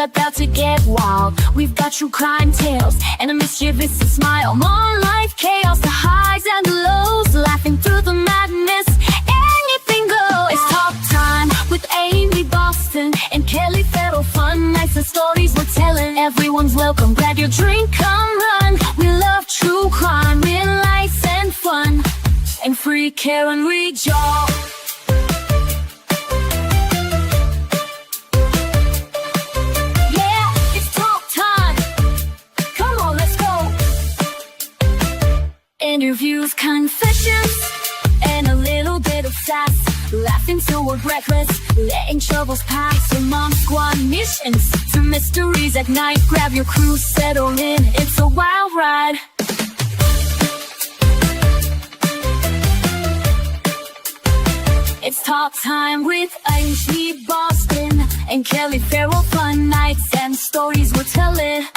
about to get wild. We've got true crime tales and a mischievous smile. More life chaos, the highs and the lows, laughing through the madness. Anything goes. It's talk time with Amy Boston and Kelly Farrell. Fun nights and stories we're telling. Everyone's welcome. Grab your drink, come run. We love true crime, real life and fun, and free care and rejoice. Interviews, confessions, and a little bit of sass. Laughing till we're breathless, letting troubles pass. From mom squad missions to mysteries at night. Grab your crew, settle in, it's a wild ride. It's talk time with Amy Boston and Kelly Farrell. Fun nights and stories we're telling.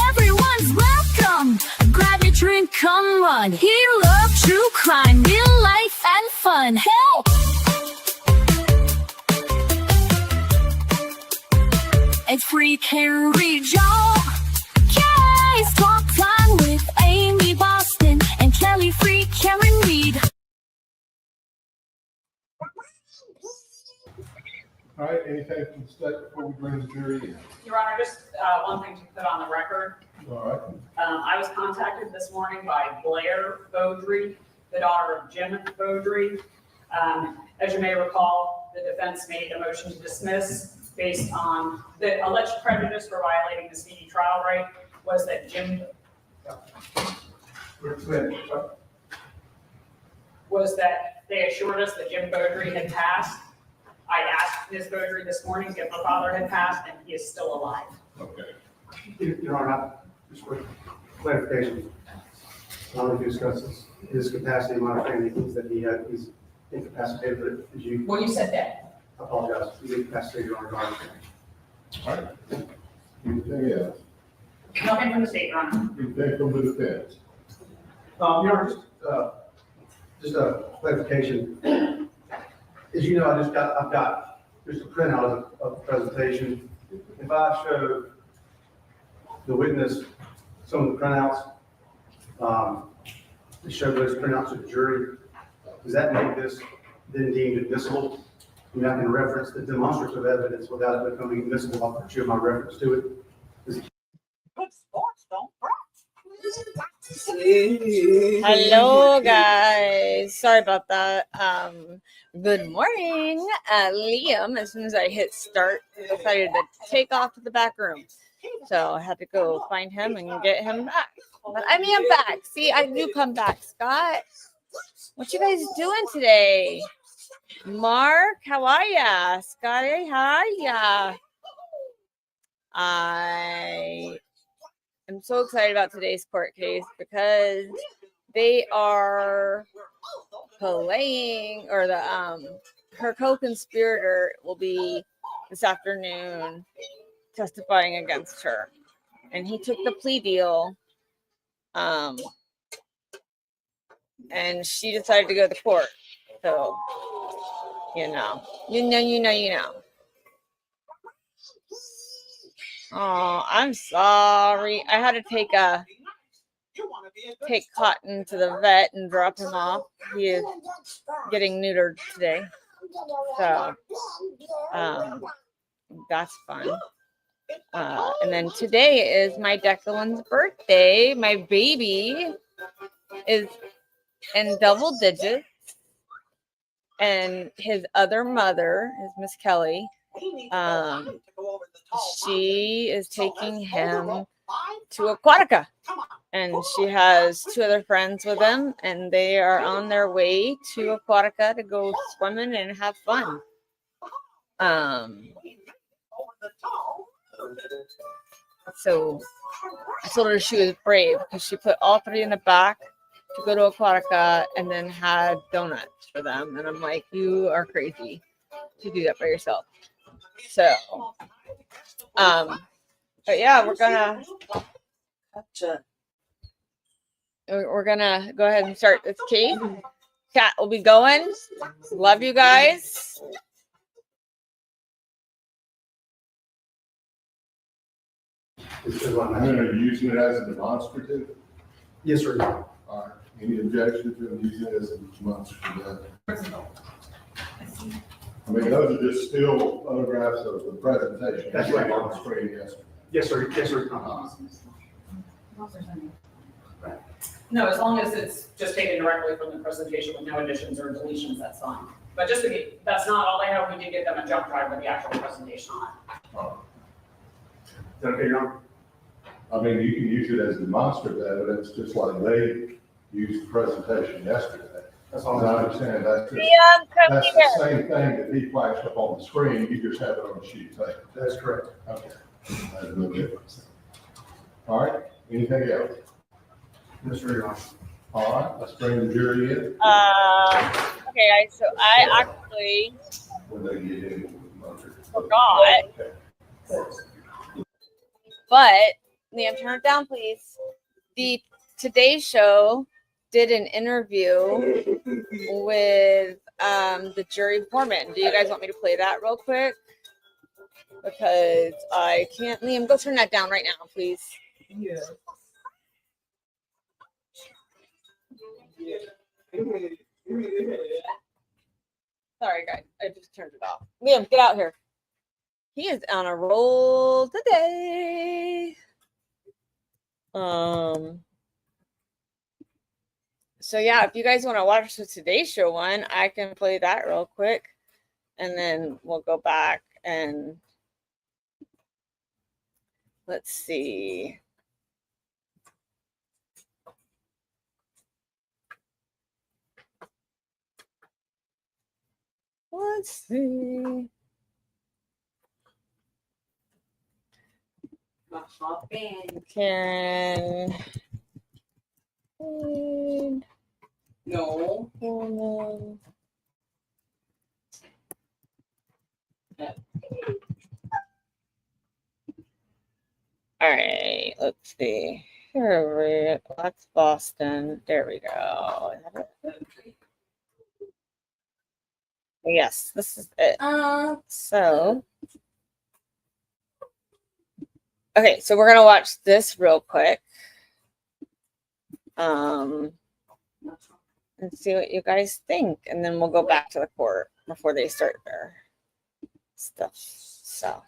Everyone's welcome. Grab your drink, come run. He loves true crime, real life and fun. Hell! It's free care y'all. Yeah, it's talk time with Amy Boston and Kelly Free Karen Reed. All right, anything from the state before we bring the jury in? Your Honor, just one thing to put on the record. All right. I was contacted this morning by Blair Beaudry, the daughter of Jim Beaudry. As you may recall, the defense made a motion to dismiss based on the alleged prejudice for violating the speedy trial right was that they assured us that Jim Beaudry had passed. I asked Ms. Beaudry this morning if her father had passed, and he is still alive. Okay. Your Honor, just quick clarification. I don't know if you discussed his capacity. My understanding is that he's incapacitated, but as you. Well, you said that. I apologize. He's incapacitated on guard. All right. Anything else? Nothing from the state, Your Honor. Anything from the defense? Your Honor, just a clarification. As you know, I've got just a printout of the presentation. If I show the witness some of the printouts, to show those printouts to the jury, does that make this then deemed admissible? I mean, I can reference the demonstrative evidence without it becoming admissible. I'll put you my reference to it. Hello guys, sorry about that. Good morning. Liam, as soon as I hit start, decided to take off to the back room, so I had to go find him and get him back. But I mean, I'm back. See, I do come back. Scott, what you guys doing today? Mark, how are ya? Scotty, how are ya? I am so excited about today's court case because they are playing, or the her co-conspirator will be this afternoon testifying against her, and he took the plea deal, and she decided to go to court. So you know. Oh, I'm sorry. I had to take Cotton to the vet and drop him off. He is getting neutered today. So that's fun. And then today is my Declan's birthday. My baby is in double digits. And his other mother is Miss Kelly. She is taking him to Aquatica, and she has two other friends with them, and they are on their way to Aquatica to go swimming and have fun. So I told her she was brave because she put all three in the back to go to Aquatica and then had donuts for them. And I'm like, you are crazy to do that by yourself. So, but yeah, we're gonna go ahead and start this case. Cat will be going. Love you guys. is what I'm I'm asking. gonna use it as a demonstrative. Yes, sir. All right, any objection to him using it as a demonstrative? I mean, those are just still photographs of the presentation. That's right. On the screen, yes. Yes, sir. Yes, sir. No, as long as it's just taken directly from the presentation with no additions or deletions, that's fine. But just to be, that's not all they have, we did get them a jump drive with the actual presentation on it. Is that okay, Your Honor? I mean, you can use it as demonstrative evidence, just like they used the presentation yesterday. That's As all. I understand, that's just, Liam, come that's here. the same thing that he flashed up on the screen, you just have it on a sheet of paper. That's correct. Okay. That's no difference. All right, anything else? Yes, sir, Your Honor. All right, let's bring the jury in. Okay, guys, so I actually When they get in. forgot, but Liam, turn it down, please. The Today Show did an interview with the jury foreman. Do you guys want me to play that real quick? Because I can't. Liam, go turn that down right now, please. Yeah. Sorry, guys. I just turned it off. Liam, get out here. He is on a roll today. So yeah, if you guys want to watch the Today Show one, I can play that real quick, and then we'll go back and let's see. Let's see. Karen. No. Foreman. All right, let's see. Here that's Boston. There we go. Yes, this is it. So okay, so we're gonna watch this real quick. And see what you guys think, and then we'll go back to the court before they start their stuff. So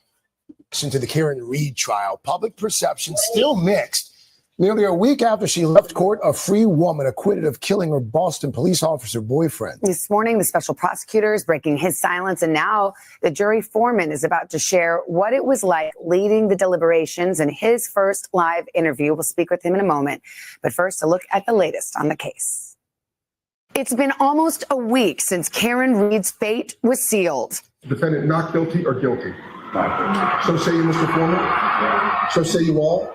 To the Karen Reed trial, public perception still mixed. Nearly a week after she left court, a free woman acquitted of killing her Boston police officer boyfriend. This morning, the special prosecutor is breaking his silence, and now the jury foreman is about to share what it was like leading the deliberations in his first live interview. We'll speak with him in a moment. But first, a look at the latest on the case. It's been almost a week since Karen Reed's fate was sealed. Defendant not guilty or guilty? So say you, Mr. Foreman? So say you all?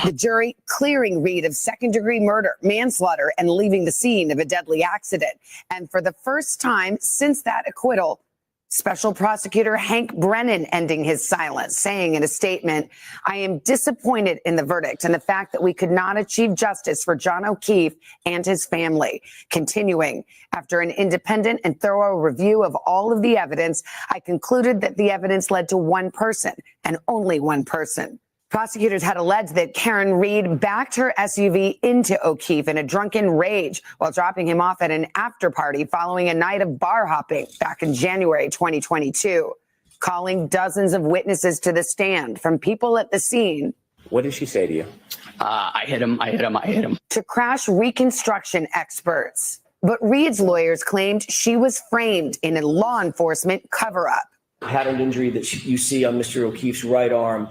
The jury clearing Reed of second-degree murder, manslaughter, and leaving the scene of a deadly accident. And for the first time since that acquittal, Special Prosecutor Hank Brennan ending his silence, saying in a statement, "I am disappointed in the verdict and the fact that we could not achieve justice for John O'Keefe and his family." Continuing, "After an independent and thorough review of all of the evidence, I concluded that the evidence led to one person and only one person." Prosecutors had alleged that Karen Reed backed her SUV into O'Keefe in a drunken rage while dropping him off at an after party following a night of bar hopping back in January 2022, calling dozens of witnesses to the stand, from people at the scene. What did she say to you? I hit him. To crash reconstruction experts. But Reed's lawyers claimed she was framed in a law enforcement cover-up. Pattern injury that you see on Mr. O'Keefe's right arm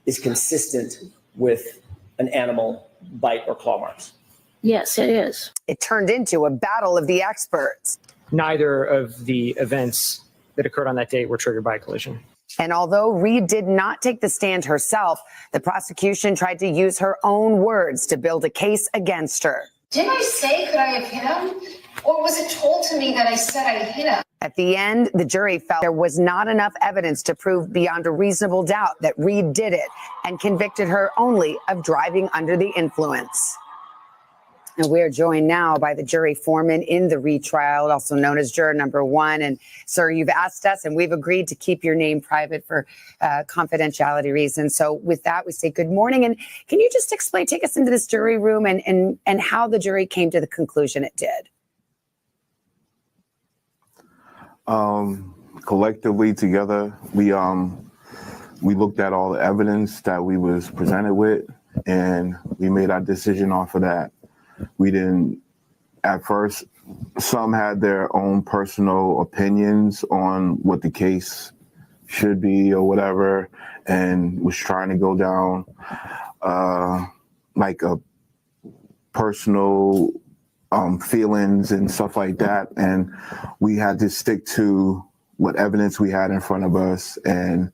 is consistent with an animal bite or claw marks. Yes, it is. It turned into a battle of the experts. Neither of the events that occurred on that date were triggered by a collision. And although Reed did not take the stand herself, the prosecution tried to use her own words to build a case against her. Didn't I say, could I have hit him? Or was it told to me that I said I hit him? At the end, the jury felt there was not enough evidence to prove beyond a reasonable doubt that Reed did it, and convicted her only of driving under the influence. And we're joined now by the jury foreman in the retrial, also known as juror number 1. And sir, you've asked us and we've agreed to keep your name private for confidentiality reasons. So with that, we say good morning. And can you just explain, take us into this jury room and how the jury came to the conclusion it did? Collectively together, we looked at all the evidence that we was presented with, and we made our decision off of that. We didn't, at first, some had their own personal opinions on what the case should be or whatever, and was trying to go down like a personal feelings and stuff like that. And we had to stick to what evidence we had in front of us and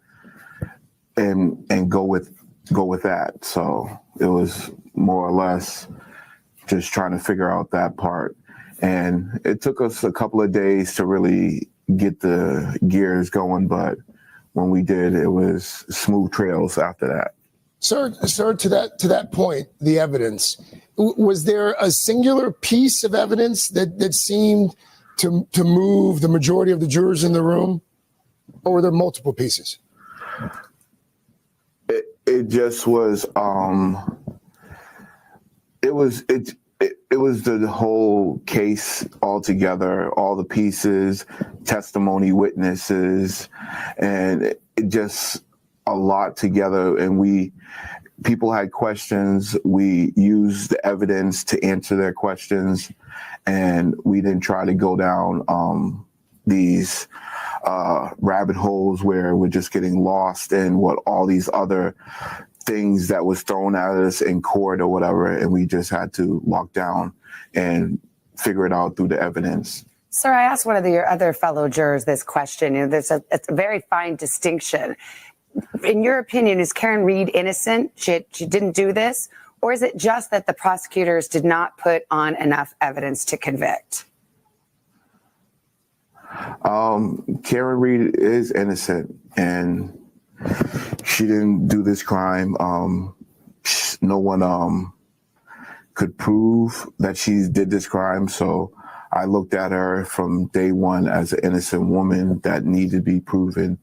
go with that. So it was more or less just trying to figure out that part. And it took us a couple of days to really get the gears going, but when we did, it was smooth trails after that. Sir, to that point, the evidence, was there a singular piece of evidence that seemed to move the majority of the jurors in the room, or were there multiple pieces? It just was, it was the whole case altogether, all the pieces, testimony, witnesses, and it just a lot together. And people had questions. We used the evidence to answer their questions, and we didn't try to go down these rabbit holes where we're just getting lost in what all these other things that was thrown at us in court or whatever, and we just had to lock down and figure it out through the evidence. Sir, I asked one of your other fellow jurors this question. It's a very fine distinction. In your opinion, is Karen Reed innocent? She didn't do this? Or is it just that the prosecutors did not put on enough evidence to convict? Karen Reed is innocent, and she didn't do this crime. No one could prove that she did this crime, so I looked at her from day one as an innocent woman that needed to be proven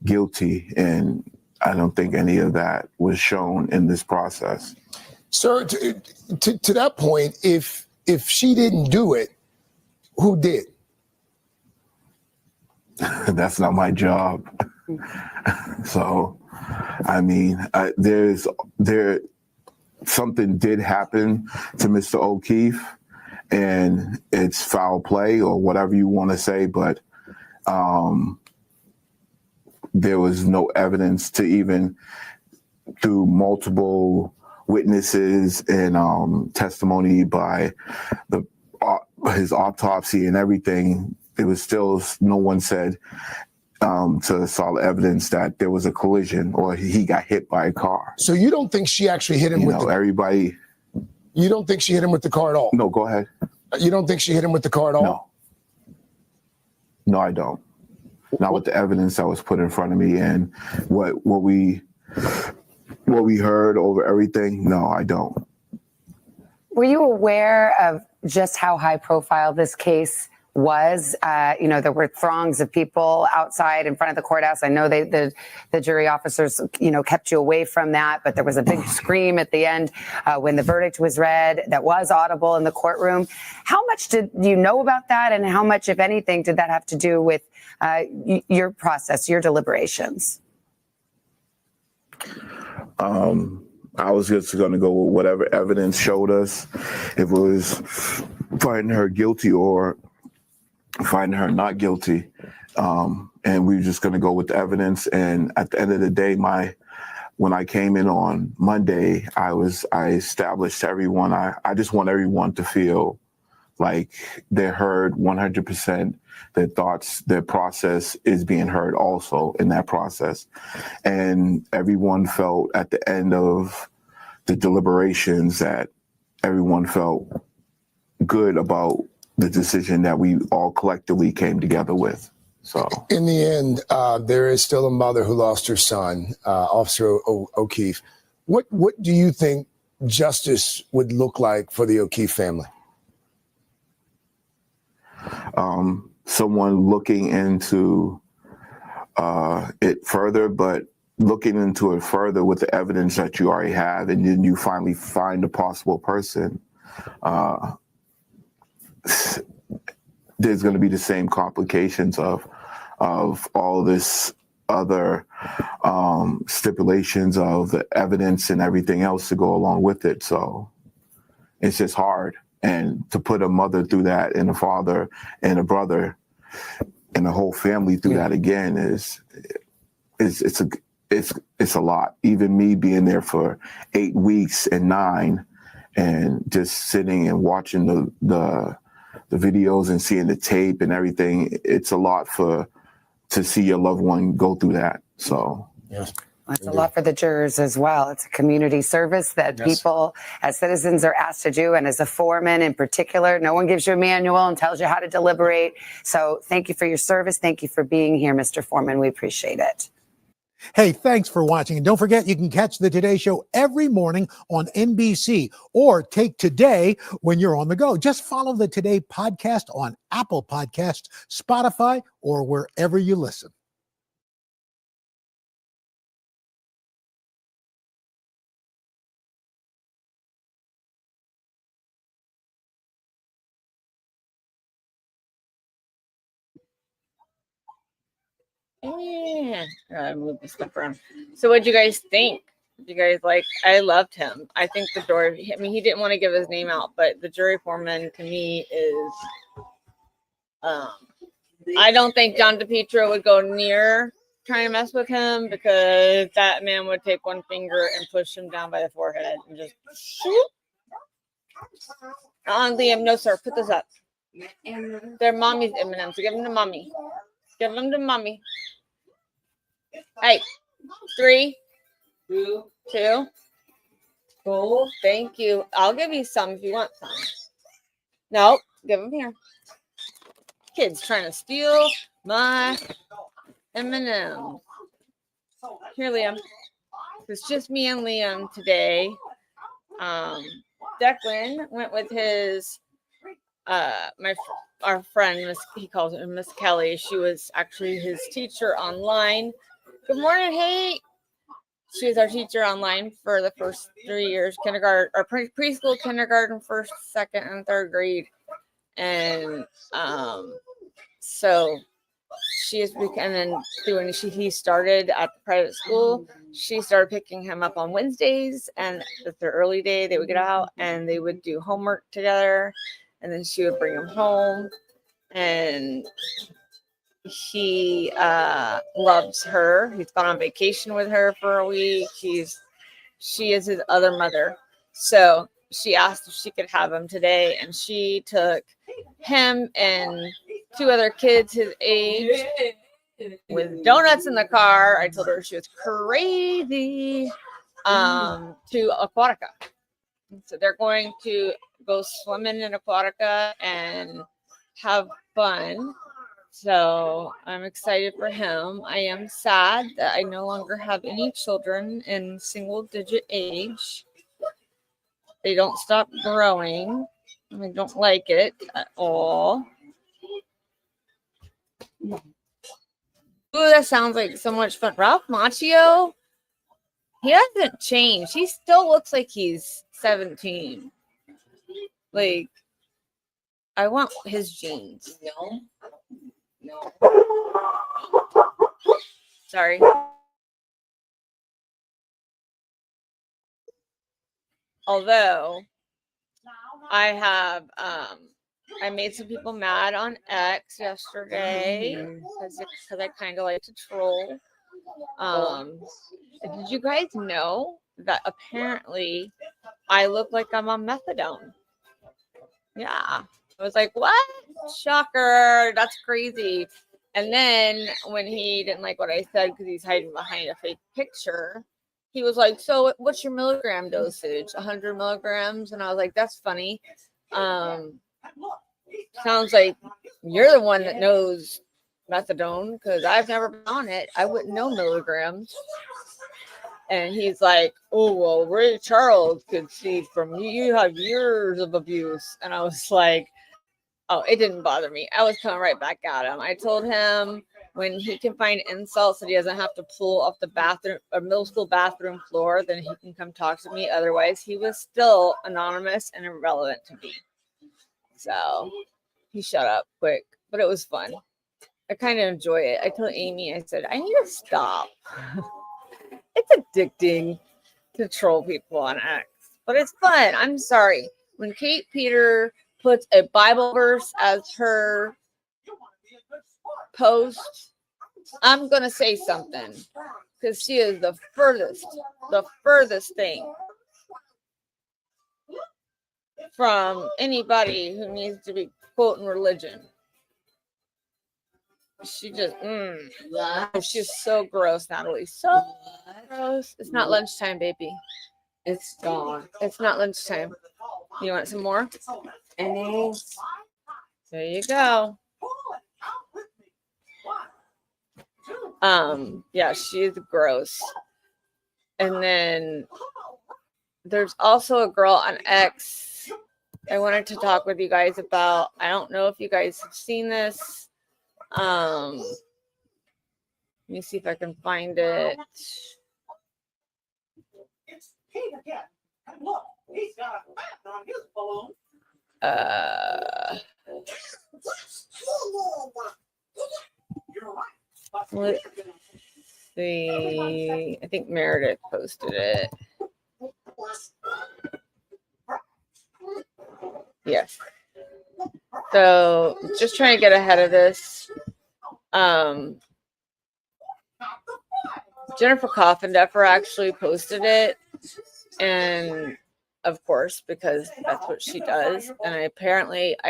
guilty, and I don't think any of that was shown in this process. Sir, to that point, if she didn't do it, who did? That's not my job. So, I mean, something did happen to Mr. O'Keefe, and it's foul play or whatever you want to say, but there was no evidence to even, through multiple witnesses and testimony by his autopsy and everything, there was still no one said to solid evidence that there was a collision or he got hit by a car. So you don't think she actually hit him with everybody. You don't think she hit him with the car at all? No, go ahead. You don't think she hit him with the car at all? No, I don't. Not with the evidence that was put in front of me and what we heard over everything. No, I don't. Were you aware of just how high profile this case was? There were throngs of people outside in front of the courthouse. I know the jury officers, kept you away from that, but there was a big scream at the end when the verdict was read that was audible in the courtroom. How much did you know about that, and how much, if anything, did that have to do with your process, your deliberations? I was just going to go with whatever evidence showed us. If it was finding her guilty or finding her not guilty, and we were just going to go with the evidence. And at the end of the day, when I came in on Monday, I established to everyone, I just want everyone to feel like they're heard 100%, their thoughts, their process is being heard also in that process. And everyone felt at the end of the deliberations that everyone felt good about the decision that we all collectively came together with. So in the end, there is still a mother who lost her son, Officer O'Keefe. What do you think justice would look like for the O'Keefe family? Someone looking into it further, but looking into it further with the evidence that you already have, and then you finally find a possible person, there's going to be the same complications of all this other stipulations of the evidence and everything else to go along with it. So it's just hard. And to put a mother through that, and a father and a brother and a whole family through that again it's a lot. Even me being there for 8 weeks and 9, and just sitting and watching the videos and seeing the tape and everything, it's a lot to see your loved one go through that. So Yes. It's a lot for the jurors as well. It's a community service that people as citizens are asked to do. And as a foreman in particular, no one gives you a manual and tells you how to deliberate. So thank you for your service. Thank you for being here, Mr. Foreman. We appreciate it. Hey, thanks for watching. And don't forget, you can catch the Today Show every morning on NBC, or take Today when you're on the go. Just follow the Today podcast on Apple Podcasts, Spotify, or wherever you listen. Yeah, I move the stuff around. So, what'd you guys think? You guys like? I loved him. I think the door. I mean, he didn't want to give his name out, but the jury foreman to me is. I don't think John DePietro would go near trying to mess with him, because that man would take one finger and push him down by the forehead and just shoot. Liam, no sir, put this up. They're mommy's M&Ms. So give them to mommy. Give them to mommy. Hey, 3, 2. Cool. Thank you. I'll give you some if you want some. Nope. Give them here. Kids trying to steal my M&M. Here, Liam. It's just me and Liam today. Declan went with his our friend, he calls her Miss Kelly. She was actually his teacher online. Good morning, hey. She was our teacher online for the first 3 years, kindergarten or preschool, kindergarten, first, second, and third grade. And so she is, and then when he started at the private school, she started picking him up on Wednesdays, and with their early day, they would get out and they would do homework together, and then she would bring him home. And he loves her. He's gone on vacation with her for a week. She is his other mother. So she asked if she could have him today, and she took him and 2 other kids his age with donuts in the car. I told her she was crazy, to Aquatica. So they're going to go swimming in Aquatica and have fun. So I'm excited for him. I am sad that I no longer have any children in single digit age. They don't stop growing. I don't like it at all. Ooh, that sounds like so much fun. Ralph Macchio, he hasn't changed. He still looks like he's 17. Like, I want his jeans. No. Sorry. Although I have I made some people mad on X yesterday because I kind of like to troll. Did you guys know that apparently I look like I'm on methadone? Yeah. I was like, what? Shocker. That's crazy. And then when he didn't like what I said because he's hiding behind a fake picture, he was like, so what's your milligram dosage? 100 milligrams? And I was like, that's funny. Sounds like you're the one that knows methadone, because I've never been on it. I wouldn't know milligrams. And he's like, oh, well, Ray Charles could see from you. You have years of abuse. And I was like, oh, it didn't bother me. I was coming right back at him. I told him when he can find insults that he doesn't have to pull off the bathroom or middle school bathroom floor, then he can come talk to me. Otherwise, he was still anonymous and irrelevant to me. So he shut up quick, but it was fun. I kind of enjoy it. I told Amy, I said, I need to stop. It's addicting to troll people on X, but it's fun. I'm sorry. When Kate Peter puts a Bible verse as her post, I'm going to say something because she is the furthest thing from anybody who needs to be quoting religion. She just, she's so gross, Natalie. So gross. It's not lunchtime, baby. It's gone. It's not lunchtime. You want some more? And There you go. Yeah, she's gross. And then there's also a girl on X I wanted to talk with you guys about. I don't know if you guys have seen this. Let me see if I can find it. Let's see. I think Meredith posted it. Yes. So just trying to get ahead of this. Jennifer Coffindeffer actually posted it, and of course, because that's what she does. And I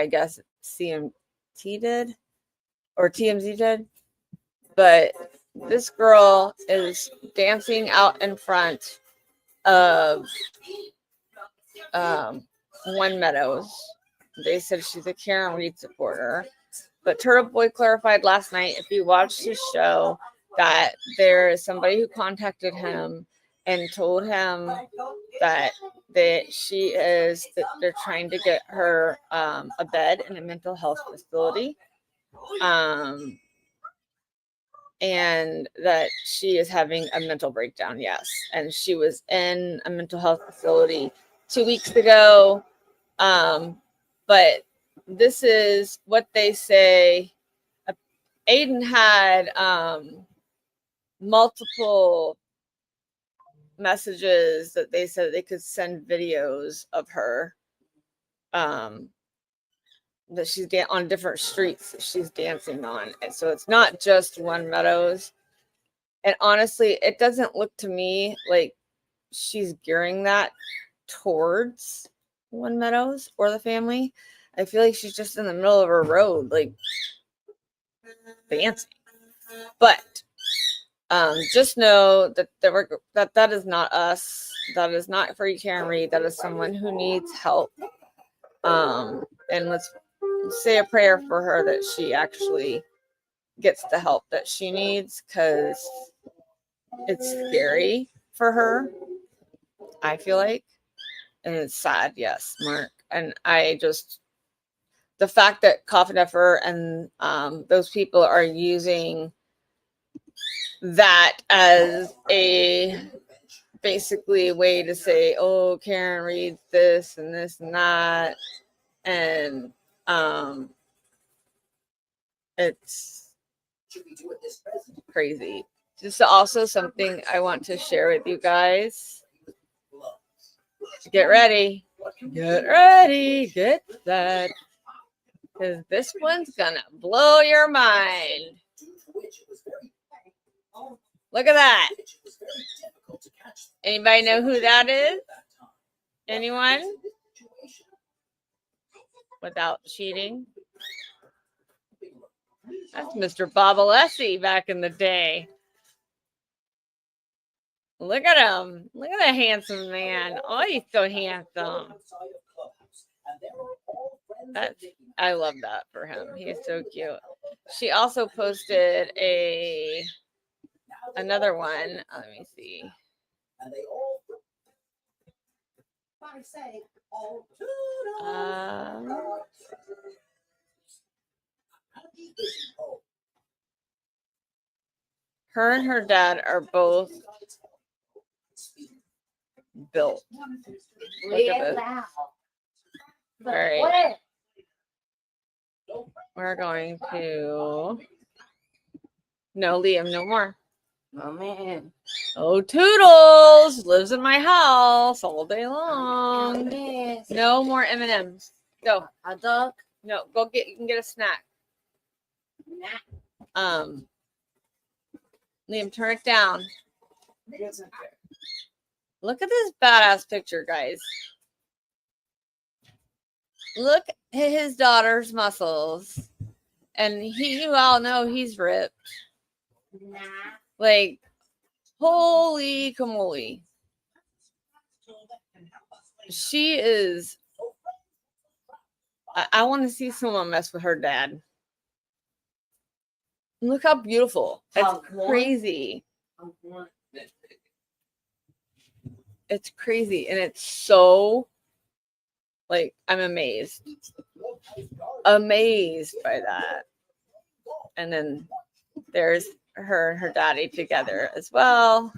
guess CMT did, or TMZ did. But this girl is dancing out in front of One Meadows. They said she's a Karen Reed supporter. But Turtle Boy clarified last night, if you watched his show, that there is somebody who contacted him and told him that they're trying to get her a bed in a mental health facility. And that she is having a mental breakdown, yes. And she was in a mental health facility 2 weeks ago. But this is what they say. Aiden had multiple messages that they said they could send videos of her that she's on different streets that she's dancing on. And so it's not just One Meadows. And honestly, it doesn't look to me like she's gearing that towards One Meadows or the family. I feel like she's just in the middle of her road, like dancing. But just know that that is not us. That is not Free Karen Reed. That is someone who needs help. And let's say a prayer for her that she actually gets the help that she needs, because it's scary for her, I feel like. And it's sad, yes, Mark. And the fact that Coffindeffer and those people are using that as a basically way to say, oh, Karen Reed's this and this and that. And it's crazy. Just also something I want to share with you guys. Get ready. Get set. Because this one's gonna blow your mind. Look at that. Anybody know who that is? Anyone? Without cheating. That's Mr. Bob Alessi back in the day. Look at him. Look at that handsome man. Oh, he's so handsome. I love that for him. He's so cute. She also posted another one. Let me see. Her and her dad are both built. Look at this. All right. We're going to. No, Liam, no more. Oh man. Oh, Toodles lives in my house all day long. Yes. No more M&Ms. Go. A dog. No, go get. You can get a snack. Liam, turn it down. Look at this badass picture, guys. Look at his daughter's muscles, and you all know he's ripped. Like, holy camoli. She is. I want to see someone mess with her dad. Look how beautiful. It's crazy. It's crazy. And it's so, like, I'm amazed. Amazed by that. And then there's her and her daddy together as well.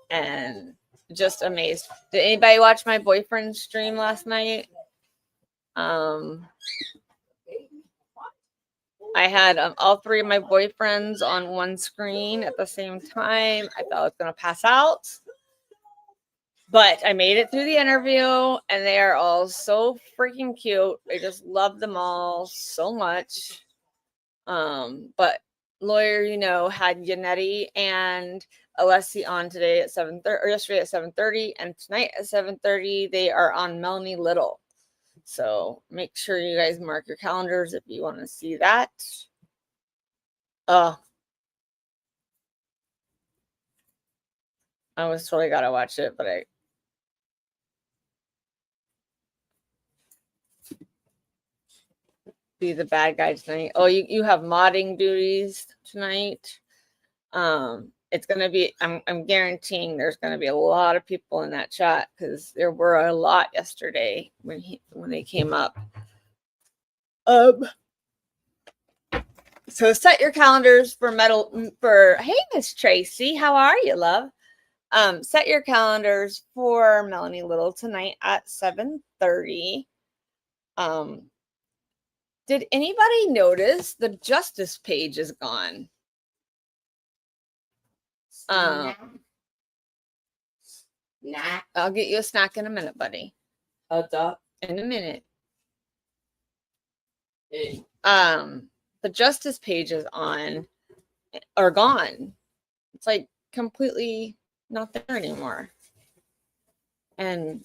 And just amazed. Did anybody watch my boyfriend's stream last night? I had all three of my boyfriends on one screen at the same time. I thought I was going to pass out. But I made it through the interview, and they are all so freaking cute. I just love them all so much. But Lawyer, had Yannetti and Alessi on today at 7:30, or yesterday at 7:30, and tonight at 7:30 they are on Melanie Little. So make sure you guys mark your calendars if you want to see that. I was totally gotta watch it, but I be the bad guy tonight. Oh, you have modding duties tonight. It's gonna be. I'm guaranteeing there's gonna be a lot of people in that chat because there were a lot yesterday when they came up. So set your calendars for hey, Miss Tracy, how are you, love? Set your calendars for Melanie Little tonight at 7:30. Did anybody notice the justice page is gone? Nah. I'll get you a snack in a minute, buddy. In a minute. Hey. The justice pages are gone. It's like completely not there anymore. And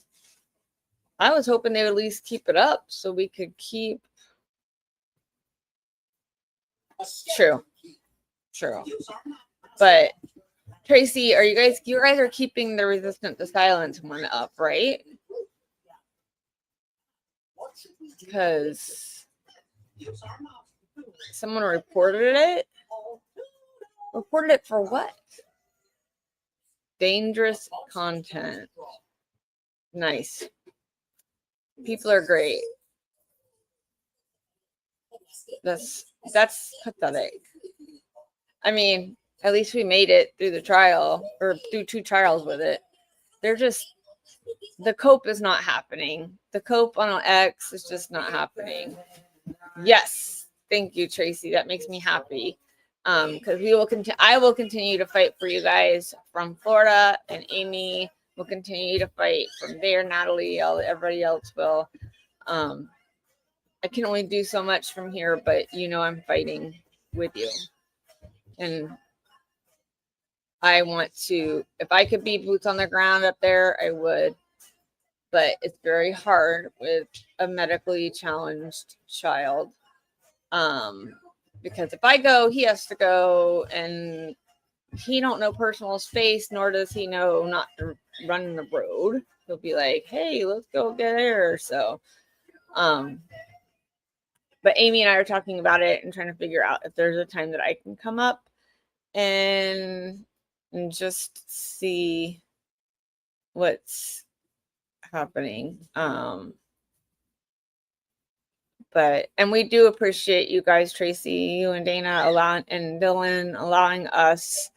I was hoping they would at least keep it up so we could keep. True. But Tracy, you guys are keeping the resistant to silence one up, right? Because someone reported it. Reported it for what? Dangerous content. Nice. People are great. That's pathetic. I mean, at least we made it through the trial, or through 2 trials with it. The cope is not happening. The cope on X is just not happening. Yes. Thank you, Tracy. That makes me happy. Because I will continue to fight for you guys from Florida, and Amy will continue to fight from there. Natalie, everybody else will. I can only do so much from here, but I'm fighting with you. And I want to, if I could be boots on the ground up there, I would. But it's very hard with a medically challenged child. Because if I go, he has to go, and he don't know personal space, nor does he know not to run the road. He'll be like, hey, let's go get air. So, but Amy and I are talking about it and trying to figure out if there's a time that I can come up and, and just see what's happening. And we do appreciate you guys, Tracy, you and Dana and Dylan allowing us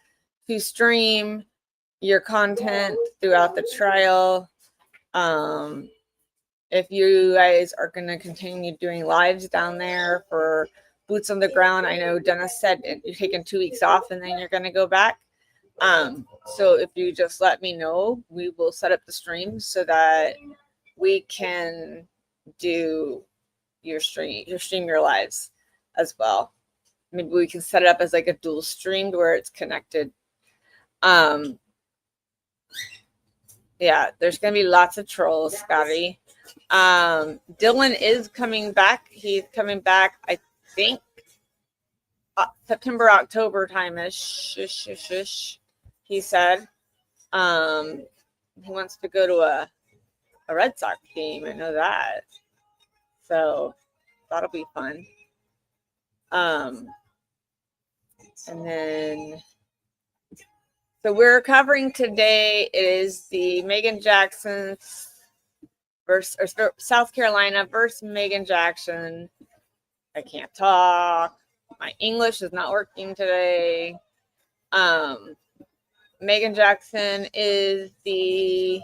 to stream your content throughout the trial. If you guys are going to continue doing lives down there for boots on the ground, I know Dennis said you're taking 2 weeks off and then you're going to go back. So if you just let me know, we will set up the stream so that we can do your stream your lives as well. Maybe we can set it up as like a dual streamed where it's connected. Yeah, there's gonna be lots of trolls, Scotty. Dylan is coming back. He's coming back, I think, September, October time-ish. He said. He wants to go to a Red Sox game. I know that. So that'll be fun. And then, so we're covering today is the Megan Jackson's versus South Carolina versus Megan Jackson. I can't talk. My English is not working today. Megan Jackson is the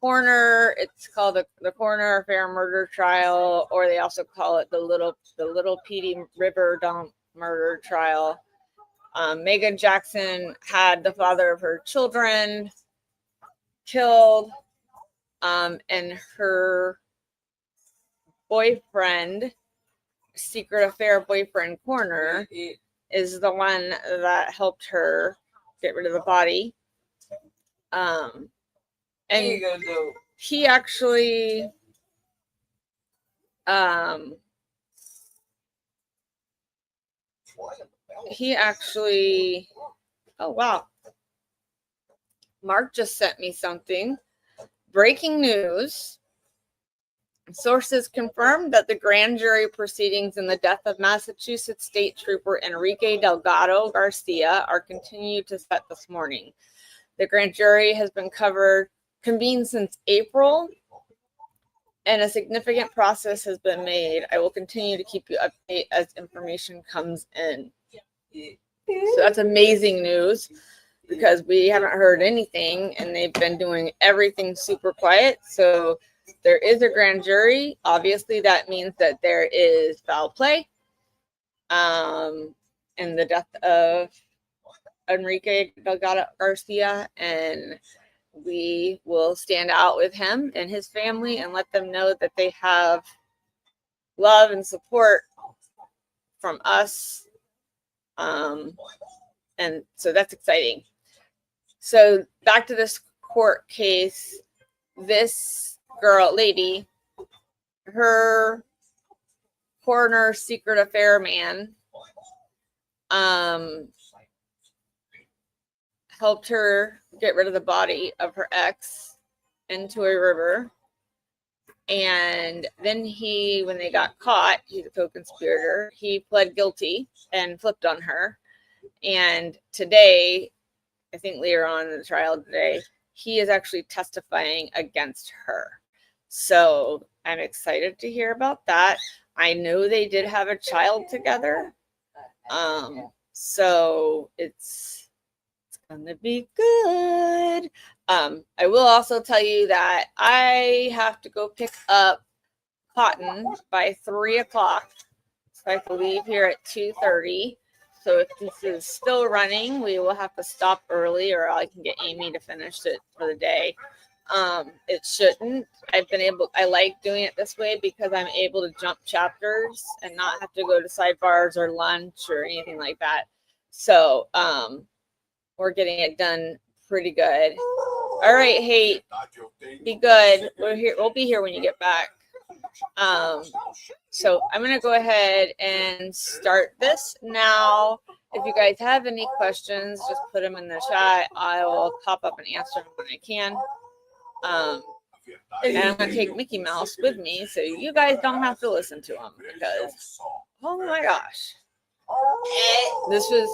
coroner. It's called the coroner affair murder trial, or they also call it the little Petey River dump murder trial. Megan Jackson had the father of her children killed, and her boyfriend, secret affair boyfriend coroner, is the one that helped her get rid of the body. And he actually oh wow, Mark just sent me something. Breaking news. Sources confirmed that the grand jury proceedings in the death of Massachusetts State Trooper Enrique Delgado Garcia are continued to set this morning. The grand jury has been convened since April, and a significant process has been made. I will continue to keep you updated as information comes in. So that's amazing news, because we haven't heard anything, and they've been doing everything super quiet. So there is a grand jury. Obviously, that means that there is foul play in the death of Enrique Delgado Garcia, and we will stand out with him and his family and let them know that they have love and support from us. And so that's exciting. So back to this court case, this lady, her coroner secret affair man, helped her get rid of the body of her ex into a river. And then when they got caught, he's a co-conspirator, he pled guilty and flipped on her. And today, I think later on in the trial today, he is actually testifying against her. So I'm excited to hear about that. I know they did have a child together. So it's gonna be good. I will also tell you that I have to go pick up Cotton by 3 o'clock. So I have to leave here at 2:30. So if this is still running, we will have to stop early, or I can get Amy to finish it for the day. It shouldn't. I like doing it this way because I'm able to jump chapters and not have to go to sidebars or lunch or anything like that. So we're getting it done pretty good. All right, hey, be good. We'll be here when you get back. So I'm going to go ahead and start this now. If you guys have any questions, just put them in the chat. I will pop up and answer them when I can. And I'm going to take Mickey Mouse with me so you guys don't have to listen to him, because, oh my gosh. This was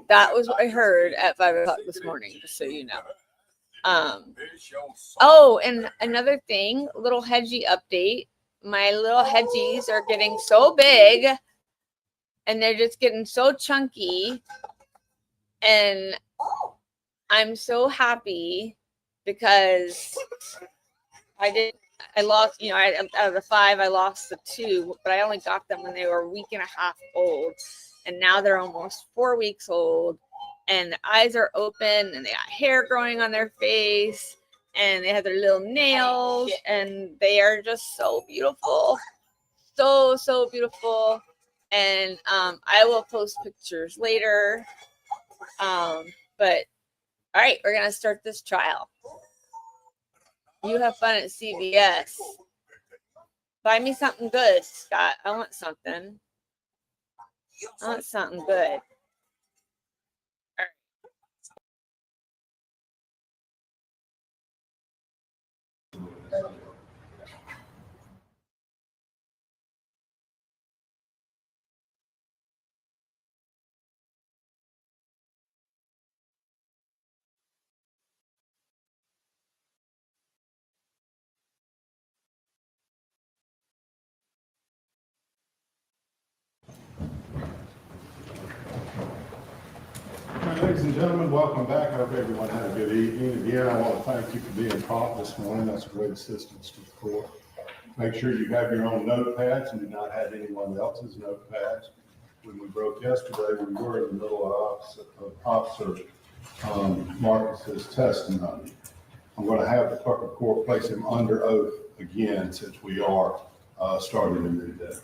That was what I heard at 5 o'clock this morning, just so you know. Oh, and another thing, little hedgie update. My little hedgies are getting so big and they're just getting so chunky. And I'm so happy because I lost, out of the 5, I lost the 2, but I only got them when they were a week and a half old. And now they're almost 4 weeks old. And the eyes are open and they got hair growing on their face and they have their little nails and they are just so beautiful. So beautiful. And I will post pictures later. But all right, we're going to start this trial. You have fun at CVS. Buy me something good, Scott. I want something. I want something good. Ladies and gentlemen, welcome back. I hope everyone had a good evening. Again, I want to thank you for being prompt this morning. That's a great assistance to the court. Make sure you have your own notepads and do not have anyone else's notepads. When we broke yesterday, we were in the middle of Officer Marcus's testimony. I'm going to have the clerk of court place him under oath again since we are starting a new day.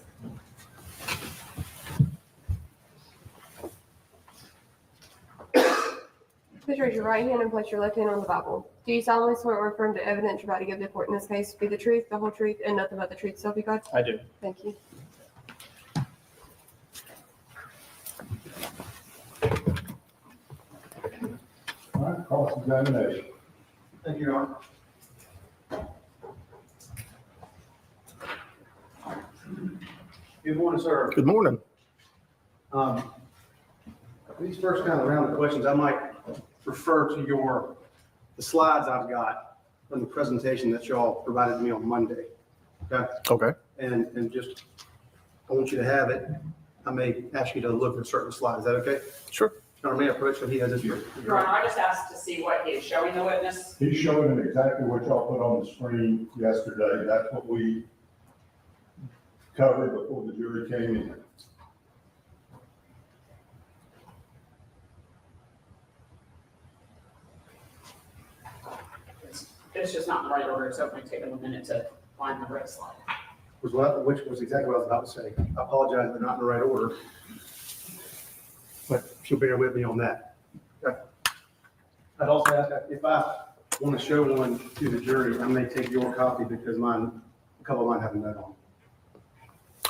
Please raise your right hand and place your left hand on the Bible. Do you solemnly swear or affirm the evidence you're about to give the court in this case to be the truth, the whole truth, and nothing but the truth, so help you God? I do. Thank you. All right, cross-examination. Thank you, Your Honor. Good morning, sir. Good morning. These first kind of round of questions, I might refer to the slides I've got from the presentation that y'all provided me on Monday. Okay. Okay. And just, I want you to have it. I may ask you to look at certain slides. Is that okay? Sure. Or may I approach so he has his. Your Honor, I just asked to see what he is showing the witness. He's showing him exactly what y'all put on the screen yesterday. That's what we covered before the jury came in. It's just not in the right order, so it might take him a minute to find the right slide. Which was exactly what I was about to say. I apologize, they're not in the right order. But if you'll bear with me on that. Okay. I'd also ask if I want to show one to the jury, I may take your copy because a couple of mine have a note on.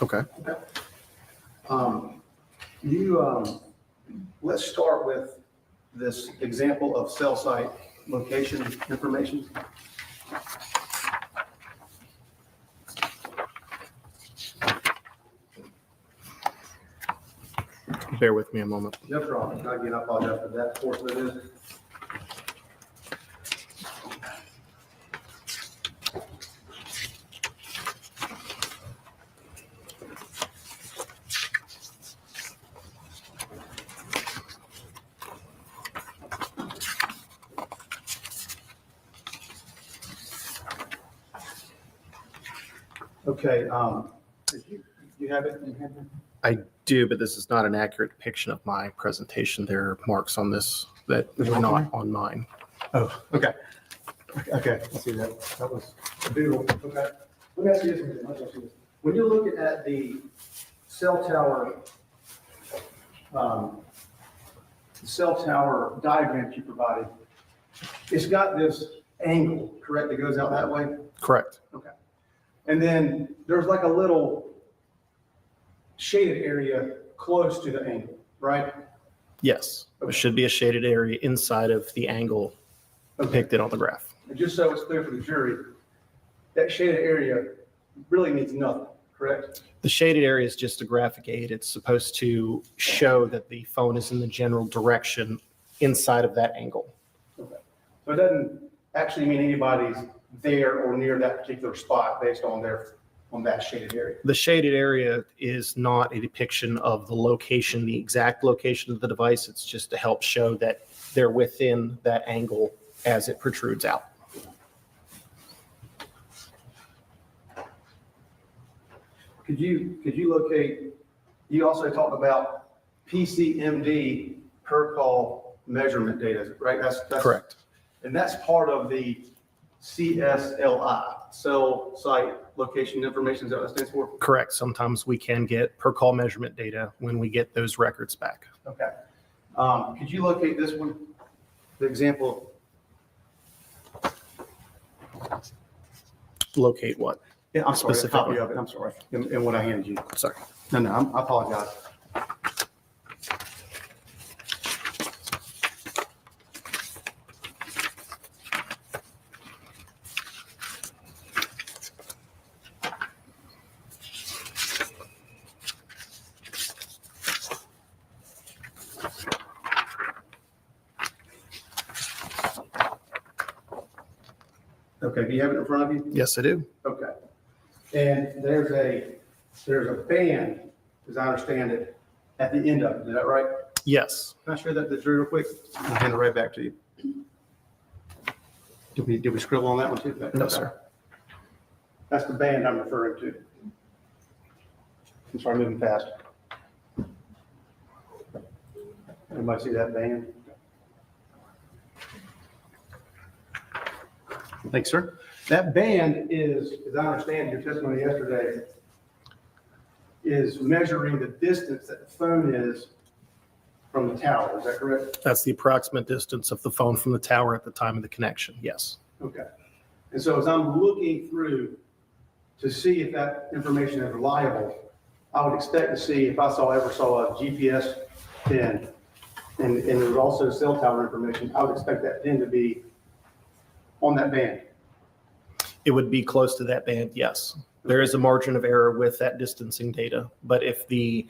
Okay. Okay. Let's start with this example of cell site location information. Bear with me a moment. No problem. Again, I apologize for that portion of it. Okay, you have it in hand? I do, but this is not an accurate depiction of my presentation. There are marks on this that are not on mine. Oh, okay. Okay, I see that. That was a doodle. Okay. Let me ask you this. Let me ask you this. When you're looking at the cell tower diagram that you provided, it's got this angle, correct, that goes out that way? Correct. Okay. And then there's like a little shaded area close to the angle, right? Yes. There should be a shaded area inside of the angle depicted on the graph. And just so it's clear for the jury, that shaded area really means nothing, correct? The shaded area is just a graphic aid. It's supposed to show that the phone is in the general direction inside of that angle. Okay. So it doesn't actually mean anybody's there or near that particular spot based on that shaded area. The shaded area is not a depiction of the location, the exact location of the device. It's just to help show that they're within that angle as it protrudes out. Could you locate, you also talked about PCMD per call measurement data, right? That's Correct. And that's part of the CSLI, cell site location information, is that what it stands for? Correct. Sometimes we can get per call measurement data when we get those records back. Okay. Could you locate this one, the example? Locate what? Yeah, I'm sorry, a Specifically. copy of it, I'm sorry, and what I handed you. Sorry. No, I apologize. Okay, do you have it in front of you? Yes, I do. Okay. And there's a band, as I understand it, at the end of it, is that right? Yes. Can I share that to Drew real quick? I'll hand it right back to you. Did we scribble on that one too? No, Okay. sir. That's the band I'm referring to. I'm sorry, moving fast. Everybody see that band? Thanks, sir. That band is, as I understand your testimony yesterday, is measuring the distance that the phone is from the tower. Is that correct? That's the approximate distance of the phone from the tower at the time of the connection. Yes. Okay. And so as I'm looking through to see if that information is reliable, I would expect to see if I ever saw a GPS pin and there's also cell tower information, I would expect that pin to be on that band. It would be close to that band, yes. There is a margin of error with that distancing data, but if the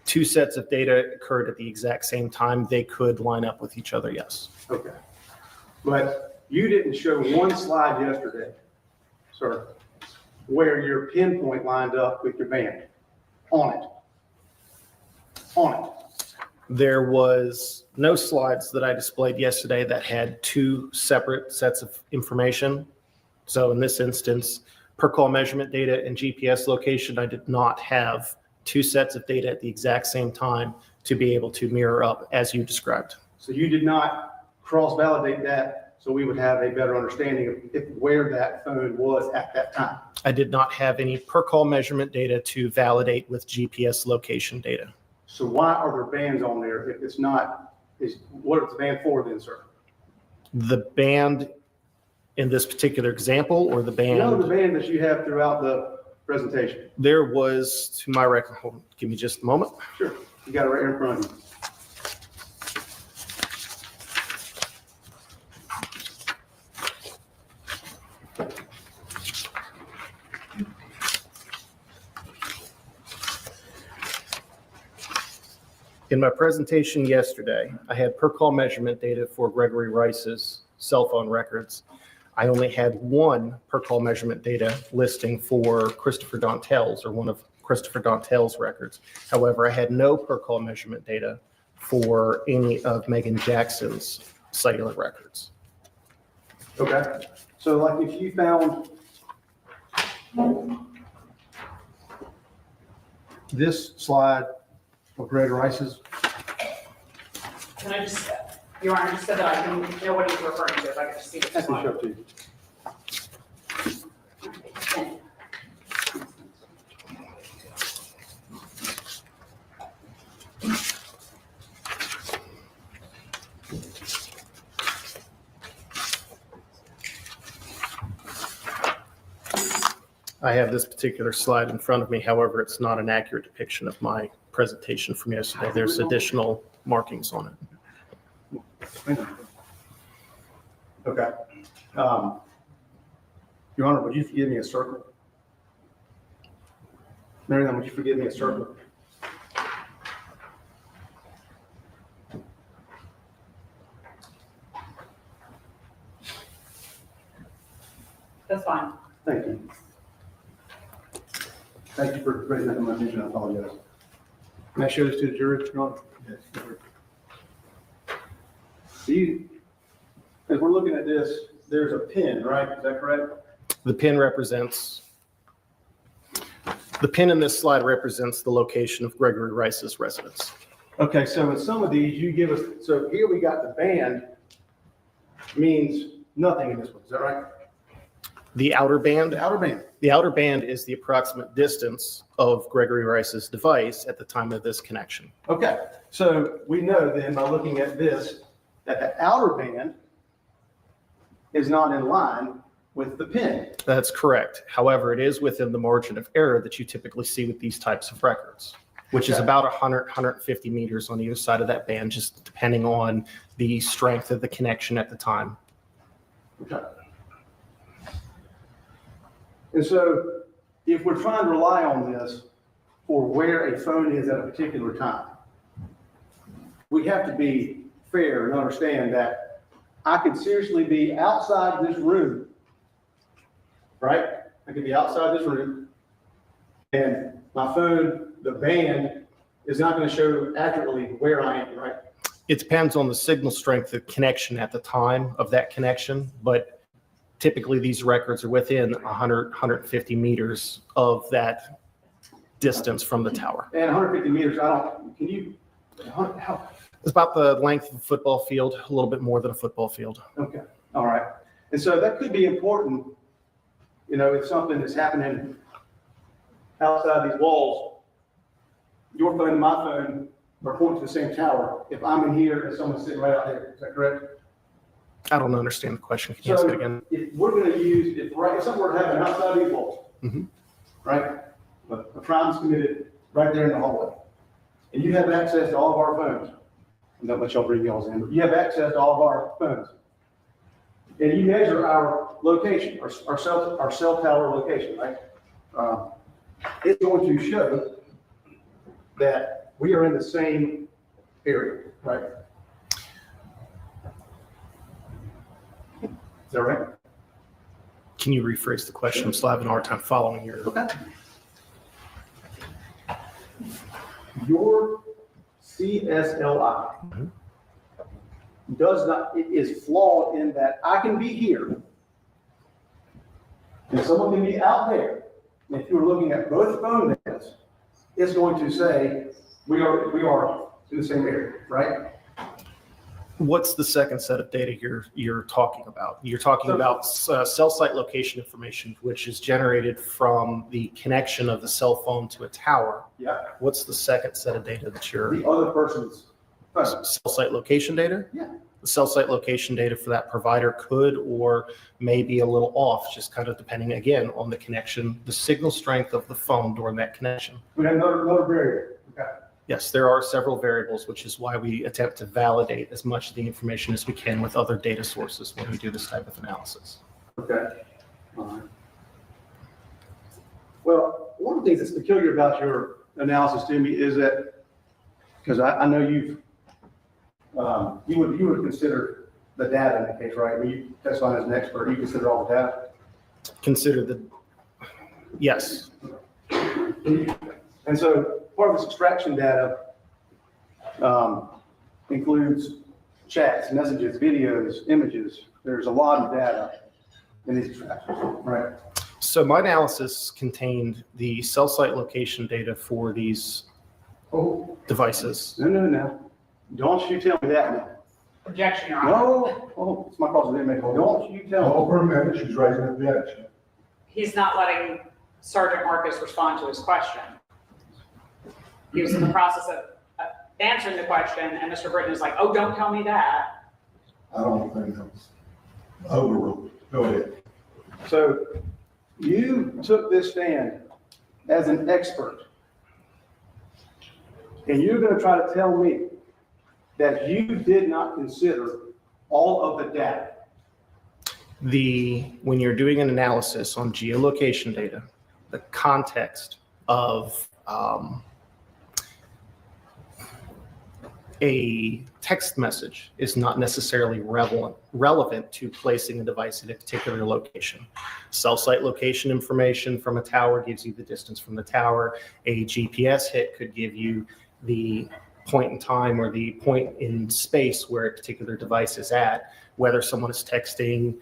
two sets of data occurred at the exact same time, they could line up with each other, yes. Okay. But you didn't show one slide yesterday, sir, where your pinpoint lined up with your band on it. On it. There was no slides that I displayed yesterday that had two separate sets of information. So in this instance, per call measurement data and GPS location, I did not have two sets of data at the exact same time to be able to mirror up as you described. So you did not cross-validate that so we would have a better understanding of where that phone was at that time? I did not have any per call measurement data to validate with GPS location data. So why are there bands on there if it's not, what is the band for then, sir? The band in this particular example or the band? No, the band that you have throughout the presentation. There was, to my record, hold on, give me just a moment. Sure, you got it right here in front of you. In my presentation yesterday, I had per call measurement data for Gregory Rice's cell phone records. I only had one per call measurement data listing for Christopher Dantel's or one of Christopher Dantel's records. However, I had no per call measurement data for any of Megan Jackson's cellular records. Okay, so like if you found this slide of Greg Rice's. Can I just, Your Honor, just so that I can know what he's referring to, if I could just see I the can slide. show it to you. I have this particular slide in front of me. However, it's not an accurate depiction of my presentation from yesterday. There's additional markings on it. Okay. Your Honor, would you give me a circle? Mary, would you forgive me a circle? That's fine. Thank you. Thank you for raising that to my attention. I apologize. Can I show this to the jury, Your Honor? Yes. Do you, as we're looking at this, there's a pin, right? Is that correct? The pin in this slide represents the location of Gregory Rice's residence. Okay, so in some of these, you give us, so here we got the band means nothing in this one. Is that right? The outer band? The outer band. The outer band is the approximate distance of Gregory Rice's device at the time of this connection. Okay, so we know then by looking at this, that the outer band is not in line with the pin. That's correct. However, it is within the margin of error that you typically see with these types of records, which is Okay. about 100, 150 meters on either side of that band, just depending on the strength of the connection at the time. Okay. And so if we're trying to rely on this for where a phone is at a particular time, we have to be fair and understand that I could seriously be outside this room, right? I could be outside this room and my phone, the band is not going to show accurately where I am, right? It depends on the signal strength of connection at the time of that connection, but typically these records are within 100, 150 meters of that distance from the tower. And 150 meters, can you, how? It's about the length of a football field, a little bit more than a football field. Okay, all right. And so that could be important, you know, if something is happening outside these walls, your phone and my phone are pointing to the same tower. If I'm in here and someone's sitting right out there, is that correct? I don't understand the question. Can you ask it again? If we're going to use, if something were to happen outside these walls, right? A crime's committed right there in the hallway. And you have access to all of our phones. I'm not much y'all bring y'all's in, but you have access to all of our phones. And you measure our location, our cell tower location, right? It's going to show that we are in the same area, right? Is that right? Can you rephrase the question? I'm still having a hard time following your. Okay. Your CSLI does not, it is flawed in that I can be here and someone can be out there. And if you're looking at both phone data, it's going to say we are in the same area, right? What's the second set of data you're talking about? You're talking about cell site location information, which is generated from the connection of the cell phone to a tower. Yeah. What's the second set of data that you're? The other person's phone. Cell site location data? Yeah. The cell site location data for that provider could or may be a little off, just kind of depending again on the connection, the signal strength of the phone during that connection. We have another barrier. Okay. Yes, there are several variables, which is why we attempt to validate as much of the information as we can with other data sources when we do this type of analysis. Okay. All right. Well, one of the things that's peculiar about your analysis to me is that, because I know you would consider the data in the case, right? When you testify as an expert, you consider all the data? Yes. And so part of this extraction data includes chats, messages, videos, images. There's a lot of data in these extractions, right? So my analysis contained the cell site location data for these devices. No. Don't you tell me that now. Objection, Your Honor. No, it's my cause of inmate. Don't you tell me. Hold for a minute, she's raising an objection. He's not letting Sergeant Marcus respond to his question. He was in the process of answering the question, and Mr. Britton is like, oh, don't tell me that. I don't think that was overruled. Go ahead. So you took this stand as an expert, and you're going to try to tell me that you did not consider all of the data. When you're doing an analysis on geolocation data, the context of a text message is not necessarily relevant to placing a device in a particular location. Cell site location information from a tower gives you the distance from the tower. A GPS hit could give you the point in time or the point in space where a particular device is at. Whether someone is texting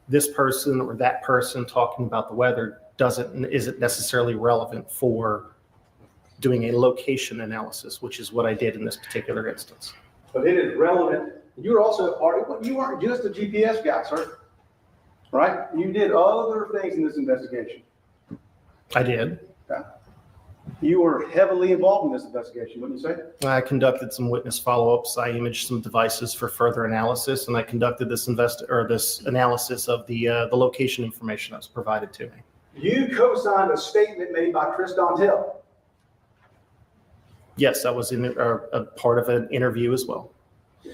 this person or that person talking about the weather isn't necessarily relevant for doing a location analysis, which is what I did in this particular instance. But it is relevant. You weren't just a GPS guy, sir, right? You did other things in this investigation. I did. Okay. You were heavily involved in this investigation, wouldn't you say? I conducted some witness follow-ups. I imaged some devices for further analysis, and I conducted this analysis of the location information that was provided to me. You co-signed a statement made by Chris Dontel. Yes, I was in a part of an interview as well,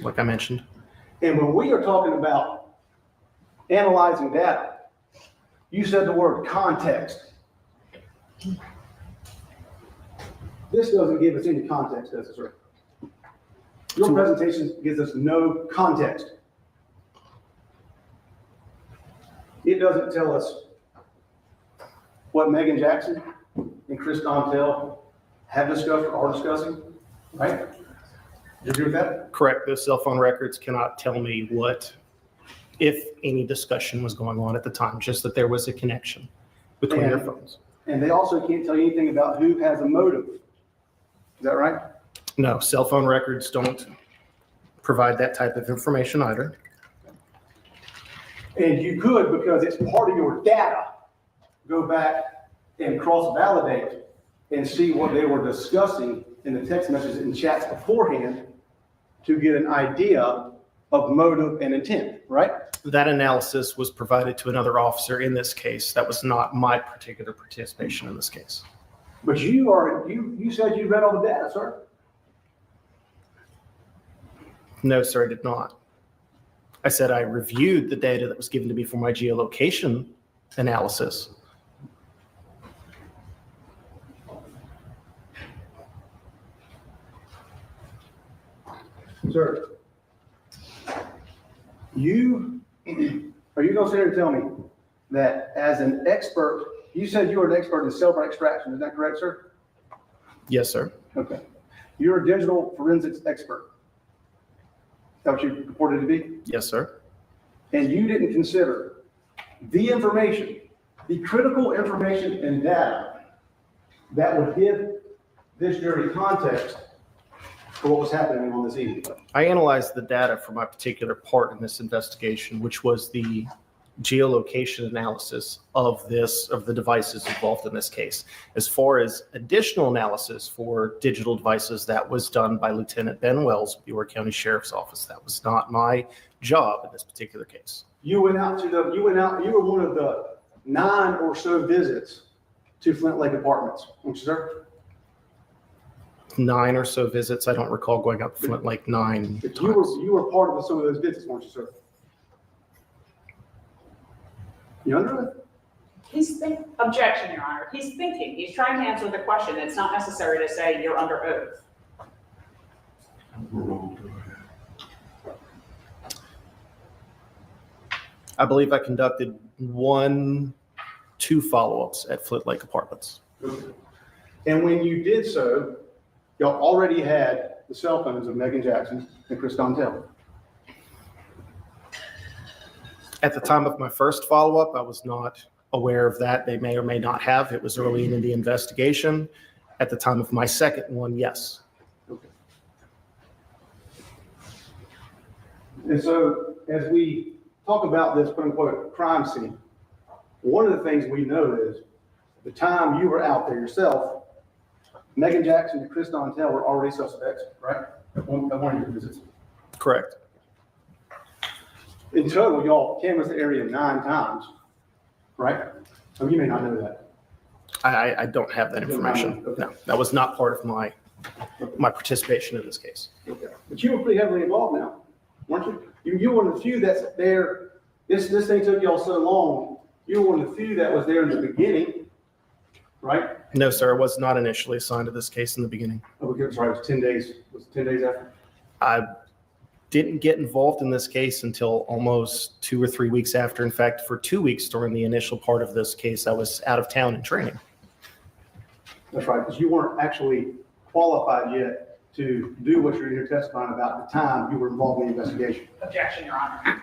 like I mentioned. And when we are talking about analyzing data, you said the word context. This doesn't give us any context, does it, sir? Your presentation gives us no context. It doesn't tell us what Megan Jackson and Chris Dontel have discussed or are discussing, right? Do you agree with that? Correct. Those cell phone records cannot tell me what, if any discussion was going on at the time, just that there was a connection between their phones. And they also can't tell you anything about who has a motive. Is that right? No, cell phone records don't provide that type of information either. And you could, because it's part of your data, go back and cross-validate and see what they were discussing in the text messages and chats beforehand to get an idea of motive and intent, right? That analysis was provided to another officer in this case. That was not my particular participation in this case. But you said you read all the data, sir. No, sir, I did not. I said I reviewed the data that was given to me for my geolocation analysis. Sir, are you going to sit here and tell me that as an expert, you said you were an expert in cell phone extraction, is that correct, sir? Yes, sir. Okay. You're a digital forensics expert. Is that what you purported to be? Yes, sir. And you didn't consider the information, the critical information and data that would give this jury context for what was happening on this evening. I analyzed the data for my particular part in this investigation, which was the geolocation analysis of the devices involved in this case. As far as additional analysis for digital devices, that was done by Lieutenant Ben Wells, York County Sheriff's Office. That was not my job in this particular case. You were one of the 9 or so visits to Flint Lake Apartments, weren't you, sir? 9 or so visits. I don't recall going up Flint Lake 9 times. You were part of some of those visits, weren't you, sir? You under it? Objection, Your Honor. He's thinking. He's trying to answer the question. It's not necessary to say you're under oath. I believe I conducted 2 follow-ups at Flint Lake Apartments. And when you did so, y'all already had the cell phones of Megan Jackson and Chris Dontel. At the time of my first follow-up, I was not aware of that. They may or may not have. It was early in the investigation. At the time of my second one, yes. Okay. And so as we talk about this quote unquote crime scene, one of the things we know is the time you were out there yourself, Megan Jackson and Chris Dontel were already suspects, right? At one of your visits. Correct. In total, y'all canvassed the area 9 times, right? So you may not know that. I don't have that information. Okay. No, that was not part of my participation in this case. Okay. But you were pretty heavily involved now, weren't you? You were one of the few that's there. This thing took y'all so long. You were one of the few that was there in the beginning right? No, sir, I was not initially assigned to this case in the beginning. Oh, okay, sorry, it was 10 days, was it 10 days after? I didn't get involved in this case until almost 2 or 3 weeks after. In fact, for 2 weeks during the initial part of this case, I was out of town in training. That's right, because you weren't actually qualified yet to do what you're here testifying about at the time you were involved in the investigation. Objection, Your Honor.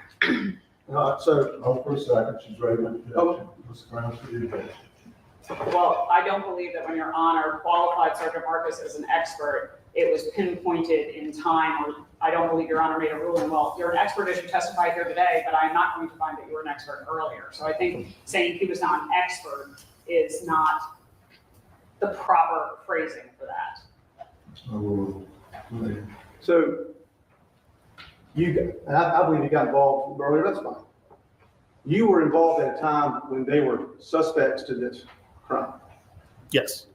So, Hold for a second, she's ready to objection. What's the grounds for the objection? Well, I don't believe that when Your Honor qualified Sergeant Marcus as an expert, it was pinpointed in time, or I don't believe Your Honor made a ruling, well, you're an expert as you testified here today, but I'm not going to find that you were an expert earlier. So I think saying he was not an expert is not the proper phrasing for that. so I believe you got involved earlier, that's fine. You were involved at a time when they were suspects to this crime, Yes,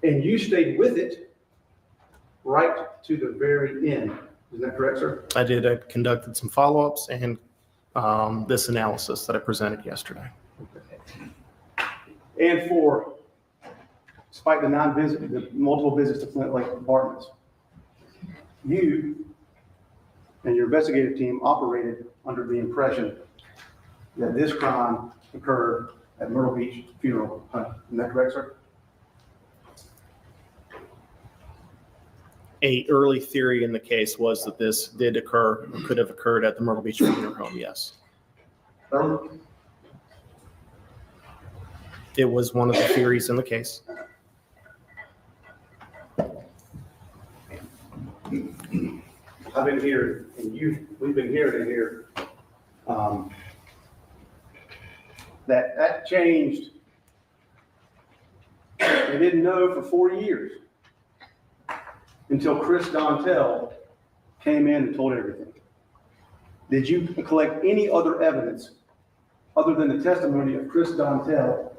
and you stayed with it right to the very end. Is that correct, sir? I did. I conducted some follow-ups and this analysis that I presented yesterday. And despite the multiple visits to Flint Lake Apartments, you and your investigative team operated under the impression that this crime occurred at Myrtle Beach Funeral Home. Is that correct, sir? A early theory in the case was that this did occur, or could have occurred at the Myrtle Beach Funeral Home, yes. It was one of the theories in the case. I've been here, and we've been here to hear that changed. They didn't know for 4 years until Chris Dontel came in and told everything. Did you collect any other evidence other than the testimony of Chris Dontel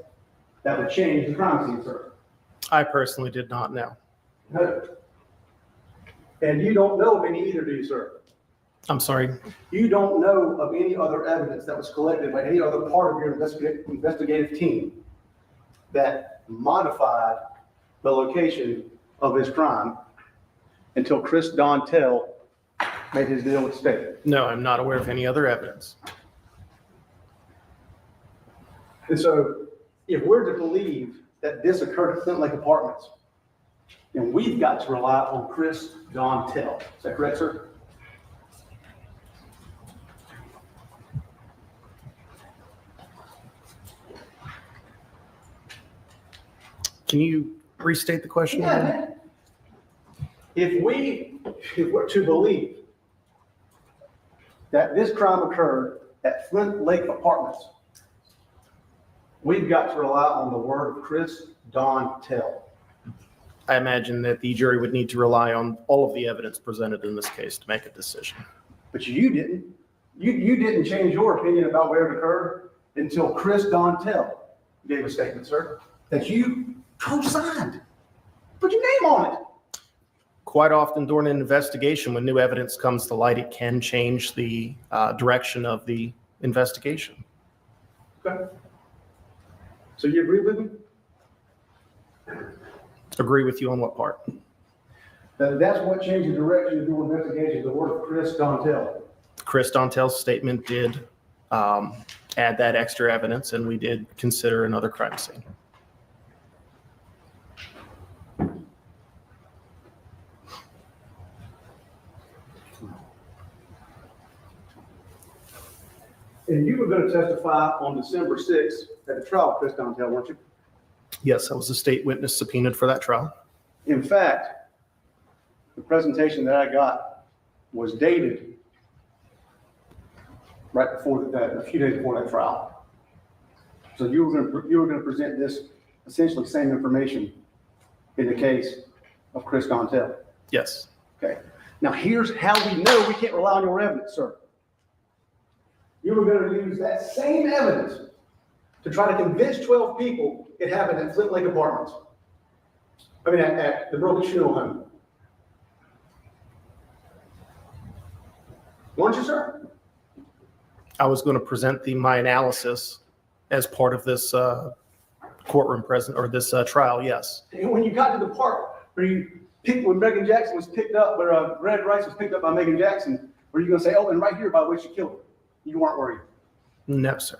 that would change the crime scene, sir? I personally did not know. No. And you don't know of any either, do you, sir? I'm sorry. You don't know of any other evidence that was collected by any other part of your investigative team that modified the location of his crime until Chris Dontel made his deal with state. No, I'm not aware of any other evidence. And so if we're to believe that this occurred at Flint Lake Apartments, then we've got to rely on Chris Dontel. Is that correct, sir? Can you restate the question? Yeah. If we're to believe that this crime occurred at Flint Lake Apartments, we've got to rely on the word of Chris Dontel. I imagine that the jury would need to rely on all of the evidence presented in this case to make a decision. But you didn't. You didn't change your opinion about where it occurred until Chris Dontel gave a statement, sir, that you co-signed. Put your name on it. Quite often during an investigation, when new evidence comes to light, it can change the direction of the investigation. Okay. So you agree with me? Agree with you on what part? That's what changed the direction of your investigation, the word of Chris Dontel. Chris Dontel's statement did add that extra evidence, and we did consider another crime scene. And you were going to testify on December 6th at the trial, Chris Dontel, weren't you? Yes, I was a state witness subpoenaed for that trial. In fact, the presentation that I got was dated right before that, a few days before that trial. So you were going to present this essentially same information in the case of Chris Dontel. Yes. Okay. Now here's how we know we can't rely on your evidence, sir. You were going to use that same evidence to try to convince 12 people it happened at Flint Lake Apartments. I mean, at the Myrtle Beach Funeral Home. Weren't you, sir? I was going to present my analysis as part of this courtroom present, or this trial, yes. And when you got to the part where when Megan Jackson was picked up, where Greg Rice was picked up by Megan Jackson, were you going to say, oh, and right here, by the way, she killed her? You weren't worried. No, sir.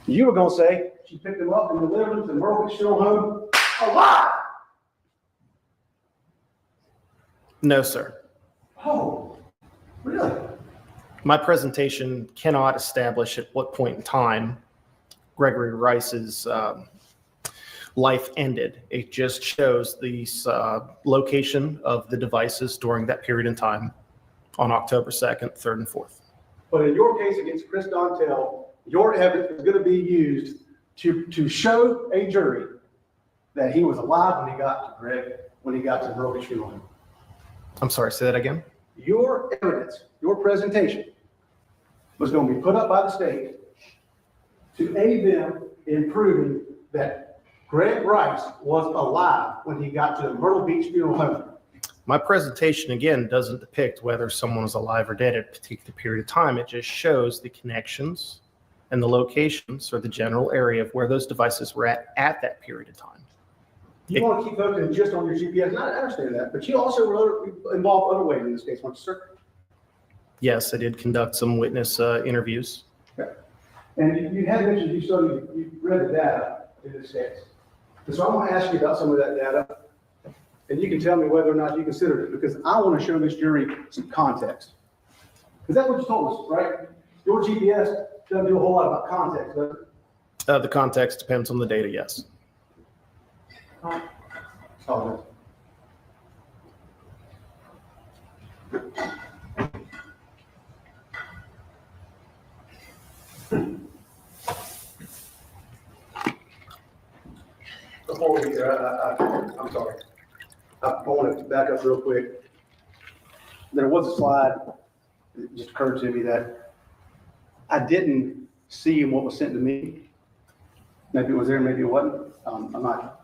You were going to say she picked him up and delivered him to Myrtle Beach Funeral Home alive. No, sir. Oh, really? My presentation cannot establish at what point in time Gregory Rice's life ended. It just shows the location of the devices during that period in time on October 2nd, 3rd, and 4th. But in your case against Chris Dontel, your evidence is going to be used to show a jury that he was alive when he got to Myrtle Beach Funeral Home. I'm sorry, say that again? Your evidence, your presentation was going to be put up by the state to aid them in proving that Greg Rice was alive when he got to the Myrtle Beach Funeral Home. My presentation, again, doesn't depict whether someone was alive or dead at a particular period of time. It just shows the connections and the locations or the general area of where those devices were at that period of time. You want to keep focusing just on your GPS, and I understand that, but you also were involved other ways in this case, weren't you, sir? Yes, I did conduct some witness interviews. Okay. And you had mentioned you read the data in this case. And so I want to ask you about some of that data, and you can tell me whether or not you considered it, because I want to show this jury some context. Because that's what you told us, right? Your GPS doesn't do a whole lot about context, does it? The context depends on the data, yes. Oh, before we get I'm sorry. I want to back up real quick. There was a slide that just occurred to me that I didn't see in what was sent to me. Maybe it was there, maybe it wasn't. I'm not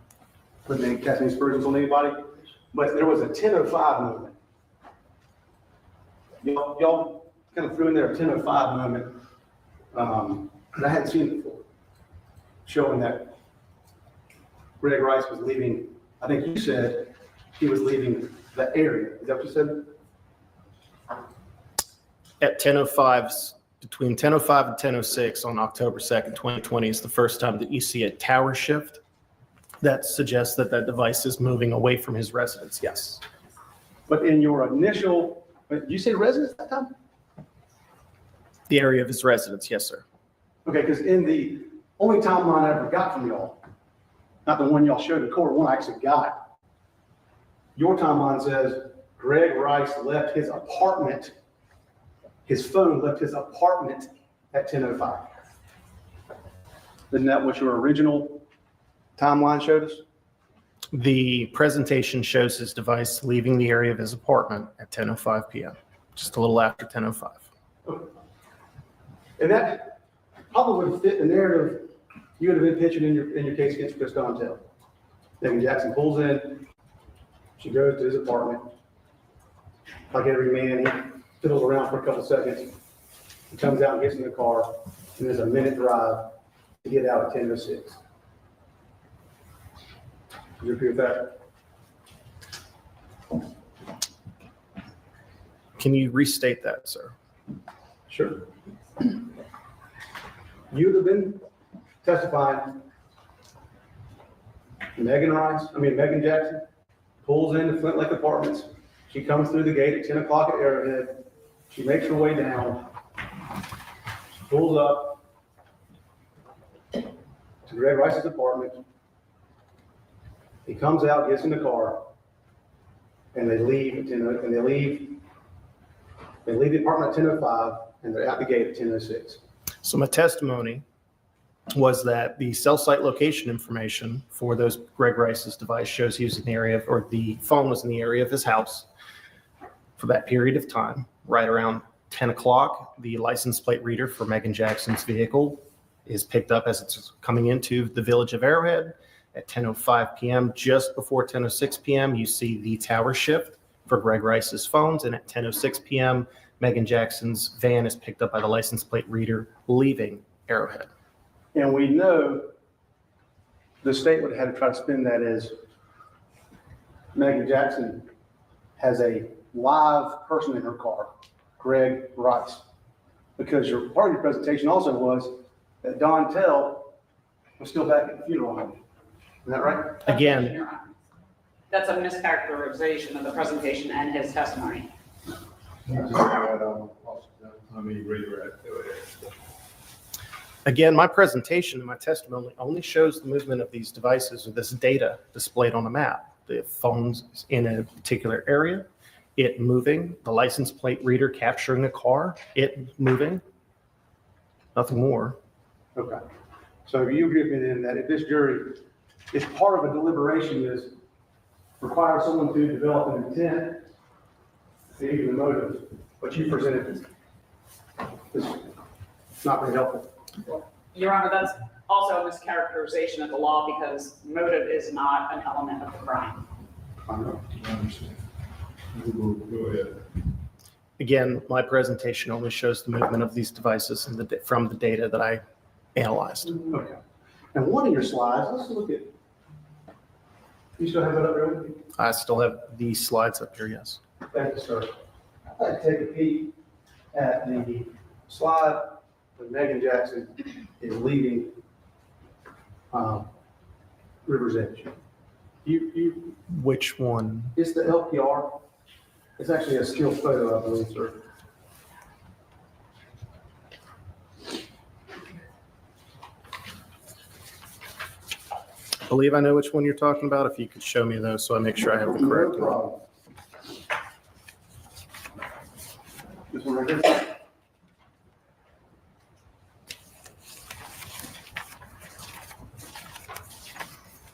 putting any casting aspersions on anybody, but there was a 10:05 movement. Y'all kind of threw in there a 10:05 movement, and I hadn't seen it before, showing that Greg Rice was leaving. I think you said he was leaving the area. Is that what you said? At 10:05, between 10:05 and 10:06 on October 2nd, 2020 is the first time that you see a tower shift. That suggests that that device is moving away from his residence, yes. But in your initial, did you say residence that time? The area of his residence, yes, sir. Okay, because in the only timeline I ever got from y'all, not the one y'all showed in court, one I actually got, your timeline says Greg Rice left his apartment, his phone left his apartment at 10:05. Isn't that what your original timeline showed us? The presentation shows his device leaving the area of his apartment at 10:05 p.m., just a little after 10:05. Okay. And that probably would fit the narrative you would have been pitching in your case against Chris Dontel. Megan Jackson pulls in, she goes to his apartment. Like every man, he fiddles around for a couple seconds. He comes out and gets in the car, and there's a minute drive to get out at 10:06. Do you agree with that? Can you restate that, sir? Sure. You'd have been testifying. Megan Jackson pulls into Flint Lake Apartments. She comes through the gate at 10 o'clock at Arrowhead. She makes her way down. She pulls up to Greg Rice's apartment. He comes out, gets in the car, and they leave at 10, and they leave the apartment at 10:05, and they're out the gate at 10:06. So my testimony was that the cell site location information for those Greg Rice's device shows he was in the area of, or the phone was in the area of his house for that period of time. Right around 10 o'clock, the license plate reader for Megan Jackson's vehicle is picked up as it's coming into the village of Arrowhead. At 10:05 p.m., just before 10:06 p.m., you see the tower shift for Greg Rice's phones. And at 10:06 p.m., Megan Jackson's van is picked up by the license plate reader leaving Arrowhead. And we know the state would have had to try to spin that as Megan Jackson has a live person in her car, Greg Rice. Because your part of your presentation also was that Don Tell was still back at the funeral home. Isn't that right? Again, Your Honor. That's a mischaracterization of the presentation and his testimony. Again, my presentation and my testimony only shows the movement of these devices or this data displayed on a map. The phone's in a particular area, it moving, the license plate reader capturing a car, it moving, nothing more. Okay. So you agree with me then that if this jury, if part of a deliberation is require someone to develop an intent, even the motive, what you presented is not very helpful. Your Honor, that's also a mischaracterization of the law because motive is not an element of the crime. Go ahead. Again, my presentation only shows the movement of these devices and from the data that I analyzed. Okay. And one of your slides, let's look at, you still have that up there with you? I still have these slides up here, yes. Thank you, sir. I'd like to take a peek at the slide when Megan Jackson is leaving River's Edge. Which one? It's the LPR. It's actually a still photo, I believe, sir. I believe I know which one you're talking about. If you could show me those so I make sure I have the correct No one. problem. This one right here.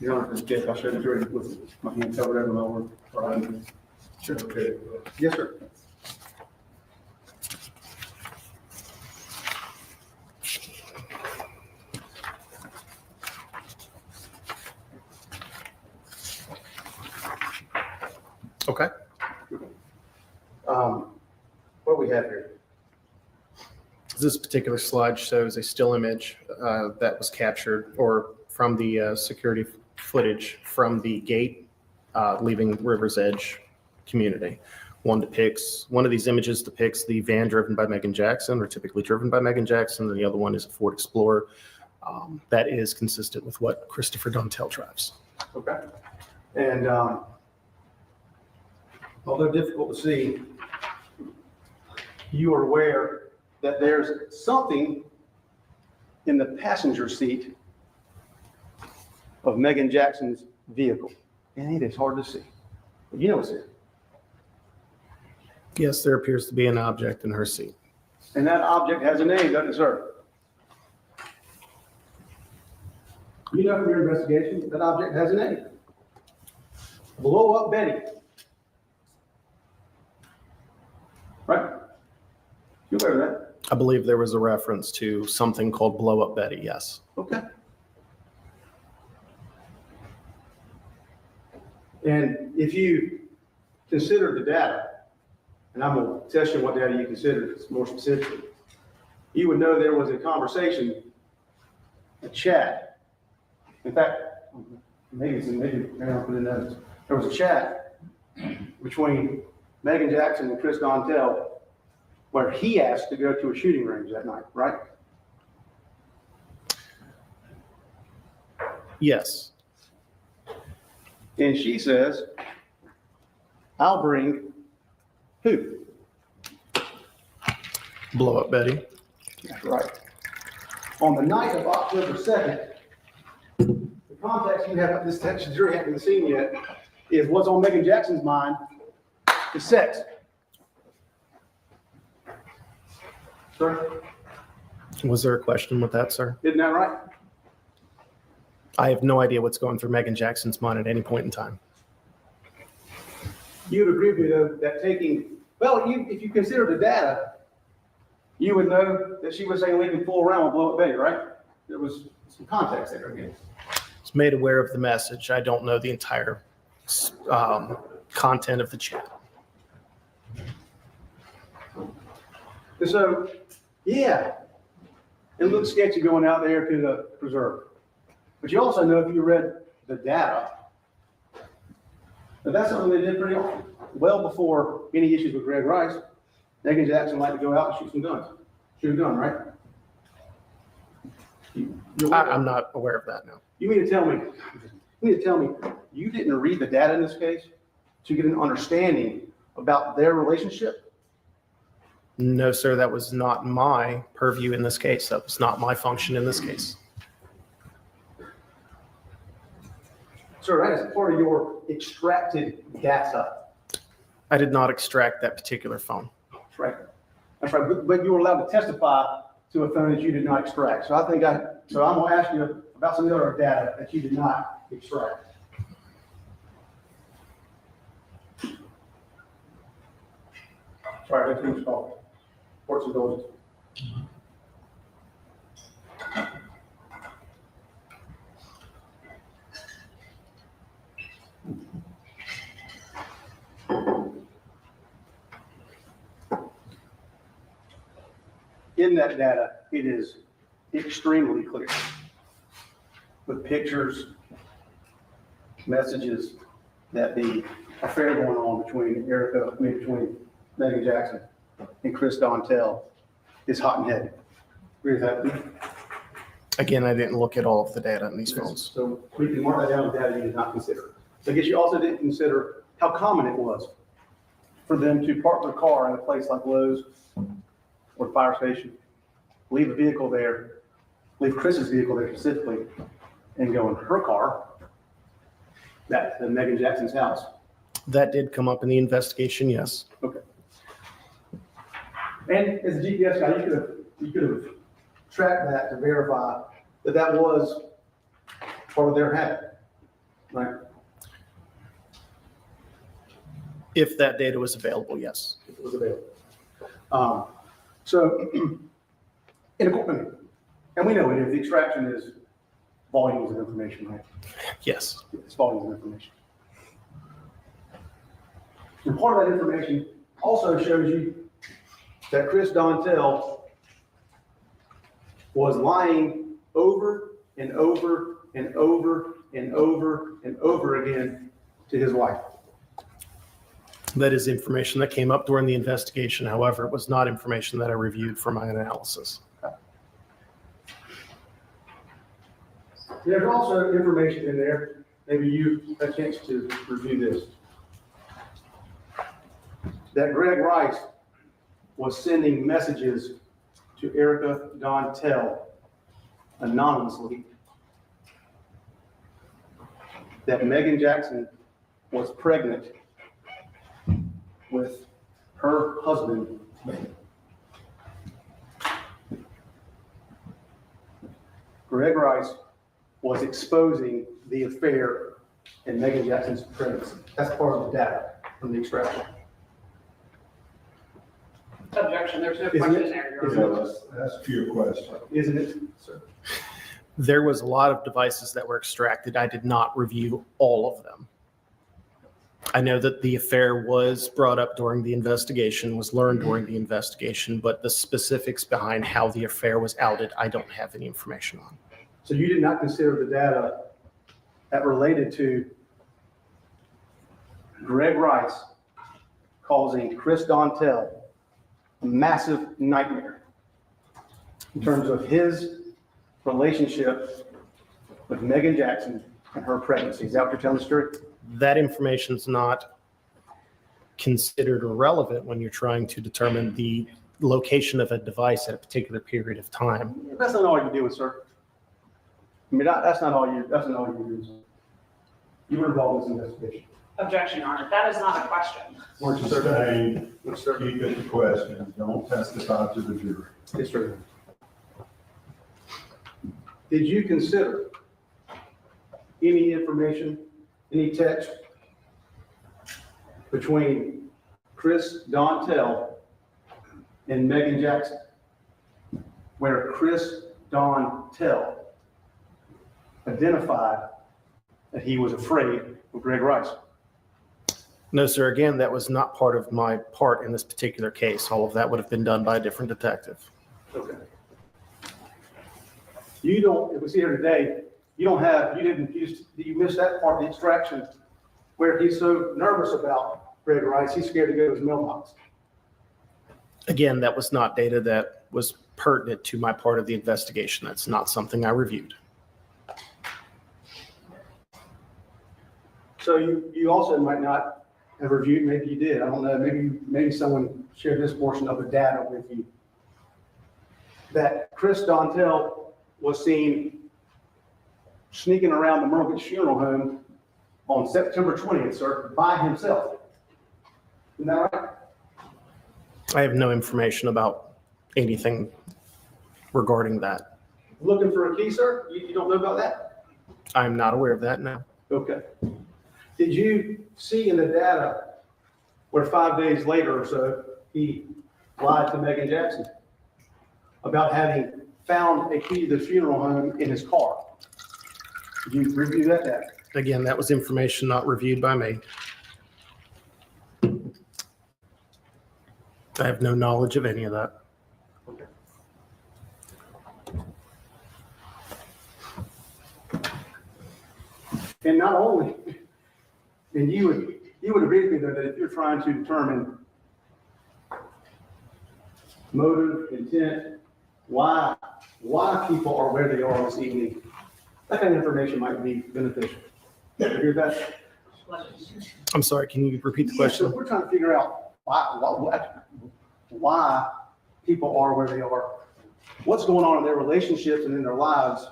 Your Honor, Jeff, I'll show the jury with my hand covered over my work. Sure. Okay. Yes, sir. Okay. What do we have here? This particular slide shows a still image that was captured or from the security footage from the gate leaving River's Edge community. One of these images depicts the van driven by Megan Jackson, or typically driven by Megan Jackson, and the other one is a Ford Explorer. That is consistent with what Christopher Dontel drives. Okay. And although difficult to see, you are aware that there's something in the passenger seat of Megan Jackson's vehicle. And it is hard to see. But you know it's there. Yes, there appears to be an object in her seat. And that object has a name, doesn't it, sir? You know from your investigation, that object has a name. Blow Up Betty. Right? You aware of that? I believe there was a reference to something called Blow Up Betty, yes. Okay. And if you consider the data, and I'm going to test you what data you consider, it's more specific, you would know there was a conversation, a chat. In fact, maybe I'll put in notes. There was a chat between Megan Jackson and Chris Dontel where he asked to go to a shooting range that night, right? Yes. And she says, I'll bring who? Blow Up Betty. That's right. On the night of October 2nd, the context you have, this text the jury haven't seen yet, is what's on Megan Jackson's mind is sex. Sir, Was there a question with that, sir? isn't that right? I have no idea what's going through Megan Jackson's mind at any point in time. You would agree with me though that taking, well, if you consider the data, you would know that she was saying leaving full around with Blow Up Betty, right? There was some context there again. Was made aware of the message. I don't know the entire content of the chat. And so, yeah, It looks sketchy going out there to the preserve. But you also know if you read the data, that's something they did pretty often. Well before any issues with Greg Rice, Megan Jackson liked to go out and shoot some guns. Shoot a gun, right? I'm not aware of that now. You mean to tell me you didn't read the data in this case to get an understanding about their relationship? No, sir, that was not my purview in this case. That was not my function in this case. Sir, that is part of your extracted data. I did not extract that particular phone. That's right. That's right. But you were allowed to testify to a phone that you did not extract. So I'm going to ask you about some of the other data that you did not extract. Sorry, that's too much call. Court's indulgence. In that data, it is extremely clear with pictures, messages that the affair going on between Megan Jackson and Chris Dontel is hot and heavy. Agree with that? Again, I didn't look at all of the data in these phones. So we can mark that down as data you did not consider. So I guess you also didn't consider how common it was for them to park their car in a place like Lowe's or fire station, leave a vehicle there, leave Chris's vehicle there specifically, and go in her car back to Megan Jackson's house. That did come up in the investigation, yes. Okay. And as a GPS guy, you could have tracked that to verify that that was part of their habit, right? If that data was available, yes. If it was available. So in a court, and we know it is, the extraction is volumes of information, right? Yes. It's volumes of information. And part of that information also shows you that Chris Dontel was lying over and over and over and over and over again to his wife. That is information that came up during the investigation. However, it was not information that I reviewed for my analysis. There's also information in there, maybe you had a chance to review this, that Greg Rice was sending messages to Erica Dontel anonymously that Megan Jackson was pregnant with her husband. Greg Rice was exposing the affair in Megan Jackson's pregnancy. That's part of the data from the extraction. Objection, there's no Isn't question it? there. Your Isn't Honor. it? Ask you a question. Isn't it, sir? There was a lot of devices that were extracted. I did not review all of them. I know that the affair was brought up during the investigation, was learned during the investigation, but the specifics behind how the affair was outed, I don't have any information on. So you did not consider the data that related to Greg Rice causing Chris Dontel a massive nightmare in terms of his relationship with Megan Jackson and her pregnancy. Is that what you're telling the story? That information is not considered relevant when you're trying to determine the location of a device at a particular period of time. That's not all you do, sir. I mean, that's not all you do. You were involved in this investigation. Objection, Your Honor. That is not a question. Weren't you, Sustained, Yes, sir. keep it to questions, don't testify to the jury. Yes, sir. Did you consider any information, any text between Chris Dontel and Megan Jackson, where Chris Dontel identified that he was afraid of Greg Rice? No, sir. Again, that was not part of my part in this particular case. All of that would have been done by a different detective. Okay. You don't, if we see here today, you missed that part of the extraction where he's so nervous about Greg Rice, he's scared to go to his mailbox. Again, that was not data that was pertinent to my part of the investigation. That's not something I reviewed. So you also might not have reviewed, maybe you did, I don't know, maybe someone shared this portion of the data with you. That Chris Dontel was seen sneaking around the Murphy Funeral Home on September 20th, sir, by himself. Isn't that right? I have no information about anything regarding that. Looking for a key, sir? You don't know about that? I'm not aware of that, no. Okay. Did you see in the data where 5 days later or so, he lied to Megan Jackson about having found a key to the funeral home in his car? Did you review that data? Again, that was information not reviewed by me. I have no knowledge of any of that. Okay. And not only, and you would agree with me though, that if you're trying to determine motive, intent, why people are where they are this evening, that kind of information might be beneficial. You agree with that? I'm sorry, can you repeat the So question? we're trying to figure out why people are where they are, what's going on in their relationships and in their lives,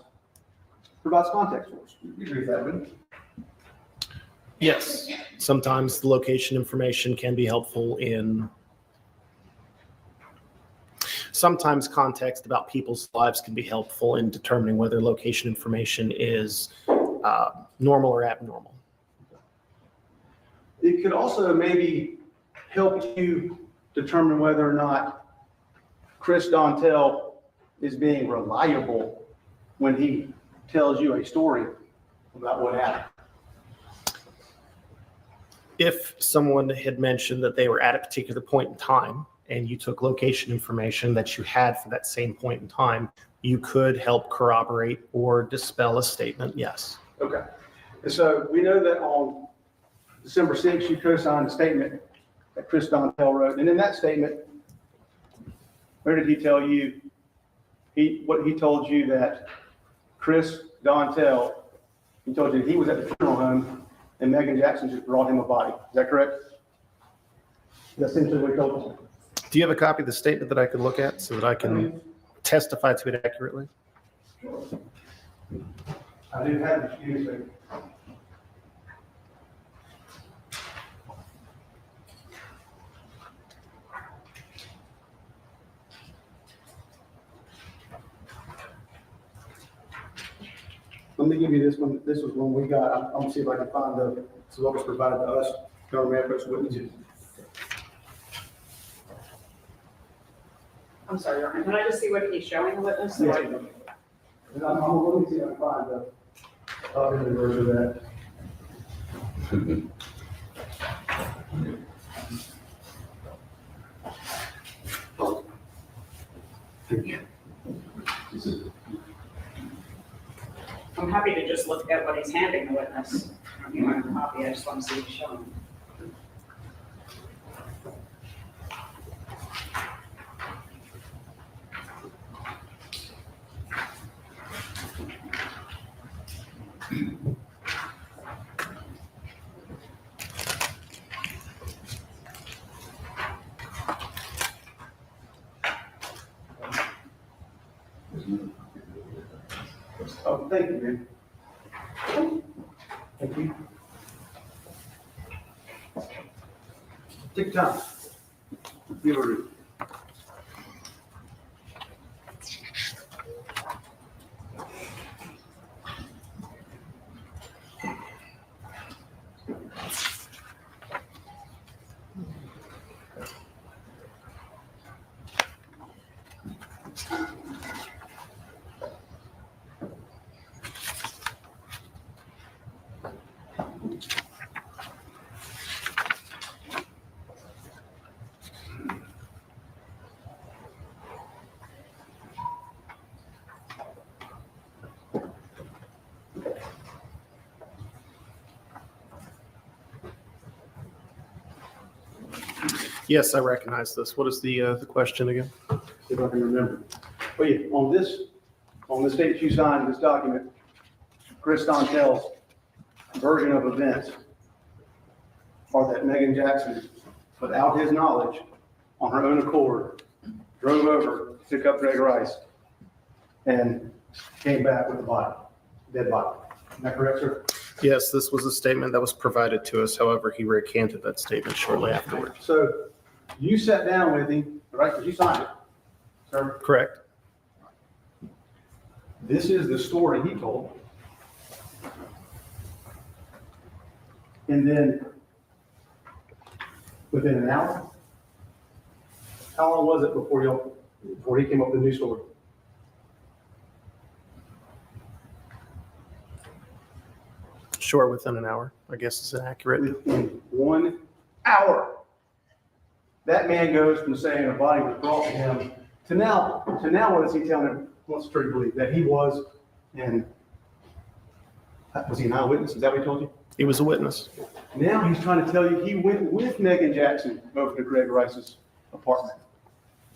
provides context for us. You agree with that, wouldn't you? Yes, sometimes the location information can be helpful in, sometimes context about people's lives can be helpful in determining whether location information is normal or abnormal. It could also maybe help you determine whether or not Chris Dontel is being reliable when he tells you a story about what happened. If someone had mentioned that they were at a particular point in time and you took location information that you had for that same point in time, you could help corroborate or dispel a statement, yes. Okay. And so we know that on December 6th, you co-signed a statement that Chris Dontel wrote. And in that statement, where did he tell you, what he told you that Chris Dontel, he told you he was at the funeral home and Megan Jackson just brought him a body. Is that correct? That's essentially what he told you. Do you have a copy of the statement that I could look at so that I can testify to it accurately? I do have the statement. Let me give you this one. This was one we got. I'm gonna see if I can find this is what was provided to us, government efforts witnesses. I'm sorry, Your Honor, can I just see what he's showing the witness? So Yeah. I- And let me see if I can find the version of that. I'm happy to just look at what he's handing the witness. You want a copy, I just want to see what he's showing. Oh, thank you, man. Thank you. Take time. Give a read. Yes, I recognize this. What is the question again? See if I can remember. Oh yeah, on this date that you signed this document, Chris Dontel's version of events are that Megan Jackson, without his knowledge, on her own accord, drove over, took up Greg Rice, and came back with a body, dead body. Is that correct, sir? Yes, this was a statement that was provided to us. However, he recanted that statement shortly afterwards. So you sat down with him, right, because you signed it, sir? Correct. This is the story he told. And then within an hour, how long was it before he came up with a new story? Sure, within an hour, I guess is accurate. Within 1 hour. That man goes from saying a body was brought to him to now what is he telling him, wants to believe? That he was he an eyewitness? Is that what he told you? He was a witness. Now he's trying to tell you he went with Megan Jackson over to Greg Rice's apartment.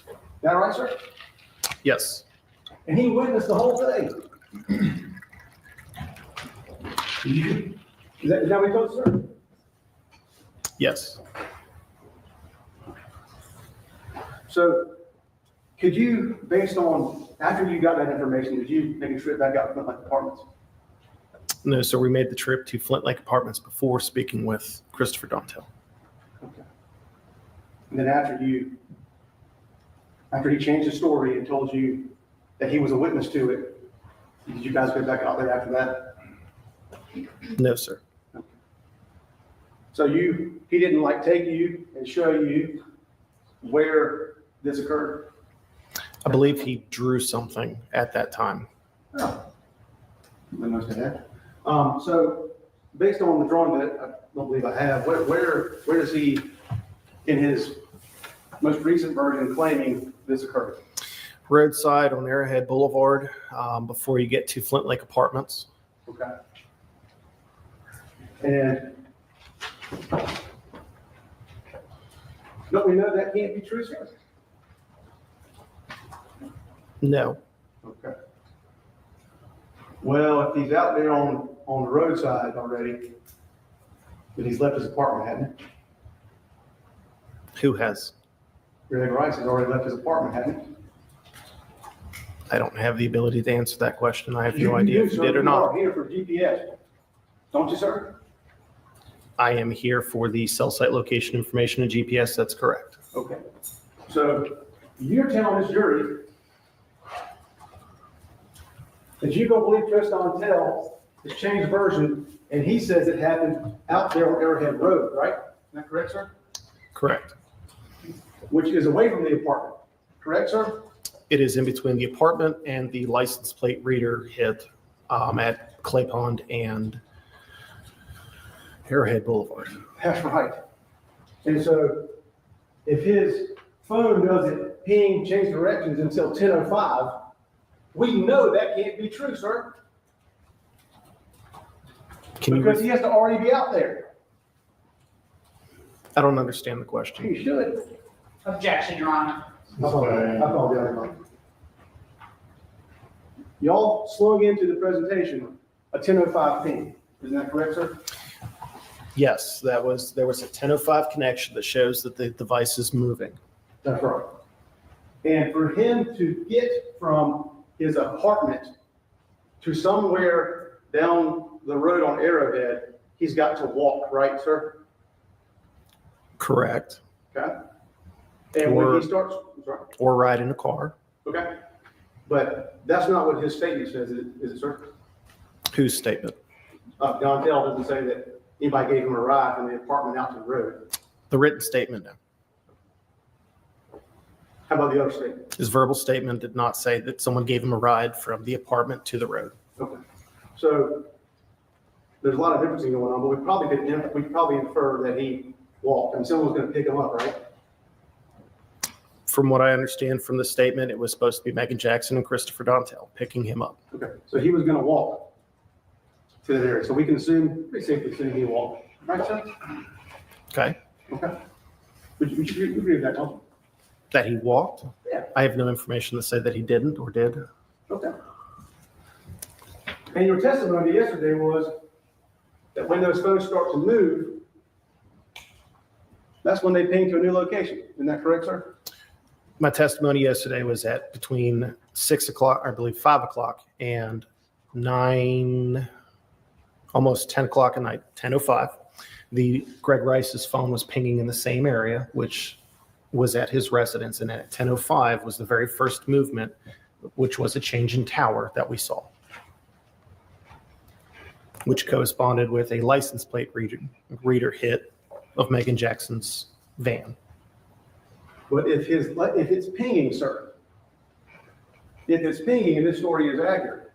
Is that right, sir? Yes. And he witnessed the whole thing. Is that what he told you, sir? Yes. So could you, based on, after you got that information, did you make a trip back out to Flint Lake Apartments? No, so we made the trip to Flint Lake Apartments before speaking with Christopher Dontel. Okay. And then after he changed the story and told you that he was a witness to it, did you guys go back out there after that? No, sir. Okay. So he didn't take you and show you where this occurred? I believe he drew something at that time. Oh. I must have had. So based on the drawing that I don't believe I have, where does he, in his most recent version, claiming this occurred? Roadside on Arrowhead Boulevard, before you get to Flint Lake Apartments. Okay. And don't we know that can't be true, sir? No. Okay. Well, if he's out there on the roadside already, then he's left his apartment, hasn't he? Who has? Greg Rice has already left his apartment, hasn't he? I don't have the ability to answer that question. I have no idea if he did or not. You are here for GPS, don't you, sir? I am here for the cell site location information and GPS. That's correct. Okay. So you're telling this jury that you don't believe Chris Dontel has changed version, and he says it happened out there on Arrowhead Road, right? Is that correct, sir? Correct. Which is away from the apartment, correct, sir? It is in between the apartment and the license plate reader hit at Clay Pond and Arrowhead Boulevard. That's right. And so if his phone doesn't ping, change directions until 10:05, we know that can't be true, sir. Because he has to already be out there. I don't understand the question. He should. Objection, Your Honor. I apologize. Y'all slung into the presentation a 10:05 ping. Isn't that correct, sir? Yes, there was a 10:05 connection that shows that the device is moving. That's right. And for him to get from his apartment to somewhere down the road on Arrowhead, he's got to walk, right, sir? Correct. Okay. And when he starts, sorry. Or ride in a car. Okay. But that's not what his statement says, is it, sir? Whose statement? Dontel doesn't say that anybody gave him a ride from the apartment out to the road. The written statement, no. How about the other statement? His verbal statement did not say that someone gave him a ride from the apartment to the road. Okay. So there's a lot of differencing going on, but we probably infer that he walked and someone was going to pick him up, right? From what I understand from the statement, it was supposed to be Megan Jackson and Christopher Dontel picking him up. Okay. So he was going to walk to that area. So we can pretty safely assume he walked. Right, sir? Okay. Okay. Would you agree with that, don't That he walked? Yeah. I have no information to say that he didn't or did. you? Okay. And your testimony yesterday was that when those phones start to move, that's when they ping to a new location. Isn't that correct, sir? My testimony yesterday was at between 6 o'clock, I believe 5 o'clock, and 9, almost 10 o'clock at night, 10:05. The Greg Rice's phone was pinging in the same area, which was at his residence. And at 10:05 was the very first movement, which was a change in tower that we saw, which corresponded with a license plate reader hit of Megan Jackson's van. But if it's pinging, sir, if it's pinging and this story is accurate,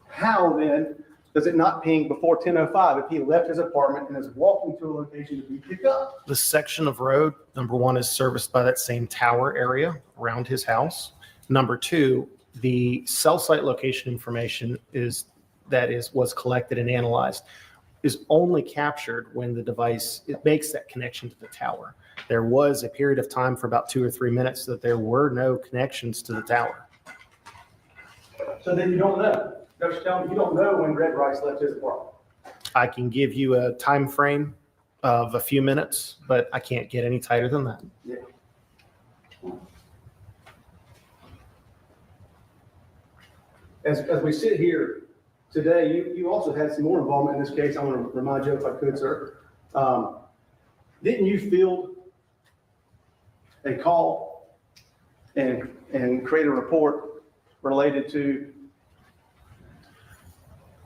how then does it not ping before 10:05 if he left his apartment and is walking to a location to be picked up? The section of road, number one, is serviced by that same tower area around his house. Number two, the cell site location information was collected and analyzed is only captured when the device makes that connection to the tower. There was a period of time for about 2 or 3 minutes that there were no connections to the tower. So then you don't know. Just tell me, you don't know when Greg Rice left his apartment. I can give you a time frame of a few minutes, but I can't get any tighter than that. Yeah. As we sit here today, you also had some more involvement in this case. I want to remind you, if I could, sir. Didn't you field a call and create a report related to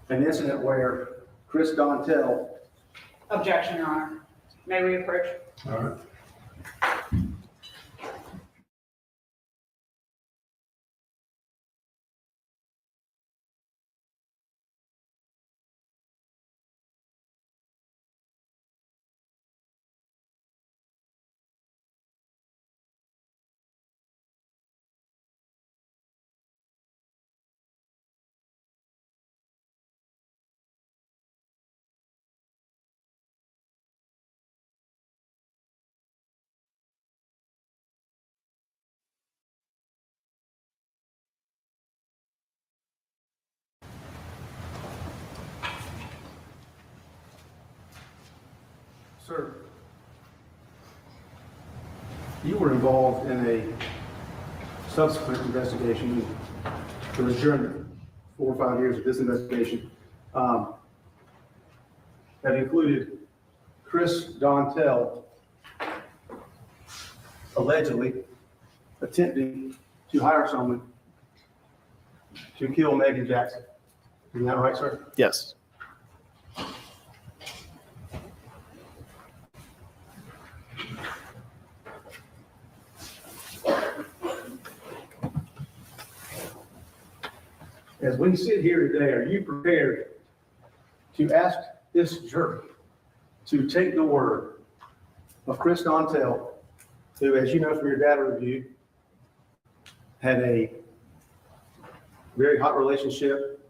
an incident where Chris Dontel? Objection, Your Honor. May we approach? All right. Sir, you were involved in a subsequent investigation to adjourn 4 or 5 years of this investigation that included Chris Dontel allegedly attempting to hire someone to kill Megan Jackson. Isn't that right, sir? Yes. As we sit here today, are you prepared to ask this jury to take the word of Chris Dontel, who, as you know from your data review, had a very hot relationship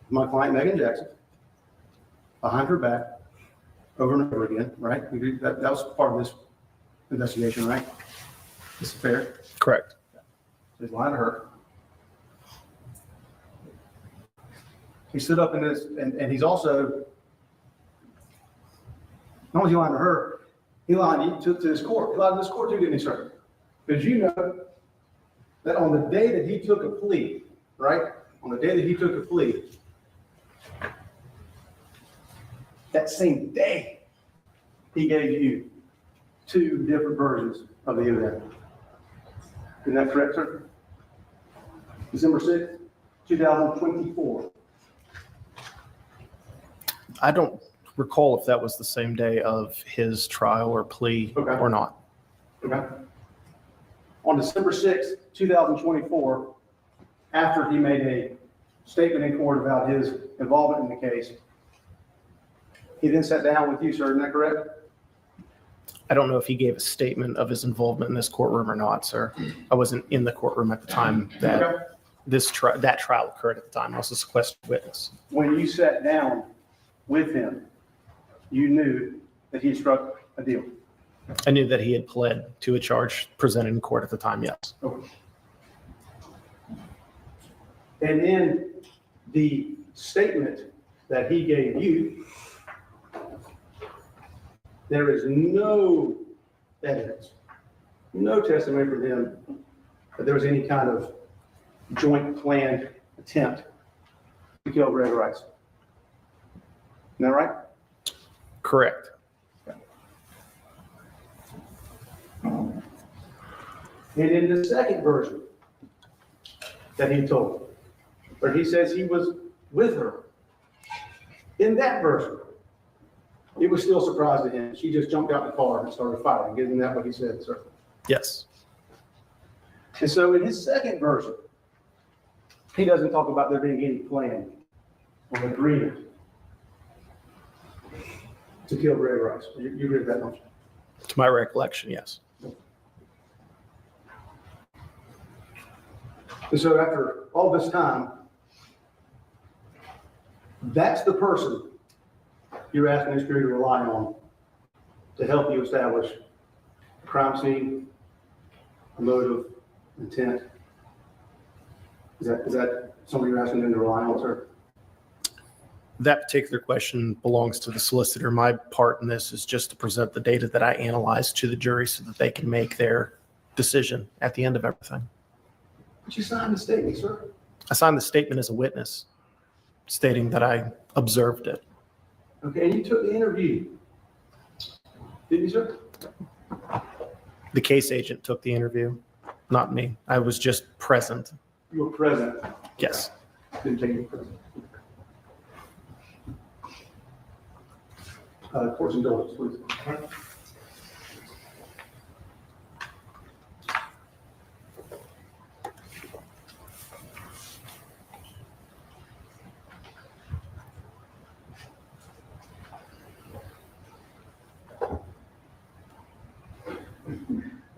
with my client, Megan Jackson, behind her back, over and over again, right? That was part of this investigation, right? This affair? Correct. He's lying to her. He stood up in this, and he's also, not only is he lying to her, he lied to this court. He lied to this court too, didn't he, sir? Because you know that on the day that he took a plea, right? On the day that he took a plea, that same day, he gave you 2 different versions of the event. Isn't that correct, sir? December 6th, 2024. I don't recall if that was the same day of his trial or plea or not. Okay. On December 6th, 2024, after he made a statement in court about his involvement in the case, he then sat down with you, sir, isn't that correct? I don't know if he gave a statement of his involvement in this courtroom or not, sir. I wasn't in the courtroom at the time that that trial occurred at the time. I was a sequestered witness. When you sat down with him, you knew that he struck a deal. I knew that he had pled to a charge presented in court at the time, yes. Okay. And in the statement that he gave you, there is no evidence, no testimony from him that there was any kind of joint planned attempt to kill Greg Rice. Isn't that right? Correct. And in the second version that he told, where he says he was with her, in that version, it was still a surprise to him. She just jumped out the car and started firing. Isn't that what he said, sir? Yes. And so in his second version, he doesn't talk about there being any plan or agreement to kill Greg Rice. You agree with that, don't you? To my recollection, yes. And so after all this time, that's the person you're asking this jury to rely on to help you establish a crime scene, a motive, intent. Is that something you're asking them to rely on, sir? That particular question belongs to the solicitor. My part in this is just to present the data that I analyzed to the jury so that they can make their decision at the end of everything. But you signed the statement, sir. I signed the statement as a witness, stating that I observed it. Okay, and you took the interview, didn't you, sir? The case agent took the interview, not me. I was just present. You were present. Yes. Didn't take you present. Court's indulgence, please.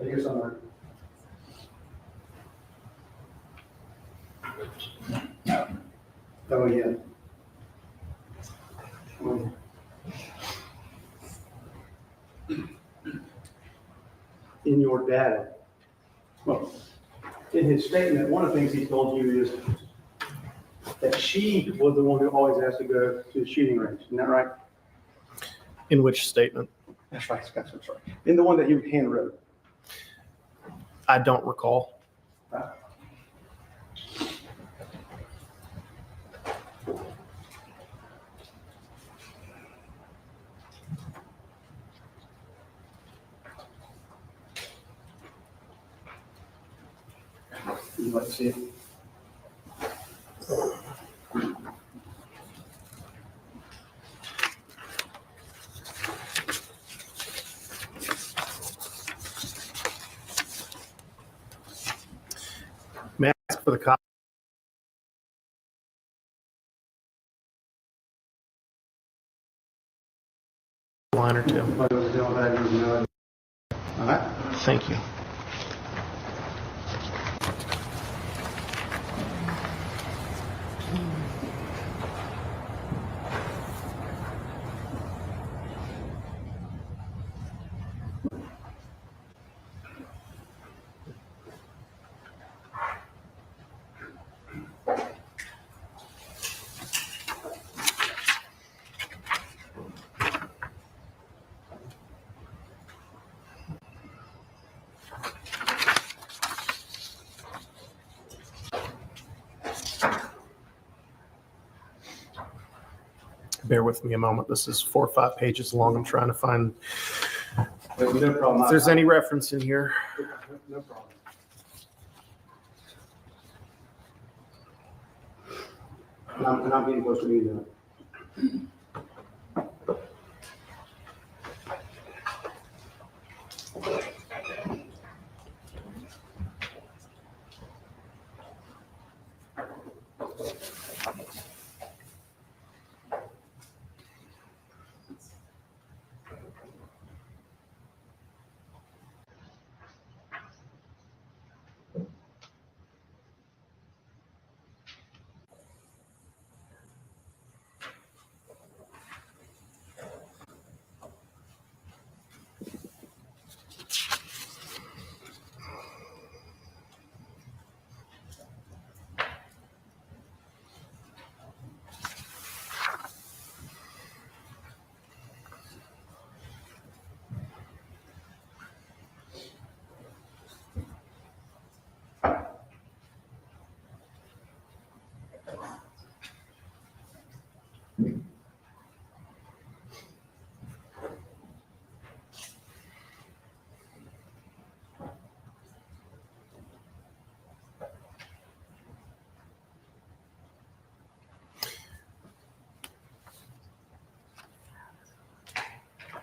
I hear somewhere. Oh, yeah. In your data, well, in his statement, one of the things he told you is that she was the one who always asked to go to the shooting range. Isn't that right? In which statement? That's right. That's right. In the one that you hand wrote. I don't recall. Would you like to see it? May I ask for the copy? Line or two. All right. Thank you. Bear with me a moment. This is 4 or 5 pages long. I'm trying to find No problem. if there's any reference in here. No problem. And I'm getting close to meeting that.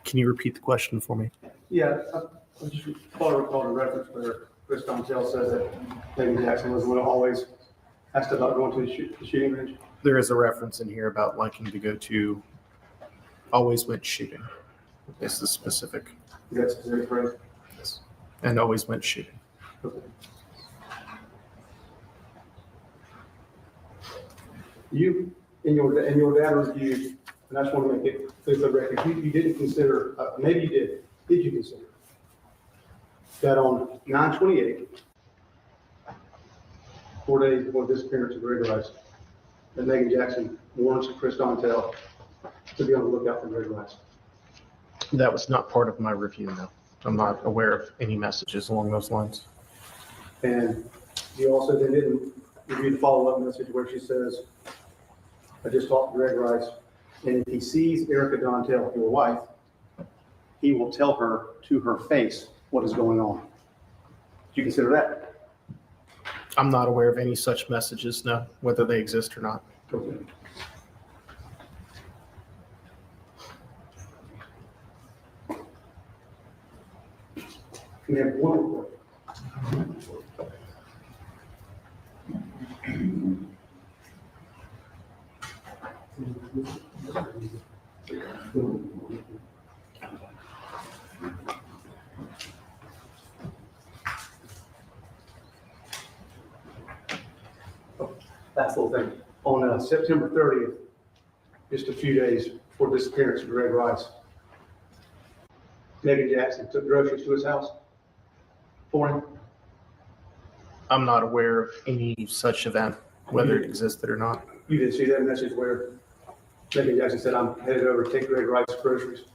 Can you repeat the question for me? Yeah, I just recall a reference where Chris Dontel says that Megan Jackson was the one who always asked about going to the shooting range. There is a reference in here about liking to go to, always went shooting. It's the specific. That's specific phrase. Yes. And always went shooting. Okay. You, in your data review, and I just want to make it clear for the record, you didn't consider, maybe you did you consider that on 9/28, 4 days before the disappearance of Greg Rice, that Megan Jackson warns Chris Dontel to be on the lookout for Greg Rice? That was not part of my review, no. I'm not aware of any messages along those lines. And you also then didn't review the follow-up message where she says, I just talked to Greg Rice, and if he sees Erica Dontel, your wife, he will tell her to her face what is going on. Do you consider that? I'm not aware of any such messages, no, whether they exist or not. Okay. We have one report. Last little thing. On September 30th, just a few days before the disappearance of Greg Rice, Megan Jackson took groceries to his house for him. I'm not aware of any such event, whether it existed or not. You didn't see that message where Megan Jackson said, I'm headed over to take Greg Rice groceries?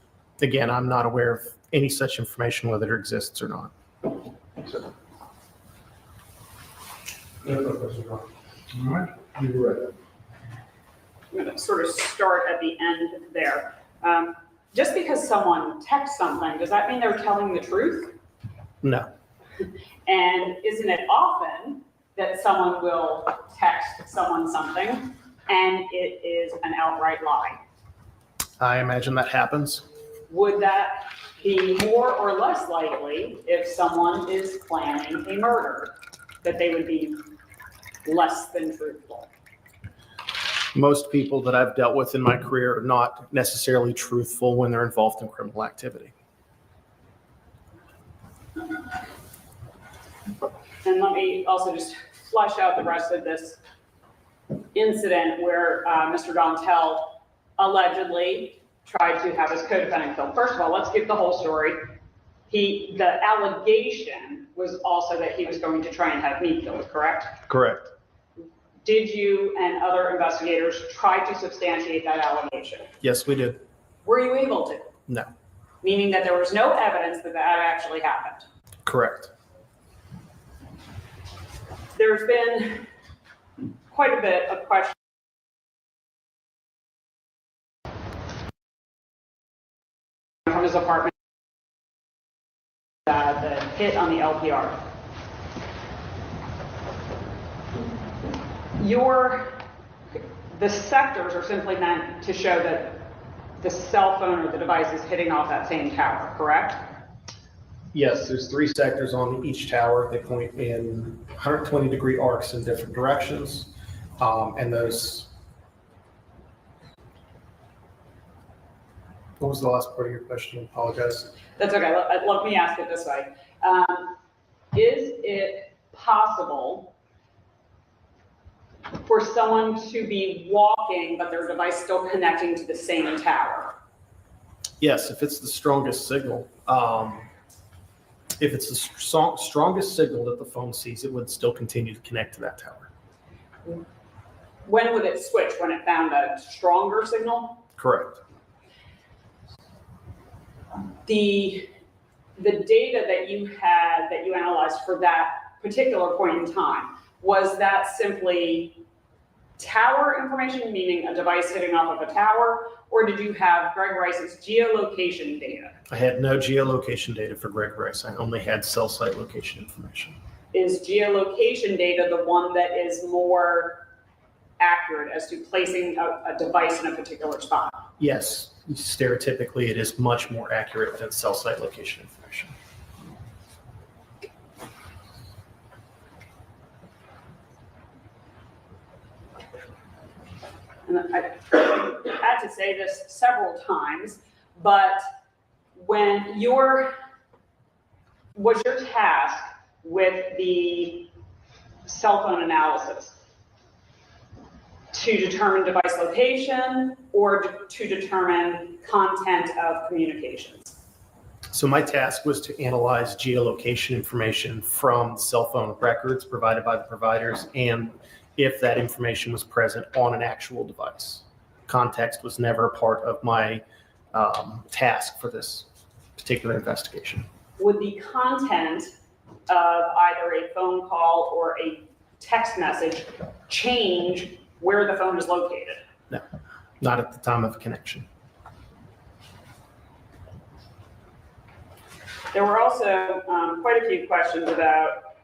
Again, I'm not aware of any such information, whether it exists or not. So. No questions, Ron. All right, you're right. I'm going to sort of start at the end there. Just because someone texts something, does that mean they're telling the truth? No. And isn't it often that someone will text someone something and it is an outright lie? I imagine that happens. Would that be more or less likely if someone is planning a murder, that they would be less than truthful? Most people that I've dealt with in my career are not necessarily truthful when they're involved in criminal activity. And let me also just flesh out the rest of this incident where Mr. Dontel allegedly tried to have his co-defendant killed. First of all, let's get the whole story. The allegation was also that he was going to try and have me killed, correct? Correct. Did you and other investigators try to substantiate that allegation? Yes, we did. Were you able to? No. Meaning that there was no evidence that that actually happened? Correct. There's been quite a bit of question from his apartment, the hit on the LPR. The sectors are simply meant to show that the cell phone or the device is hitting off that same tower, correct? Yes, there's 3 sectors on each tower. They point in 120-degree arcs in different directions. And those... What was the last part of your question? I apologize. That's okay. Let me ask it this way. Is it possible for someone to be walking, but their device still connecting to the same tower? Yes, if it's the strongest signal. If it's the strongest signal that the phone sees, it would still continue to connect to that tower. When would it switch? When it found a stronger signal? Correct. The data that you had, that you analyzed for that particular point in time, was that simply tower information, meaning a device hitting off of a tower, or did you have Greg Rice's geolocation data? I had no geolocation data for Greg Rice. I only had cell site location information. Is geolocation data the one that is more accurate as to placing a device in a particular spot? Yes, Stereotypically, it is much more accurate than cell site location information. And I had to say this several times, but was your task with the cell phone analysis to determine device location or to determine content of communications? So my task was to analyze geolocation information from cell phone records provided by the providers, and if that information was present on an actual device. Context was never part of my task for this particular investigation. Would the content of either a phone call or a text message change where the phone is located? No, not at the time of connection. There were also quite a few questions about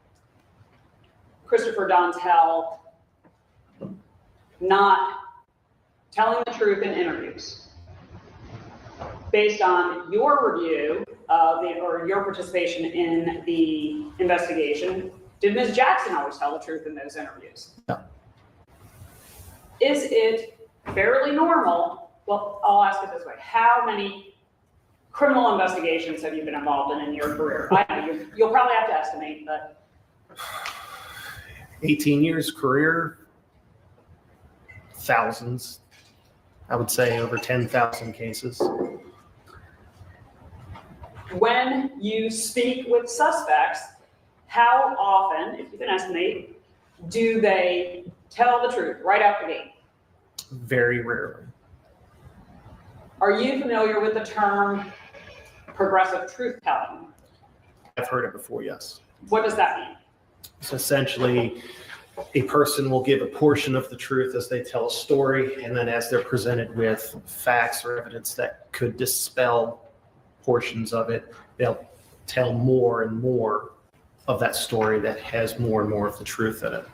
Christopher Dontel not telling the truth in interviews. Based on your review of or your participation in the investigation, did Ms. Jackson always tell the truth in those interviews? No. Is it fairly normal? Well, I'll ask it this way. How many criminal investigations have you been involved in your career? I know you'll probably have to estimate, but 18 years career, thousands. I would say over 10,000 cases. when you speak with suspects, how often, if you can estimate, do they tell the truth right out the gate? Very rarely. Are you familiar with the term progressive truth telling? I've heard it before, yes. What does that mean? So essentially, a person will give a portion of the truth as they tell a story, and then as they're presented with facts or evidence that could dispel portions of it, they'll tell more and more of that story that has more and more of the truth in it.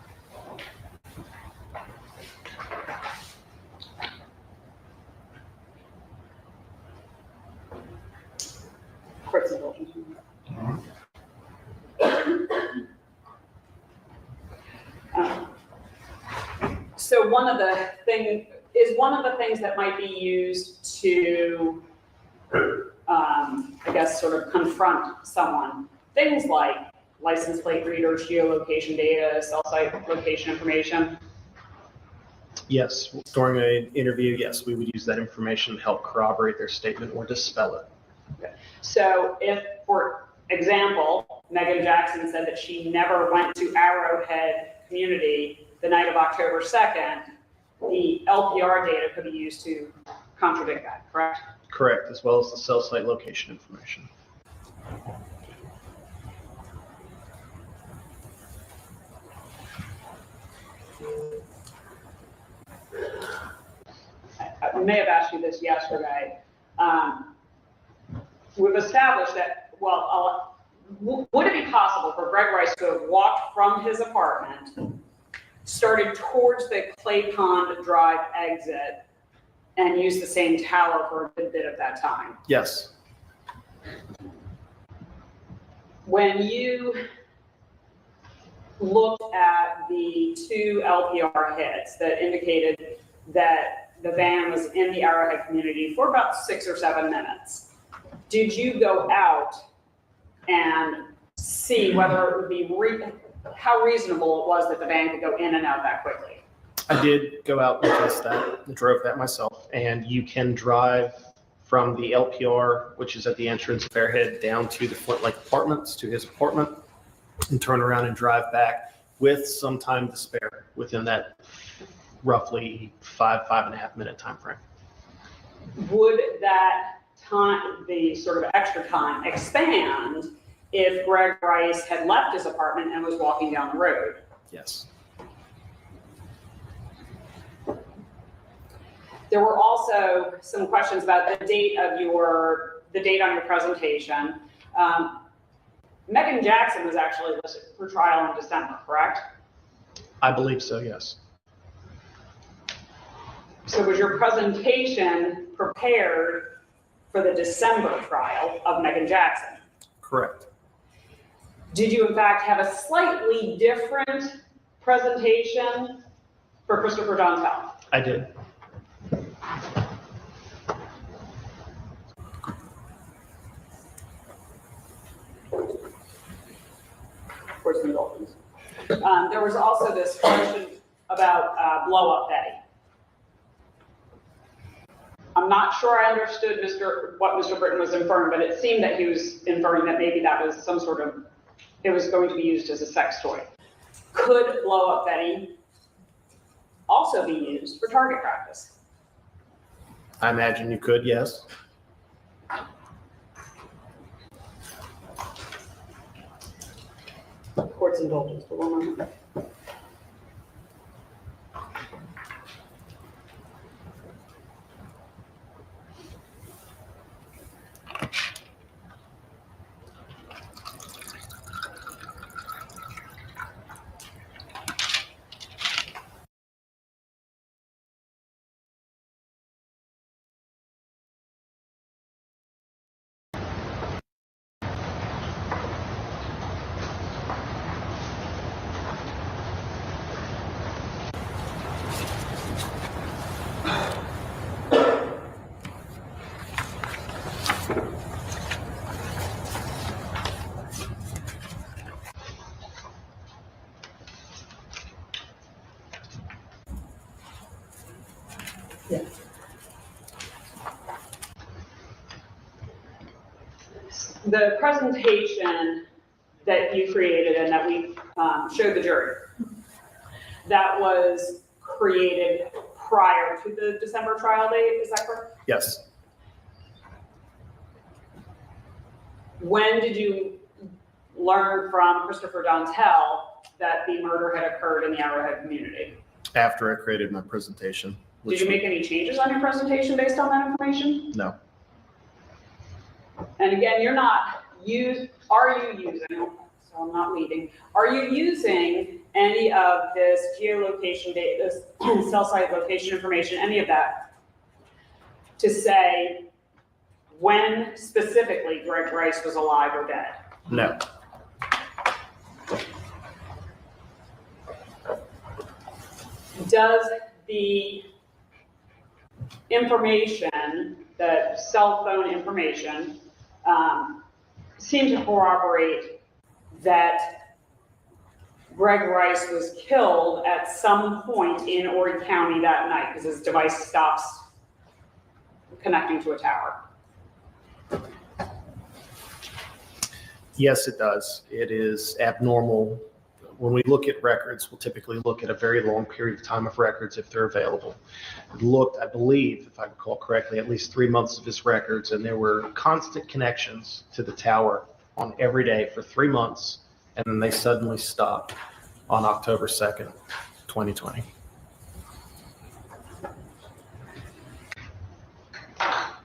Court's indulgence. So one of the things that might be used to, I guess, sort of confront someone, things like license plate readers, geolocation data, cell site location information. Yes, during an interview, yes, we would use that information to help corroborate their statement or dispel it. Okay. So if, for example, Megan Jackson said that she never went to Arrowhead Community the night of October 2nd, the LPR data could be used to contradict that, correct? Correct, as well as the cell site location information. I may have asked you this yesterday. We've established that, well, would it be possible for Greg Rice to have walked from his apartment, started towards the Clay Pond Drive exit, and used the same tower for a good bit of that time? Yes. When you looked at the two LPR hits that indicated that the van was in the Arrowhead community for about 6 or 7 minutes, did you go out and see whether it would be, how reasonable it was that the van could go in and out that quickly? I did go out and test that. I drove that myself. And you can drive from the LPR, which is at the entrance of Fairhead, down to the Flint Lake Apartments, to his apartment, and turn around and drive back with some time to spare within that roughly 5.5 minute time frame. Would that time, the sort of extra time, expand if Greg Rice had left his apartment and was walking down the road? Yes. There were also some questions about the date on your presentation. Megan Jackson was actually listed for trial in December, correct? I believe so, yes. So was your presentation prepared for the December trial of Megan Jackson? Correct. Did you in fact have a slightly different presentation for Christopher Dontel? I did. For some indulgence. There was also this question about blow up Betty. I'm not sure I understood what Mr. Britton was inferring, but it seemed that he was inferring that maybe that was some sort of, it was going to be used as a sex toy. Could blow up Betty also be used for target practice? I imagine you could, yes. Court's indulgence for one moment. The presentation that you created and that we showed the jury, that was created prior to the December trial date, is that correct? Yes. When did you learn from Christopher Dontel that the murder had occurred in the Arrowhead community? After I created my presentation. Did you make any changes on your presentation based on that information? No. And again, are you using, so I'm not leading, are you using any of this geolocation data, this cell site location information, any of that, to say when specifically Greg Rice was alive or dead? No. Does the information, the cell phone information, seem to corroborate that Greg Rice was killed at some point in Horry County that night because his device stops connecting to a tower? Yes, it does. It is abnormal. When we look at records, we'll typically look at a very long period of time of records if they're available. It looked, I believe, if I recall correctly, at least 3 months of his records, and there were constant connections to the tower on every day for 3 months, and then they suddenly stopped on October 2nd, 2020.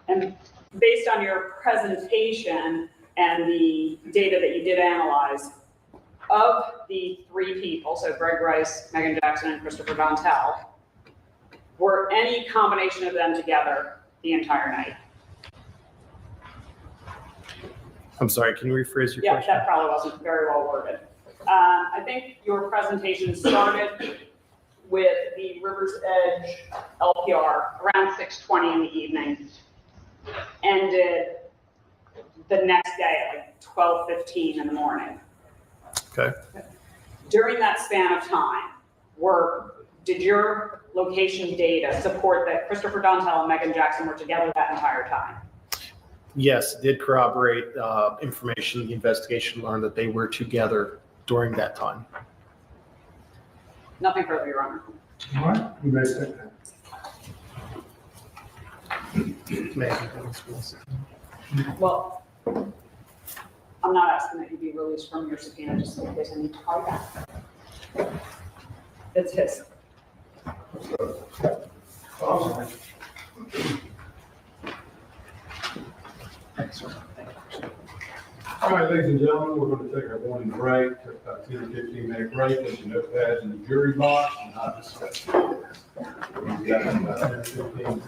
And based on your presentation and the data that you did analyze, of the 3 people, so Greg Rice, Megan Jackson, and Christopher Dontel, were any combination of them together the entire night? I'm sorry, can you rephrase your Yeah, question? that probably wasn't very well worded. I think your presentation started with the River's Edge LPR around 6:20 in the evening, ended the next day at like 12:15 in the morning. Okay. During that span of time, did your location data support that Christopher Dontel and Megan Jackson were together that entire time? Yes, it did corroborate information. The investigation learned that they were together during that time. Nothing further, Your Honor. All right, you may sit down. Well, I'm not asking that you be released from your subpoena, just in case I need to call back. It's his. All right, ladies and gentlemen, we're going to take our morning break, about 10 or 15-minute break, get the notepads in the jury box, and I'll discuss. We've got about 10 or 15.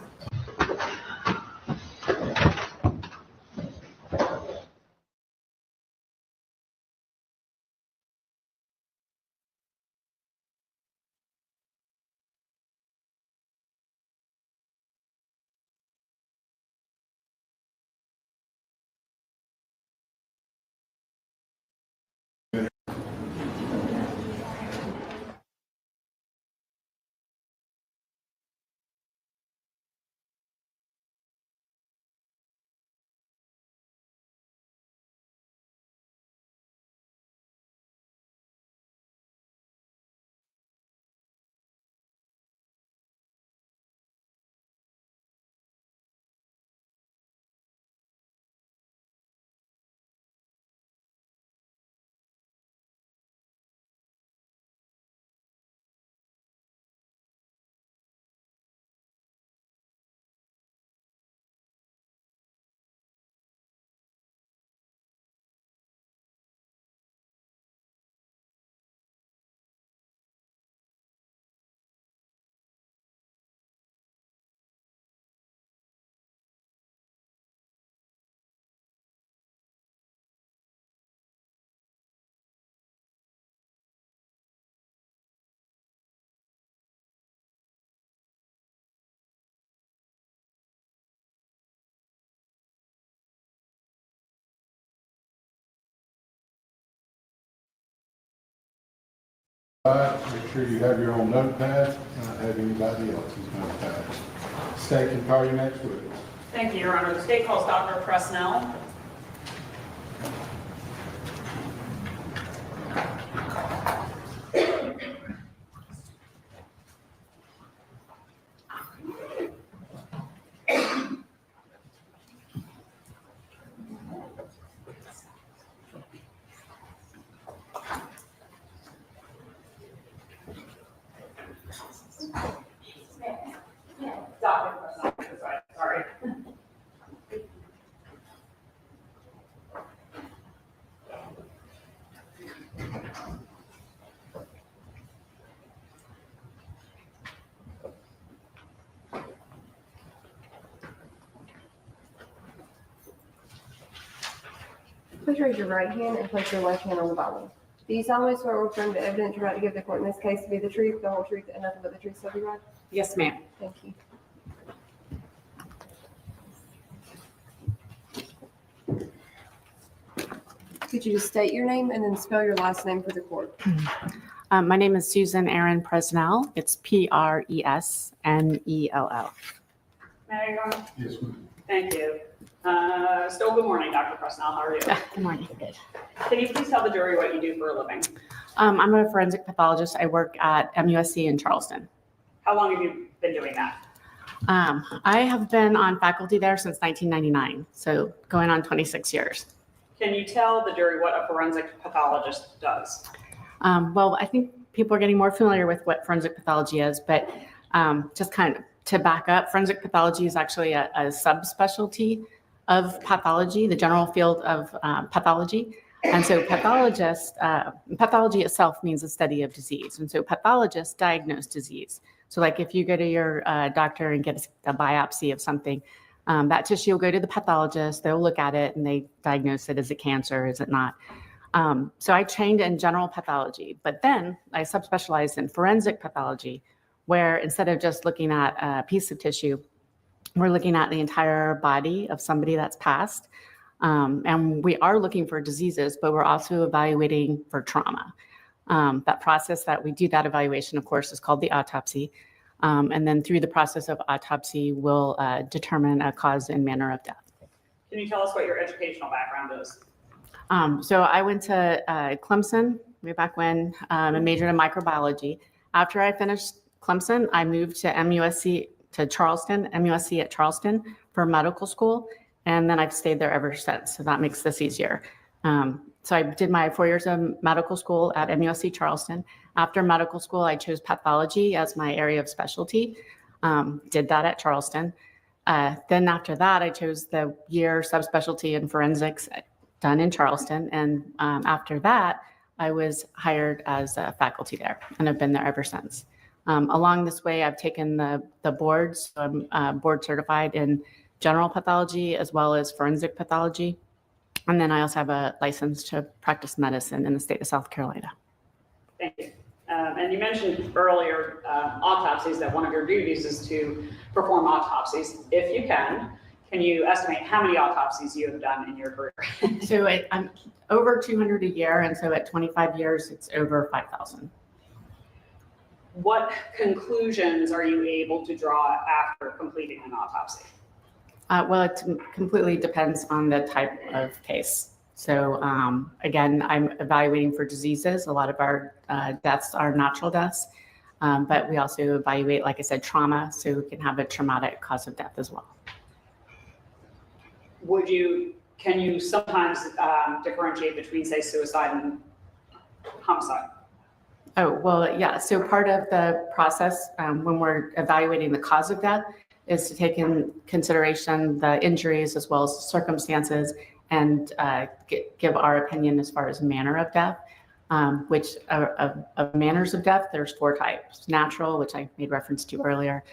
Make sure you have your own notepad, not have anybody else's notepad. State can call your next witness. Thank you, Your Honor. The state calls Dr. Presnell. Dr. Presnell, sorry. Please raise your right hand and place your left hand on the Bible. Do you solemnly swear or affirm the evidence you're about to give the court in this case to be the truth, the whole truth, and nothing but the truth, so be right? Yes, ma'am. Thank you. Could you just state your name and then spell your last name for the court? My name is Susan Erin Presnell. It's Presnell. May I, Your Honor? Yes, ma'am. Thank you. Still good morning, Dr. Presnell. How are you? Good morning. Good. Can you please tell the jury what you do for a living? I'm a forensic pathologist. I work at MUSC in Charleston. How long have you been doing that? I have been on faculty there since 1999, so going on 26 years. Can you tell the jury what a forensic pathologist does? Well, I think people are getting more familiar with what forensic pathology is, but just kind of to back up, forensic pathology is actually a subspecialty of pathology, the general field of pathology. And so pathology itself means the study of disease. And so pathologists diagnose disease. So like if you go to your doctor and get a biopsy of something, that tissue will go to the pathologist, they'll look at it and they diagnose it. Is it cancer? Is it not? So I trained in general pathology, but then I subspecialized in forensic pathology, where instead of just looking at a piece of tissue, we're looking at the entire body of somebody that's passed. And we are looking for diseases, but we're also evaluating for trauma. That process that we do that evaluation, of course, is called the autopsy. And then through the process of autopsy, we'll determine a cause and manner of death. Can you tell us what your educational background is? So I went to Clemson way back when and majored in microbiology. After I finished Clemson, I moved to MUSC at Charleston for medical school. And then I've stayed there ever since. So that makes this easier. So I did my 4 years of medical school at MUSC Charleston. After medical school, I chose pathology as my area of specialty. Did that at Charleston. Then after that, I chose the year subspecialty in forensics done in Charleston. And after that, I was hired as a faculty there, and I've been there ever since. Along this way, I've taken the boards. So I'm board certified in general pathology as well as forensic pathology. And then I also have a license to practice medicine in the state of South Carolina. Thank you. And you mentioned earlier autopsies, that one of your duties is to perform autopsies. If you can you estimate how many autopsies you have done in your career? So I'm over 200 a year, and so at 25 years, it's over 5,000. What conclusions are you able to draw after completing an autopsy? Well, it completely depends on the type of case. So again, I'm evaluating for diseases. A lot of our deaths are natural deaths, but we also evaluate, like I said, trauma, so we can have a traumatic cause of death as well. Can you sometimes differentiate between, say, suicide and homicide? Oh, well, yeah. So part of the process when we're evaluating the cause of death is to take in consideration the injuries as well as circumstances and give our opinion as far as manner of death, which of manners of death, there's 4 types. Natural, which I made reference to earlier,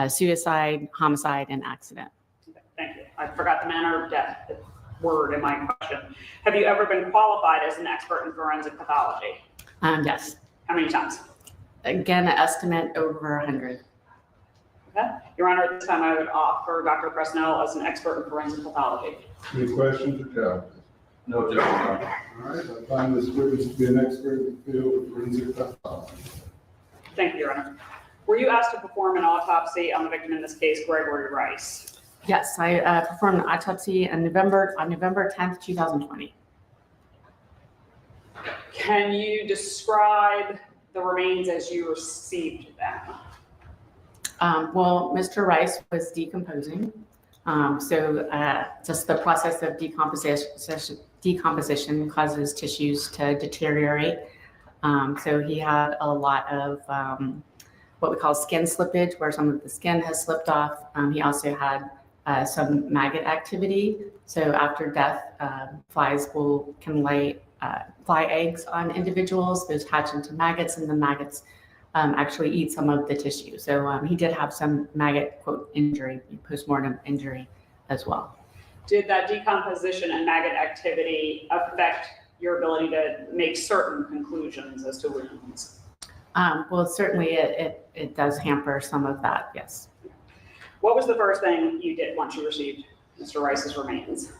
suicide, homicide, and accident. Thank you. I forgot the manner of death word in my question. Have you ever been qualified as an expert in forensic pathology? Yes. How many times? Again, an estimate over 100. Okay. Your Honor, at this time I would offer Dr. Presnell as an expert in forensic pathology. Any questions or comments? No objection. All right, I find this witness to be an expert in the field of forensic pathology. Thank you, Your Honor. Were you asked to perform an autopsy on the victim in this case, Gregory Rice? Yes, I performed an autopsy on November 10th, 2020. Can you describe the remains as you received them? Well, Mr. Rice was decomposing. Just the process of decomposition causes tissues to deteriorate. So he had a lot of what we call skin slippage, where some of the skin has slipped off. He also had some maggot activity. So after death, flies can lay fly eggs on individuals. Those hatch into maggots, and the maggots actually eat some of the tissue. So he did have some maggot, quote, injury, postmortem injury as well. Did that decomposition and maggot activity affect your ability to make certain conclusions as to wounds? Well, certainly it does hamper some of that, yes. What was the first thing you did once you received Mr. Rice's remains?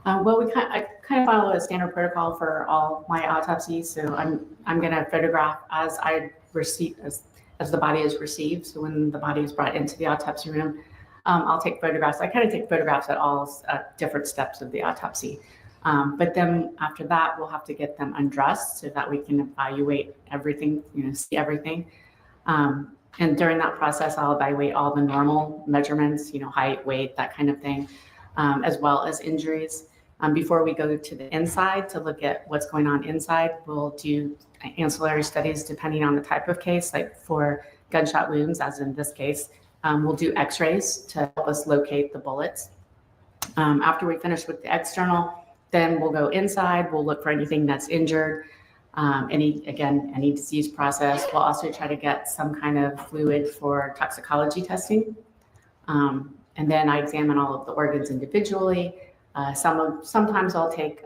Well, I kind of follow a standard protocol for all my autopsies. So I'm going to photograph as the body is received. So when the body is brought into the autopsy room, I'll take photographs. I kind of take photographs at all different steps of the autopsy. But then after that, we'll have to get them undressed so that we can evaluate everything, see everything. And during that process, I'll evaluate all the normal measurements, height, weight, that kind of thing, as well as injuries. Before we go to the inside to look at what's going on inside, we'll do ancillary studies depending on the type of case. Like for gunshot wounds, as in this case, we'll do x-rays to help us locate the bullets. After we finish with the external, then we'll go inside. We'll look for anything that's injured, any disease process. We'll also try to get some kind of fluid for toxicology testing. And then I examine all of the organs individually. Sometimes I'll take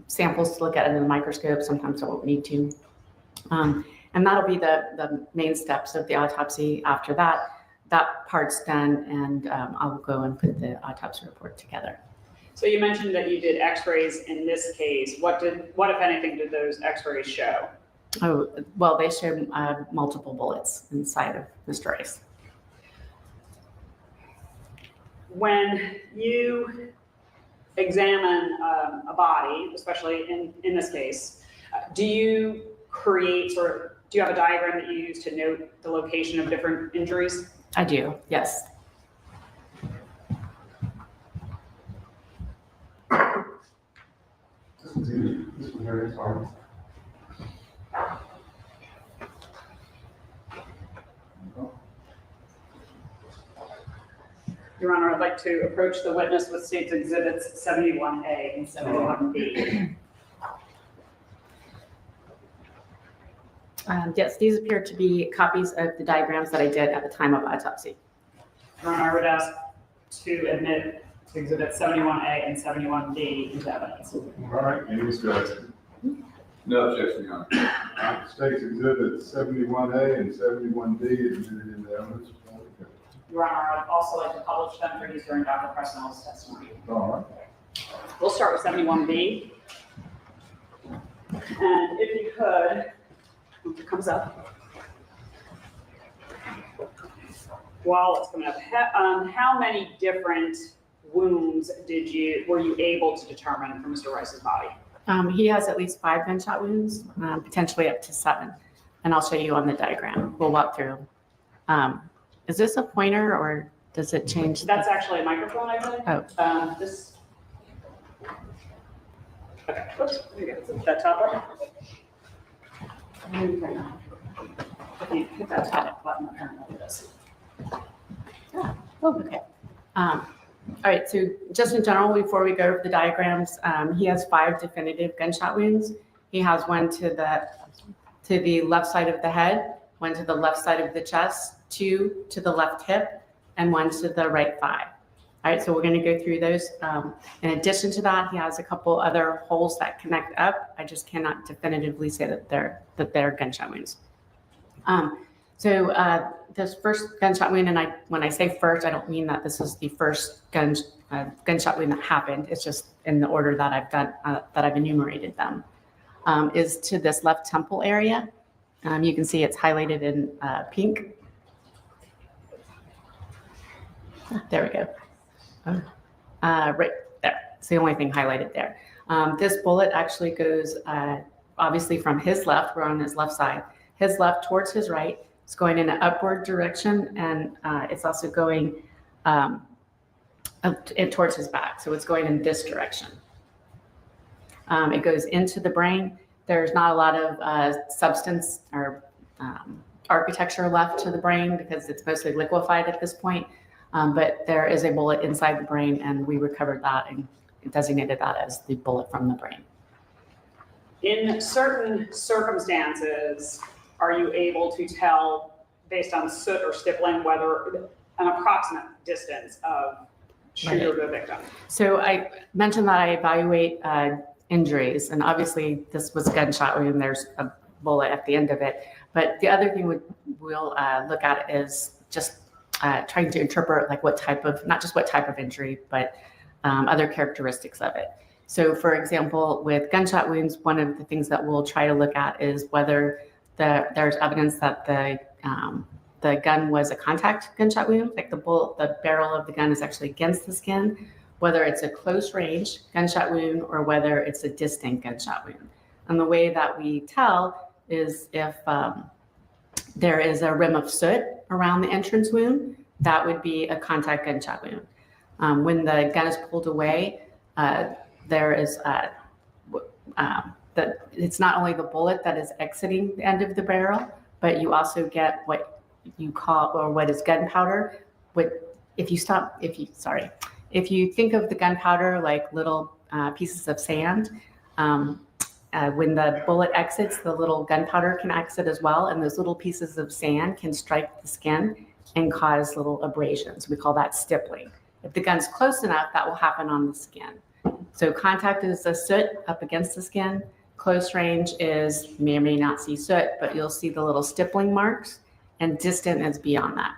samples to look at it in the microscope. Sometimes I won't need to. And that'll be the main steps of the autopsy. After that part's done, and I'll go and put the autopsy report together. So you mentioned that you did x-rays in this case. What, if anything, did those x-rays show? Oh, well, they showed multiple bullets inside of Mr. Rice. When you examine a body, especially in this case, do you have a diagram that you use to note the location of different injuries? I do, yes. Your Honor, I'd like to approach the witness with State's Exhibits 71A and 71B. Yes, these appear to be copies of the diagrams that I did at the time of autopsy. Your Honor, I would ask to admit to Exhibit 71A and 71B into evidence. All right, any discussion? No objection, Your Honor. State's Exhibit 71A and 71B admitted into evidence. Your Honor, I'd also like to publish them for use during Dr. Presnell's testimony. All We'll start with 71B. And if you could, once it comes up. While it's coming up, how many different wounds were you able to determine from Mr. Rice's body? He has at least 5 gunshot wounds, potentially up to 7. And I'll show you on the diagram. We'll walk through. Is this a pointer or does it change? That's actually a microphone, I believe. Oh. This. Okay, whoops, there you go. That top button. If you hit that top button, apparently it does. Oh, okay. All right, so just in general, before we go over the diagrams, he has 5 definitive gunshot wounds. He has one to the left side of the head, one to the left side of the chest, 2 to the left hip, and 1 to the right thigh. All right, so we're going to go through those. In addition to that, he has a couple other holes that connect up. I just cannot definitively say that they're gunshot wounds. So this first gunshot wound, and when I say first, I don't mean that this is the first gunshot wound that happened. It's just in the order that I've done, that I've enumerated them, is to this left temple area. You can see it's highlighted in pink. There we go. Right there. It's the only thing highlighted there. This bullet actually goes obviously from his left. We're on his left side. His left towards his right. It's going in an upward direction, and it's also going towards his back. So it's going in this direction. It goes into the brain. There's not a lot of substance or architecture left to the brain because it's mostly liquefied at this point. But there is a bullet inside the brain, and we recovered that and designated that as the bullet from the brain. In certain circumstances, are you able to tell, based on soot or stippling, whether an approximate distance of shooter to victim? So I mentioned that I evaluate injuries, and obviously this was a gunshot wound. There's a bullet at the end of it. But the other thing we'll look at is just trying to interpret like what type of, not just what type of injury, but other characteristics of it. So for example, with gunshot wounds, one of the things that we'll try to look at is whether there's evidence that the gun was a contact gunshot wound, like the barrel of the gun is actually against the skin, whether it's a close range gunshot wound or whether it's a distant gunshot wound. And the way that we tell is if there is a rim of soot around the entrance wound, that would be a contact gunshot wound. When the gun is pulled away, there is it's not only the bullet that is exiting the end of the barrel, but you also get what you call, or what is gunpowder. If you think of the gunpowder like little pieces of sand, when the bullet exits, the little gunpowder can exit as well, and those little pieces of sand can strike the skin and cause little abrasions. We call that stippling. If the gun's close enough, that will happen on the skin. So contact is the soot up against the skin. Close range is, you may or may not see soot, but you'll see the little stippling marks, and distant is beyond that.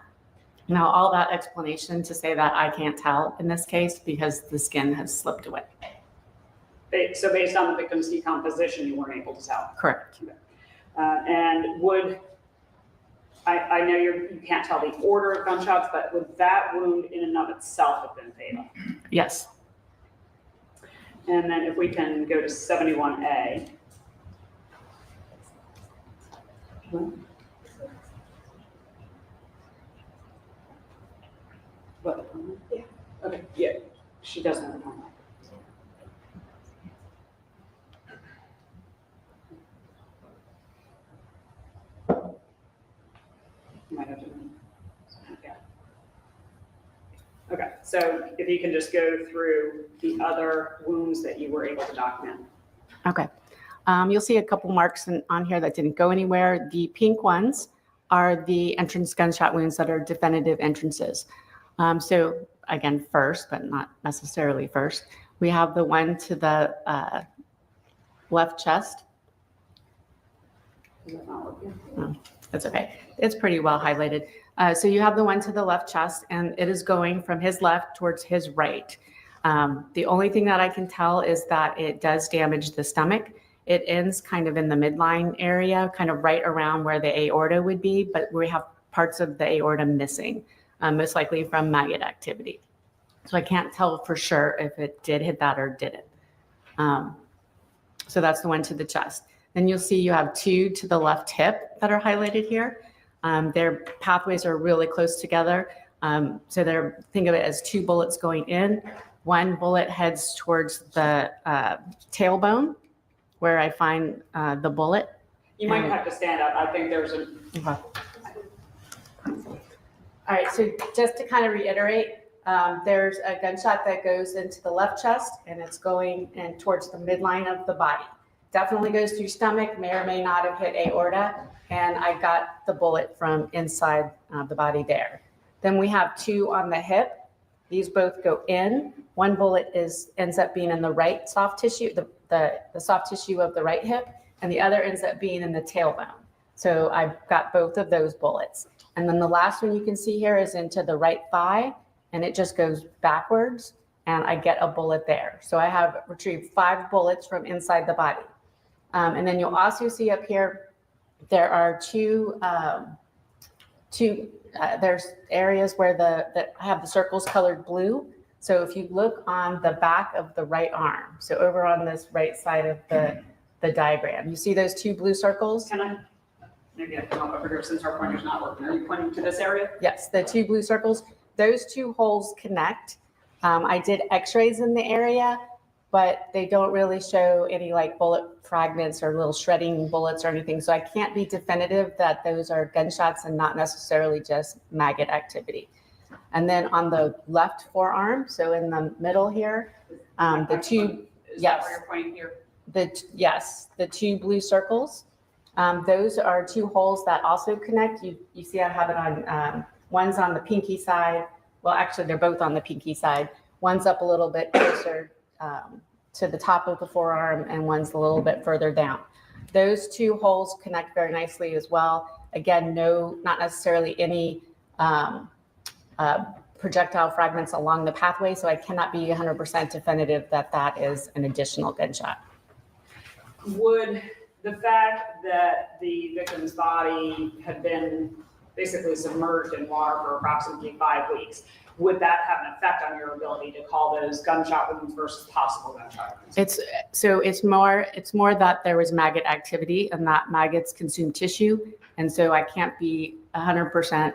Now, all that explanation to say that I can't tell in this case because the skin has slipped away. So based on the victim's decomposition, you weren't able to tell? Correct. And I know you can't tell the order of gunshots, but would that wound in and of itself have been fatal? Yes. And then if we can go to 71A. What? Yeah. Okay, yeah, she doesn't have a timeline. Might have to. Okay. Okay, So if you can just go through the other wounds that you were able to document. Okay. You'll see a couple marks on here that didn't go anywhere. The pink ones are the entrance gunshot wounds that are definitive entrances. So again, first, but not necessarily first, we have the one to the left chest. Oh, that's okay. It's pretty well highlighted. So you have the one to the left chest, and it is going from his left towards his right. The only thing that I can tell is that it does damage the stomach. It ends kind of in the midline area, kind of right around where the aorta would be, but we have parts of the aorta missing, most likely from maggot activity. So I can't tell for sure if it did hit that or didn't. So that's the one to the chest. Then you'll see you have two to the left hip that are highlighted here. Their pathways are really close together. So think of it as two bullets going in. One bullet heads towards the tailbone, where I find the bullet. You might have to stand up. I think there's a. Okay. All right, so just to kind of reiterate, there's a gunshot that goes into the left chest, and it's going in towards the midline of the body. Definitely goes through stomach, may or may not have hit aorta, and I got the bullet from inside the body there. Then we have two on the hip. These both go in. One bullet ends up being in the right soft tissue, the soft tissue of the right hip, and the other ends up being in the tailbone. So I've got both of those bullets. And then the last one you can see here is into the right thigh, and it just goes backwards, and I get a bullet there. So I have retrieved 5 bullets from inside the body. And then you'll also see up here, there are there's areas where that have the circles colored blue. So if you look on the back of the right arm, so over on this right side of the diagram, you see those 2 blue circles? Maybe I can come over here since our pointer's not working. Are you pointing to this area? Yes, the 2 blue circles. Those 2 holes connect. I did x-rays in the area, but they don't really show any like bullet fragments or little shredding bullets or anything. So I can't be definitive that those are gunshots and not necessarily just maggot activity. And then on the left forearm, so in the middle here, the 2, Is yes, that where you're pointing here? the 2 blue circles. Those are 2 holes that also connect. You see I have it on, one's on the pinky side. Well, actually they're both on the pinky side. One's up a little bit closer to the top of the forearm, and one's a little bit further down. Those 2 holes connect very nicely as well. Again, not necessarily any projectile fragments along the pathway, so I cannot be 100% definitive that that is an additional gunshot. Would the fact that the victim's body had been basically submerged in water for approximately 5 weeks, would that have an effect on your ability to call those gunshot wounds versus possible gunshot wounds? It's more that there was maggot activity, and that maggots consume tissue, and so I can't be 100%.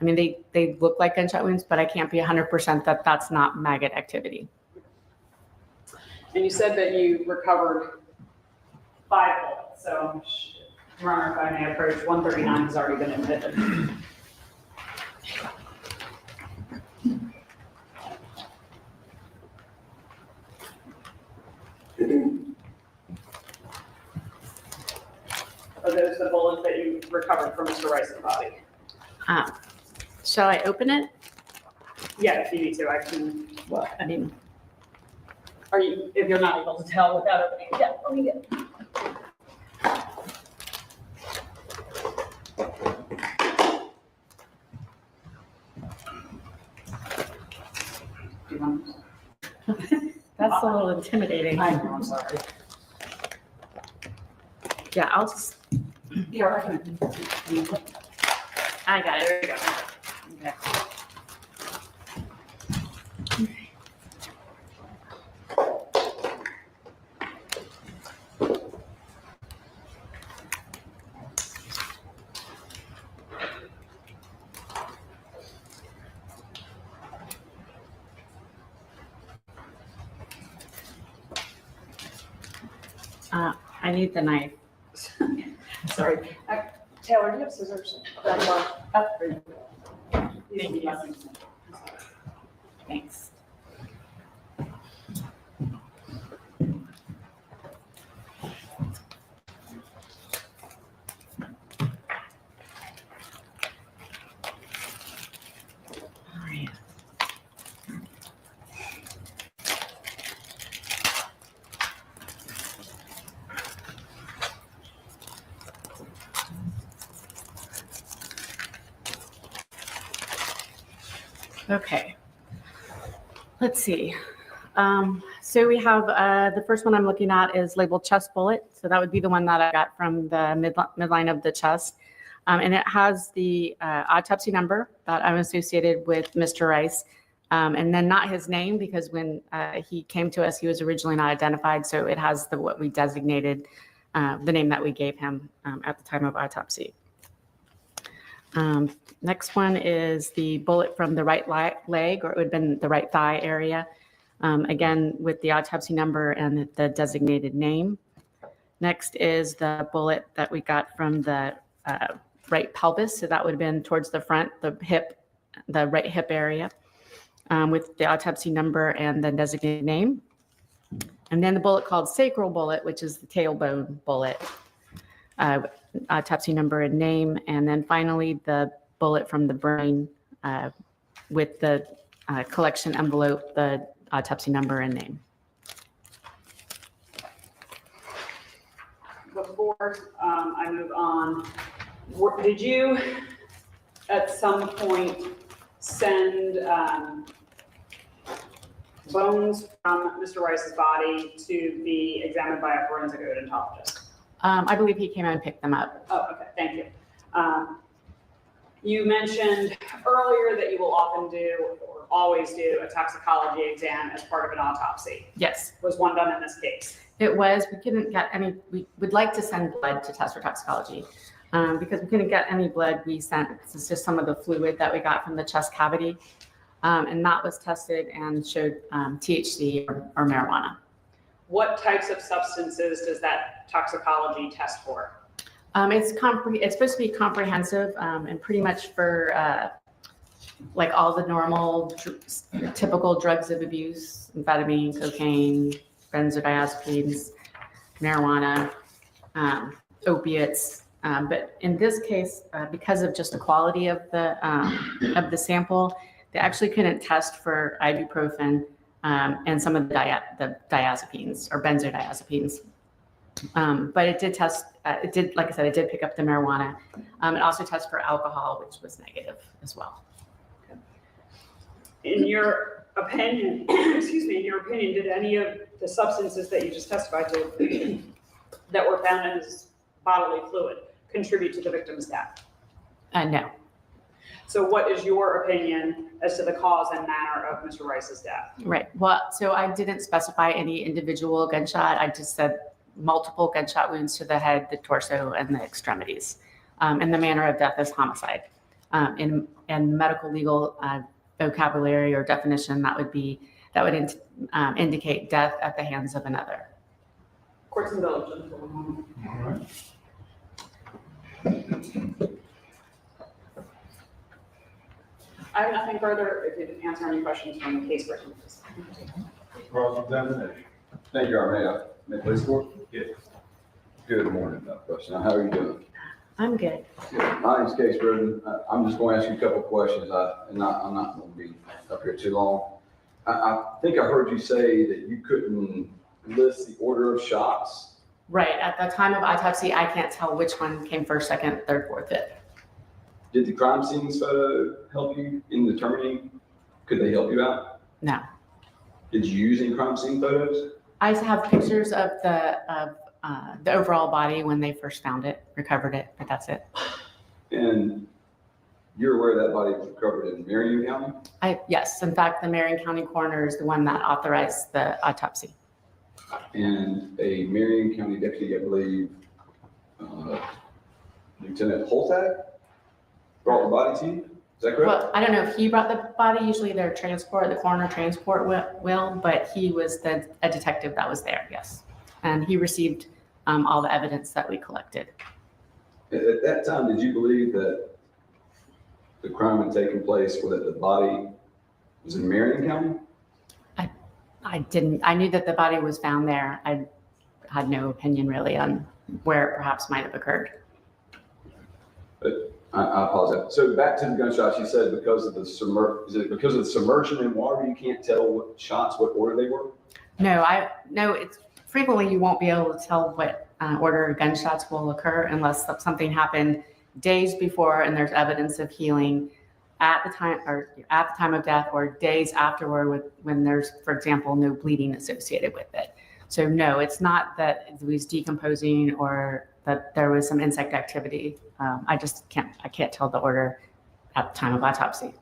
I mean, they look like gunshot wounds, but I can't be 100% that that's not maggot activity. And you said that you recovered 5 bullets, so Runner, if I may approach, 139 has already been admitted. Are those the bullets that you recovered from Mr. Rice's body? Shall I open it? Yeah, if you need to, I can. Well, I mean, Are you, if you're not able to tell without opening, yeah, let me get. Do you want? that's a little intimidating. I know, I'm sorry. Yeah, I'll just, Here, I can. I got it. There you go. Okay. I need the knife. Sorry. Taylor, do you have scissors? Up for you. Thank you. Thanks. All right. Okay. Let's see. So we have the first one I'm looking at is labeled chest bullet. So that would be the one that I got from the midline of the chest. And it has the autopsy number that I'm associated with Mr. Rice. And then not his name, because when he came to us, he was originally not identified. So it has what we designated, the name that we gave him at the time of autopsy. Next one is the bullet from the right leg, or it would have been the right thigh area. Again, with the autopsy number and the designated name. Next is the bullet that we got from the right pelvis. So that would have been towards the front, the right hip area, with the autopsy number and the designated name. And then the bullet called sacral bullet, which is the tailbone bullet, autopsy number and name. And then finally, the bullet from the brain with the collection envelope, the autopsy number and name. Before I move on, did you at some point send bones from Mr. Rice's body to be examined by a forensic odontologist? I believe he came and picked them up. Oh, okay, thank you. You mentioned earlier that you will often do, or always do, a toxicology exam as part of an autopsy. Yes. Was one done in this case? It was. We couldn't get any. We would like to send blood to test for toxicology. Because we couldn't get any blood, we sent, it's just some of the fluid that we got from the chest cavity. And that was tested and showed THC or marijuana. What types of substances does that toxicology test for? It's supposed to be comprehensive and pretty much for like all the normal typical drugs of abuse, amphetamine, cocaine, benzodiazepines, marijuana, opiates. But in this case, because of just the quality of the sample, they actually couldn't test for ibuprofen and some of the diazepines or benzodiazepines. But it did test, like I said, it did pick up the marijuana. It also tested for alcohol, which was negative as well. In your opinion, did any of the substances that you just testified to that were found in his bodily fluid contribute to the victim's death? No. So what is your opinion as to the cause and manner of Mr. Rice's death? Right. Well, so I didn't specify any individual gunshot. I just said multiple gunshot wounds to the head, the torso, and the extremities. And the manner of death is homicide. In medical legal vocabulary or definition, that would indicate death at the hands of another. Court's indulgence. All right. I have nothing further. If you didn't answer any questions from the case witnesses. Cross-examination. Thank you, Armea. May I please court? Yes. Good morning, Question. How are you doing? I'm good. Good. My name's Case Britton. I'm just going to ask you a couple of questions. I'm not going to be up here too long. I think I heard you say that you couldn't list the order of shots. Right. At the time of autopsy, I can't tell which one came first, second, third, fourth, fifth. Did the crime scenes photo help you in determining? Could they help you out? No. Did you use any crime scene photos? I have pictures of the overall body when they first found it, recovered it, but that's it. And you're aware that body was recovered in Marion County? Yes. In fact, the Marion County coroner is the one that authorized the autopsy. And a Marion County deputy, I believe, Lieutenant Holtag, brought the body to you? Is that correct? Well, I don't know if he brought the body. Usually the coroner transport will, but he was a detective that was there, yes. And he received all the evidence that we collected. At that time, did you believe that the crime had taken place, or that the body Was it in Marion County? I knew that the body was found there. I had no opinion really on where it perhaps might have occurred. But I apologize. So back to the gunshots, you said because of the submersion in water, you can't tell what order they were? No, it's frequently you won't be able to tell what order gunshots will occur unless something happened days before and there's evidence of healing at the time of death or days afterward when there's, for example, no bleeding associated with it. So no, it's not that it was decomposing or that there was some insect activity. I can't tell the order at the time of autopsy.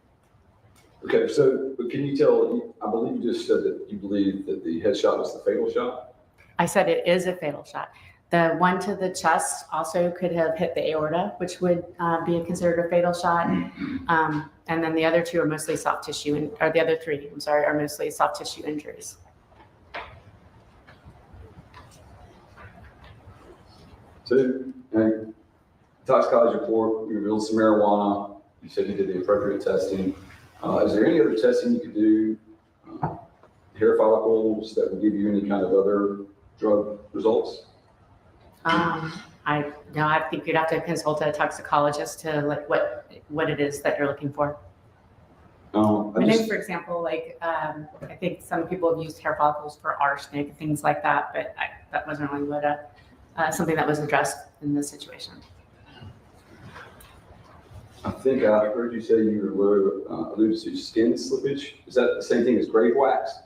Okay, so but can you tell, I believe you just said that you believe that the headshot was the fatal shot? I said it is a fatal shot. The one to the chest also could have hit the aorta, which would be considered a fatal shot. And then the other two are mostly soft tissue, or the other three, I'm sorry, are mostly soft tissue injuries. So, toxicology report, you revealed some marijuana. You said you did the appropriate testing. Is there any other testing you could do? Hair follicles that would give you any kind of other drug results? I think you'd have to consult a toxicologist to like what it is that you're looking for. I know, for example, I think some people have used hair follicles for arsenic and things like that, but that wasn't really what something that was addressed in this situation. I think I heard you say you alluded to skin slippage. Is that the same thing as grave wax?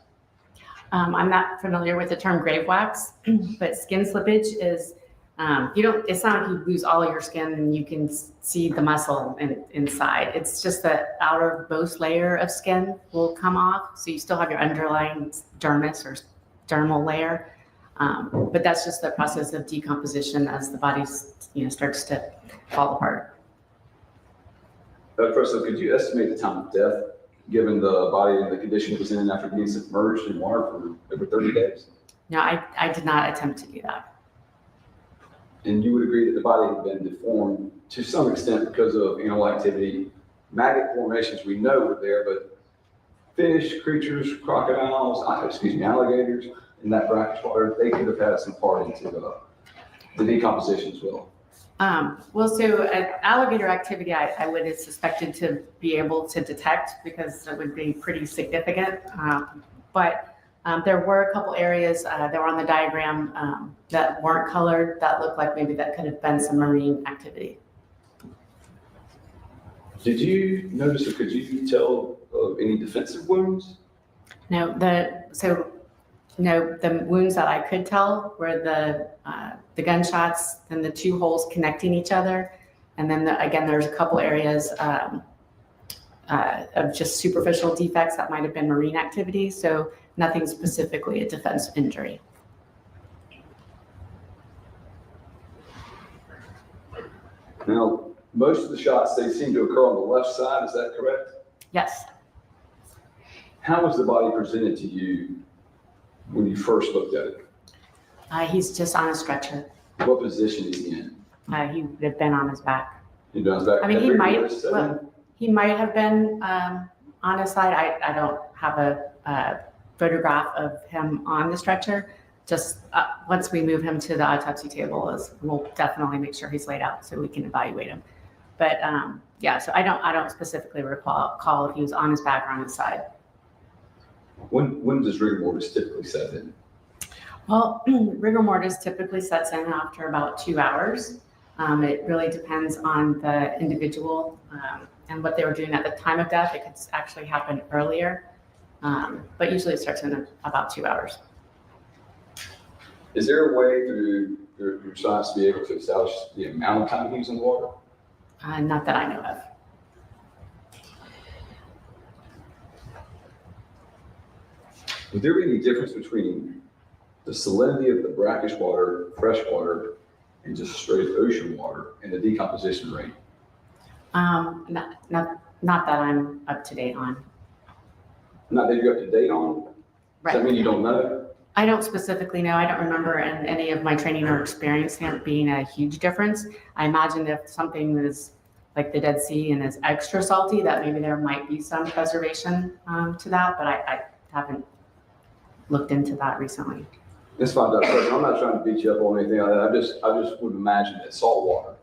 I'm not familiar with the term grave wax, but skin slippage is it's not like you lose all of your skin and you can see the muscle inside. It's just the outermost layer of skin will come off. So you still have your underlying dermis or dermal layer. But that's just the process of decomposition as the body starts to fall apart. First, could you estimate the time of death, given the body and the condition it was in after being submerged in water for over 30 days? No, I did not attempt to do that. And you would agree that the body had been deformed to some extent because of animal activity. Maggot formations we know were there, but fish, creatures, crocodiles, alligators in that brackish water, they could have had some part into the decomposition as well. So alligator activity, I would have suspected to be able to detect because it would be pretty significant. But there were a couple areas that were on the diagram that weren't colored that looked like maybe that could have been some marine activity. Did you notice or could you tell of any defensive wounds? No, the wounds that I could tell were the gunshots and the two holes connecting each other. And then again, there's a couple areas of just superficial defects that might have been marine activity. So nothing specifically a defense injury. Now, most of the shots, they seem to occur on the left side. Is that correct? Yes. How was the body presented to you when you first looked at it? He's just on a stretcher. What position is he in? He would have been on his back. He'd been on his back? I mean, he might have been on his side. I don't have a photograph of him on the stretcher. Just once we move him to the autopsy table, we'll definitely make sure he's laid out so we can evaluate him. But so I don't specifically recall if he was on his back or on his side. When does rigor mortis typically set in? Well, rigor mortis typically sets in after about 2 hours. It really depends on the individual and what they were doing at the time of death. It could actually happen earlier, but usually it starts in about 2 hours. Is there a way through your science to be able to establish the amount of time he was in the water? Not that I know of. Would there be any difference between the salinity of the brackish water, fresh water, and just straight ocean water and the decomposition rate? Not that I'm up to date on. Not that you're up to date on? Right. Does that mean you don't know? I don't specifically know. I don't remember in any of my training or experience there being a huge difference. I imagine if something was like the Dead Sea and is extra salty, that maybe there might be some preservation to that, but I haven't looked into that recently. That's fine, Dr. President. I'm not trying to beat you up on anything like that. I just would imagine that salt water,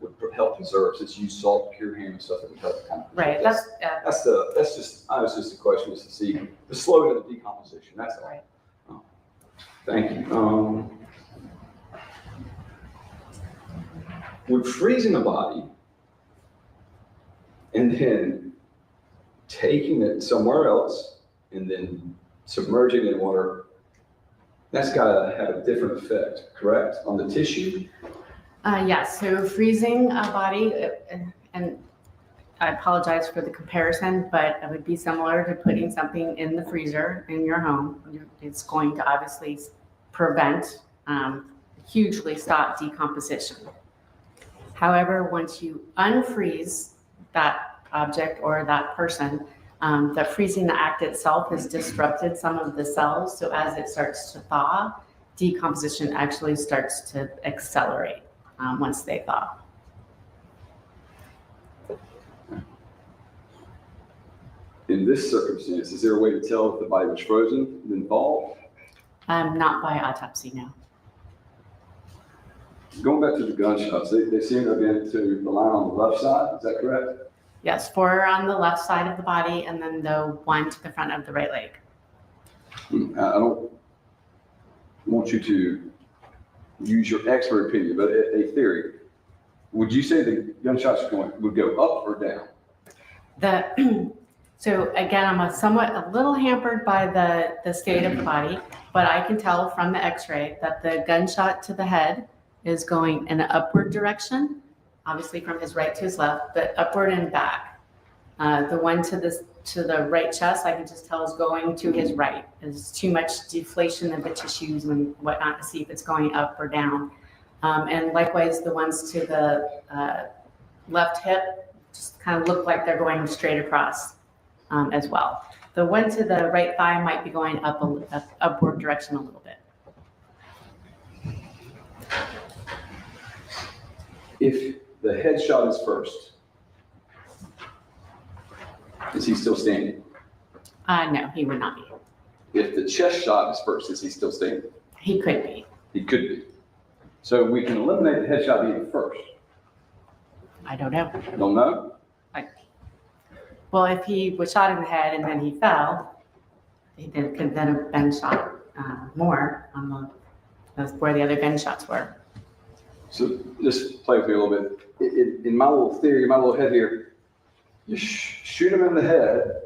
would help preserve, since you use salt, pure ham and stuff, it would help kind of. Right, that's just a question, is to see the slow to the decomposition, that's all. Right. Oh, thank you. Would freezing the body and then taking it somewhere else and then submerging it in water, that's got to have a different effect, correct, on the tissue? Yes, so freezing a body, and I apologize for the comparison, but it would be similar to putting something in the freezer in your home. It's going to obviously prevent, hugely stop decomposition. However, once you unfreeze that object or that person, the freezing act itself has disrupted some of the cells. So as it starts to thaw, decomposition actually starts to accelerate once they thaw. In this circumstance, is there a way to tell if the body was frozen and then thawed? Not by autopsy, no. Going back to the gunshots, they seem to have been to the line on the left side, is that correct? Yes, 4 on the left side of the body and then the 1 to the front of the right leg. I don't want you to use your expert opinion, but a theory. Would you say the gunshots would go up or down? So again, I'm a little hampered by the state of the body, but I can tell from the x-ray that the gunshot to the head is going in an upward direction, obviously from his right to his left, but upward and back. The one to the right chest, I can just tell is going to his right. There's too much deflation of the tissues and whatnot to see if it's going up or down. And likewise, the ones to the left hip just kind of look like they're going straight across as well. The one to the right thigh might be going upward direction a little bit. If the headshot is first, is he still standing? No, he would not be. If the chest shot is first, is he still standing? He could be. He could be. So we can eliminate the headshot being first. I don't know. Don't know? Well, if he was shot in the head and then he fell, he could then have been shot more on that's where the other gunshots were. So just play with me a little bit. In my little theory, my little head here, you shoot him in the head,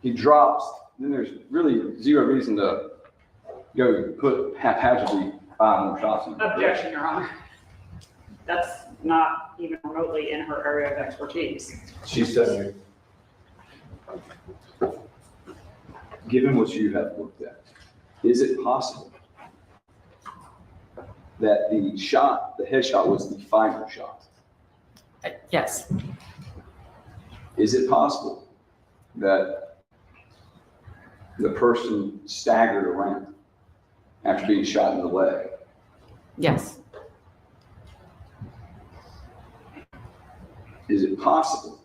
he drops, then there's really zero reason to go put haphazardly 5 more shots in him. Objection, Your Honor. That's not even remotely in her area of expertise. She said, given what you have looked at, is it possible that the headshot was the final shot? Yes. Is it possible that the person staggered around after being shot in the leg? Yes. Is it possible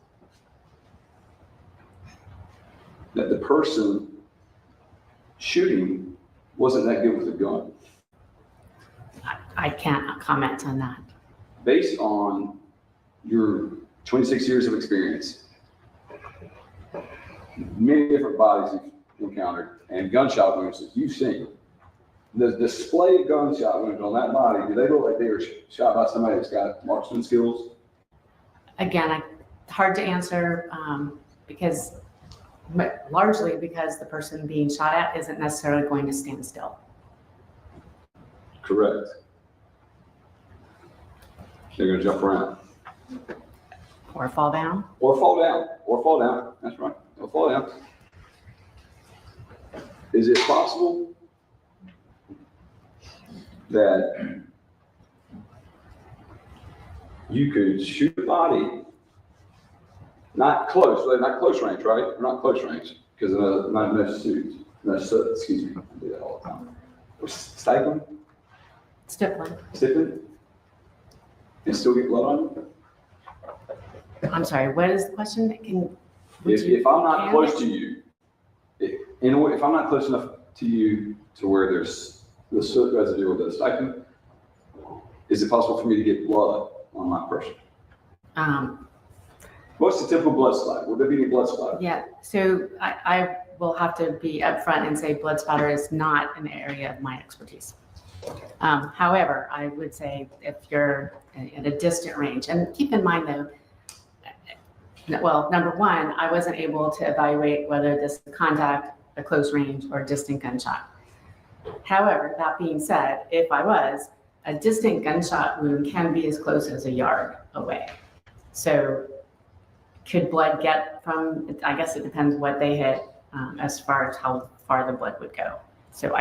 that the person shooting wasn't that good with a gun? I can't comment on that. Based on your 26 years of experience, many different bodies you've encountered, and gunshot wounds that you've seen, the display of gunshot wounds on that body, do they look like they were shot by somebody that's got marksman skills? Again, hard to answer largely because the person being shot at isn't necessarily going to stand still. Correct. They're going to jump around. Or fall down. Or fall down. Or fall down. That's right. Or fall down. Is it possible that you could shoot a body, not close range, right? Or not close range, because not no suit, excuse me, I do that all the time. Or Stippling. and still get blood on you? I'm sorry, what is the question? If I'm not close to you, if I'm not close enough to you to where there's the soot residue or the stipend, is it possible for me to get blood on my person? What's the typical blood splatter? Would there be any blood splatter? Yeah, so I will have to be upfront and say blood splatter is not an area of my expertise. However, I would say if you're at a distant range, and keep in mind though, well, number one, I wasn't able to evaluate whether this is contact, a close range, or a distant gunshot. However, that being said, if I was, a distant gunshot wound can be as close as a yard away. So could blood get from, I guess it depends what they hit as far as how far the blood would go. So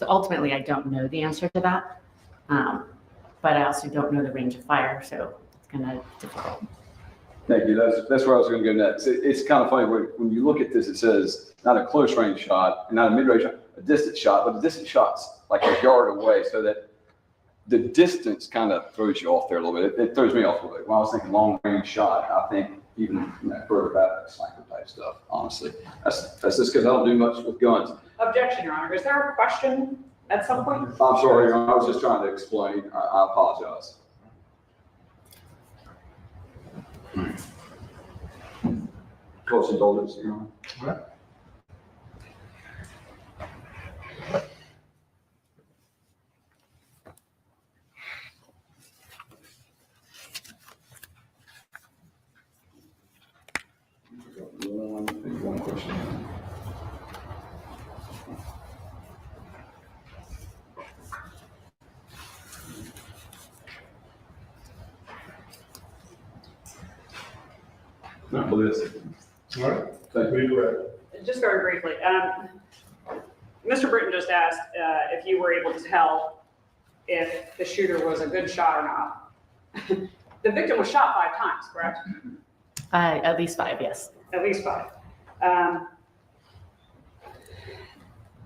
ultimately, I don't know the answer to that, but I also don't know the range of fire, so it's kind of difficult. Thank you. That's where I was going to go next. It's kind of funny when you look at this, it says not a close range shot, not a mid range shot, a distant shot, but the distant shot's like a yard away, so that the distance kind of throws you off there a little bit. It throws me off a little bit. When I was thinking long range shot, I think even further back, sniper type stuff, honestly. That's just because I don't do much with guns. Objection, Your Honor. Is there a question at some point? I'm sorry, Your Honor. I was just trying to explain. I apologize. Close indulgence, Your Honor. All right. One question. Not Bliss. All right. Thank you. Correct. Just very briefly, Mr. Britton just asked if you were able to tell if the shooter was a good shot or not. The victim was shot 5 times, correct? At least 5, yes. At least 5.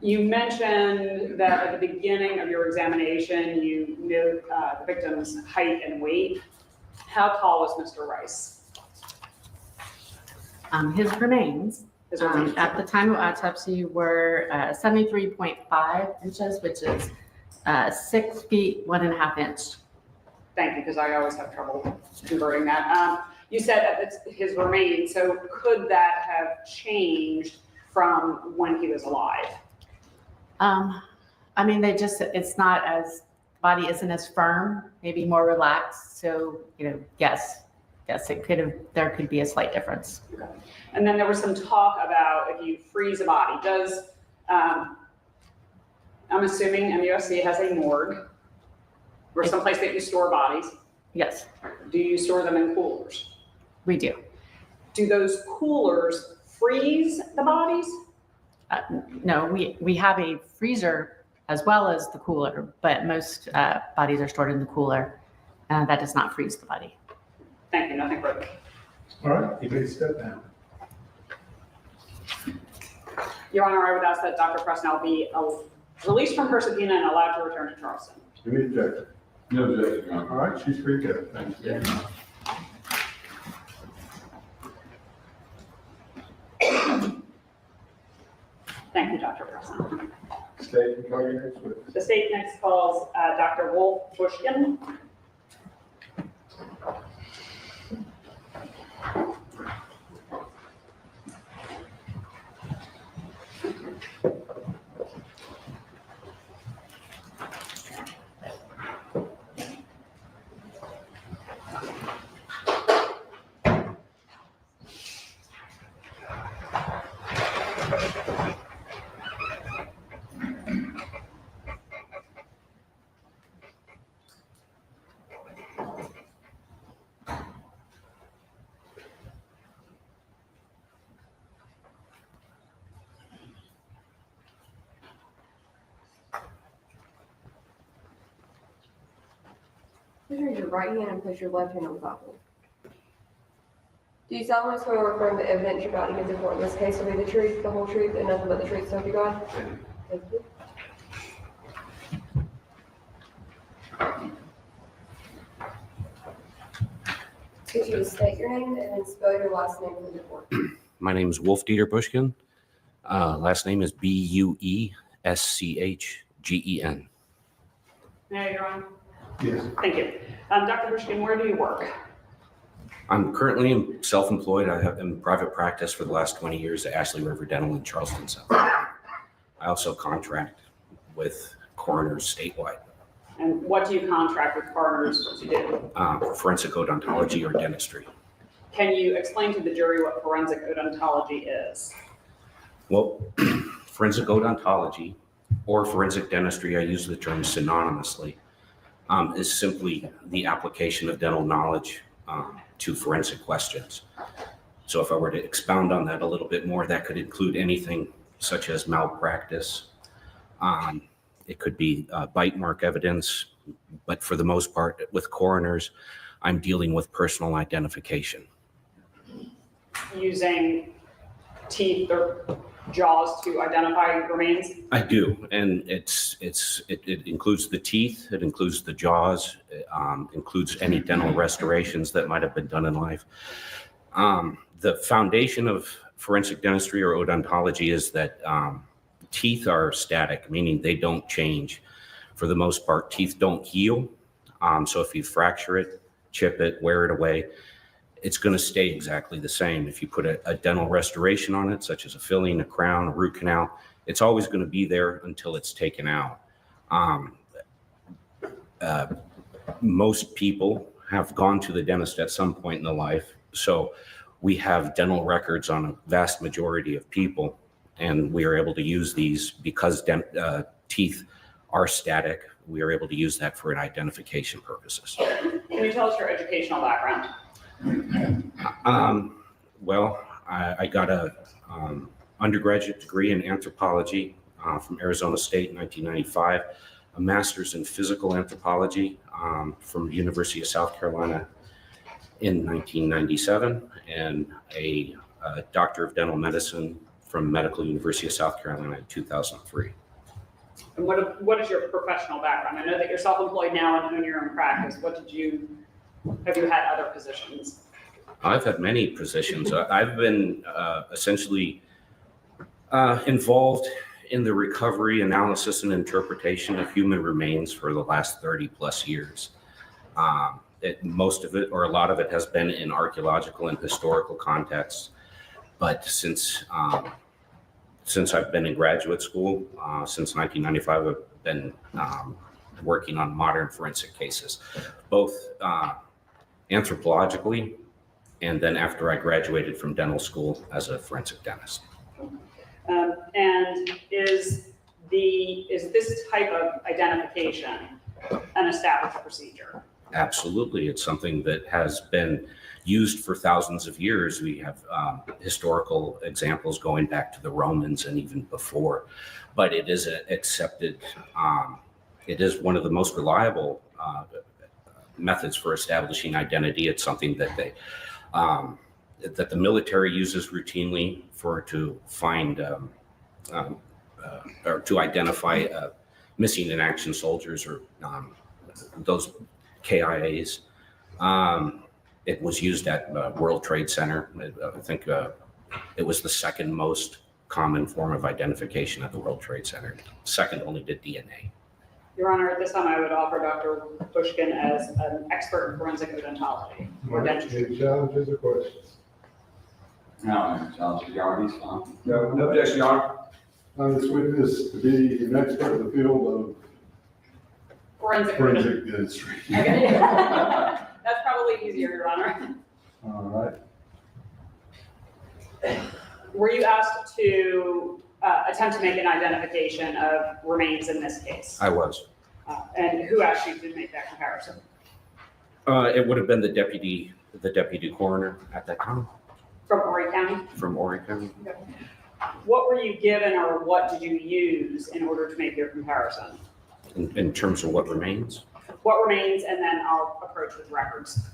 You mentioned that at the beginning of your examination, you knew the victim's height and weight. How tall was Mr. Rice? His remains at the time of autopsy were 73.5 inches, which is 6 feet 1.5 inches. Thank you, because I always have trouble converting that. You said that it's his remains, so could that have changed from when he was alive? I mean, it's not as, body isn't as firm, maybe more relaxed. So, yes, there could be a slight difference. Okay. And then there was some talk about if you freeze a body, I'm assuming MUSC has a morgue or someplace that you store bodies. Yes. Do you store them in coolers? We do. Do those coolers freeze the bodies? No, we have a freezer as well as the cooler, but most bodies are stored in the cooler. That does not freeze the body. Thank you, nothing further. All right, you may step down. Your Honor, I would ask that Dr. Presnell be released from her subpoena and allowed to return to Charleston. Any objection? No objection, Your Honor. All right, she's free to go. Thank you. Thank you, Dr. Presnell. State and call your next witness. The state next calls Dr. Wolf Bushkin. Raise your right hand and place your left hand on the Bible. Do you solemnly swear or affirm the evidence you're about to give the court in this case will be the truth, the whole truth, and nothing but the truth, so help you God? Thank you. Could you state your name and then spell your last name for the board? My name is Wolf Dieter Bushkin. Last name is Bueschgen. Now you're on. Yes. Thank you. Dr. Bushkin, where do you work? I'm currently self-employed. I have been in private practice for the last 20 years at Ashley River Dental in Charleston, South Carolina. I also contract with coroners statewide. And what do you contract with coroners to do? Forensic odontology or dentistry. Can you explain to the jury what forensic odontology is? Well, forensic odontology or forensic dentistry, I use the term synonymously, is simply the application of dental knowledge to forensic questions. So if I were to expound on that a little bit more, that could include anything such as malpractice. It could be bite mark evidence, but for the most part, with coroners, I'm dealing with personal identification. Using teeth or jaws to identify remains? I do, and it includes the teeth, it includes the jaws, it includes any dental restorations that might have been done in life. The foundation of forensic dentistry or odontology is that teeth are static, meaning they don't change. For the most part, teeth don't heal. So if you fracture it, chip it, wear it away, it's going to stay exactly the same. If you put a dental restoration on it, such as a filling, a crown, a root canal, it's always going to be there until it's taken out. Most people have gone to the dentist at some point in their life. So we have dental records on a vast majority of people, and we are able to use these because teeth are static. We are able to use that for an identification purposes. Can you tell us your educational background? Well, I got a undergraduate degree in anthropology from Arizona State in 1995, a master's in physical anthropology from the University of South Carolina in 1997, and a doctor of dental medicine from Medical University of South Carolina in 2003. And what is your professional background? I know that you're self-employed now and own your own practice. Have you had other positions? I've had many positions. I've been essentially involved in the recovery, analysis, and interpretation of human remains for the last 30 plus years. Most of it, or a lot of it, has been in archaeological and historical contexts. But since I've been in graduate school, since 1995, I've been working on modern forensic cases, both anthropologically, and then after I graduated from dental school as a forensic dentist. And is this type of identification an established procedure? Absolutely. It's something that has been used for thousands of years. We have historical examples going back to the Romans and even before, but it is accepted. It is one of the most reliable methods for establishing identity. It's something that that the military uses routinely to find or to identify missing in action soldiers or those KIAs. It was used at World Trade Center. I think it was the second most common form of identification at the World Trade Center. Second only to DNA. Your Honor, at this time I would offer Dr. Bushkin as an expert in forensic odontology or dentistry. Any challenges or questions? No, challenge, Your Honor, he's fine. No objection, Your Honor. Find this witness to be an expert in the field of Forensic dentistry. Okay. That's probably easier, Your Honor. All right. Were you asked to attempt to make an identification of remains in this case? I was. And who asked you to make that comparison? It would have been the deputy coroner at that time. From Horry County? From Horry County. Okay. What were you given or what did you use in order to make your comparison? In terms of what remains? What remains, and then I'll approach with records.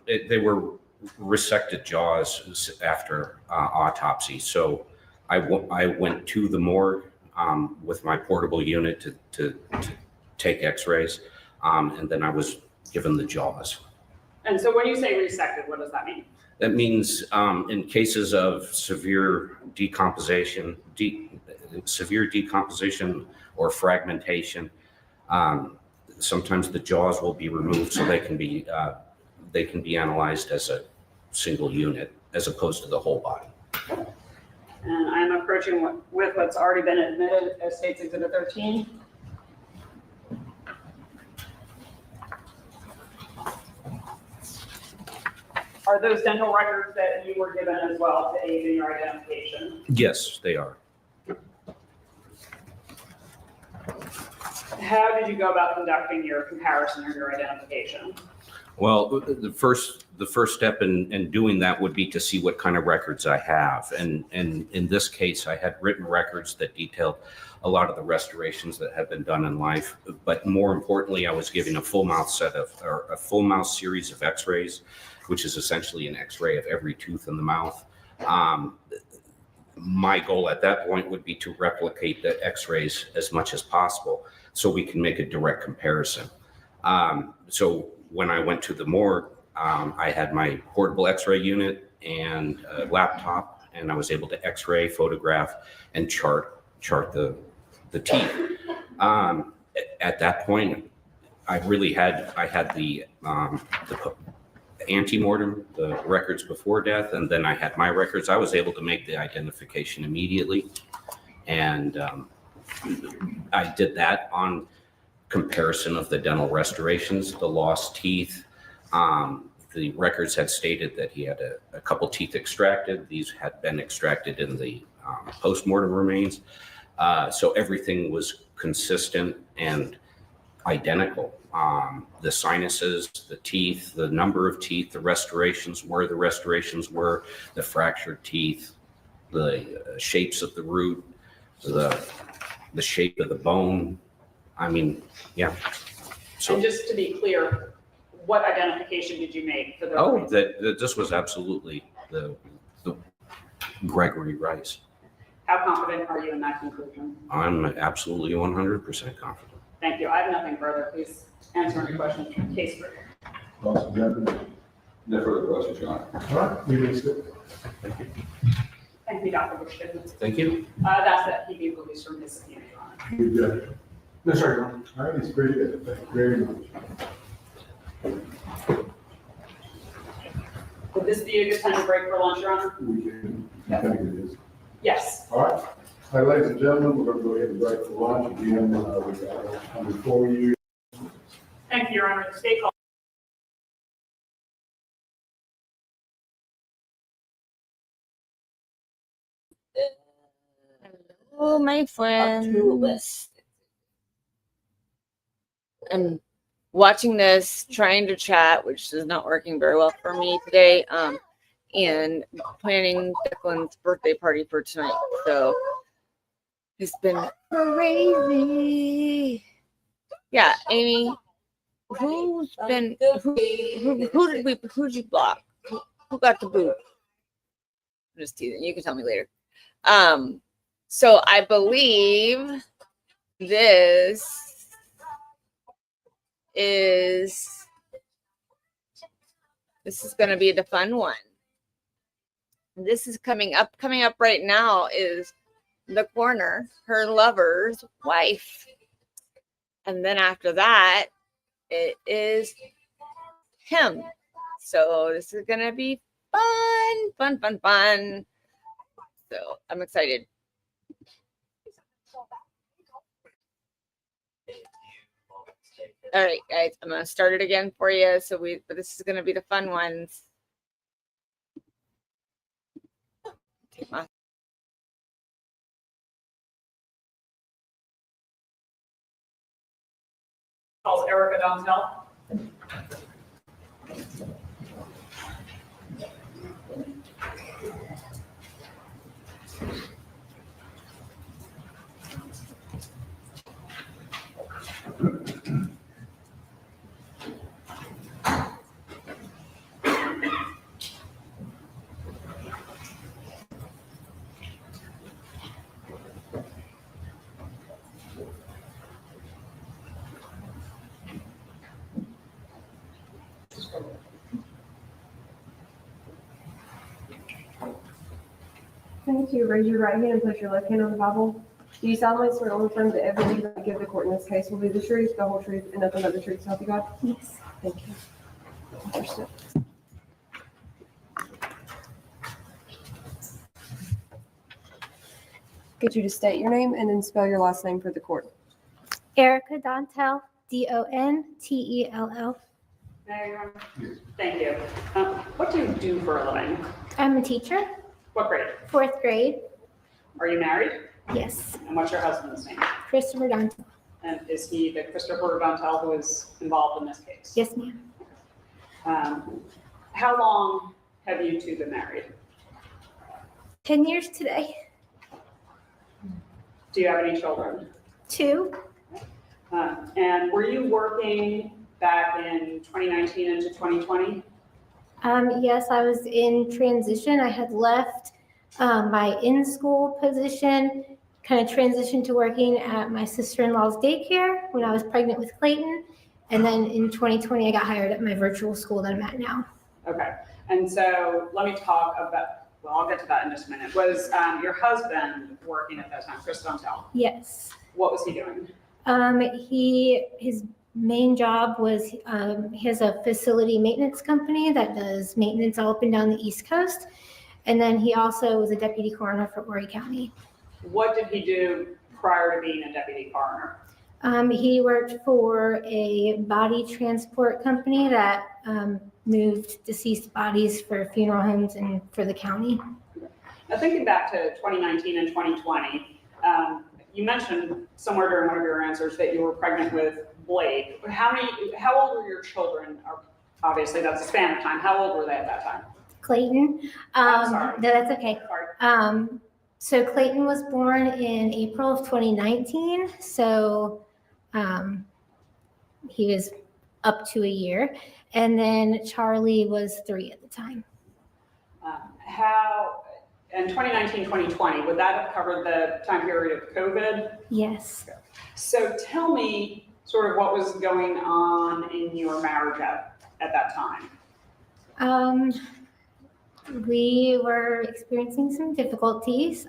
They were resected jaws after autopsy. So I went to the morgue with my portable unit to take x-rays, and then I was given the jaws. And so when you say resected, what does that mean? That means in cases of severe decomposition or fragmentation, sometimes the jaws will be removed so they can be analyzed as a single unit as opposed to the whole body. And I'm approaching with what's already been admitted as State's Exhibit 13. Are those dental records that you were given as well to aid in your identification? Yes, they are. How did you go about conducting your comparison or your identification? Well, the first step in doing that would be to see what kind of records I have. And in this case, I had written records that detailed a lot of the restorations that have been done in life. But more importantly, I was given a full mouth series of x-rays, which is essentially an x-ray of every tooth in the mouth. My goal at that point would be to replicate the x-rays as much as possible so we can make a direct comparison. So when I went to the morgue, I had my portable x-ray unit and a laptop, and I was able to x-ray, photograph, and chart the teeth. At that point, I had the ante-mortem, the records before death, and then I had my records. I was able to make the identification immediately, and I did that on comparison of the dental restorations, the lost teeth. The records had stated that he had a couple teeth extracted. These had been extracted in the post-mortem remains. So everything was consistent and identical. The sinuses, the teeth, the number of teeth, the restorations, where the restorations were, the fractured teeth, the shapes of the root, the shape of the bone. I mean, yeah. So, and just to be clear, what identification did you make for the? Oh, that this was absolutely the Gregory Rice. How confident are you in that conclusion? I'm absolutely 100% confident. Thank you. I have nothing further. Please answer any questions from case group. Awesome, gentlemen. No further questions, Your Honor. All right, you may sit. Thank you. Thank you, Dr. Bushkin. Thank you. That's that he be released from his subpoena, Your Honor. Good judge. No, sir, Your Honor. All right, it's pretty good. Thank you very much. Would this be a good time to break for lunch, Your Honor? We can, I think it is. Yes. All right. All right, ladies and gentlemen, we're going to go ahead and break for lunch. Again, we've got before you. Thank you, Your Honor. The state call. Hello, my friends. I'm watching this, trying to chat, which is not working very well for me today, and planning Declan's birthday party for tonight. So it's been crazy. Yeah, Amy, who did you block? Who got the boot? I'm just teasing. You can tell me later. So I believe this is going to be the fun one. This is coming up right now is the corner, her lover's wife. And then after that, it is him. So this is going to be fun. So I'm excited. All right, guys, I'm going to start it again for you. But this is going to be the fun ones. Take my Calls Erica Donzel. Can you raise your right hand and place your left hand on the Bible? Do you solemnly swear or affirm that everything you give the court in this case will be the truth, the whole truth, and nothing but the truth, so help you God? Yes. Thank you. Understood. Get you to state your name and then spell your last name for the court. Erica Dontel, Dontell. Mayor, thank you. What do you do for a living? I'm a teacher, What grade? 4th grade. Are you married? Yes. And what's your husband's name? Christopher Dontel. And is he the Christopher Dontel who is involved in this case? Yes, ma'am. How long have you two been married? 10 years today. Do you have any children? 2. And were you working back in 2019 into 2020? Yes, I was in transition. I had left my in-school position, kind of transitioned to working at my sister-in-law's daycare when I was pregnant with Clayton. And then in 2020, I got hired at my virtual school that I'm at now. Okay. And so let me talk about, well, I'll get to that in just a minute. Was your husband working at that time, Chris Dontel? Yes. What was he doing? His main job was he has a facility maintenance company that does maintenance all up and down the East Coast. And then he also was a deputy coroner for Horry County. What did he do prior to being a deputy coroner? He worked for a body transport company that moved deceased bodies for funeral homes and for the county. Now, thinking back to 2019 and 2020, you mentioned somewhere during one of your answers that you were pregnant with Blake. How old were your children? Obviously, that's a span of time. How old were they at that time? Clayton. I'm sorry. No, that's okay. Sorry. So Clayton was born in April of 2019. So he was up to a year. And then Charlie was 3 at the time. In 2019, 2020, would that have covered the time period of COVID? Yes. So tell me sort of what was going on in your marriage at that time. We were experiencing some difficulties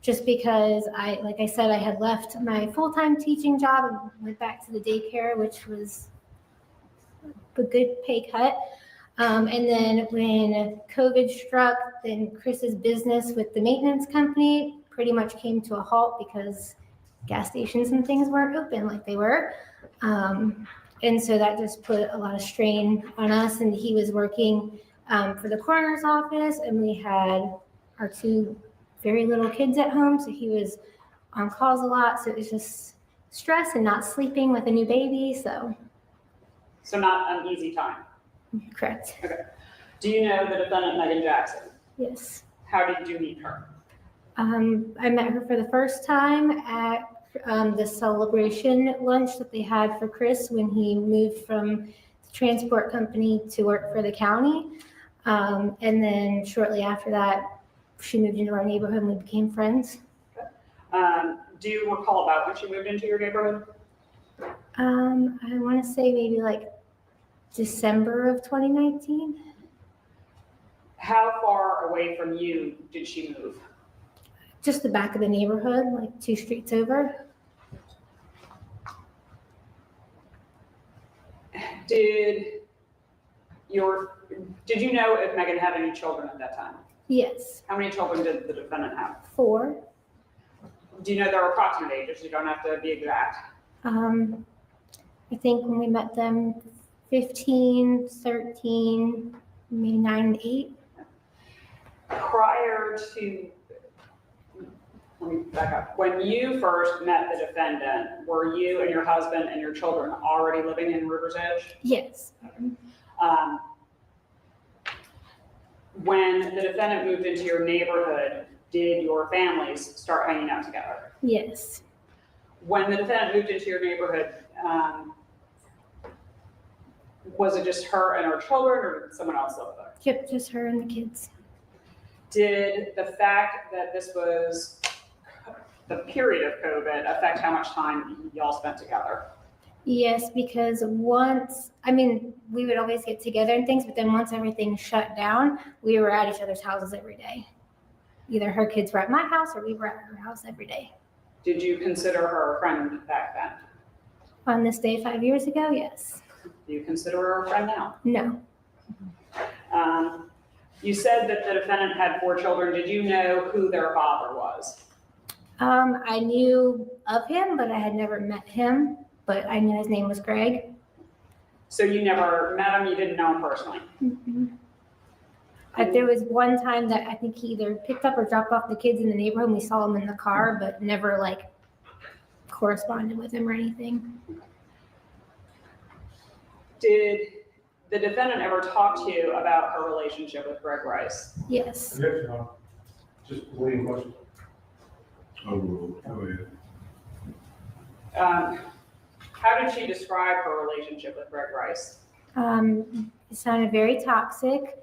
just because like I said, I had left my full-time teaching job and went back to the daycare, which was a good pay cut. And then when COVID struck, then Chris's business with the maintenance company pretty much came to a halt because gas stations and things weren't open like they were. And so that just put a lot of strain on us. And he was working for the coroner's office, and we had our 2 very little kids at home. So he was on calls a lot. So it was just stress and not sleeping with a new baby. So not an easy time. Correct. Okay. Do you know the defendant, Megan Jackson? Yes. How did you meet her? I met her for the first time at the celebration lunch that they had for Chris when he moved from the transport company to work for the county. And then shortly after that, she moved into our neighborhood and we became friends. Do you recall about when she moved into your neighborhood? I want to say maybe like December of 2019. How far away from you did she move? Just the back of the neighborhood, like 2 streets over. Did you know if Megan had any children at that time? Yes. How many children did the defendant have? 4. Do you know their approximate ages? You don't have to be exact. I think when we met them, 15, 13, maybe 9 and 8. Prior to, let me back up. When you first met the defendant, were you and your husband and your children already living in River's Edge? Yes. When the defendant moved into your neighborhood, did your families start hanging out together? Yes. When the defendant moved into your neighborhood, was it just her and her children, or did someone else live there? Yep, just her and the kids. Did the fact that this was the period of COVID affect how much time y'all spent together? Yes, because we would always get together and things, but then once everything shut down, we were at each other's houses every day. either her kids were at my house or we were at her house every day. Did you consider her a friend back then? On this day 5 years ago, yes. Do you consider her a friend now? No. You said that the defendant had 4 children. Did you know who their father was? I knew of him, but I had never met him, but I knew his name was Greg. So you never met him, you didn't know him personally? There was one time that I think he either picked up or dropped off the kids in the neighborhood and we saw him in the car, but never like corresponded with him or anything. Did the defendant ever talk to you about her relationship with Greg Rice? Yes. Yes, Your Honor. Just a leading question. How did she describe her relationship with Greg Rice? It sounded very toxic.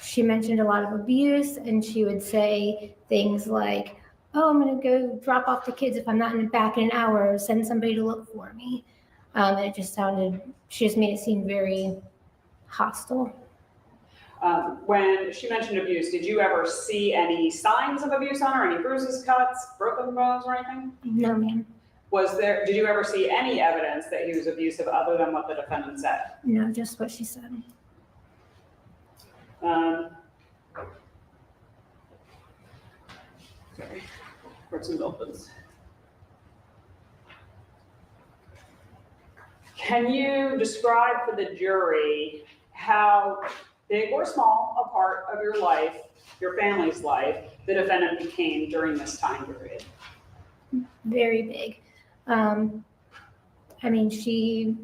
She mentioned a lot of abuse, and she would say things like, oh, I'm going to go drop off the kids if I'm not back in an hour, or send somebody to look for me. And it just sounded, she just made it seem very hostile. When she mentioned abuse, did you ever see any signs of abuse on her? Any bruises, cuts, broken bones, or anything? No, ma'am. Did you ever see any evidence that he was abusive other than what the defendant said? No, just what she said. Sorry, court's indulgence. Can you describe for the jury how big or small a part of your life, your family's life, the defendant became during this time period? Very big. I mean, she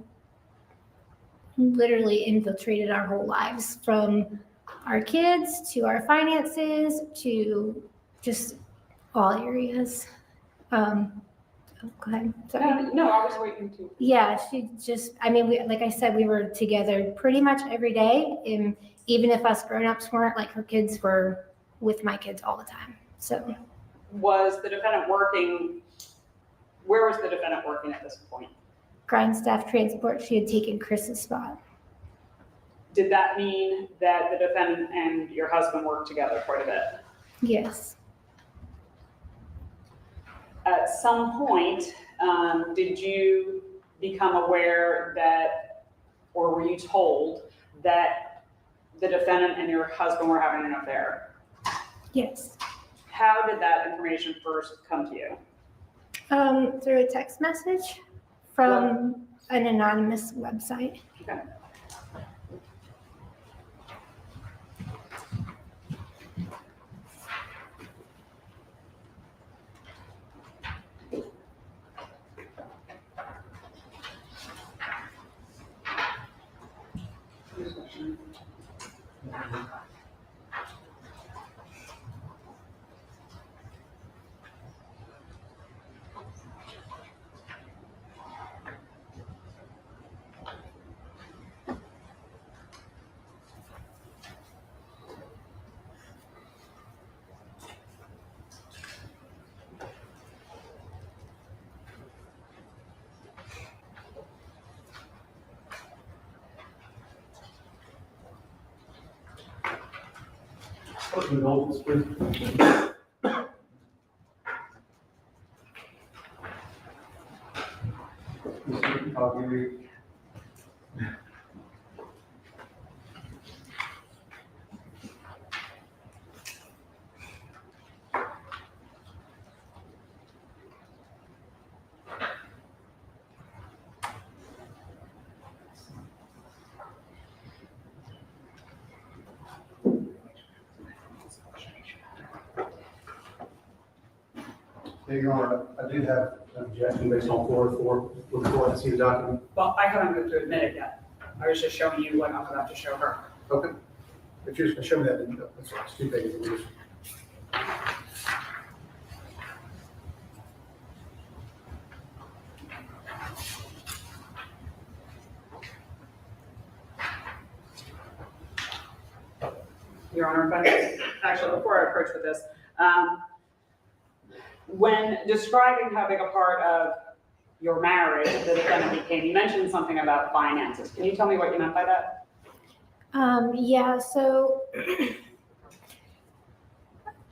literally infiltrated our whole lives, from our kids to our finances to just all areas. Go ahead. Sorry. No, I was waiting to. Yeah, she just, I mean, like I said, we were together pretty much every day. And even if us grown-ups weren't, like her kids were with my kids all the time. So. Was the defendant working, where was the defendant working at this point? Grindstaff Transport. She had taken Chris's spot. Did that mean that the defendant and your husband worked together quite a bit? Yes. At some point, did you become aware that, or were you told that the defendant and your husband were having an affair? Yes. How did that information first come to you? Through a text message from an anonymous website. Okay. Court indulgence, please. I'll give you. Your Honor, I do have an objection based on 404. Would the court see the document? Well, I haven't moved to admit it yet. I was just showing you what I'm about to show her. Okay. If you're just going to show me that, then that's too big of a issue. Your Honor, actually, before I approach with this, when describing how big a part of your marriage the defendant became, you mentioned something about finances. Can you tell me what you meant by that? Yeah, so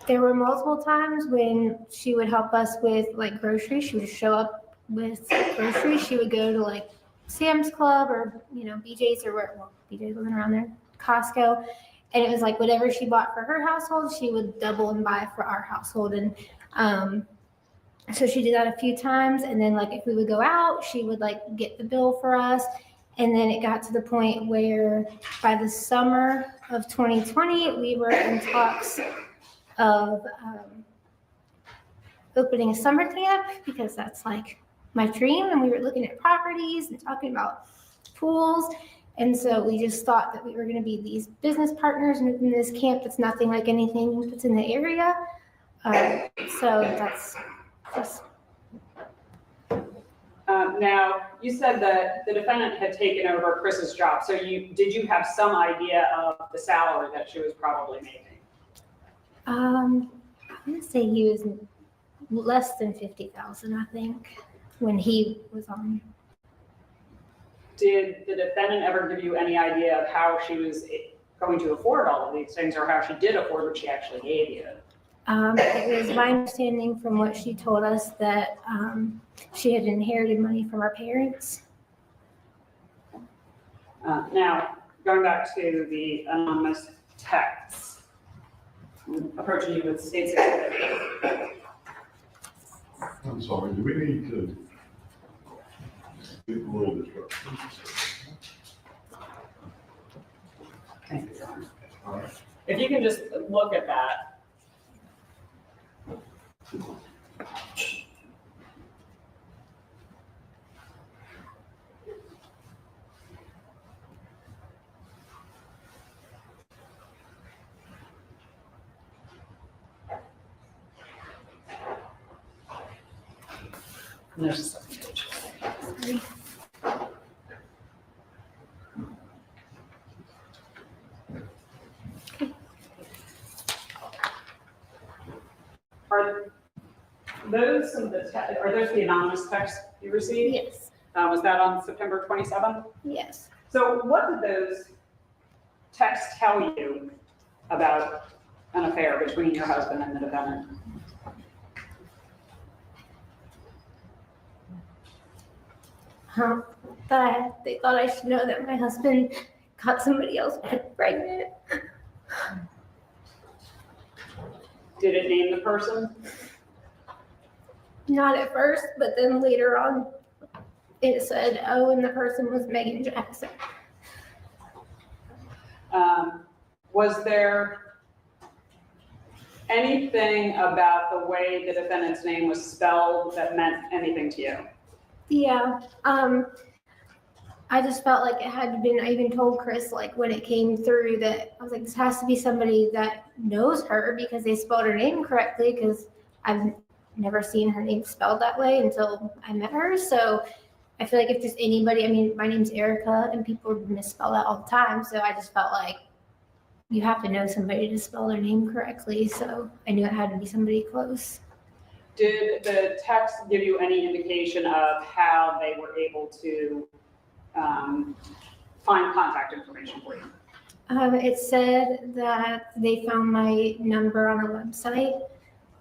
There were multiple times when she would help us with like groceries. She would just show up with groceries. She would go to like Sam's Club or, BJ's or where, well, BJ's wasn't around there, Costco. And it was like whatever she bought for her household, she would double and buy for our household. And so she did that a few times. And then like if we would go out, she would like get the bill for us. And then it got to the point where by the summer of 2020, we were in talks of opening a summer camp because that's like my dream. And we were looking at properties and talking about pools. And so we just thought that we were going to be these business partners and open this camp that's nothing like anything that's in the area. So that's just. Now, you said that the defendant had taken over Chris's job. So did you have some idea of the salary that she was probably making? I'm going to say he was less than 50,000, I think, when he was on. Did the defendant ever give you any idea of how she was going to afford all of these things, or how she did afford what she actually gave you? It was my understanding from what she told us that she had inherited money from her parents. Now, going back to the anonymous texts, I'm approaching you with state secretary. I'm sorry, do we need to get a little disruption? Thank you, Your Honor. All right. If you can just look at that. There's a second page. Are those the anonymous texts you received? Yes. Was that on September 27th? Yes. So what did those texts tell you about an affair between your husband and the defendant? They thought I should know that my husband got somebody else pregnant. Did it name the person? Not at first, but then later on, it said, oh, and the person was Megan Jackson. Was there anything about the way the defendant's name was spelled that meant anything to you? Yeah. I just felt like it had been, I even told Chris, like when it came through that I was like, this has to be somebody that knows her because they spelled her name correctly, because I've never seen her name spelled that way until I met her. So I feel like if there's anybody, I mean, my name's Erica and people misspell that all the time. So I just felt like you have to know somebody to spell their name correctly. So I knew it had to be somebody close. Did the text give you any indication of how they were able to find contact information for you? It said that they found my number on a website.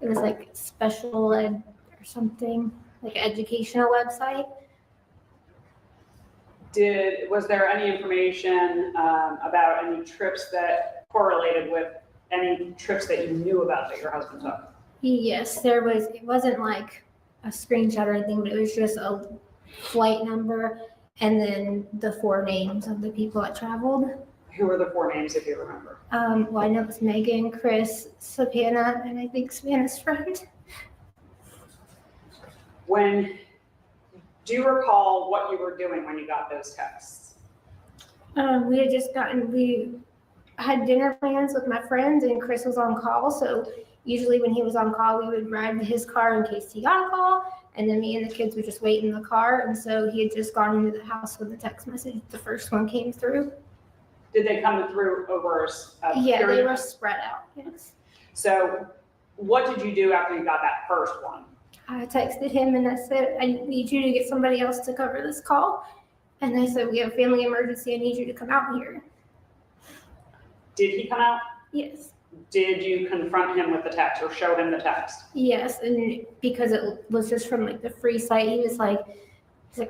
It was like special ed or something, like an educational website. Was there any information about any trips that correlated with any trips that you knew about that your husband took? Yes, there was. It wasn't like a screenshot or anything, but it was just a flight number and then the 4 names of the people that traveled. Who were the 4 names, if you remember? Well, I know it was Megan, Chris, Savannah, and I think Savannah's friend. Do you recall what you were doing when you got those texts? We had dinner plans with my friends and Chris was on call. So usually when he was on call, we would ride to his car in case he got a call. And then me and the kids would just wait in the car. And so he had just gone into the house when the text message, the first one came through. Did they come through over a Yeah, period? they were spread out, yes. So what did you do after you got that first one? I texted him and I said, I need you to get somebody else to cover this call. And I said, we have a family emergency. I need you to come out here. Did he come out? Yes. Did you confront him with the text or show him the text? Yes, and because it was just from like the free site, he's like,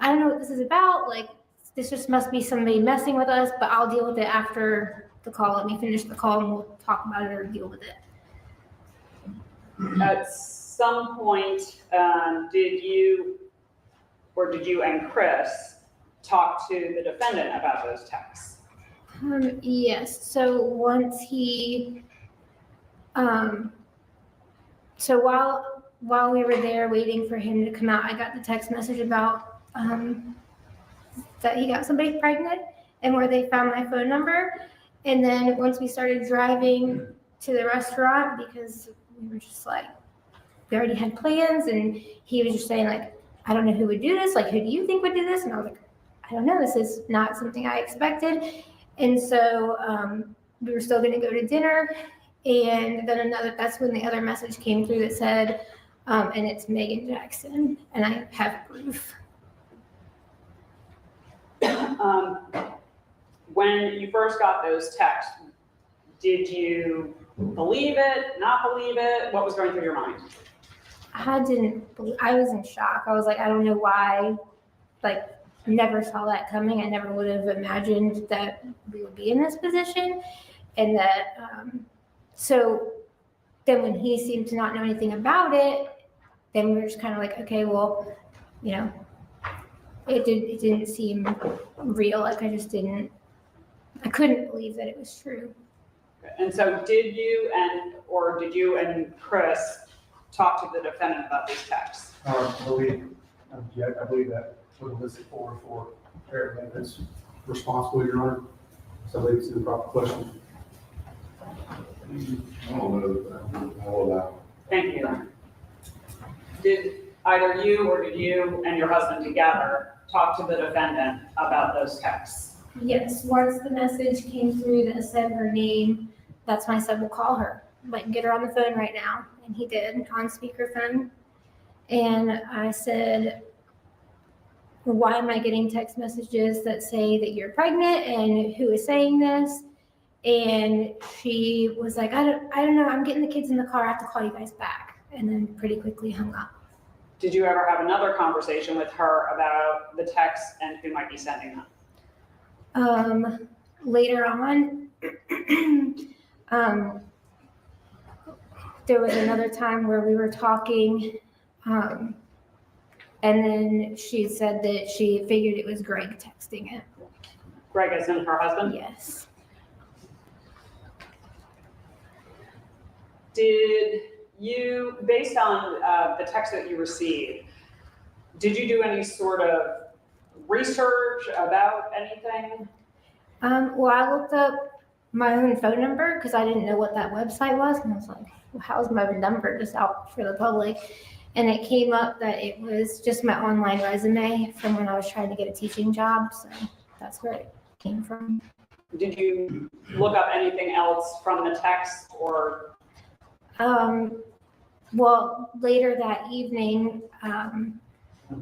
I don't know what this is about. Like, this just must be somebody messing with us, but I'll deal with it after the call. Let me finish the call and we'll talk about it or deal with it. At some point, did you and Chris talk to the defendant about those texts? Yes. So once he, so while we were there waiting for him to come out, I got the text message about that he got somebody pregnant and where they found my phone number. And then once we started driving to the restaurant, because we were just like, we already had plans, and he was just saying like, I don't know who would do this. Like, who do you think would do this? And I was like, I don't know. This is not something I expected. And so we were still going to go to dinner. And then that's when the other message came through that said, and it's Megan Jackson, and I have proof. When you first got those texts, did you believe it, not believe it? What was going through your mind? I was in shock. I was like, I don't know why, like, never saw that coming. I never would have imagined that we would be in this position. And that, so then when he seemed to not know anything about it, then we were just kind of like, okay, well, you know, it didn't seem real. Like, I couldn't believe that it was true. And so did you and Chris talk to the defendant about these texts? I believe that would elicit forward for fair evidence responsible, Your Honor. So I believe it's the proper question. Thank you. Did either you or did you and your husband together talk to the defendant about those texts? Yes, once the message came through that said her name, that's when I said, we'll call her. Like, get her on the phone right now. And he did, on speakerphone. And I said, why am I getting text messages that say that you're pregnant, and who is saying this? And she was like, I don't know, I'm getting the kids in the car, I have to call you guys back. And then pretty quickly hung up. Did you ever have another conversation with her about the texts and who might be sending them? Later on, there was another time where we were talking, and then she said that she figured it was Greg texting it. Greg is in her husband? Yes. Did you, based on the text that you received, did you do any sort of research about anything? Well, I looked up my own phone number because I didn't know what that website was. And I was like, well, how's my number just out for the public? And it came up that it was just my online resume from when I was trying to get a teaching job. So that's where it came from. Did you look up anything else from the text or? Well, later that evening,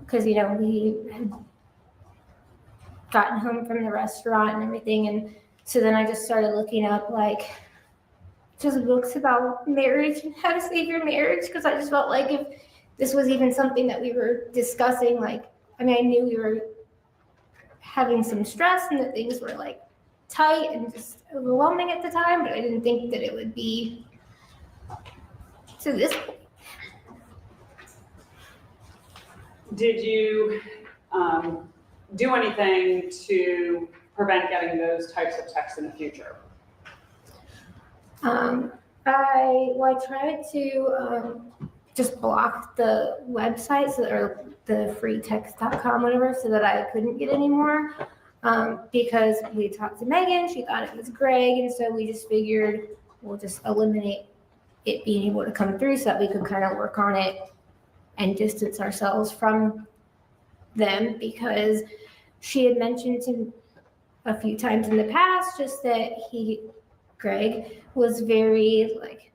because, you know, we had gotten home from the restaurant and everything. And so then I just started looking up like just books about marriage and how to save your marriage. Because I just felt like if this was even something that we were discussing, like, I mean, I knew we were having some stress and that things were like tight and just overwhelming at the time, but I didn't think that it would be to this point. Did you do anything to prevent getting those types of texts in the future? I tried to just block the websites or the freetext.com, whatever, so that I couldn't get any more. Because we talked to Megan, she thought it was Greg, and so we just figured we'll just eliminate it being able to come through so that we could kind of work on it and distance ourselves from them, because she had mentioned to a few times in the past just that Greg was very like,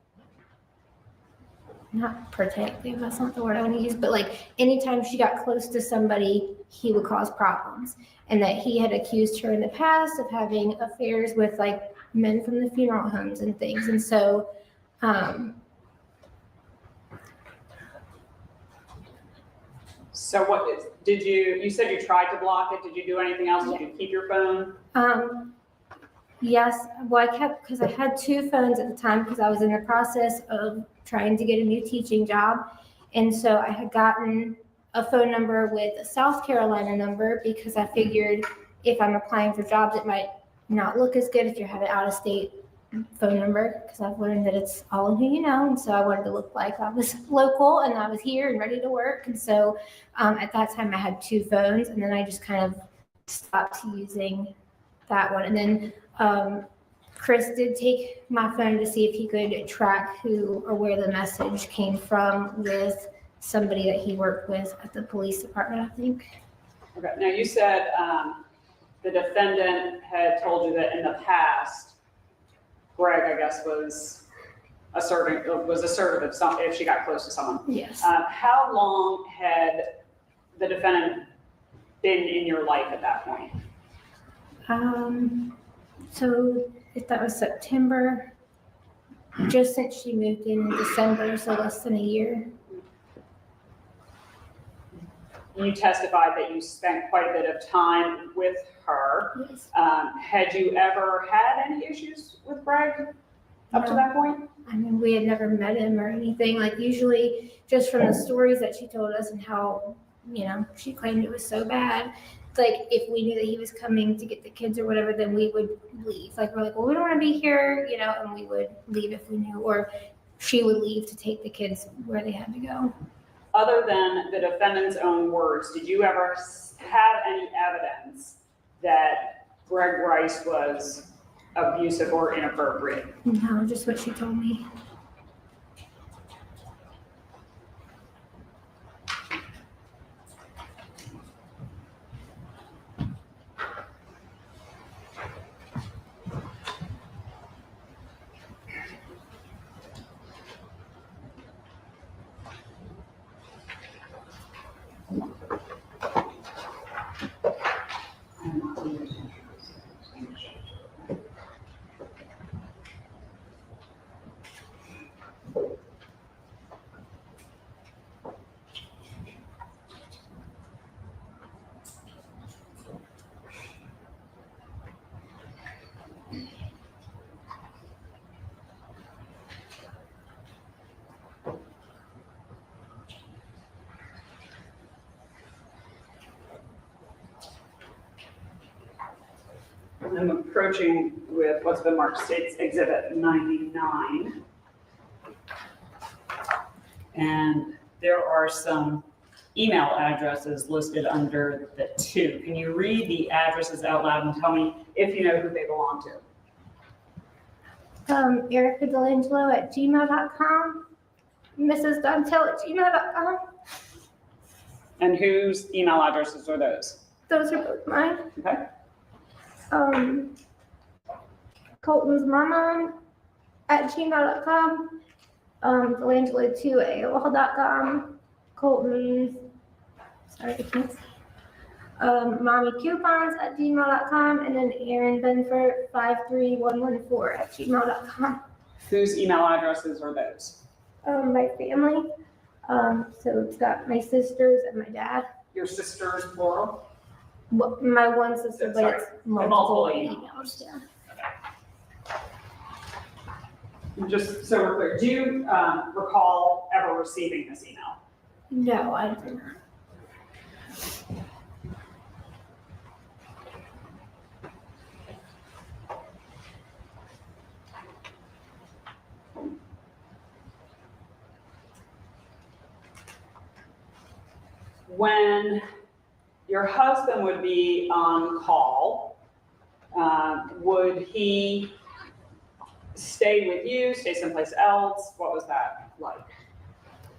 not protective, that's not the word I want to use, but like anytime she got close to somebody, he would cause problems. And that he had accused her in the past of having affairs with like men from the funeral homes and things. And so So you said you tried to block it. Did you do anything else? Did you keep your phone? Yes, well, I kept, because I had two phones at the time because I was in the process of trying to get a new teaching job. And so I had gotten a phone number with a South Carolina number because I figured if I'm applying for jobs, it might not look as good if you have an out-of-state phone number, because I've learned that it's all in who you know. And so I wanted to look like I was local and I was here and ready to work. And so at that time I had two phones, and then I just kind of stopped using that one. And then Chris did take my phone to see if he could track who or where the message came from with somebody that he worked with at the police department, I think. Okay. Now you said the defendant had told you that in the past, Greg, I guess, was assertive if she got close to someone. Yes. How long had the defendant been in your life at that point? So if that was September, just since she moved in December, so less than a year. You testified that you spent quite a bit of time with her. Yes. Had you ever had any issues with Greg up to that point? I mean, we had never met him or anything. Like, usually just from the stories that she told us and how, she claimed it was so bad. Like, if we knew that he was coming to get the kids or whatever, then we would leave. Like, we're like, well, we don't want to be here, and we would leave if we knew, or she would leave to take the kids where they had to go. Other than the defendant's own words, did you ever have any evidence that Greg Rice was abusive or inappropriate? No, just what she told me. I'm approaching with what's been marked State's Exhibit 99. And there are some email addresses listed under the 2. Can you read the addresses out loud and tell me if you know who they belong to? EricaDelangelo@gmail.com, Mrs. Dontel@gmail.com. And whose email addresses are those? Those are both mine. Okay. Colton's mama @gmail.com, Delangelo2@AOL.com, Colton's, sorry, I can't see, mommycoupons@gmail.com, and then Aaron Benford 53114@gmail.com. Whose email addresses are those? My family. So it's got my sisters and my dad. Your sisters, plural? My one sister, but it's multiple emails. Yeah. Just so we're clear, do you recall ever receiving this email? No, I do not. When your husband would be on call, would he stay with you, stay someplace else? What was that like?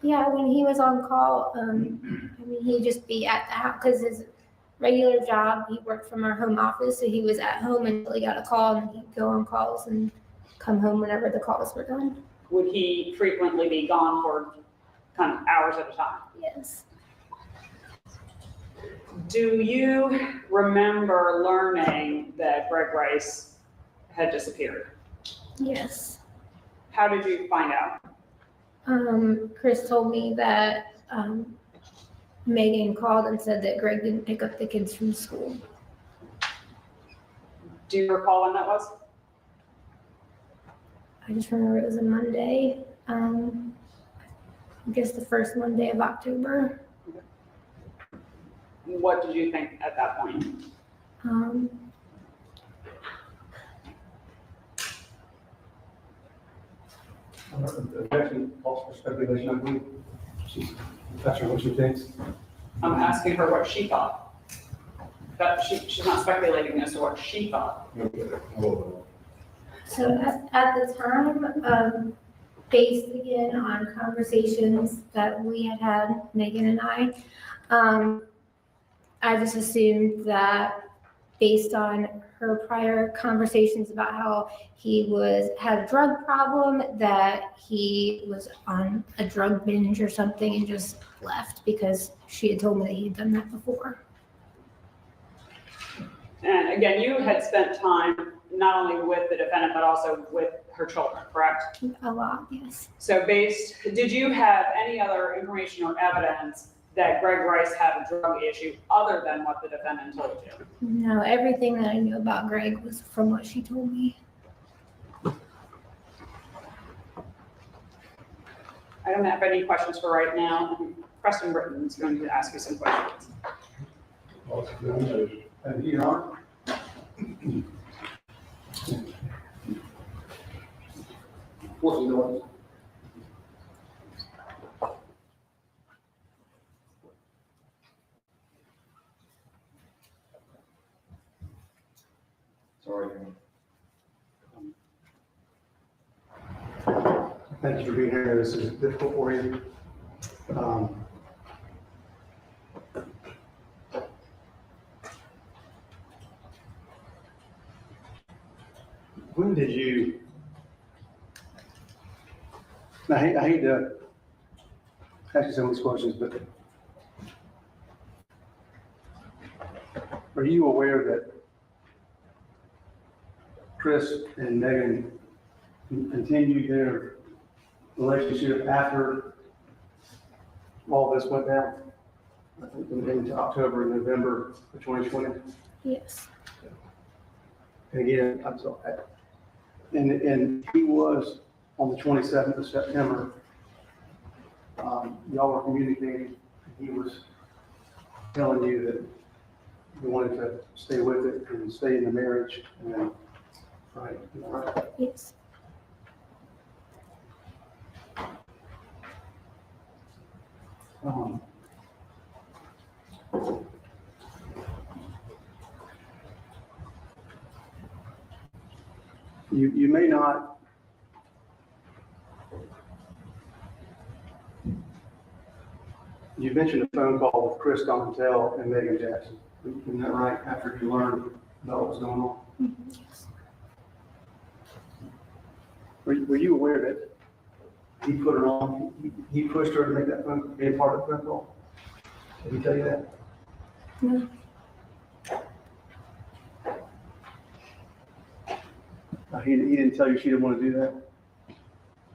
Yeah, when he was on call, he'd just be at the house because his regular job, he worked from our home office, so he was at home until he got a call, and he'd go on calls and come home whenever the calls were done. Would he frequently be gone for kind of hours at a time? Yes. Do you remember learning that Greg Rice had disappeared? Yes. How did you find out? Chris told me that Megan called and said that Greg didn't pick up the kids from school. Do you recall when that was? I just remember it was a Monday. I guess the first Monday of October. What did you think at that point? Objection, calls for speculation, I believe. That's what she thinks. I'm asking her what she thought. That she's not speculating as to what she thought. So at the time, based again on conversations that we had, Megan and I just assumed that based on her prior conversations about how he had a drug problem, that he was on a drug binge or something and just left because she had told me that he had done that before. And again, you had spent time not only with the defendant, but also with her children, correct? A lot, yes. So did you have any other information or evidence that Greg Rice had a drug issue other than what the defendant told you? No, everything that I knew about Greg was from what she told me. I don't have any questions for right now. Preston Britton is going to ask you some questions. Thank you, Your Honor. What's he doing? Sorry. Thank you for being here. This is difficult for you. When did you, I hate to ask you some of these questions, but are you aware that Chris and Megan continued their relationship after all this went down? I think into October and November of 2020? Yes. And again, I'm sorry. And he was on the 27th of September. Y'all were communicating. He was telling you that he wanted to stay with it and stay in the marriage. And, right? Right. Yes. You may not, you mentioned a phone call with Chris Dontel and Megan Jackson. Isn't that right? After you learned about what was going on? Yes. Were you aware that he put her on, he pushed her to make that phone, be a part of the phone call? Did he tell you that? No. He didn't tell you she didn't want to do that?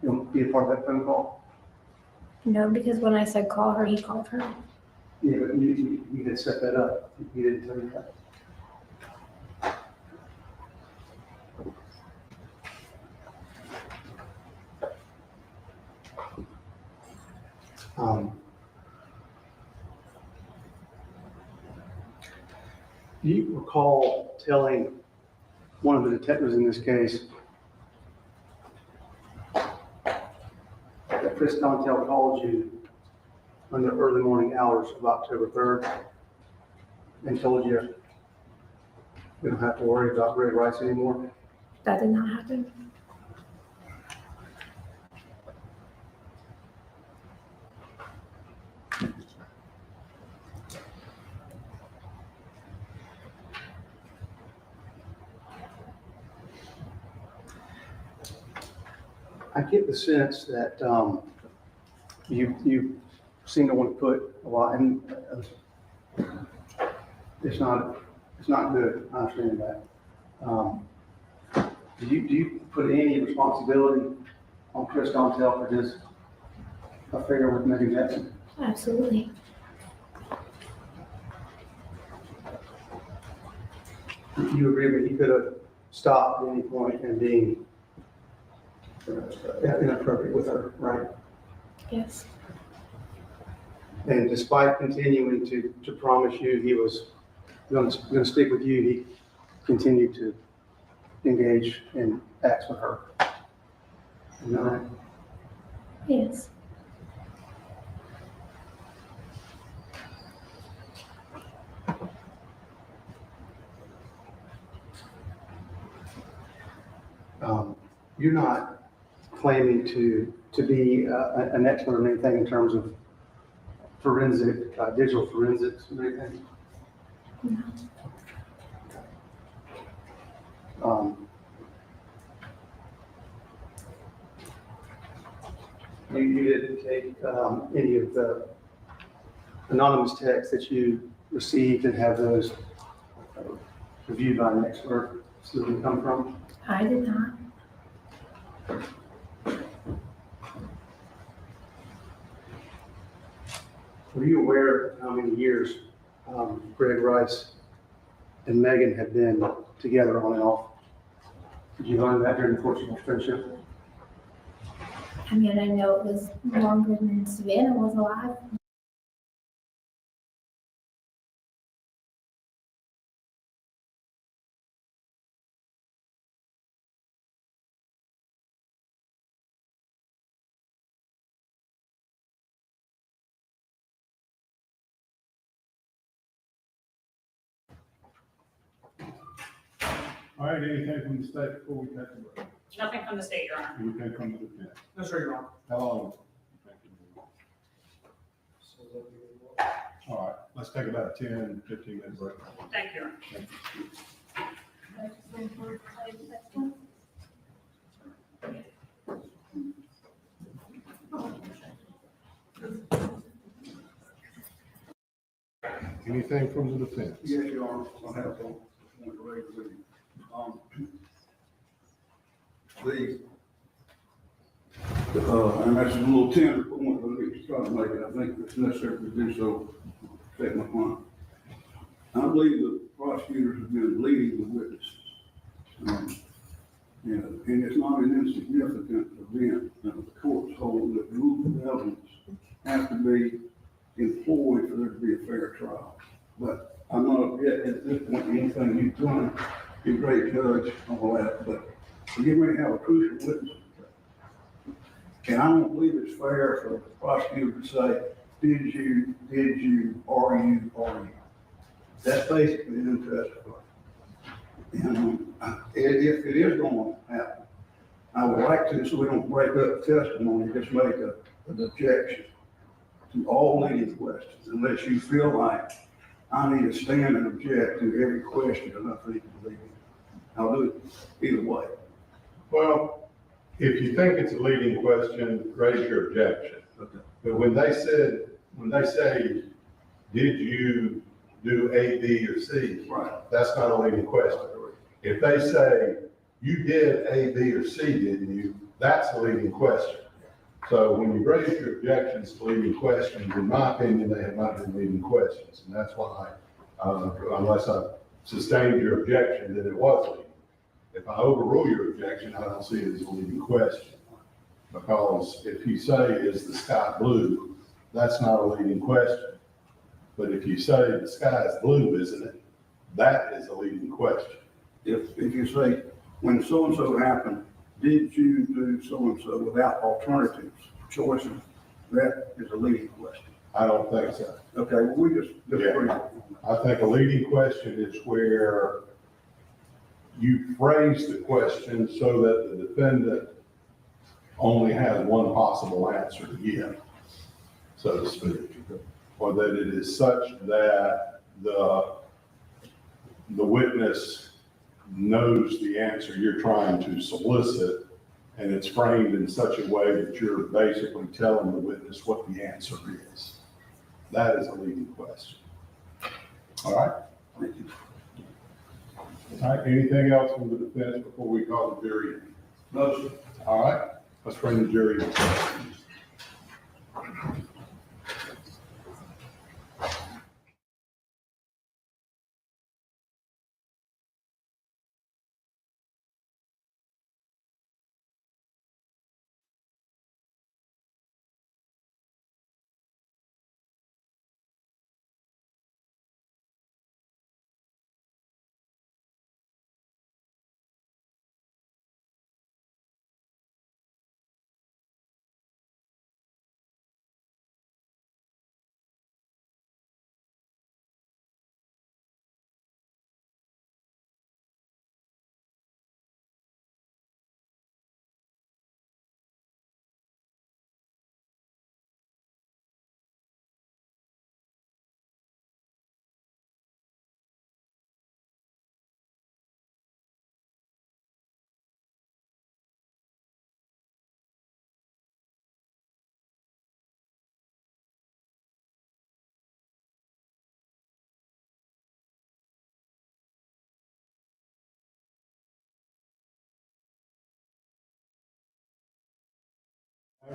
You know, be a part of that phone call? No, because when I said call her, he called her. Yeah, but you had set that up. He didn't tell you that. Do you recall telling one of the detectives in this case that Chris Dontel called you in the early morning hours of October 3rd and told you we don't have to worry about Greg Rice anymore? That did not happen. I get the sense that you seem to want to put a lot, and it's not good. I understand that. Do you put any responsibility on Chris Dontel for his affair with Megan Jackson? Absolutely. You agree that he could have stopped at any point and being inappropriate with her, right? Yes. And despite continuing to promise you he was going to stick with you, he continued to engage in acts with her. Is that right? Yes. You're not claiming to be an expert in anything in terms of forensic, digital forensics or anything? No. You didn't take any of the anonymous texts that you received and have those reviewed by an expert, so where they come from? I did not. Were you aware of how many years Greg Rice and Megan had been together on and off? Did you learn that during the course of your friendship? I mean, I know it was longer than Savannah was alive. All right, anything from the state before we take a break? Nothing from the state, Your Honor. Anything from the defense? No, sir, Your Honor. How long? All right, let's take about a 10, 15-minute break. Thank you, Your Honor. Thank you. Anything from the defense? Yes, Your Honor, I have one to raise with you. And that's a little tender point, but we try to make it, I think it's necessary to do so, state my point. I believe the prosecutors have been leading the witnesses. And it's not an insignificant event that the courts hold that rules of evidence have to be employed for there to be a fair trial. But I'm not yet at this point, anything you've done, you're a great judge, all that, but you may have a crucial witness. And I don't believe it's fair for the prosecutor to say, did you, are you? That's basically an untestifying. And if it is going to happen, I would like to, so we don't break up testimony, just make an objection to all leading questions, unless you feel like I need to stand and object to every question that I think is leading. I'll do it either way. Well, if you think it's a leading question, raise your objection. Okay. But when they say, did you do A, B, or C? Right. That's not a leading question. If they say, you did A, B, or C, didn't you? That's a leading question. So when you raise your objections to leading questions, in my opinion, they have not been leading questions. And that's why, unless I sustained your objection, then it was leading. If I overrule your objection, I don't see it as a leading question. Because if you say, is the sky blue? That's not a leading question. But if you say the sky is blue, isn't it? That is a leading question. If you say, when so-and-so happened, did you do so-and-so without alternatives, choices? That is a leading question. I don't think so. Okay, well, we just disagree. Yeah. I think a leading question is where you phrase the question so that the defendant only has one possible answer to give, so to speak. Or that it is such that the witness knows the answer you're trying to solicit, and it's framed in such a way that you're basically telling the witness what the answer is. That is a leading question. All right? Thank you. All right, anything else from the defense before we call the jury in? No, sir. All right, Let's bring the jury.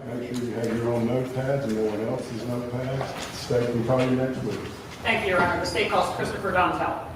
Make sure you have your own notepads and no one else's notepads. State can call you next week. Thank you, Your Honor. The state calls Christopher Dontel.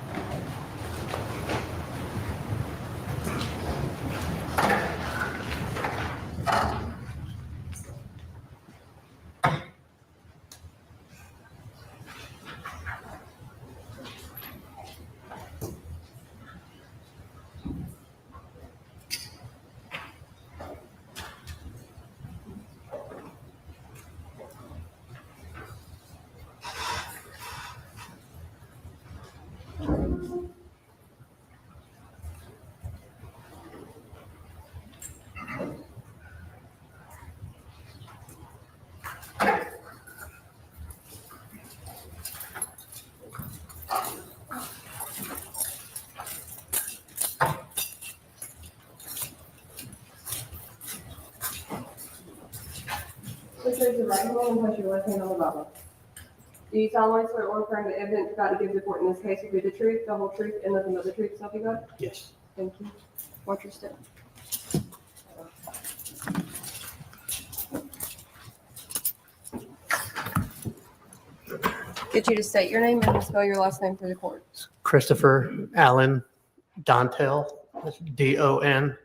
Please raise your right hand and place your left hand on the Bible. Do you solemnly swear or affirm the evidence you're about to give the court in this case will be the truth, the whole truth, and nothing but the truth, so help you God? Yes. Thank you. Watch your step. Get you to state your name and spell your last name for the court. Christopher Allen Dontel, Dontell.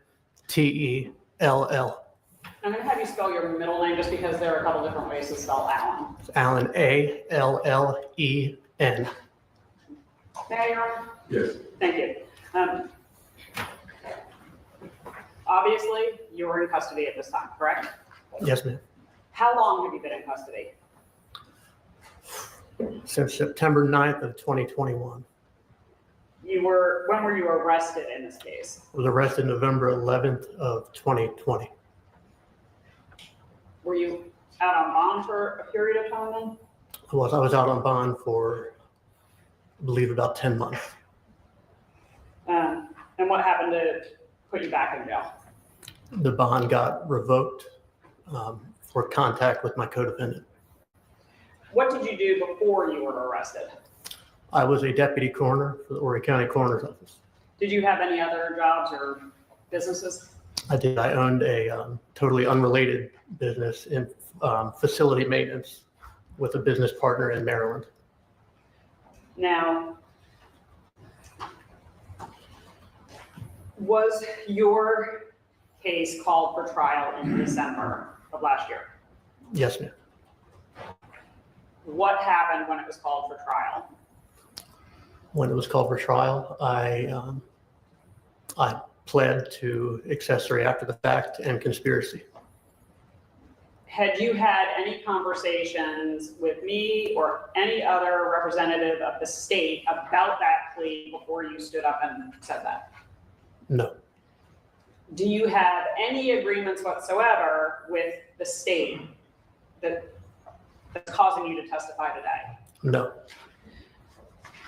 I'm going to have you spell your middle name just because there are a couple different ways to spell Allen. Allen, Allen. May I, Your Honor? Yes. Thank you. Obviously, you are in custody at this time, correct? Yes, ma'am. How long have you been in custody? Since September 9th of 2021. When were you arrested in this case? I was arrested November 11th of 2020. Were you out on bond for a period of time then? I was out on bond for, I believe, about 10 months. And what happened to put you back in jail? The bond got revoked for contact with my co-defendant. What did you do before you were arrested? I was a deputy coroner for the Horry County Coroner's Office. Did you have any other jobs or businesses? I did. I owned a totally unrelated business in facility maintenance with a business partner in Maryland. Now, was your case called for trial in December of last year? Yes, ma'am. What happened when it was called for trial? When it was called for trial, I pled to accessory after the fact and conspiracy. Had you had any conversations with me or any other representative of the state about that plea before you stood up and said that? No. Do you have any agreements whatsoever with the state that's causing you to testify today? No.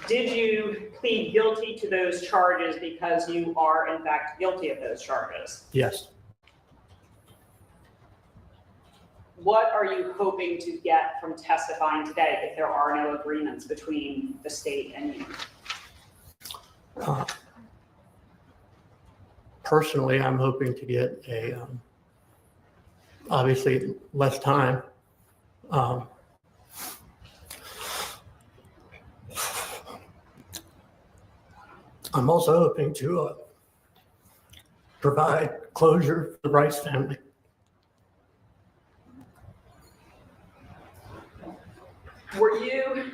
Did you plead guilty to those charges because you are in fact guilty of those charges? Yes. What are you hoping to get from testifying today if there are no agreements between the state and you? Personally, I'm hoping to get obviously less time. I'm also hoping to provide closure for the Rice family. Were you,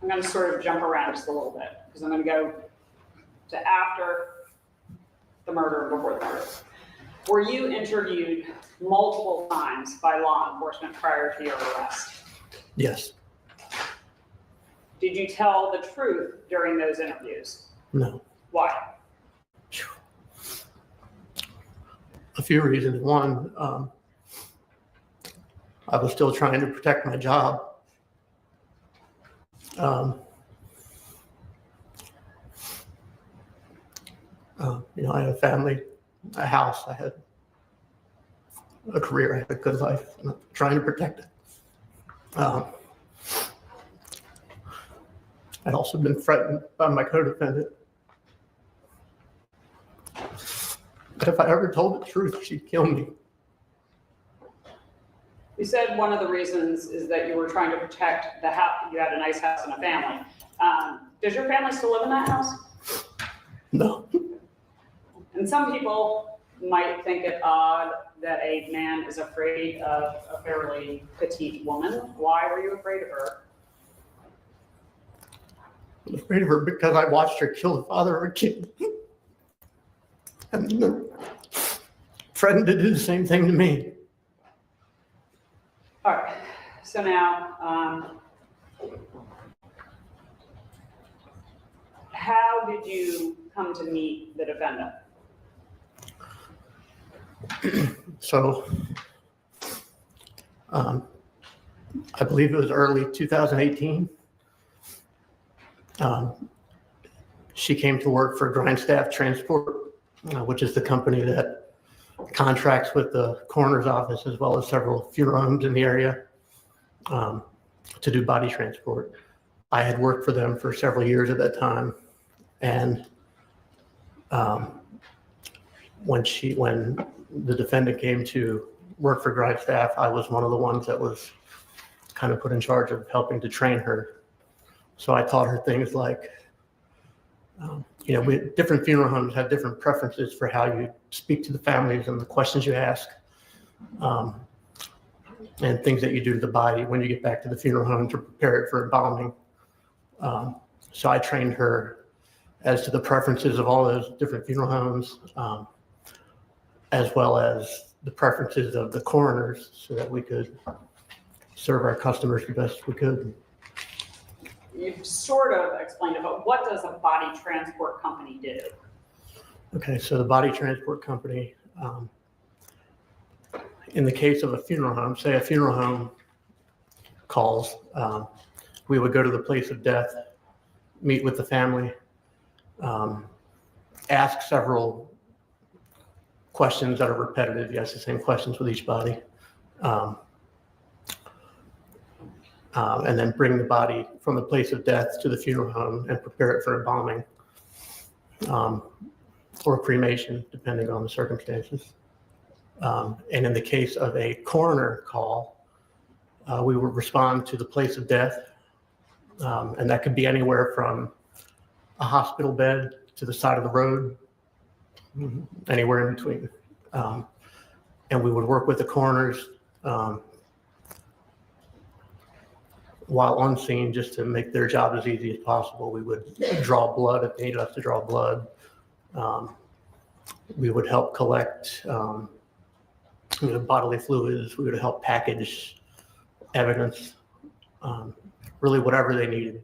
I'm going to sort of jump around just a little bit because I'm going to go to after the murder and before the murder. Were you interviewed multiple times by law enforcement prior to your arrest? Yes. Did you tell the truth during those interviews? No. Why? A few reasons. One, I was still trying to protect my job. I had a family, a house, I had a career, I had a good life, and I'm trying to protect it. I'd also been threatened by my co-defendant. But if I ever told the truth, she'd kill me. You said one of the reasons is that you were trying to protect the house. You had a nice house and a family. Does your family still live in that house? No. And some people might think it odd that a man is afraid of a fairly petite woman. Why were you afraid of her? I'm afraid of her because I watched her kill the father of a kid. And threatened to do the same thing to me. All right, so now, how did you come to meet the defendant? So, I believe it was early 2018. She came to work for Grindstaff Transport, which is the company that contracts with the coroner's office as well as several funeral homes in the area to do body transport. I had worked for them for several years at that time, and when the defendant came to work for Grindstaff, I was one of the ones that was kind of put in charge of helping to train her. So I taught her things like, different funeral homes have different preferences for how you speak to the families and the questions you ask, and things that you do to the body when you get back to the funeral home to prepare it for embalming. So I trained her as to the preferences of all those different funeral homes, as well as the preferences of the coroners so that we could serve our customers the best we could. You've sort of explained it, but what does a body transport company do? Okay, so the body transport company, in the case of a funeral home, say a funeral home calls, we would go to the place of death, meet with the family, ask several questions that are repetitive. You ask the same questions with each body. And then bring the body from the place of death to the funeral home and prepare it for embalming or cremation, depending on the circumstances. And in the case of a coroner call, we would respond to the place of death, and that could be anywhere from a hospital bed to the side of the road, anywhere in between. And we would work with the coroners while on scene, just to make their job as easy as possible. We would draw blood if they needed us to draw blood. We would help collect bodily fluids. We would help package evidence, really whatever they needed.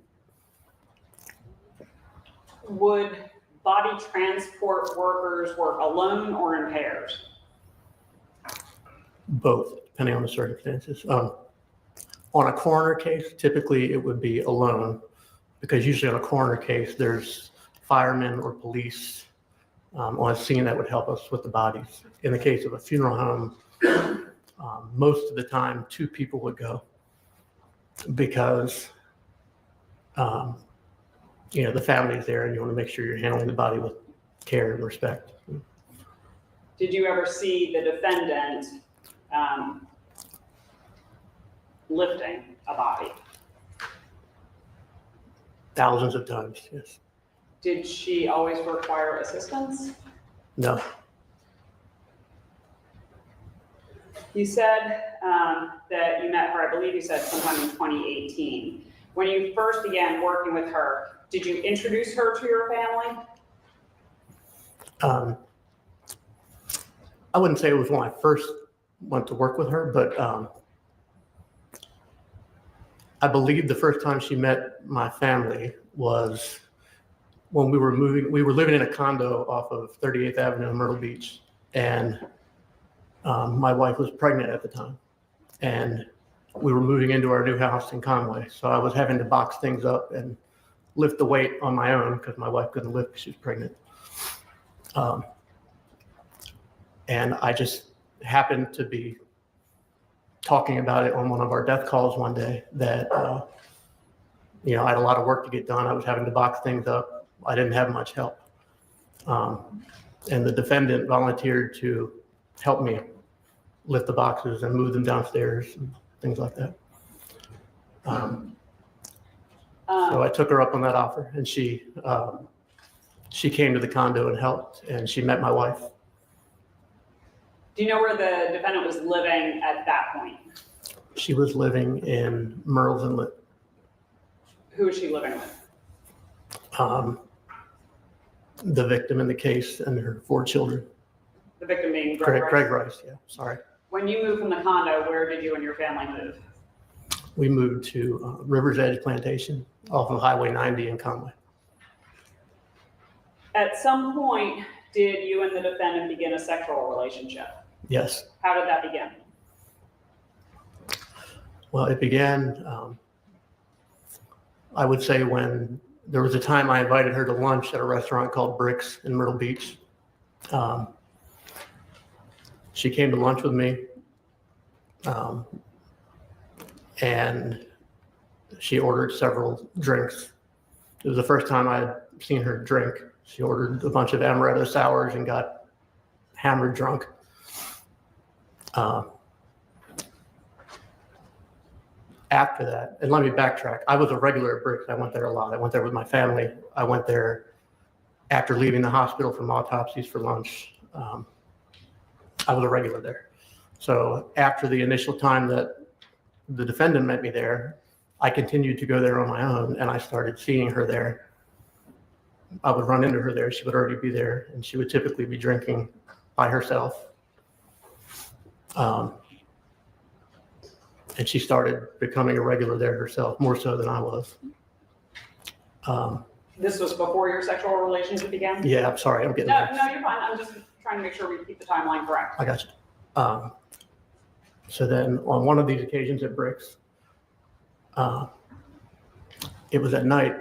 Would body transport workers work alone or in pairs? Both, depending on the circumstances. On a coroner case, typically it would be alone, because usually on a coroner case, there's firemen or police on scene that would help us with the bodies. In the case of a funeral home, most of the time, 2 people would go, because the family's there and you want to make sure you're handling the body with care and respect. Did you ever see the defendant lifting a body? Thousands of times, yes. Did she always require assistance? No. You said that you met her, I believe you said sometime in 2018. When you first began working with her, did you introduce her to your family? I wouldn't say it was when I first went to work with her, but I believe the first time she met my family was when we were living in a condo off of 38th Avenue in Myrtle Beach. And my wife was pregnant at the time. And we were moving into our new house in Conway. So I was having to box things up and lift the weight on my own because my wife couldn't lift because she was pregnant. And I just happened to be talking about it on one of our death calls one day that, I had a lot of work to get done. I was having to box things up. I didn't have much help. And the defendant volunteered to help me lift the boxes and move them downstairs and things like that. So I took her up on that offer, and she came to the condo and helped, and she met my wife. Do you know where the defendant was living at that point? She was living in Merle's Inlet. Who was she living with? The victim in the case and her 4 children. The victim being Greg Rice? Greg Rice, yeah, sorry. When you moved from the condo, where did you and your family move? We moved to River's Edge Plantation off of Highway 90 in Conway. At some point, did you and the defendant begin a sexual relationship? Yes. How did that begin? Well, it began, I would say, when there was a time I invited her to lunch at a restaurant called Bricks in Myrtle Beach. She came to lunch with me, and she ordered several drinks. It was the first time I had seen her drink. She ordered a bunch of amaretto sours and got hammered drunk. After that, and let me backtrack, I was a regular at Bricks. I went there a lot. I went there with my family. I went there after leaving the hospital from autopsies for lunch. I was a regular there. So after the initial time that the defendant met me there, I continued to go there on my own, and I started seeing her there. I would run into her there. She would already be there, and she would typically be drinking by herself. And she started becoming a regular there herself, more so than I was. This was before your sexual relationship began? Yeah, I'm sorry, I'm getting No, you're fine. I'm just trying to make sure we keep the timeline correct. I got you. So then on one of these occasions at Bricks, it was at night,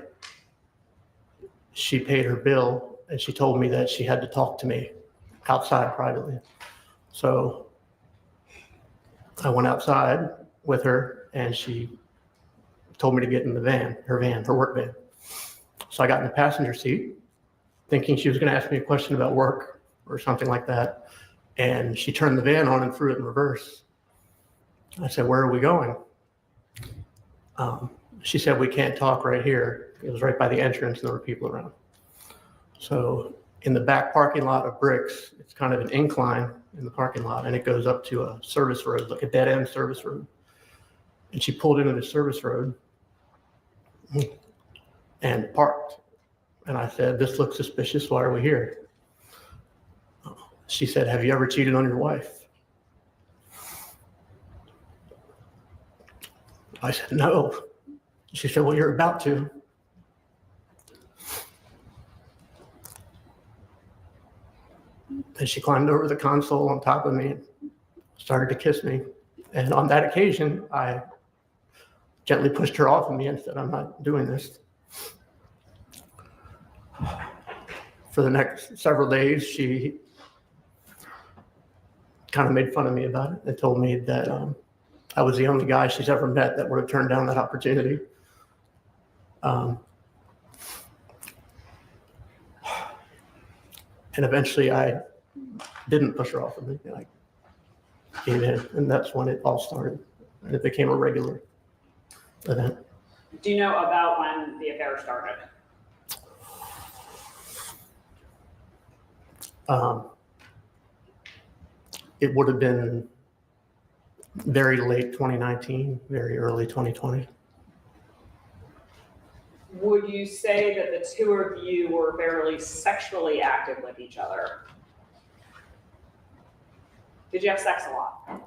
she paid her bill and she told me that she had to talk to me outside privately. So I went outside with her and she told me to get in the van, her work van. So I got in the passenger seat thinking she was going to ask me a question about work or something like that. And she turned the van on and threw it in reverse. I said, "Where are we going?" She said, "We can't talk right here." It was right by the entrance and there were people around. So in the back parking lot of Bricks, it's kind of an incline in the parking lot and it goes up to a service road, like a dead end service road. And she pulled into the service road and parked. And I said, "This looks suspicious. Why are we here?" She said, "Have you ever cheated on your wife?" I said, "No." She said, "Well, you're about to." Then she climbed over the console on top of me and started to kiss me. And on that occasion, I gently pushed her off of me and said, "I'm not doing this." For the next several days, she kind of made fun of me about it and told me that I was the only guy she's ever met that would have turned down that opportunity. And eventually I didn't push her off of me. I came in, and that's when it all started. And it became a regular event. Do you know about when the affair started? It would have been very late 2019, very early 2020. Would you say that the two of you were fairly sexually active with each other? Did you have sex a lot?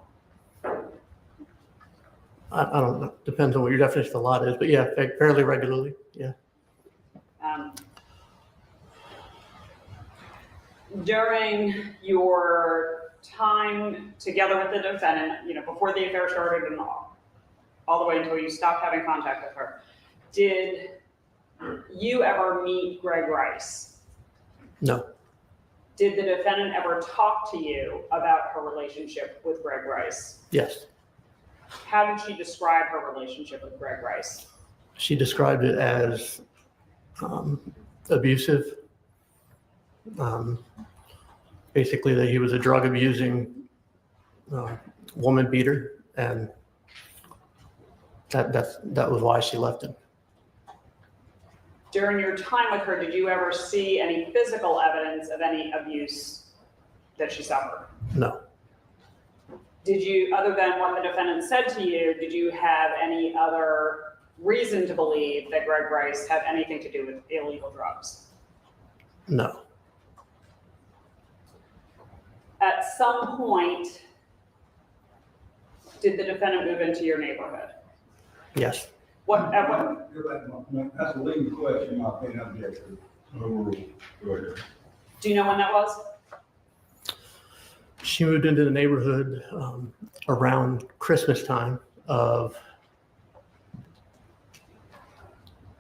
I don't know. Depends on what your definition of a lot is, but yeah, fairly regularly. Yeah. During your time together with the defendant, before the affair started and all the way until you stopped having contact with her, did you ever meet Greg Rice? No. Did the defendant ever talk to you about her relationship with Greg Rice? Yes. How did she describe her relationship with Greg Rice? She described it as abusive. Basically, that he was a drug abusing woman beater, and that was why she left him. During your time with her, did you ever see any physical evidence of any abuse that she suffered? No. Did you, other than what the defendant said to you, did you have any other reason to believe that Greg Rice had anything to do with illegal drugs? No. At some point, did the defendant move into your neighborhood? Yes. That's a leading question, in my opinion, objective. Go ahead. Do you know when that was? She moved into the neighborhood around Christmas time of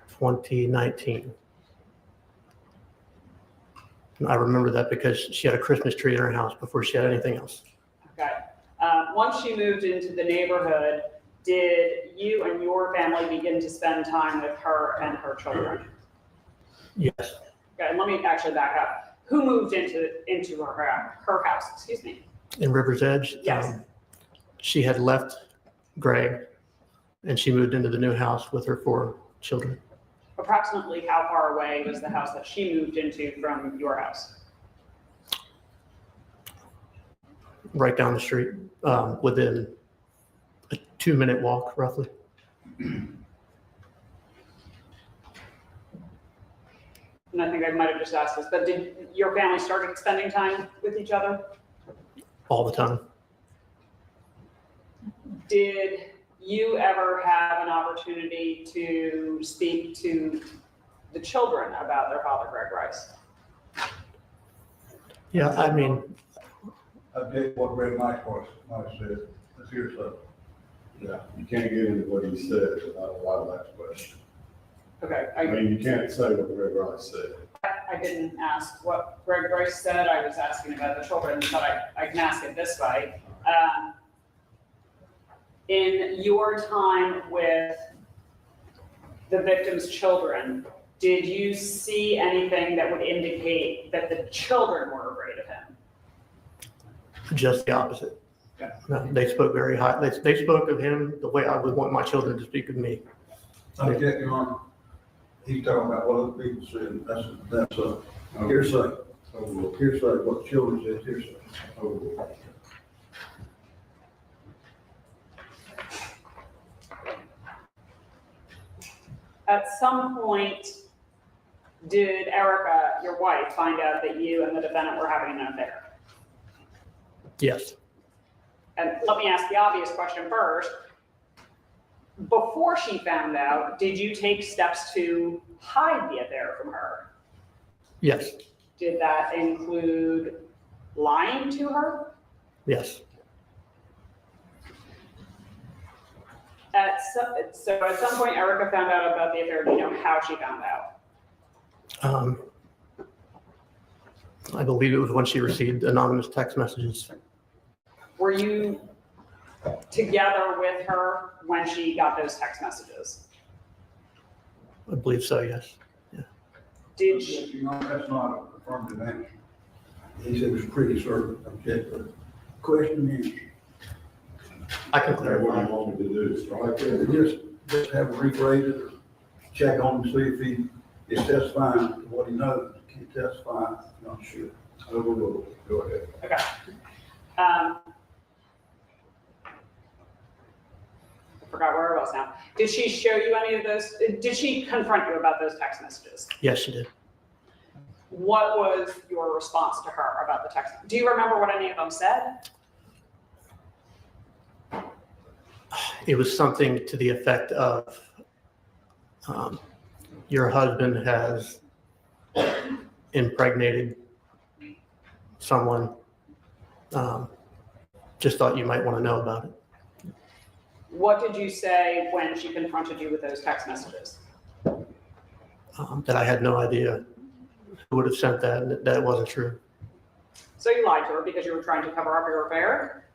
2019. And I remember that because she had a Christmas tree in her house before she had anything else. Okay. Once she moved into the neighborhood, did you and your family begin to spend time with her and her children? Yes. Okay, let me actually back up. Who moved into her house? Excuse me. In River's Edge? Yes. She had left Greg, and she moved into the new house with her 4 children. Approximately how far away was the house that she moved into from your house? Right down the street, within a 2-minute walk, roughly. And I think I might have just asked this, but did your family start spending time with each other? All the time. Did you ever have an opportunity to speak to the children about their father, Greg Rice? Yeah, I mean, I did what Red Mike said. Let's hear something. Yeah, you can't get into what he said without a lot of that question. Okay. I mean, you can't say what Greg Rice said. I didn't ask what Greg Rice said. I was asking about the children, but I can ask it this way. In your time with the victim's children, did you see anything that would indicate that the children were afraid of him? just the opposite. Yeah. No, they spoke very high. They spoke of him the way I would want my children to speak of me. I get you on. He's talking about what other people said. That's a hearsay. Hearsay, what children said, hearsay. At some point, did Erica, your wife, find out that you and the defendant were having an affair? Yes. And let me ask the obvious question first. Before she found out, did you take steps to hide the affair from her? Yes. Did that include lying to her? Yes. So at some point, Erica found out about the affair. Do you know how she found out? I believe it was when she received anonymous text messages. Were you together with her when she got those text messages? I believe so, yes. Yeah. Did she? You know, that's not a affirmative answer. He said it was pretty certain. Okay, but question is, I can What do clarify. you want me to do, strike it? just have it regraded or check on him, see if he is testifying to what he knows. Can't testify, not sure. Overruled. Go ahead. Okay. I forgot where I was now. Did she show you any of those? Did she confront you about those text messages? Yes, she did. What was your response to her about the text? Do you remember what any of them said? It was something to the effect of, your husband has impregnated someone. Just thought you might want to know about it. What did you say when she confronted you with those text messages? That I had no idea who would have sent that, and that it wasn't true. So you lied to her because you were trying to cover up your affair?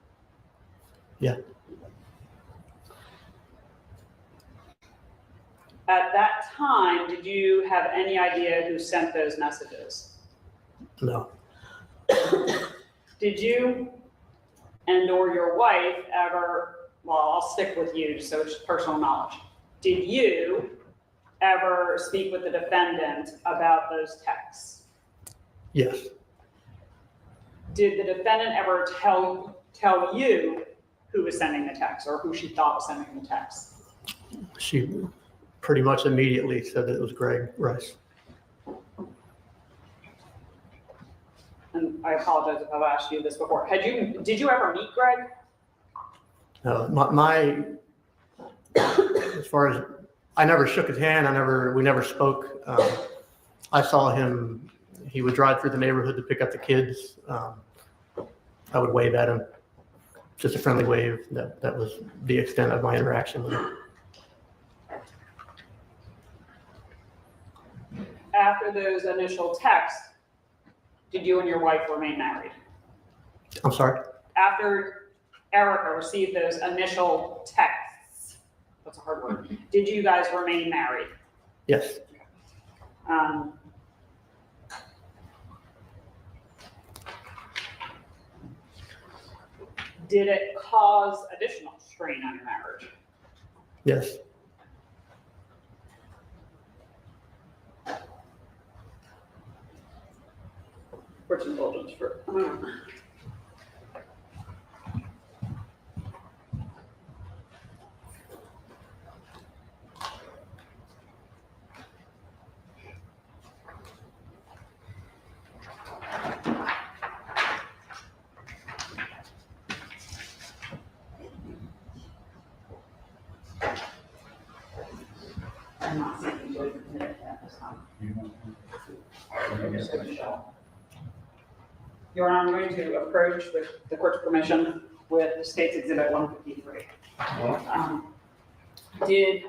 Yeah. At that time, did you have any idea who sent those messages? No. Did you and or your wife ever, well, I'll stick with you so it's personal knowledge. Did you ever speak with the defendant about those texts? Yes. Did the defendant ever tell you who was sending the text or who she thought was sending the text? She pretty much immediately said that it was Greg Rice. And I apologize if I've asked you this before. Did you ever meet Greg? As far as, I never shook his hand. We never spoke. I saw him, he would drive through the neighborhood to pick up the kids. I would wave at him, just a friendly wave. That was the extent of my interaction with him. After those initial texts, did you and your wife remain married? I'm sorry? After Erica received those initial texts, that's a hard word, did you guys remain married? Yes. Did it cause additional strain on your marriage? Yes. Court's indulgence for. I'm not seeking to admit it at this time. Your Honor, I'm going to approach the court's permission with State's Exhibit 153. Did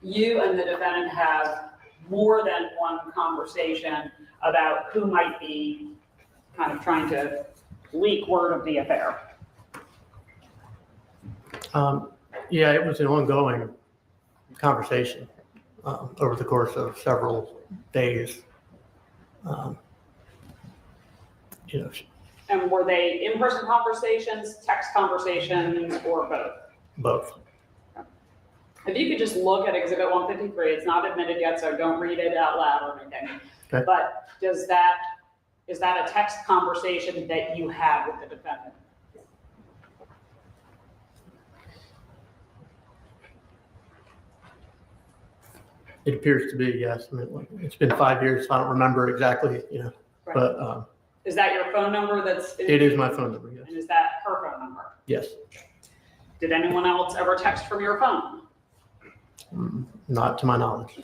you and the defendant have more than one conversation about who might be kind of trying to leak word of the affair? Yeah, it was an ongoing conversation over the course of several days. And were they in-person conversations, text conversations, or both? Both. If you could just look at Exhibit 153, it's not admitted yet, so don't read it out loud or anything. Okay. But is that a text conversation that you had with the defendant? It appears to be, yes. I mean, it's been 5 years, so I don't remember exactly, Right. but Is that your phone number that's? it is my phone number, yes. And is that her phone number? Yes. Did anyone else ever text from your phone? Not to my knowledge.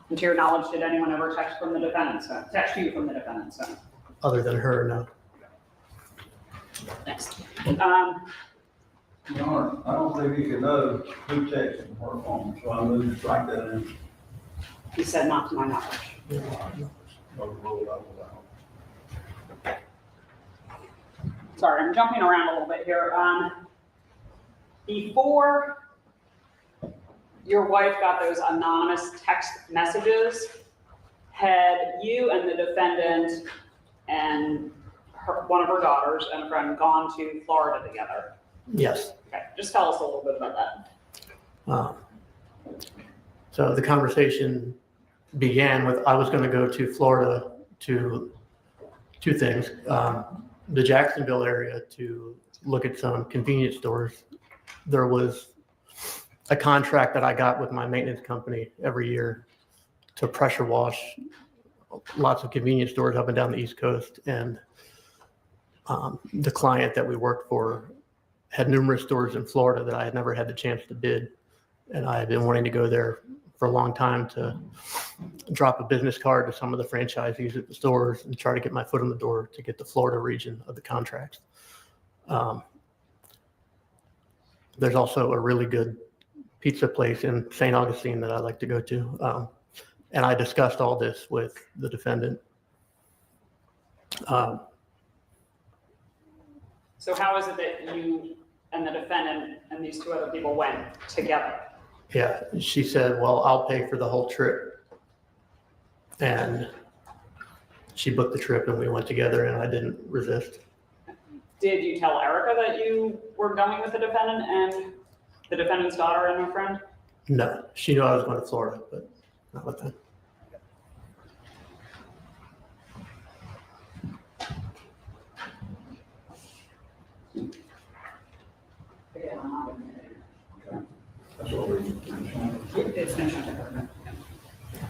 And to your knowledge, did anyone ever text from the defendant's phone? Text you from the defendant's phone? Other than her, no. Next. Your Honor, I don't think he can know who texted from her phone, so I'm going to strike that in. He said not to my knowledge. Sorry, I'm jumping around a little bit here. Before your wife got those anonymous text messages, had you and the defendant and one of her daughters and a friend gone to Florida together. Yes. Okay, just tell us a little bit about that. So the conversation began with, I was going to go to Florida to two things, the Jacksonville area to look at some convenience stores. There was a contract that I got with my maintenance company every year to pressure wash lots of convenience stores up and down the East Coast. And the client that we worked for had numerous stores in Florida that I had never had the chance to bid. And I had been wanting to go there for a long time to drop a business card to some of the franchisees at the stores and try to get my foot in the door to get the Florida region of the contracts. There's also a really good pizza place in St. Augustine that I like to go to. And I discussed all this with the defendant. So how is it that you and the defendant and these two other people went together? Yeah, she said, well, I'll pay for the whole trip. And she booked the trip and we went together and I didn't resist. Did you tell Erica that you were going with the defendant and the defendant's daughter and her friend? No, she knew I was going to Florida, but not with them. It's mentioned.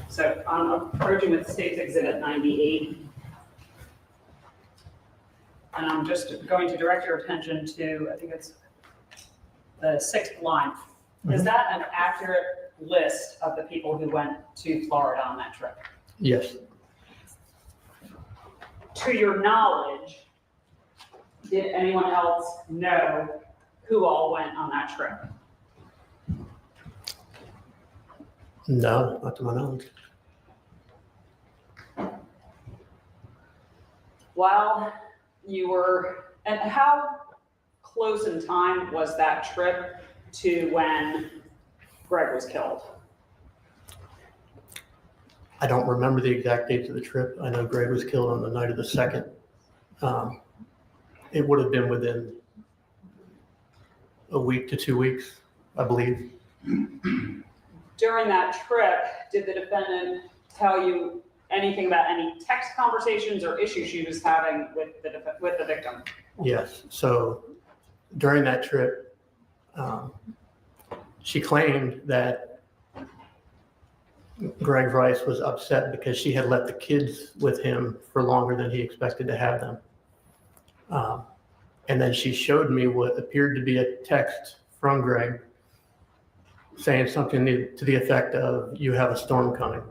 So I'm approaching with State's Exhibit 98. And I'm just going to direct your attention to, I think it's the 6th line. Is that an accurate list of the people who went to Florida on that trip? Yes. To your knowledge, did anyone else know who all went on that trip? No, not to my knowledge. While you were, and how close in time was that trip to when Greg was killed? I don't remember the exact dates of the trip. I know Greg was killed on the night of the 2nd. It would have been within a week to 2 weeks, I believe. During that trip, did the defendant tell you anything about any text conversations or issues she was having with the victim? Yes. So during that trip, she claimed that Greg Rice was upset because she had left the kids with him for longer than he expected to have them. And then she showed me what appeared to be a text from Greg saying something to the effect of, "You have a storm coming."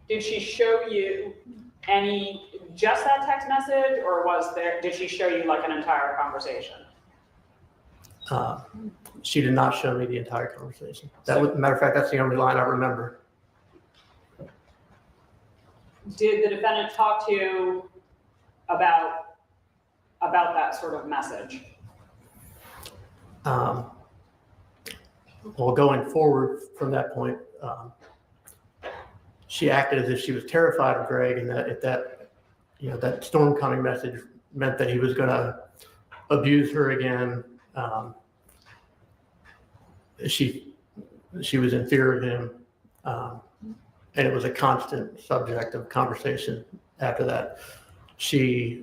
Did she show you just that text message, or did she show you like an entire conversation? She did not show me the entire conversation. Matter of fact, that's the only line I remember. Did the defendant talk to you about that sort of message? Well, going forward from that point, she acted as if she was terrified of Greg, and that if that storm coming message meant that he was going to abuse her again. She was in fear of him, and it was a constant subject of conversation after that. I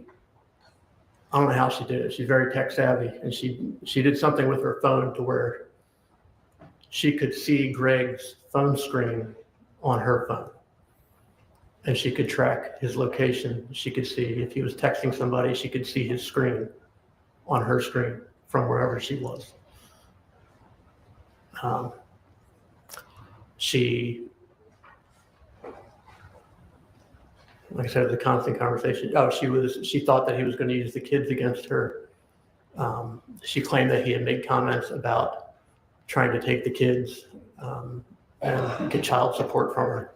don't know how she did it. She's very tech savvy, and she did something with her phone to where she could see Greg's phone screen on her phone, and she could track his location. She could see if he was texting somebody, she could see his screen on her screen from wherever she was. Like I said, it was a constant conversation. She thought that he was going to use the kids against her. She claimed that he had made comments about trying to take the kids and get child support from her.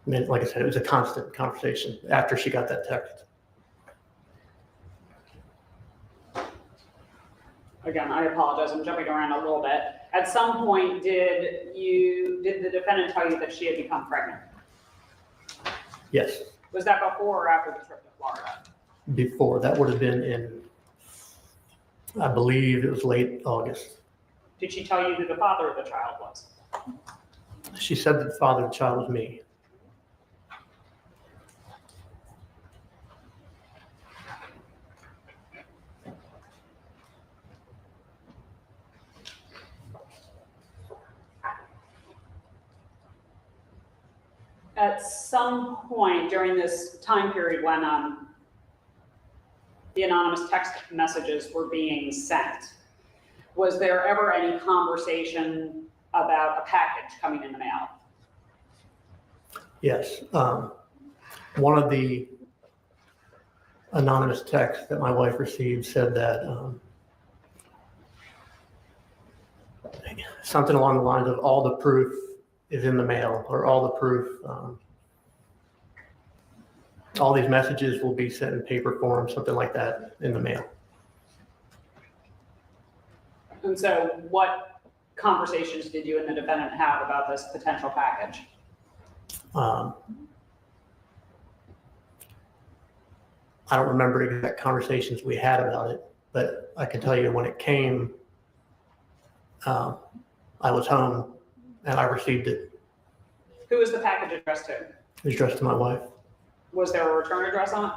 Like I said, it was a constant conversation after she got that text. Again, I apologize, I'm jumping around a little bit. At some point, did the defendant tell you that she had become pregnant? Yes, Was that before or after the trip to Florida? before. That would have been in, I believe it was late August. Did she tell you who the father of the child was? She said that the father of the child was me. At some point during this time period when the anonymous text messages were being sent, was there ever any conversation about a package coming in the mail? Yes. One of the anonymous texts that my wife received said that something along the lines of all the proof is in the mail, or all the proof, all these messages will be sent in paper form, something like that, in the mail. And so what conversations did you and the defendant have about this potential package? I don't remember exact conversations we had about it, but I can tell you when it came, I was home and I received it. Who was the package addressed to? It was addressed to my wife. Was there a return address on it?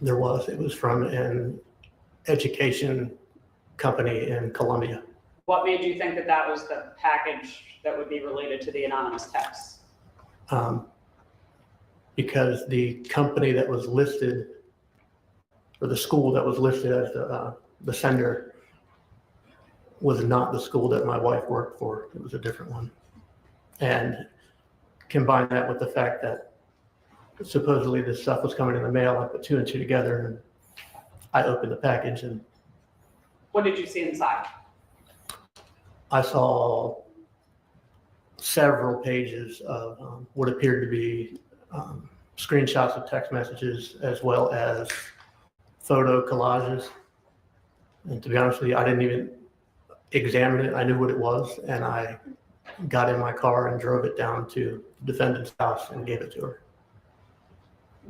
There was. It was from an education company in Colombia. What made you think that that was the package that would be related to the anonymous text? Because the company that was listed, or the school that was listed as the sender, was not the school that my wife worked for. It was a different one. And combine that with the fact that supposedly this stuff was coming in the mail, I put two and two together and I opened the package and What did you see inside? I saw several pages of what appeared to be screenshots of text messages as well as photo collages. And to be honest with you, I didn't even examine it. I knew what it was, and I got in my car and drove it down to the defendant's house and gave it to her.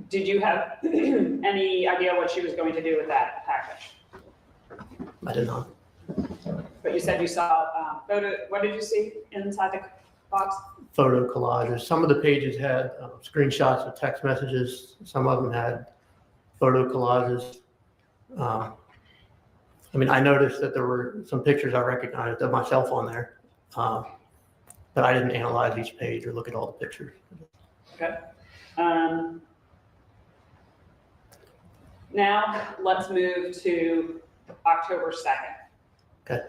Did you have any idea what she was going to do with that package? I did not. But you said you saw photo. What did you see inside the box? Photo collages. Some of the pages had screenshots of text messages. Some of them had photo collages. I mean, I noticed that there were some pictures I recognized of myself on there, but I didn't analyze each page or look at all the pictures. Okay. Now let's move to October 2nd. Okay.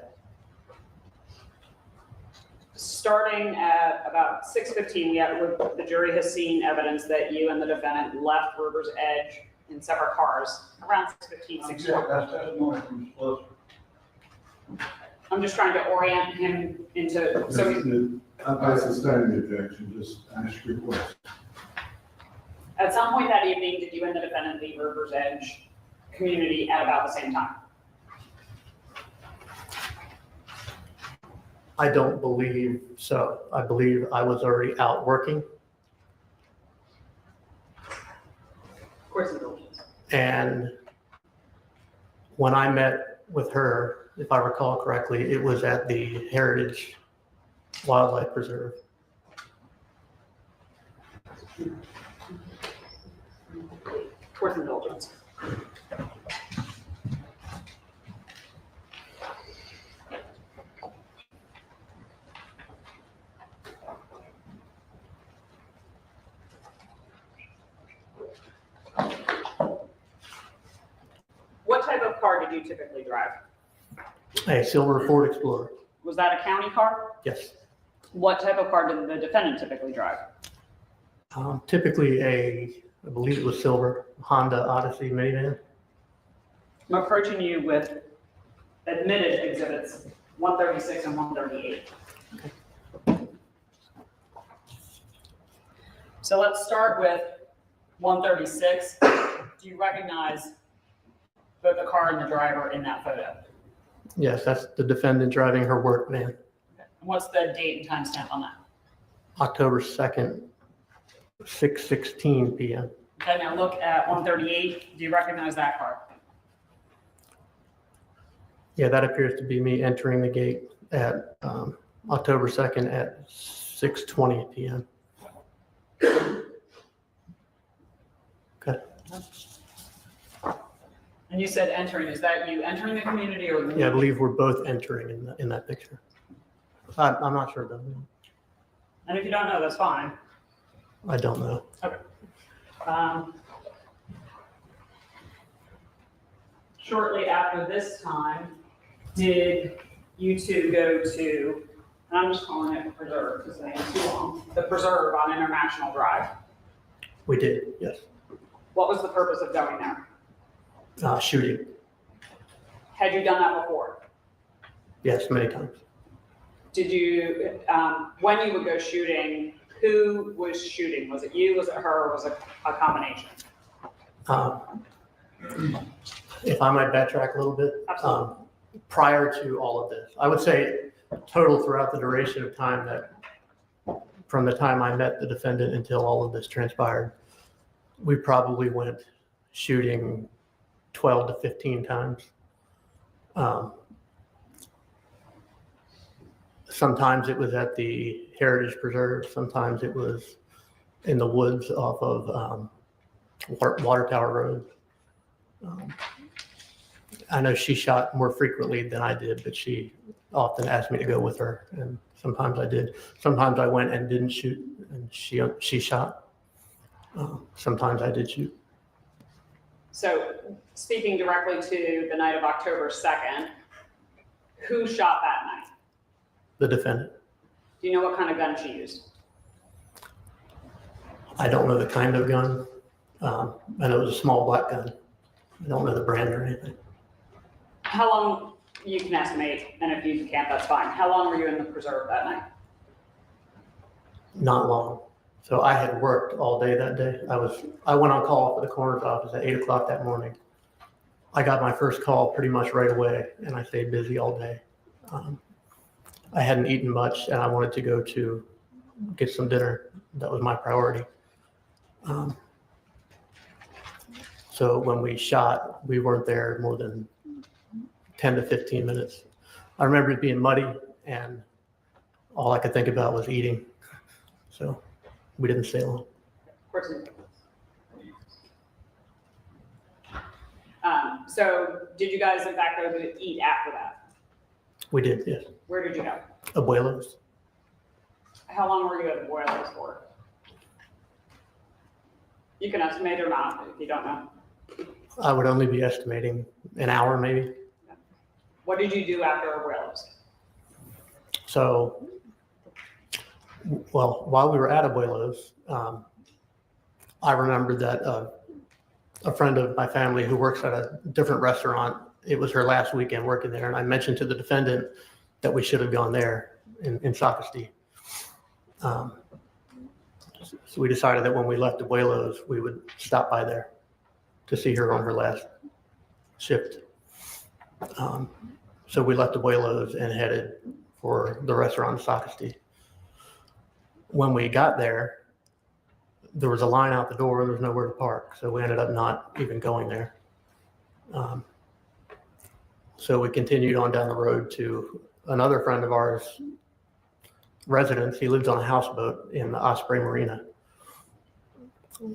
Starting at about 6:15, the jury has seen evidence that you and the defendant left River's Edge in separate cars around 6:15, 6:20. That's testimony from Solicitor. I'm just trying to orient him into, I sustain the objection, just ask your question. at some point that evening, did you and the defendant leave River's Edge community at about the same time? I don't believe so. I believe I was already out working. Of course, indulgence. And when I met with her, if I recall correctly, it was at the Heritage Wildlife Preserve. Towards indulgence. What type of car did you typically drive? A silver Ford Explorer. Was that a county car? Yes. What type of car did the defendant typically drive? Typically I believe it was silver, Honda Odyssey minivan. I'm approaching you with admitted exhibits 136 and 138. So let's start with 136. Do you recognize both the car and the driver in that photo? Yes, that's the defendant driving her work van. What's the date and timestamp on that? October 2nd, 6:16 p.m. Okay, now look at 138. Do you recognize that car? Yeah, that appears to be me entering the gate at October 2nd at 6:20 p.m. Okay. And you said entering. Is that you entering the community or? Yeah, I believe we're both entering in that picture. I'm not sure though. And if you don't know, that's fine. I don't know. Okay. Shortly after this time, did you two go to, and I'm just calling it Preserve because the name's too long, the Preserve on International Drive? We did, yes. What was the purpose of going there? Shooting, Had you done that before? yes, many times. Did you, when you would go shooting, who was shooting? Was it you, was it her, or was it a combination? If I might backtrack a little bit, Absolutely. prior to all of this, I would say total throughout the duration of time that from the time I met the defendant until all of this transpired, we probably went shooting 12 to 15 times. Sometimes it was at the Heritage Preserve. Sometimes it was in the woods off of Water Tower Road. I know she shot more frequently than I did, but she often asked me to go with her, and sometimes I did. Sometimes I went and didn't shoot, and she shot. Sometimes I did shoot. So speaking directly to the night of October 2nd, who shot that night? The defendant. Do you know what kind of gun she used? I don't know the kind of gun. I know it was a small black gun. I don't know the brand or anything. How long, you can estimate, and if you can't, that's fine. How long were you in the Preserve that night? Not long. So I had worked all day that day. I went on call for the coroner's office at 8 o'clock that morning. I got my first call pretty much right away, and I stayed busy all day. I hadn't eaten much, and I wanted to go to get some dinner. That was my priority. So when we shot, we weren't there more than 10 to 15 minutes. I remember it being muddy, and all I could think about was eating. So we didn't stay long. So did you guys in fact go to eat after that? We did, yes. Where did you go? Abuelos. How long were you at Abuelos for? You can estimate or not if you don't know. I would only be estimating an hour maybe. What did you do after Abuelos? So, well, while we were at Abuelos, I remembered that a friend of my family who works at a different restaurant, it was her last weekend working there, and I mentioned to the defendant that we should have gone there in Socastee. So we decided that when we left Abuelos, we would stop by there to see her on her last shift. So we left Abuelos and headed for the restaurant in Socastee. When we got there, there was a line out the door. There was nowhere to park. So we ended up not even going there. So we continued on down the road to another friend of ours' residence. He lives on a houseboat in the Osprey Marina.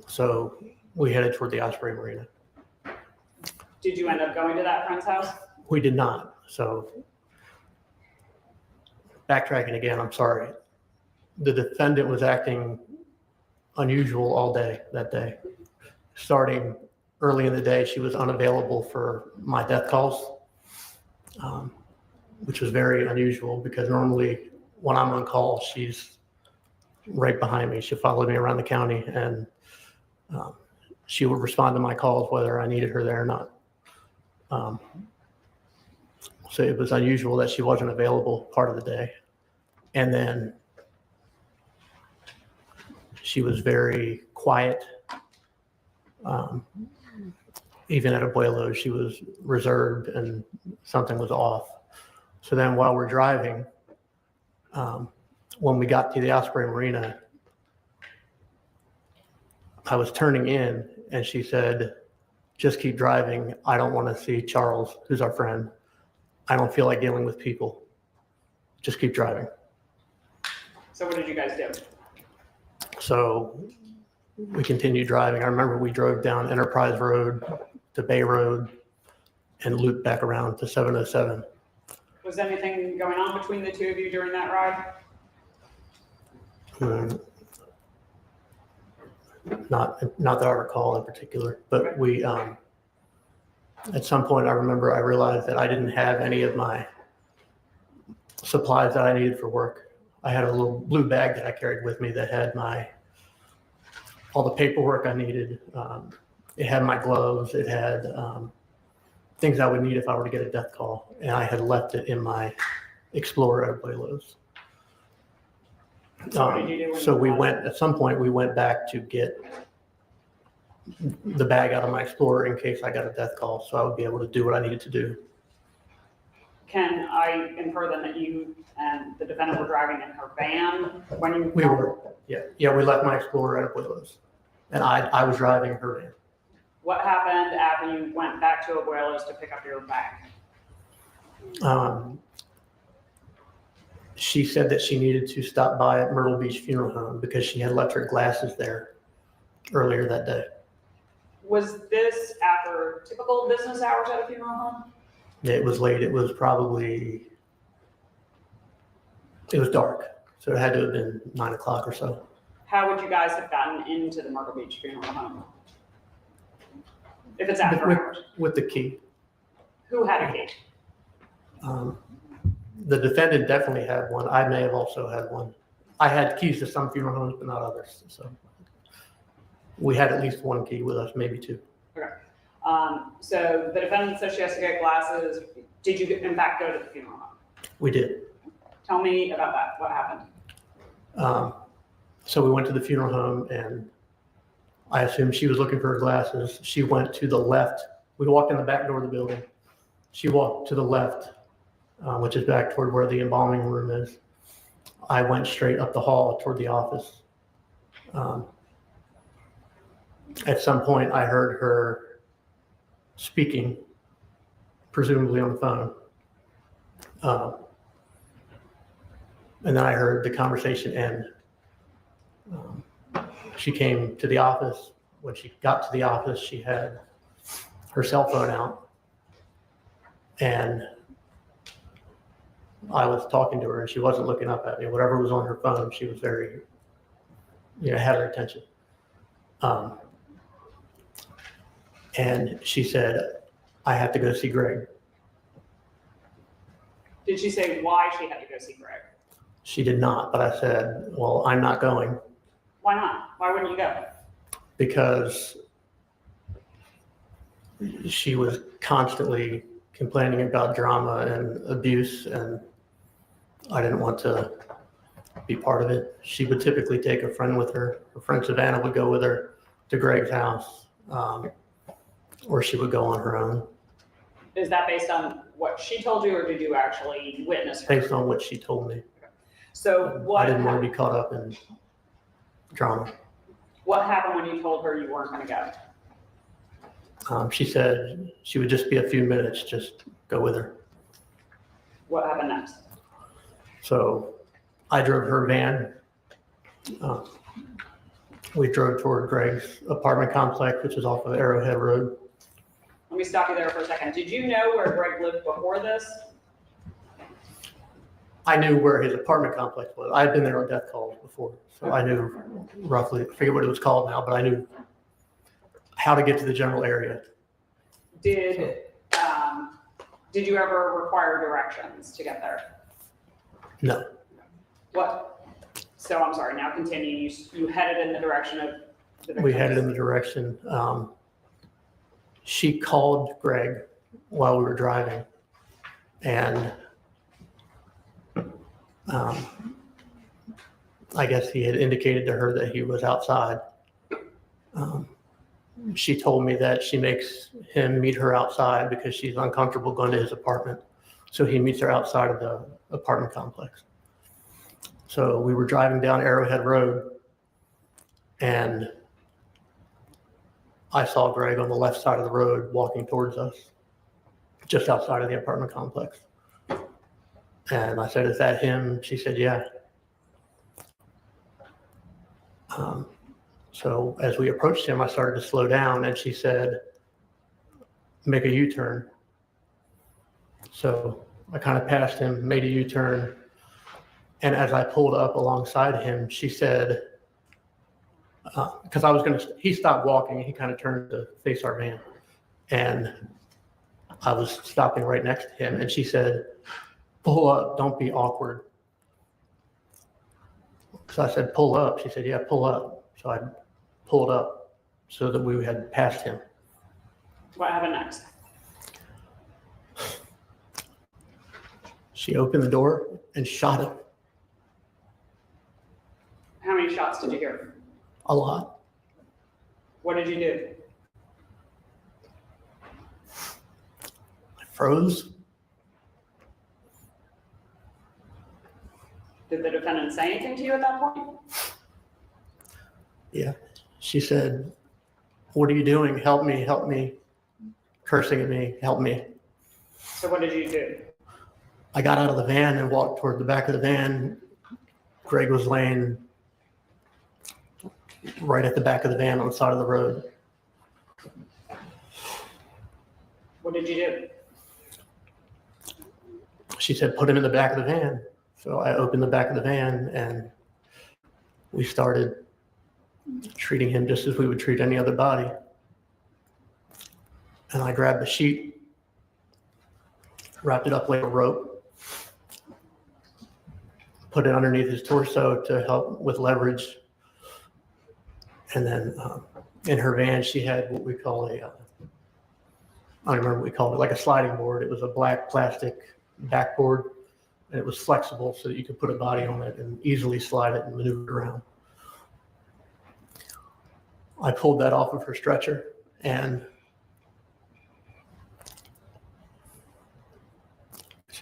So we headed toward the Osprey Marina. Did you end up going to that friend's house? We did not. So backtracking again, I'm sorry. The defendant was acting unusual all day that day. Starting early in the day, she was unavailable for my death calls, which was very unusual because normally when I'm on call, she's right behind me. She followed me around the county, and she would respond to my calls whether I needed her there or not. So it was unusual that she wasn't available part of the day. And then she was very quiet. Even at Abuelos, she was reserved and something was off. So then while we're driving, When we got to the Osprey Marina, I was turning in and she said, just keep driving. I don't want to see Charles, who's our friend. I don't feel like dealing with people. Just keep driving. So what did you guys do? So we continued driving. I remember we drove down Enterprise Road to Bay Road and looped back around to 707. Was anything going on between the two of you during that ride? Not that I recall in particular, but we, at some point I remember I realized that I didn't have any of my supplies that I needed for work. I had a little blue bag that I carried with me that had all the paperwork I needed. It had my gloves. It had things I would need if I were to get a death call. And I had left it in my Explorer at Abuelo's. So what did you do when So you at some point we went back to get the bag out of my Explorer in case I got a death call, so I would be able to do what I needed to do. Can I infer then that you and the defendant were driving in her van when you? We were, yeah, we left my Explorer at Abuelo's, and I was driving her van. What happened after you went back to Abuelo's to pick up your bag? She said that she needed to stop by at Myrtle Beach Funeral Home because she had left her glasses there earlier that day. Was this after typical business hours at a funeral home? It was late. It was dark. So it had to have been 9 o'clock or so. How would you guys have gotten into the Myrtle Beach funeral home? If it's after hours? With the key. Who had a key? The defendant definitely had one. I may have also had one. I had keys to some funeral homes, but not others. So we had at least one key with us, maybe two. Okay. So the defendant says she has to get glasses. Did you in fact go to the funeral home? We did. Tell me about that. What happened? So we went to the funeral home and I assumed she was looking for her glasses. She went to the left. We walked in the back door of the building. She walked to the left, which is back toward where the embalming room is. I went straight up the hall toward the office. At some point, I heard her speaking, presumably on the phone. And then I heard the conversation end. She came to the office. When she got to the office, she had her cell phone out. And I was talking to her and she wasn't looking up at me. Whatever was on her phone, she was very, had her attention. And she said, I have to go see Greg. Did she say why she had to go see Greg? She did not, but I said, well, I'm not going. Why not? Why wouldn't you go? Because she was constantly complaining about drama and abuse, and I didn't want to be part of it. She would typically take a friend with her. Her friend Savannah would go with her to Greg's house, or she would go on her own. Is that based on what she told you, or did you actually witness her? Based on what she told me. So what? I didn't want to be caught up in drama. What happened when you told her you weren't going to go? She said she would just be a few minutes, just go with her. What happened next? So I drove her van. We drove toward Greg's apartment complex, which is off of Arrowhead Road. Let me stop you there for a second. Did you know where Greg lived before this? I knew where his apartment complex was. I had been there on death calls before, so I knew roughly, I forget what it was called now, but I knew how to get to the general area. Did you ever require directions to get there? No. What? So I'm sorry, now continue. You headed in the direction of the victims. We headed in the direction. She called Greg while we were driving, and I guess he had indicated to her that he was outside. She told me that she makes him meet her outside because she's uncomfortable going to his apartment. So he meets her outside of the apartment complex. So we were driving down Arrowhead Road, and I saw Greg on the left side of the road walking towards us, just outside of the apartment complex. And I said, "Is that him?" She said, "Yeah." So as we approached him, I started to slow down, and she said, "Make a U-turn." So I kind of passed him, made a U-turn, and as I pulled up alongside him, she said, because he stopped walking, he kind of turned to face our van, and I was stopping right next to him, and she said, "Pull up, don't be awkward." So I said, "Pull up." She said, "Yeah, pull up." So I pulled up so that we had passed him. What happened next? She opened the door and shot him. How many shots did you hear? A lot. What did you do? I froze. Did the defendant say anything to you at that point? Yeah. She said, "What are you doing? Help me, help me." Cursing at me, "Help me." So what did you do? I got out of the van and walked toward the back of the van. Greg was laying right at the back of the van on the side of the road. What did you do? She said, "Put him in the back of the van." So I opened the back of the van, and we started treating him just as we would treat any other body. And I grabbed the sheet, wrapped it up like a rope, put it underneath his torso to help with leverage. And then in her van, she had what we call I don't remember what we called it, like a sliding board. It was a black plastic backboard, and it was flexible so that you could put a body on it and easily slide it and maneuver it around. I pulled that off of her stretcher, and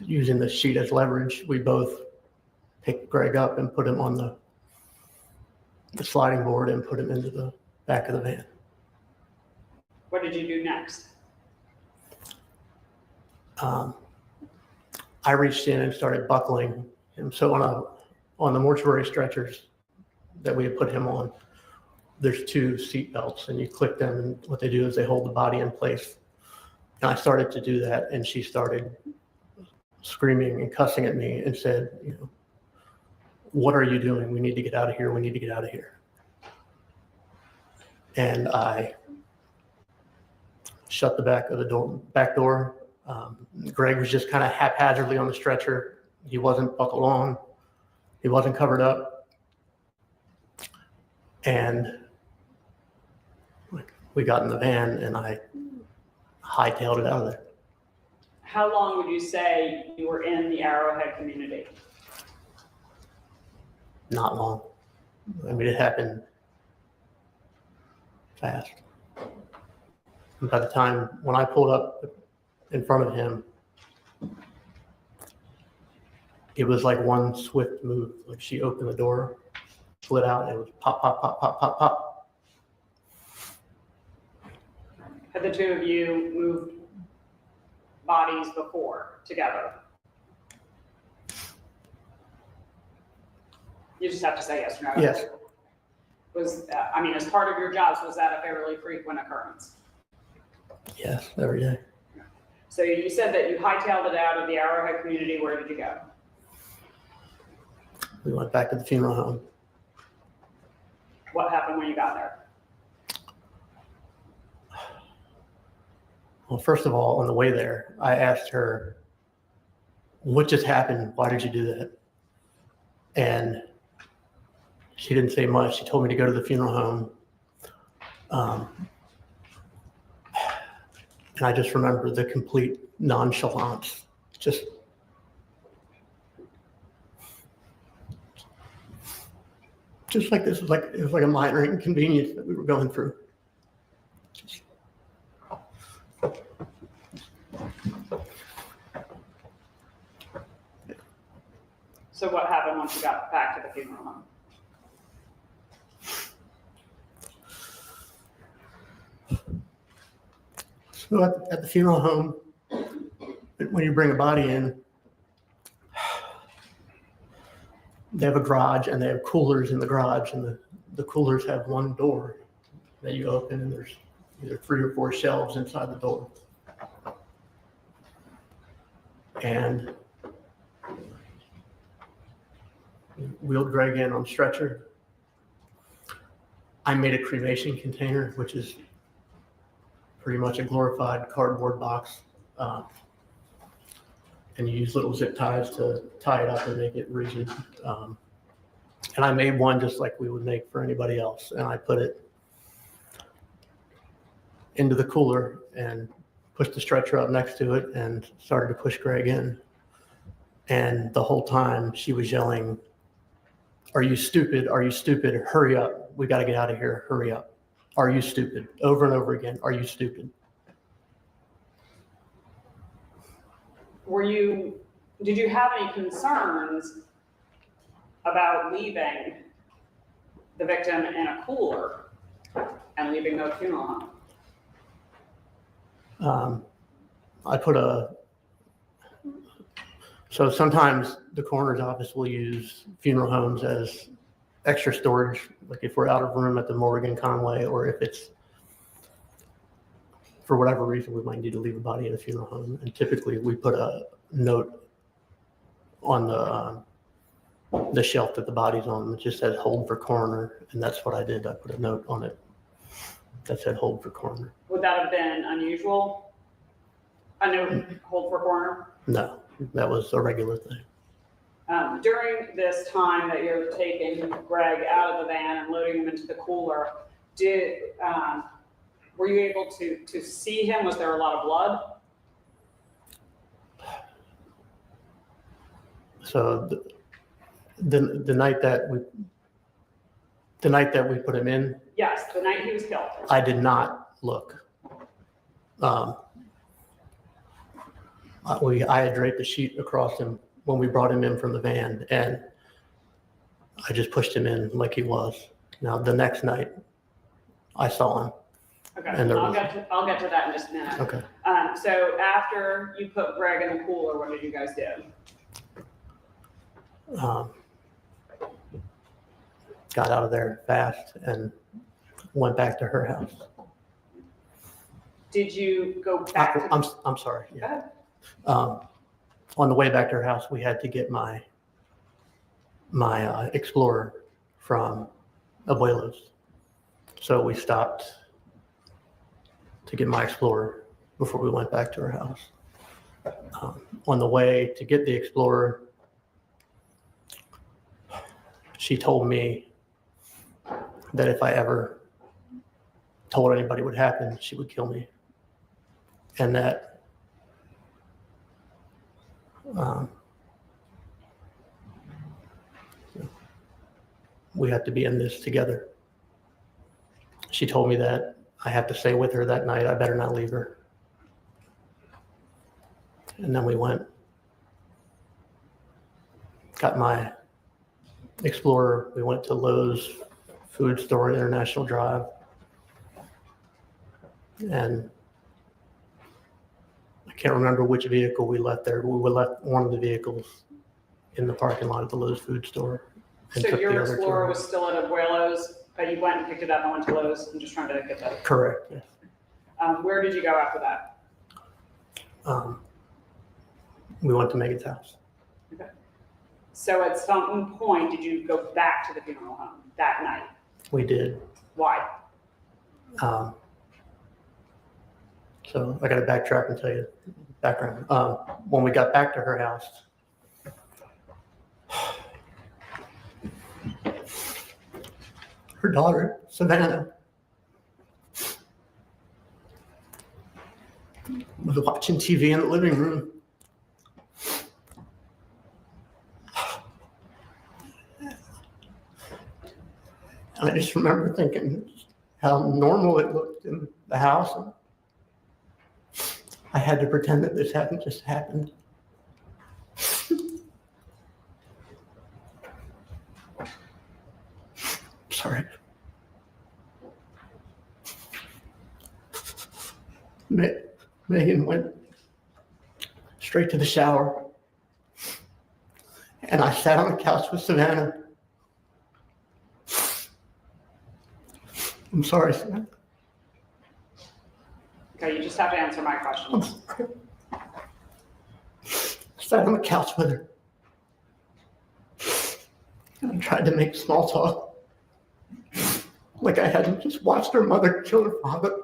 using the sheet as leverage, we both picked Greg up and put him on the sliding board and put him into the back of the van. What did you do next? I reached in and started buckling him. So on the mortuary stretchers that we had put him on, there's 2 seat belts, and you click them, and what they do is they hold the body in place. And I started to do that, and she started screaming and cussing at me and said, "What are you doing? We need to get out of here. We need to get out of here." And I shut the back door. Greg was just kind of haphazardly on the stretcher. He wasn't buckled on. He wasn't covered up. And we got in the van, and I hightailed it out of there. How long would you say you were in the Arrowhead community? Not long. I mean, it happened fast. And by the time when I pulled up in front of him, it was like one swift move. Like she opened the door, slid out, and it was pop, pop, pop, pop, pop, pop. Had the 2 of you moved bodies before together? You just have to say yes or no. Yes. As part of your jobs, was that a fairly frequent occurrence? Yes, every day. So you said that you hightailed it out of the Arrowhead community. Where did you go? We went back to the funeral home. What happened when you got there? Well, first of all, on the way there, I asked her, "What just happened? Why did you do that?" And she didn't say much. She told me to go to the funeral home. And I just remember the complete nonchalance. Just like this was it was like a minor inconvenience that we were going through. So what happened once you got back to the funeral home? So at the funeral home, when you bring a body in, they have a garage and they have coolers in the garage, and the coolers have one door that you open, and there's either 3 or 4 shelves inside the door. And wheeled Greg in on stretcher. I made a cremation container, which is pretty much a glorified cardboard box. And you use little zip ties to tie it up and make it rigid. And I made one just like we would make for anybody else. And I put it into the cooler and pushed the stretcher up next to it and started to push Greg in. And the whole time she was yelling, "Are you stupid? Are you stupid? Hurry up. We got to get out of here. Hurry up. Are you stupid?" Over and over again. "Are you stupid?" Did you have any concerns about leaving the victim in a cooler and leaving the funeral home? I put so sometimes the coroner's office will use funeral homes as extra storage, like if we're out of room at the morgue in Conway, or if it's, for whatever reason, we might need to leave a body in a funeral home. And typically we put a note on the shelf that the body's on. It just says "hold for coroner," and that's what I did. I put a note on it that said "hold for coroner." Would that have been unusual? A note, hold for coroner? No, that was a regular thing. During this time that you're taking Greg out of the van and loading him into the cooler, were you able to see him? Was there a lot of blood? So the night that we put him in, Yes, the night he was killed. I did not look. I had draped the sheet across him when we brought him in from the van, and I just pushed him in like he was. Now the next night, I saw him. Okay, And I'll get to that in just a minute. Okay. So after you put Greg in the cooler, what did you guys do? Got out of there fast and went back to her house. Did you go back to? I'm sorry. Yeah. On the way back to her house, we had to get my Explorer from Abuelo's. So we stopped to get my Explorer before we went back to her house. On the way to get the Explorer, she told me that if I ever told anybody what happened, she would kill me. And that we had to be in this together. She told me that I have to stay with her that night. I better not leave her. And then we went, got my Explorer. We went to Lowe's food store, International Drive. And I can't remember which vehicle we left there, but we left one of the vehicles in the parking lot of the Lowe's food store. And So took your the other Explorer two. was still at Abuelo's, but you went and picked it up and went to Lowe's? I'm just trying to get that. Correct, yes. Where did you go after that? We went to Megan's house. Okay. So at some point, did you go back to the funeral home that night? We did. Why? So I got to backtrack and tell you background. When we got back to her house, her daughter, Savannah, was watching TV in the living room. And I just remember thinking how normal it looked in the house. And I had to pretend that this hadn't just happened. sorry. Megan went straight to the shower, and I sat on the couch with Savannah. I'm sorry, Savannah. Okay, you just have to answer my questions. I sat on the couch with her. And I tried to make small talk, like I hadn't just watched her mother kill her father.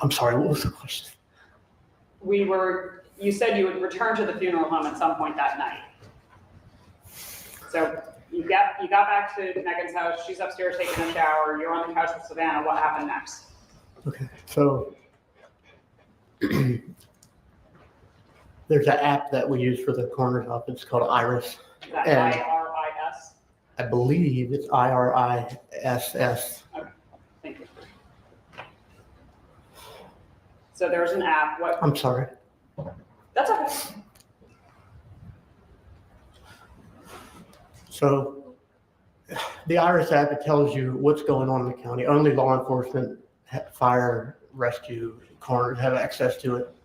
I'm sorry, what was the question? You said you would return to the funeral home at some point that night. So you got back to Megan's house, she's upstairs taking a shower, you're on the couch with Savannah, what happened next? Okay, so there's an app that we use for the coroner's office. It's called Iris. Is that And IRIS? I believe it's IRISS. Okay, thank you. So there's an app, what? I'm sorry. That's okay. So the Iris app, it tells you what's going on in the county. Only law enforcement, fire, rescue, coroners have access to it.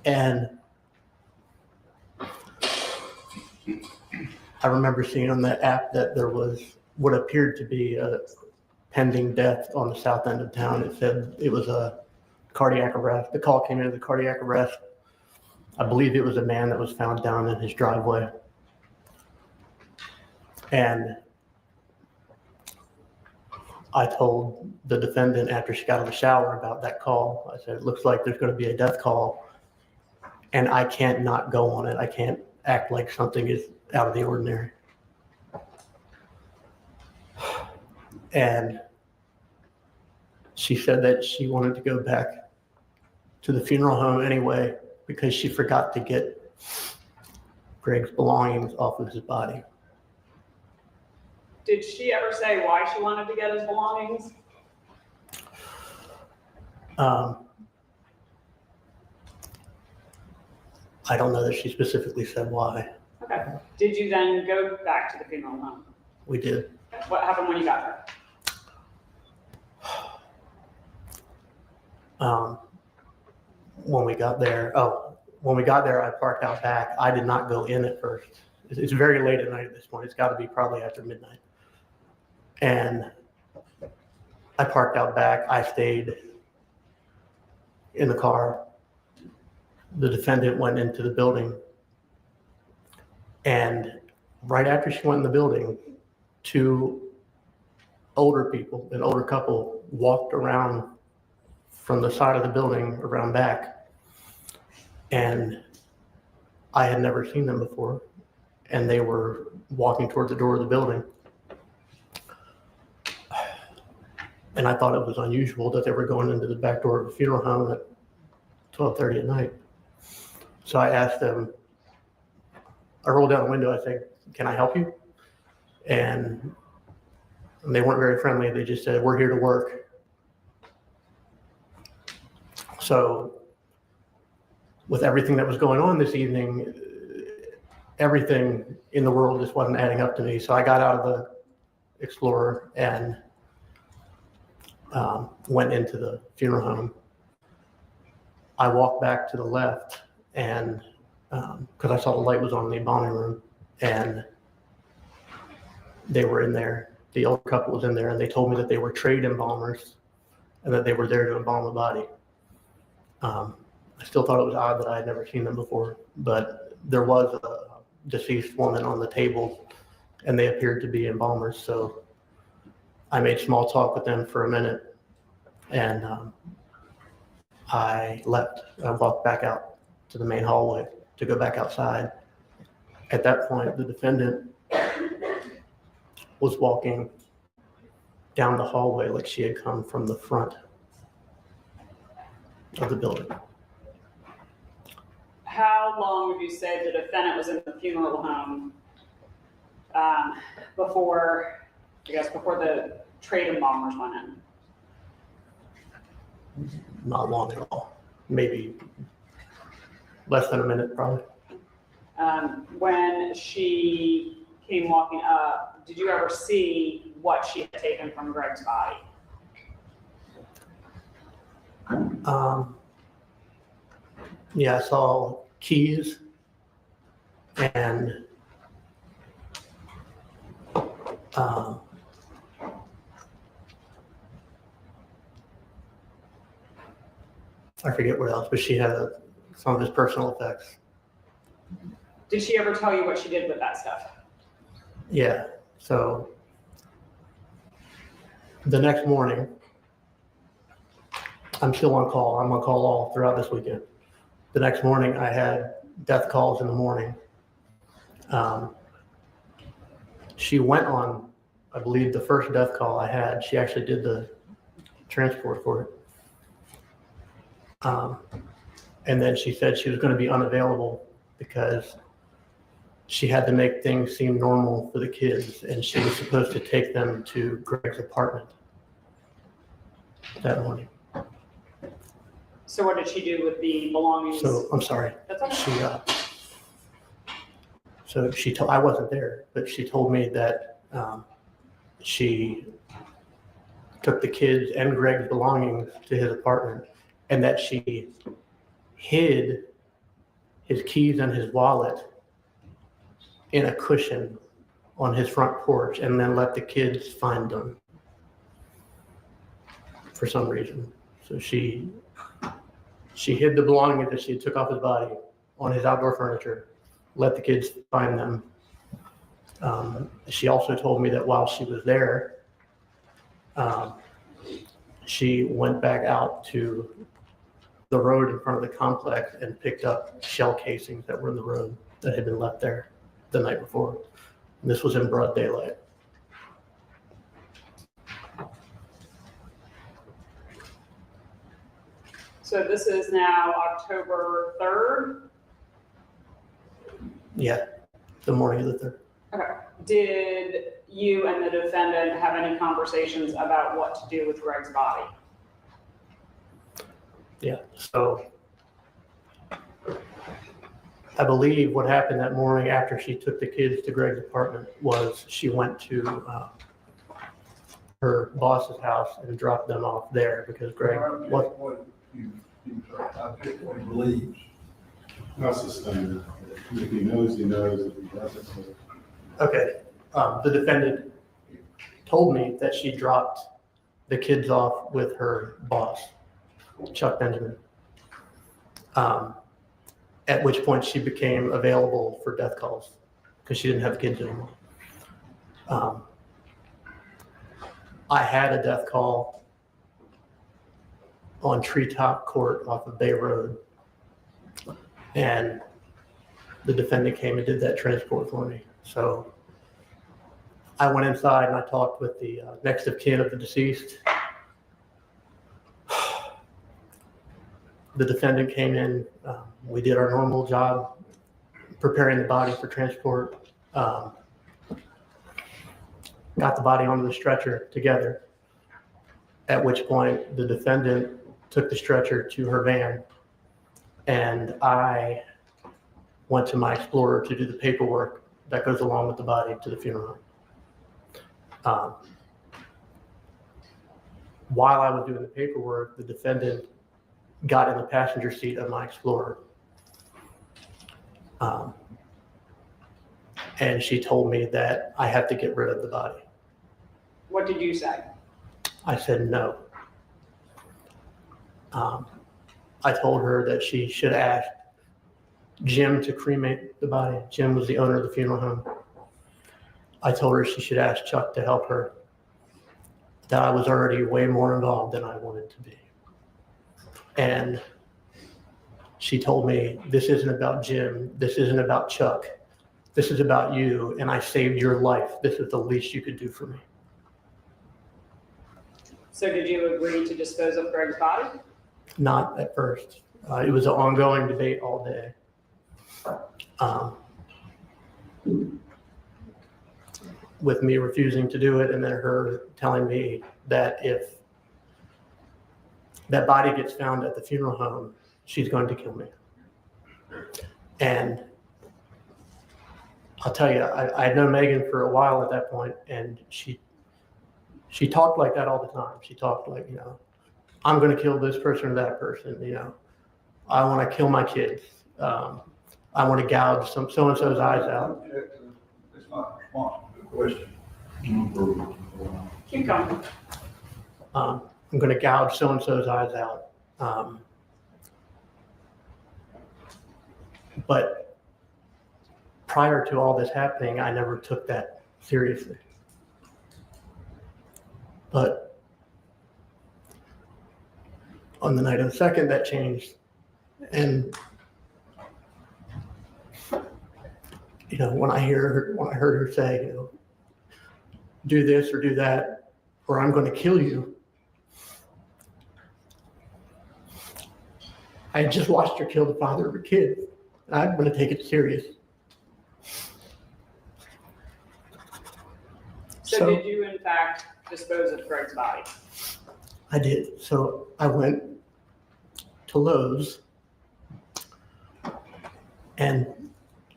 And I remember seeing on that app that there was what appeared to be a pending death on the south end of town. It said it was a cardiac arrest. The call came in as a cardiac arrest. I believe it was a man that was found down in his driveway. And I told the defendant after she got out of the shower about that call. I said, it looks like there's going to be a death call, and I can't not go on it. I can't act like something is out of the ordinary. And she said that she wanted to go back to the funeral home anyway because she forgot to get Greg's belongings off of his body. Did she ever say why she wanted to get his belongings? I don't know that she specifically said why. Okay. Did you then go back to the funeral home? We did. What happened when you got there? When we got there, I parked out back. I did not go in at first. It's very late at night at this point. It's got to be probably after midnight. And I parked out back. I stayed in the car. The defendant went into the building. And right after she went in the building, two older people, an older couple, walked around from the side of the building around back. And I had never seen them before. And they were walking toward the door of the building. And I thought it was unusual that they were going into the back door of the funeral home at 12:30 at night. So I asked them, I rolled down the window, I said, can I help you? And they weren't very friendly. They just said, we're here to work. So with everything that was going on this evening, everything in the world just wasn't adding up to me. So I got out of the Explorer and went into the funeral home. I walked back to the left and because I saw the light was on in the embalming room, and they were in there. The old couple was in there, and they told me that they were trade embalmers and that they were there to embalm a body. I still thought it was odd that I had never seen them before, but there was a deceased woman on the table and they appeared to be embalmers. So I made small talk with them for a minute and I left. I walked back out to the main hallway to go back outside. At that point, the defendant was walking down the hallway like she had come from the front of the building. How long would you say the defendant was in the funeral home before the trade bombers went in? Not long at all. Maybe less than a minute, probably. When she came walking up, did you ever see what she had taken from Greg's body? Yeah, I saw keys and I forget what else, but she had some of his personal effects. Did she ever tell you what she did with that stuff? Yeah, so the next morning, I'm still on call. I'm on call all throughout this weekend. The next morning, I had death calls in the morning. She went on, I believe, the first death call I had. She actually did the transport for it. And then she said she was going to be unavailable because she had to make things seem normal for the kids, and she was supposed to take them to Greg's apartment that morning. So what did she do with the belongings? So I'm sorry. That's okay. I wasn't there, but she told me that she took the kids and Greg's belongings to his apartment, and that she hid his keys and his wallet in a cushion on his front porch, and then let the kids find them for some reason. So she hid the belongings that she took off his body on his outdoor furniture, let the kids find them. She also told me that while she was there, she went back out to the road in front of the complex and picked up shell casings that were in the room that had been left there the night before. And this was in broad daylight. So this is now October 3rd. Yeah, the morning of the 3rd. Okay. Did you and the defendant have any conversations about what to do with Greg's body? Yeah, so I believe what happened that morning after she took the kids to Greg's apartment was she went to her boss's house and dropped them off there because Greg What he believes. That's the standard. If he knows, he knows. If he doesn't, Okay, the defendant told me that she dropped the kids off with her boss, Chuck Benjamin, at which point she became available for death calls because she didn't have kids anymore. I had a death call on Treetop Court off of Bay Road, and the defendant came and did that transport for me. So I went inside and I talked with the next of kin of the deceased. The defendant came in. We did our normal job preparing the body for transport. Got the body onto the stretcher together, at which point the defendant took the stretcher to her van, and I went to my Explorer to do the paperwork that goes along with the body to the funeral home. While I was doing the paperwork, the defendant got in the passenger seat of my Explorer. And she told me that I had to get rid of the body. What did you say? I said no. I told her that she should ask Jim to cremate the body. Jim was the owner of the funeral home. I told her she should ask Chuck to help her, that I was already way more involved than I wanted to be. And she told me, this isn't about Jim. This isn't about Chuck. This is about you, and I saved your life. This is the least you could do for me. So did you agree to dispose of Greg's body? Not at first. It was an ongoing debate all day. With me refusing to do it, and then her telling me that if that body gets found at the funeral home, she's going to kill me. And I'll tell you, I had known Megan for a while at that point, and she talked like that all the time. She talked like, you know, I'm going to kill this person or that person. You know, I want to kill my kids. I want to gouge so and so's eyes out. It's not responsible to the question. Keep going. I'm going to gouge so and so's eyes out. But prior to all this happening, I never took that seriously. But on the night of the 2nd, that changed. And you know, when I heard her say, you know, do this or do that, or I'm going to kill you. I had just watched her kill the father of her kids, and I'm going to take it serious. So did you in fact dispose of Greg's body? I did. So I went to Lowe's, and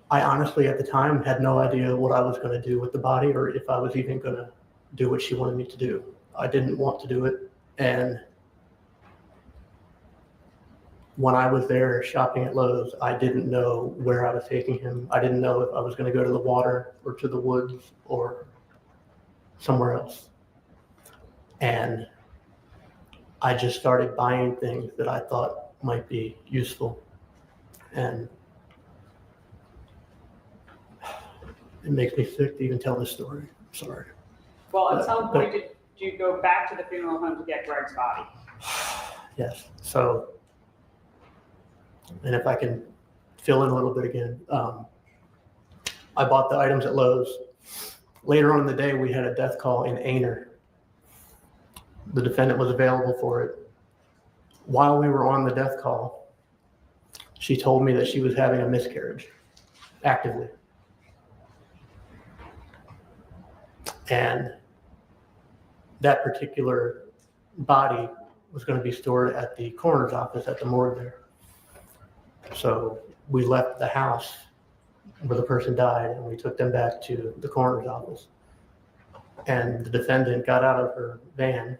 I honestly, at the time, had no idea what I was going to do with the body or if I was even going to do what she wanted me to do. I didn't want to do it. And when I was there shopping at Lowe's, I didn't know where I was taking him. I didn't know if I was going to go to the water or to the woods or somewhere else. And I just started buying things that I thought might be useful. And it makes me sick to even tell this story. I'm sorry. Well, at some point, did you go back to the funeral home to get Greg's body? Yes. So, and if I can fill in a little bit again, I bought the items at Lowe's. Later on in the day, we had a death call in Aner. The defendant was available for it. While we were on the death call, she told me that she was having a miscarriage, actively. And that particular body was going to be stored at the coroner's office at the morgue there. So we left the house where the person died and we took them back to the coroner's office. And the defendant got out of her van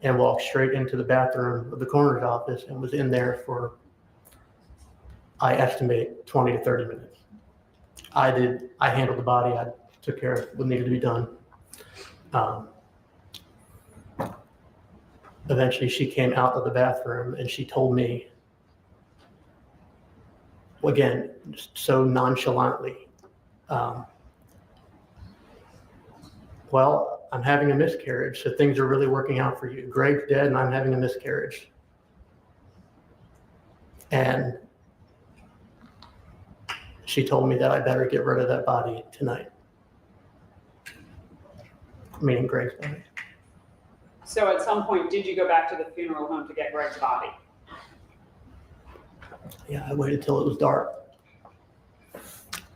and walked straight into the bathroom of the coroner's office and was in there for, I estimate, 20 to 30 minutes. I handled the body. I took care of what needed to be done. Eventually she came out of the bathroom and she told me, again, so nonchalantly, well, I'm having a miscarriage, so things are really working out for you. Greg's dead and I'm having a miscarriage. And she told me that I better get rid of that body tonight. Meaning Greg's body. So at some point, did you go back to the funeral home to get Greg's body? Yeah, I waited till it was dark.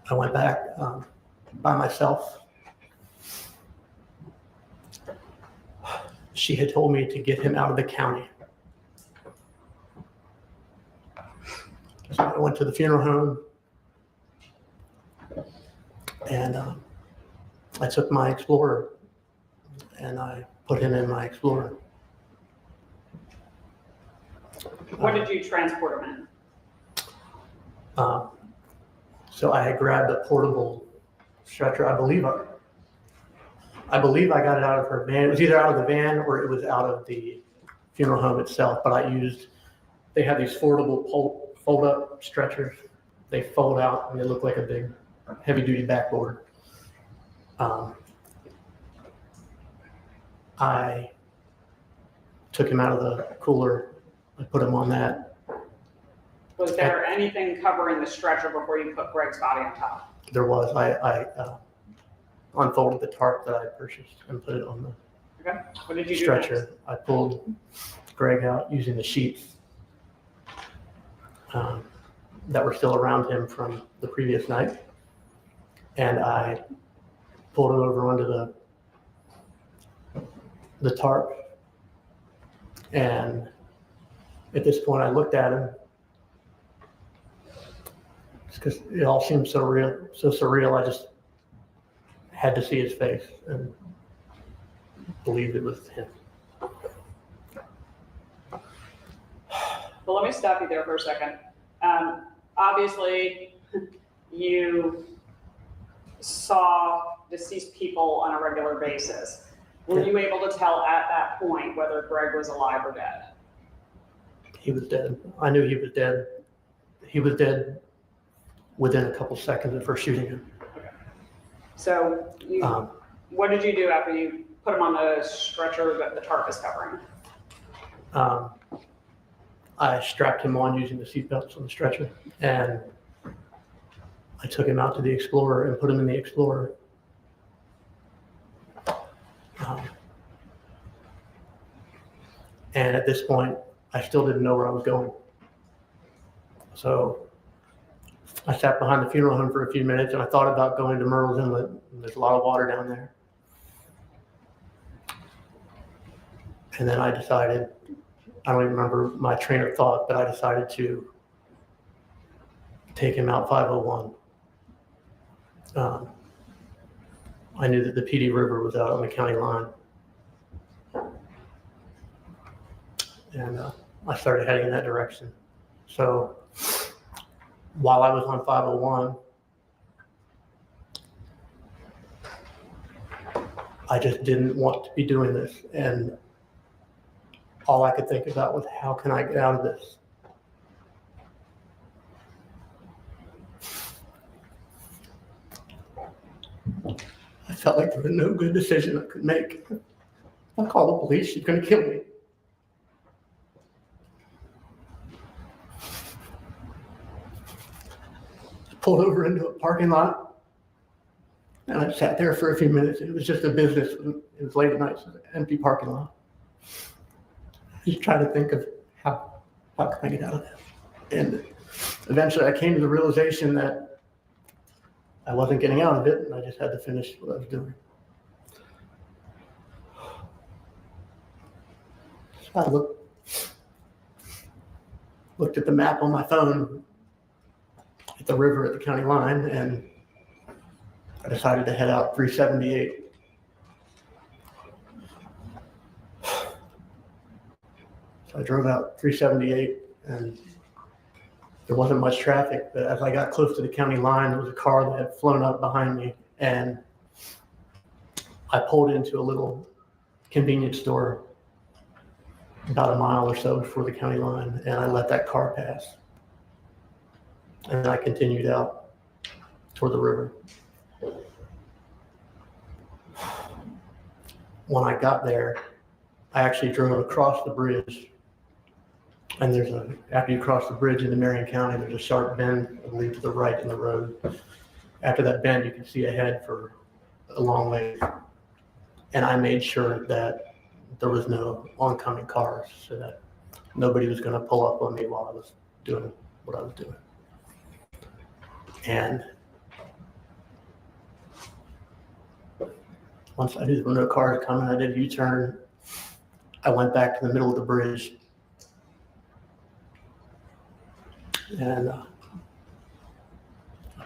I went back by myself. She had told me to get him out of the county. So I went to the funeral home and I took my Explorer and I put him in my Explorer. What did you transport him in? So I had grabbed a portable stretcher. I believe I got it out of her van. It was either out of the van or it was out of the funeral home itself. But they have these fold-up stretchers. They fold out and they look like a big heavy-duty backboard. I took him out of the cooler. I put him on that. Was there anything covering the stretcher before you put Greg's body on top? There was. I unfolded the tarp that I purchased and put it on the Okay. What did you do stretcher. next? I pulled Greg out using the sheets that were still around him from the previous night. And I pulled him over onto the tarp. And at this point, I looked at him because it all seemed so real, so surreal. I just had to see his face and believed it was him. Well, let me stop you there for a second. Obviously, you saw deceased people on a regular basis. Were you able to tell at that point whether Greg was alive or dead? He was dead. I knew he was dead. He was dead within a couple seconds of her shooting him. Okay. So what did you do after you put him on the stretcher that the tarp is covering? I strapped him on using the seatbelts on the stretcher, and I took him out to the Explorer and put him in the Explorer. And at this point, I still didn't know where I was going. So I sat behind the funeral home for a few minutes, and I thought about going to Myrtle's Inlet. There's a lot of water down there. And then I decided, I don't even remember my train of thought, but I decided to take him out 501. I knew that the PD River was out on the county line. And I started heading in that direction. So while I was on 501, I just didn't want to be doing this. And all I could think about was, how can I get out of this? I felt like there was no good decision I could make. I'll call the police, she's gonna kill me. Pulled over into a parking lot, and I sat there for a few minutes. It was just a business. It was late at night, so it was an empty parking lot. Just trying to think of how can I get out of this? And eventually I came to the realization that I wasn't getting out of it, and I just had to finish what I was doing. So I looked at the map on my phone at the river at the county line, and I decided to head out 378. So I drove out 378, and there wasn't much traffic, but as I got close to the county line, there was a car that had flown up behind me, and I pulled into a little convenience store about a mile or so before the county line, and I let that car pass. And I continued out toward the river. When I got there, I actually drove across the bridge. And after you cross the bridge into Marion County, there's a sharp bend, I believe, to the right in the road. After that bend, you can see ahead for a long way. And I made sure that there was no oncoming cars, so that nobody was going to pull up on me while I was doing what I was doing. And once I knew there were no cars coming, I did a U-turn. I went back to the middle of the bridge, and I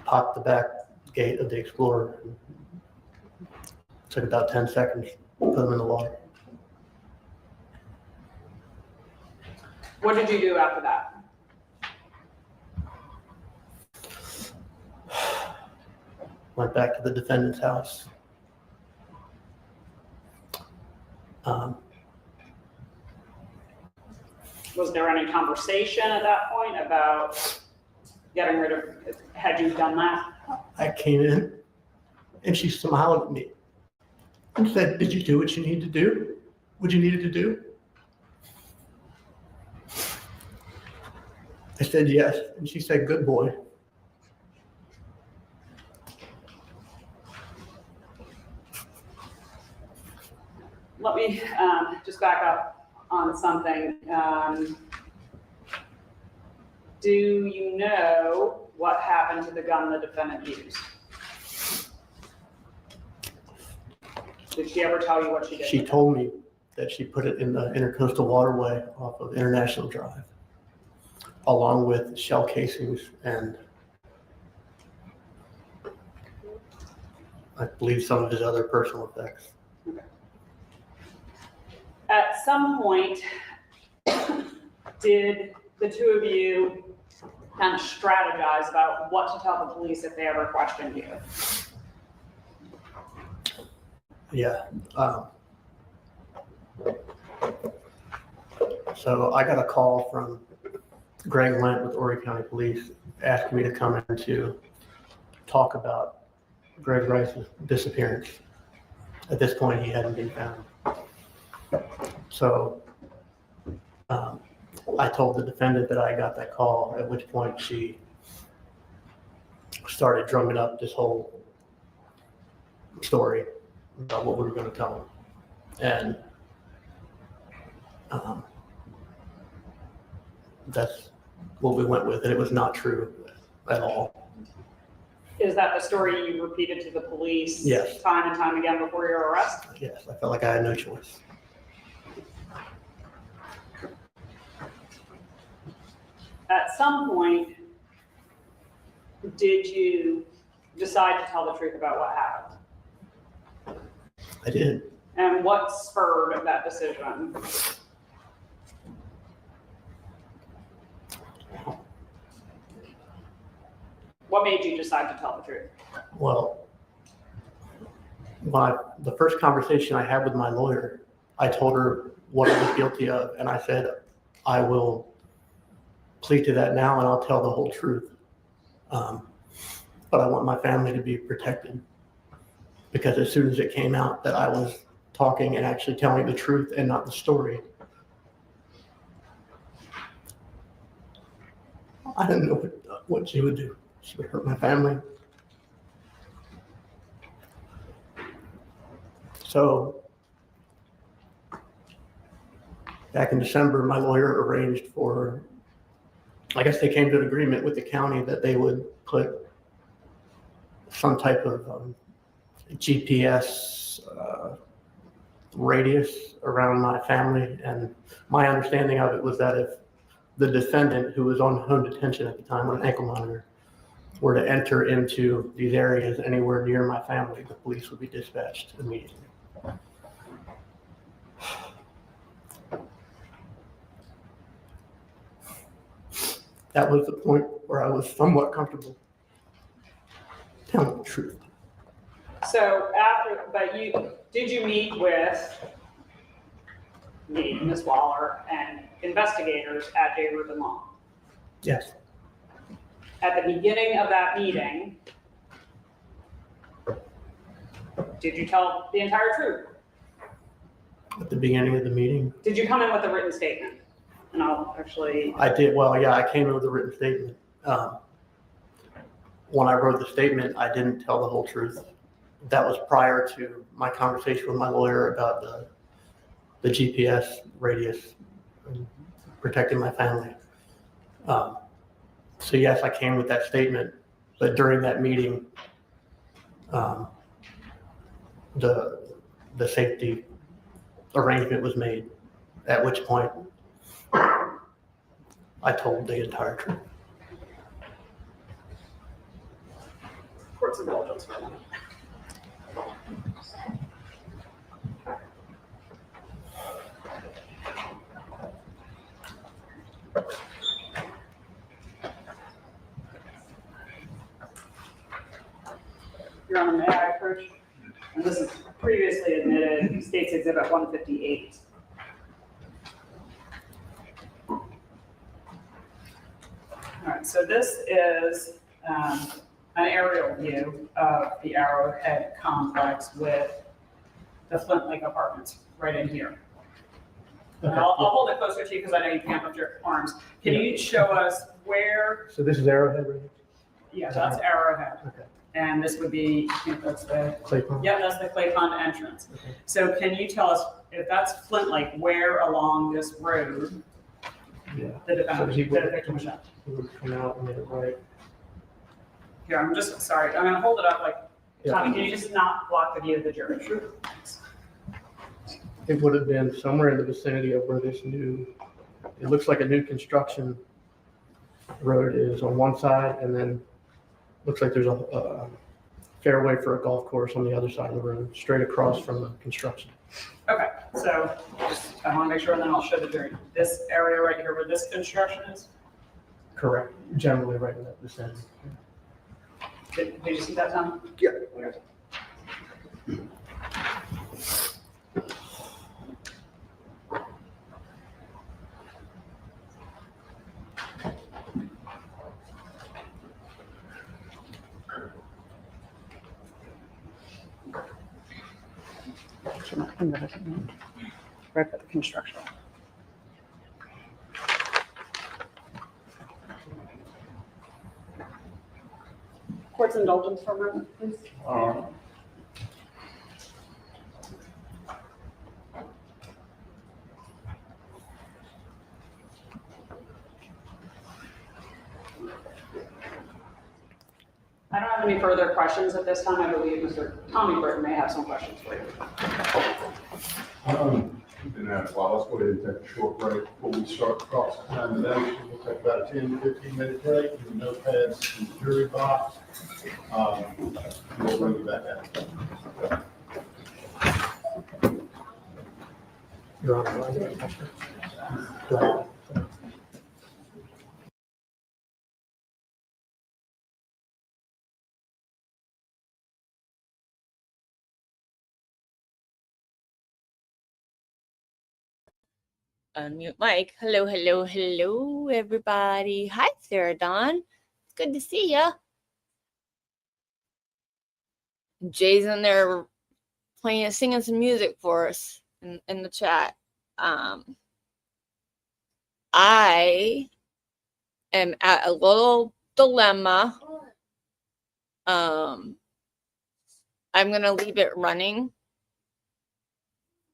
popped the back gate of the Explorer. It took about 10 seconds to put them in the water. What did you do after that? Went back to the defendant's house. Was there any conversation at that point about getting rid of, had you done that? I came in, and she smiled at me and said, "Did you do what you needed to do? What you needed to do?" I said, "Yes." And she said, "Good boy." Let me just back up on something. Do you know what happened to the gun the defendant used? Did she ever tell you what she did? She told me that she put it in the intercoastal waterway off of International Drive, along with shell casings and I believe some of his other personal effects. At some point, did the two of you kind of strategize about what to tell the police if they ever questioned you? Yeah. So I got a call from Greg Lent with Horry County Police asking me to come in to talk about Greg Rice's disappearance. At this point, he hadn't been found. So I told the defendant that I got that call, at which point she started drumming up this whole story about what we were going to tell him. And that's what we went with, and it was not true at all. Is that the story you repeated to the police? Yes. Time and time again before your arrest? Yes, I felt like I had no choice. At some point, did you decide to tell the truth about what happened? I did. And what spurred that decision? What made you decide to tell the truth? Well, the first conversation I had with my lawyer, I told her what I was guilty of, and I said, I will plead to that now and I'll tell the whole truth. But I want my family to be protected, because as soon as it came out that I was talking and actually telling the truth and not the story, I didn't know what she would do. She would hurt my family. So back in December, my lawyer arranged for, I guess they came to an agreement with the county that they would put some type of GPS radius around my family. And my understanding of it was that if the defendant, who was on home detention at the time on an ankle monitor, were to enter into these areas anywhere near my family, the police would be dispatched immediately. That was the point where I was somewhat comfortable telling the truth. So did you meet with me, Ms. Waller, and investigators at J. Rubin Law? Yes. At the beginning of that meeting, did you tell the entire truth? At the beginning of the meeting, Did you come in with a written statement? And I'll actually. I did. Well, yeah, I came in with a written statement. When I wrote the statement, I didn't tell the whole truth. That was prior to my conversation with my lawyer about the GPS radius and protecting my family. So yes, I came with that statement, but during that meeting, the safety arrangement was made, at which point I told the entire truth. Court's indulgence for a minute. Your Honor, may I approach? And this is previously admitted, State's Exhibit 158. All right, so this is an aerial view of the Arrowhead complex with the Flint Lake Apartments right in here. Okay. I'll hold it closer to you because I know you can't lift your arms. Can you show us where? So this is Arrowhead right here? Yeah, that's Arrowhead. Okay. And this would be, I think that's the. Clay Pond? Yeah, that's the Clay Pond entrance. Okay. So can you tell us, if that's Flint Lake, where along this road Yeah. the So defendant, he the would, victim was shot. he would come out and get it right. Here, I'm just, sorry, I'm gonna hold it up like, Yeah. Tommy, can you just not block the view of the jury? Sure. It would have been somewhere in the vicinity of where this new, it looks like a new construction road is on one side, and then looks like there's a fairway for a golf course on the other side of the road, straight across from the construction. Okay, so I wanna make sure, and then I'll show the jury. This area right here where this construction is, Correct, generally right in that vicinity. did you see that, Tom? Yeah. Right for the construction. Court's indulgence for a moment, please. I don't have any further questions at this time. I believe Mr. Tommy Britton may have some questions for you. We've been at it a while. Let's go ahead and take a short break before we start cross-examination. We'll take about a 10 to 15-minute break, with notepads in the jury box. We'll bring you back out. You're on the line. Go ahead. Unmute mic. Hello, hello, hello, everybody. Hi, Sarah Dawn. It's good to see ya. Jay's in there playing, singing some music for us in the chat. I am at a little dilemma. I'm gonna leave it running,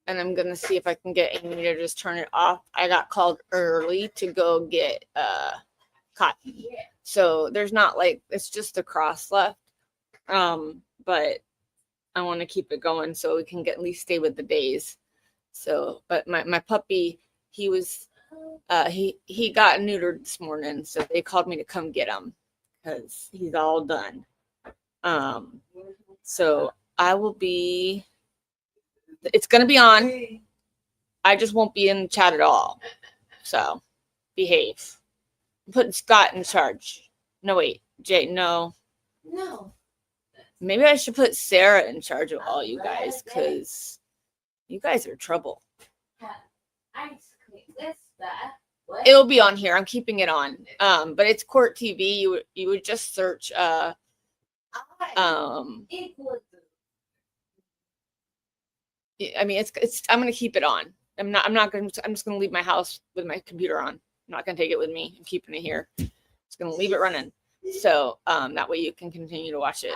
and I'm gonna see if I can get Amy to just turn it off. I got called early to go get cotton, so there's not like, it's just a cross left. But I want to keep it going so we can get at least stay with the days. So, but my puppy, he was he got neutered this morning, so they called me to come get him because he's all done. So I will be, it's gonna be on. I just won't be in the chat at all. So behave. I'm putting Scott in charge. No, wait, Jay, no. Maybe I should put Sarah in charge of all you guys, because you guys are trouble. It'll be on here. I'm keeping it on. But it's Court TV. You would just search I mean, it's I'm gonna keep it on. I'm just gonna leave my house with my computer on. I'm not gonna take it with me. I'm keeping it here. Just gonna leave it running. So that way you can continue to watch it.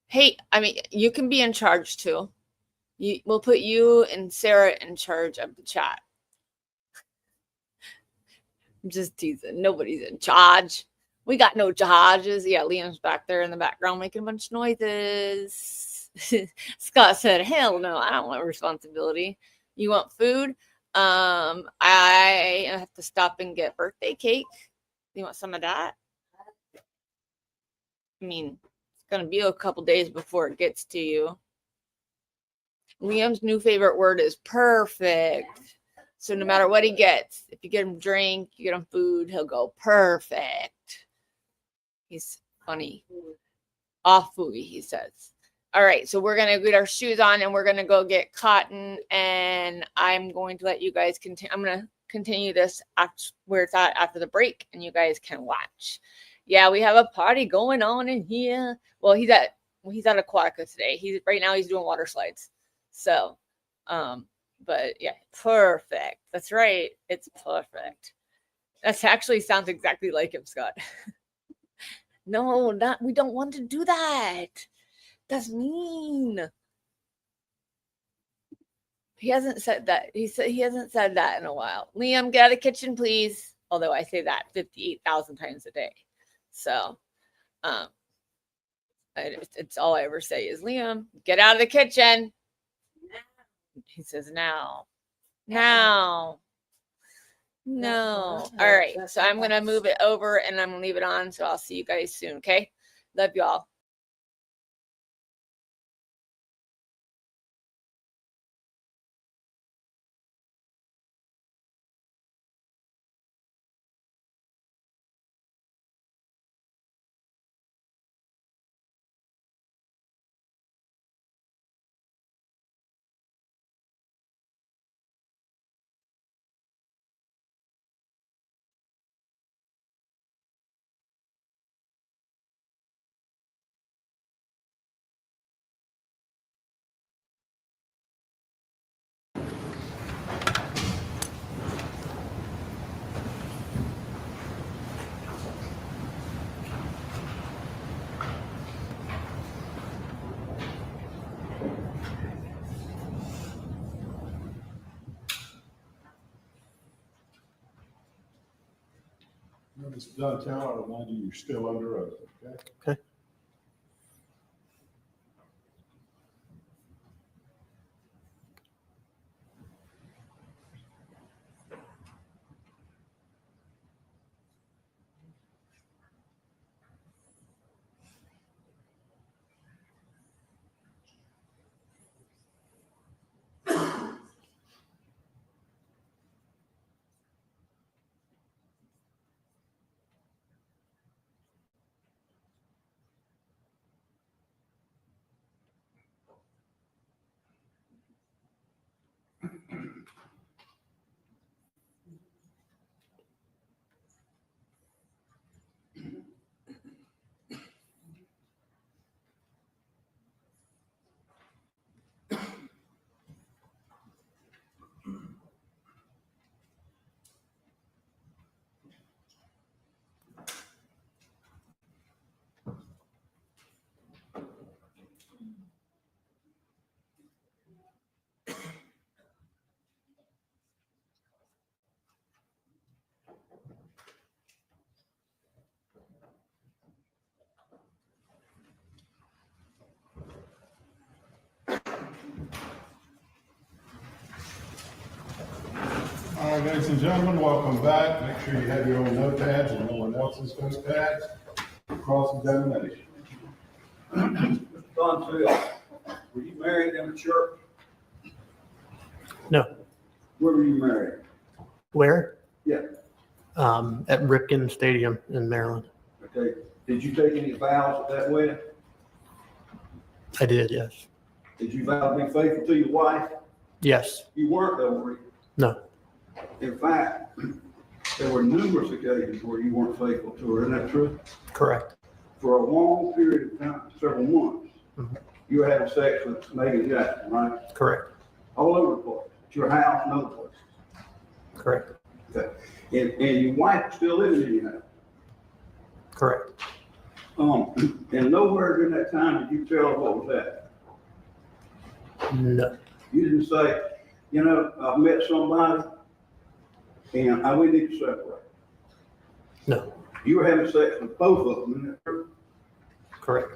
Hey, I mean, you can be in charge too. We'll put you and Sarah in charge of the chat. I'm just teasing. Nobody's in charge. We got no charges. Yeah, Liam's back there in the background making a bunch of noises. Scott said, hell no, I don't want responsibility. You want food? I have to stop and get birthday cake. You want some of that? I mean, it's going to be a couple days before it gets to you. Liam's new favorite word is perfect. So no matter what he gets, if you get him drink, you get him food, he'll go perfect. He's funny. Awfully, he says. All right, so we're going to get our shoes on and we're going to go get cotton, and I'm going to let you guys continue. I'm going to continue this where it's at after the break, and you guys can watch. Yeah, we have a party going on in here. Well, he's at Aquatica today. Right now he's doing water slides. So, but yeah, perfect. That's right. It's perfect. That actually sounds exactly like him, Scott. No, we don't want to do that. That's mean. He hasn't said that. He hasn't said that in a while. Liam, get out of the kitchen, please. Although I say that 58,000 times a day. So, it's all I ever say is, Liam, get out of the kitchen. He says, now. No. All right. So I'm going to move it over and I'm going to leave it on. So I'll see you guys soon. Okay. Love you all. When it's done, tell, I'll remind you, you're still under oath, okay? Okay. All right, ladies and gentlemen, welcome back. Make sure you have your own notepads and no one else's notepads. Cross-examination. Mr. Donfield, were you married in a church? No. Where were you married? Where? Yeah. At Ripken Stadium in Maryland. Okay. Did you take any vows at that wedding? I did, yes. Did you vow to be faithful to your wife? Yes. You weren't, though, were you? No. In fact, there were numerous occasions where you weren't faithful to her. Isn't that true? Correct. For a long period of time, several months, you were having sex with Megan Jackson, right? Correct. All over the place. At your house and other places. Correct. Okay. And your wife was still living in your house. Correct. And nowhere during that time did you tell her what was that? No. You didn't say, you know, I've met somebody and we need to separate. No. You were having sex with both of them, isn't that true? Correct.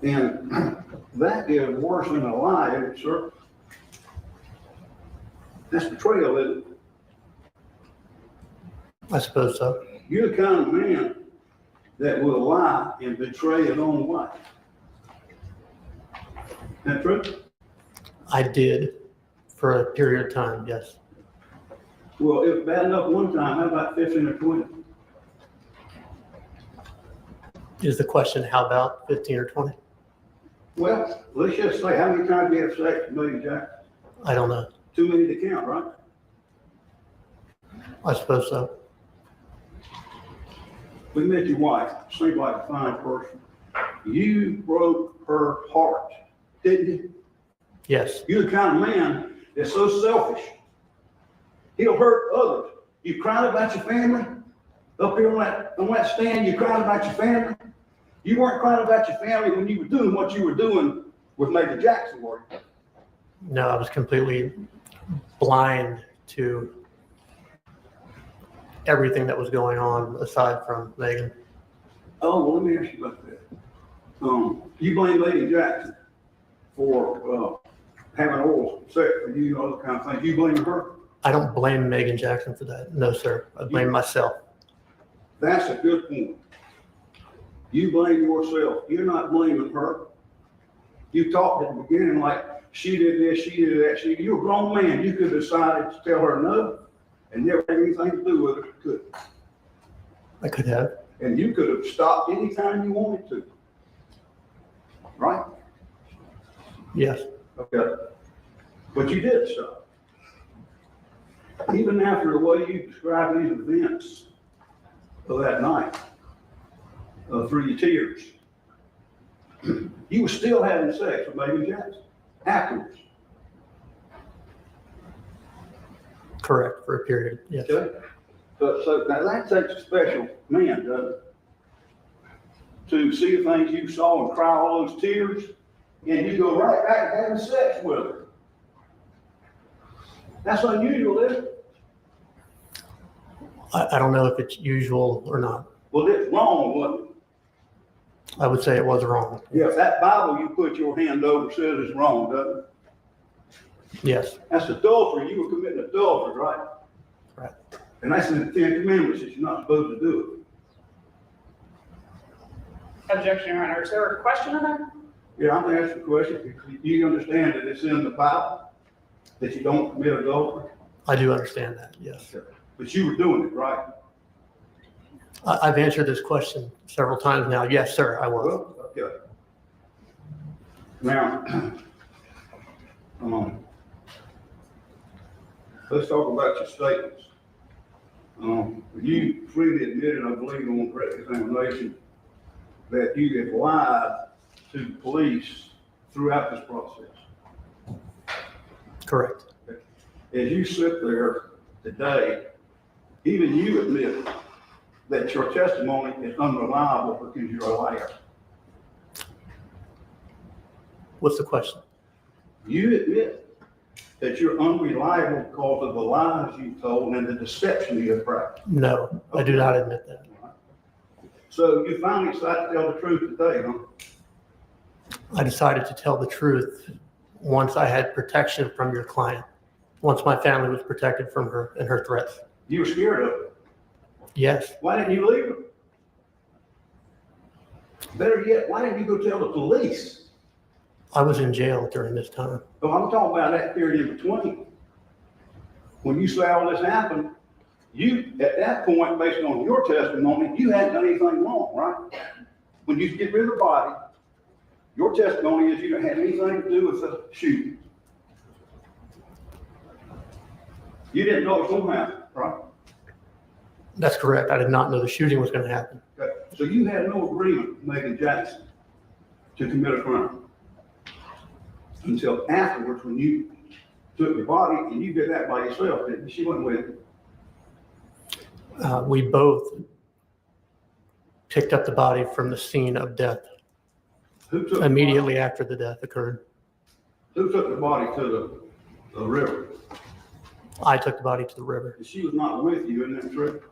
And that is worse than a lie, isn't it, sir? That's betrayal, isn't it? I suppose so. You're the kind of man that will lie and betray his own wife. Isn't that true? I did for a period of time, yes. Well, if bad enough one time, how about 15 or 20? Is the question, how about 15 or 20? Well, let's just say, how many times do you have sex with Megan Jackson? I don't know. Too many to count, right? I suppose so. We met your wife, seemed like a fine person. You broke her heart, didn't you? Yes. You're the kind of man that's so selfish. He'll hurt others. You cried about your family? Up here on that stand, you cried about your family? You weren't crying about your family when you were doing what you were doing with Megan Jackson, were you? No, I was completely blind to everything that was going on aside from Megan. Oh, well, let me ask you about that. You blame Lady Jackson for having oral sex with you, all that kind of thing. You blame her? I don't blame Megan Jackson for that. No, sir. I blame myself. That's a good point. You blame yourself. You're not blaming her. You talked at the beginning like she did this, she did that. You're a grown man. You could have decided to tell her no and never have anything to do with it, could. I could have. And you could have stopped anytime you wanted to. Right? Yes. Okay. But you did stop. Even after the way you described these events of that night, through your tears, you were still having sex with Megan Jackson afterwards. Correct, for a period, yes. Okay. So now that takes a special man, doesn't it? To see the things you saw and cry all those tears, and you go right back to having sex with her. That's unusual, isn't it? I don't know if it's usual or not. Well, it's wrong, wasn't it? I would say it was wrong. Yes, that Bible you put your hand over says it's wrong, doesn't it? Yes. That's adultery. You were committing adultery, right? Right. And that's in the Ten Commandments that you're not supposed to do Objection, Your Honor. Is there a question in there? it. Yeah, I'm asking a question. You understand that it's in the Bible that you don't commit adultery? I do understand that, yes. But you were doing it, right? I've answered this question several times now. Yes, sir, I was. Well, okay. Now, let's talk about your statements. You freely admitted, I believe, on direct examination, that you have lied to the police throughout this process. Correct. As you sit there today, even you admit that your testimony is unreliable because you're a liar. What's the question? You admit that you're unreliable because of the lies you told and the deception you have practiced. No, I do not admit that. So you finally decided to tell the truth today, huh? I decided to tell the truth once I had protection from your client, once my family was protected from her and her threats. You were scared of it. Yes. Why didn't you leave her? Better yet, why didn't you go tell the police? I was in jail during this time. Oh, I'm talking about that period in between. When you saw all this happen, you, at that point, based on your testimony, you hadn't done anything wrong, right? When you get rid of the body, your testimony is you don't have anything to do with the shooting. You didn't know it was going to happen, right? That's correct. I did not know the shooting was going to happen. Okay. So you had no agreement with Megan Jackson to commit a crime until afterwards when you took the body and you did that by yourself, didn't you? She wasn't with you. We both picked up the body from the scene of death Who took immediately after the death occurred. Who took the body to the river? I took the body to the river. She was not with you in that trip?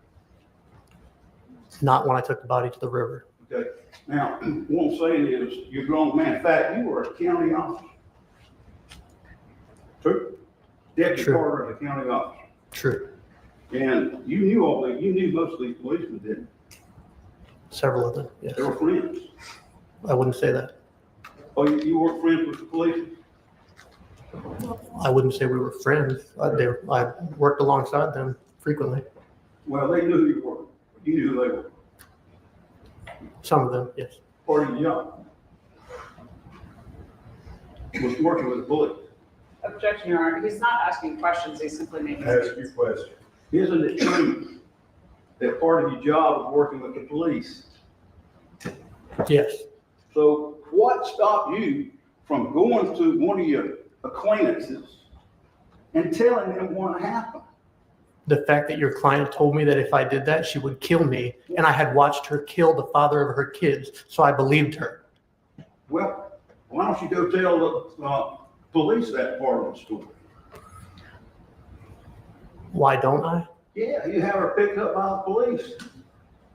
Not when I took the body to the river. Okay. Now, what I'm saying is, you're a grown man. In fact, you were a county officer. True? Deputy True. Carter of the county officer. True. And you knew most of these policemen, didn't you? Several of them, yes. They were friends. I wouldn't say that. Oh, you weren't friends with the police? I wouldn't say we were friends. I worked alongside them frequently. Well, they knew who you were. You knew who they were. Some of them, yes. Part of your job was working with the police. Objection, Your Honor. He's not asking questions. He's simply making Ask your question. Isn't it true that part of your job is working with the police? Yes. So what stopped you from going to one of your acquaintances and telling them what happened? The fact that your client told me that if I did that, she would kill me, and I had watched her kill the father of her kids, so I believed her. Well, why don't you go tell police that part of the story. Why don't I? Yeah, you have her picked up by the police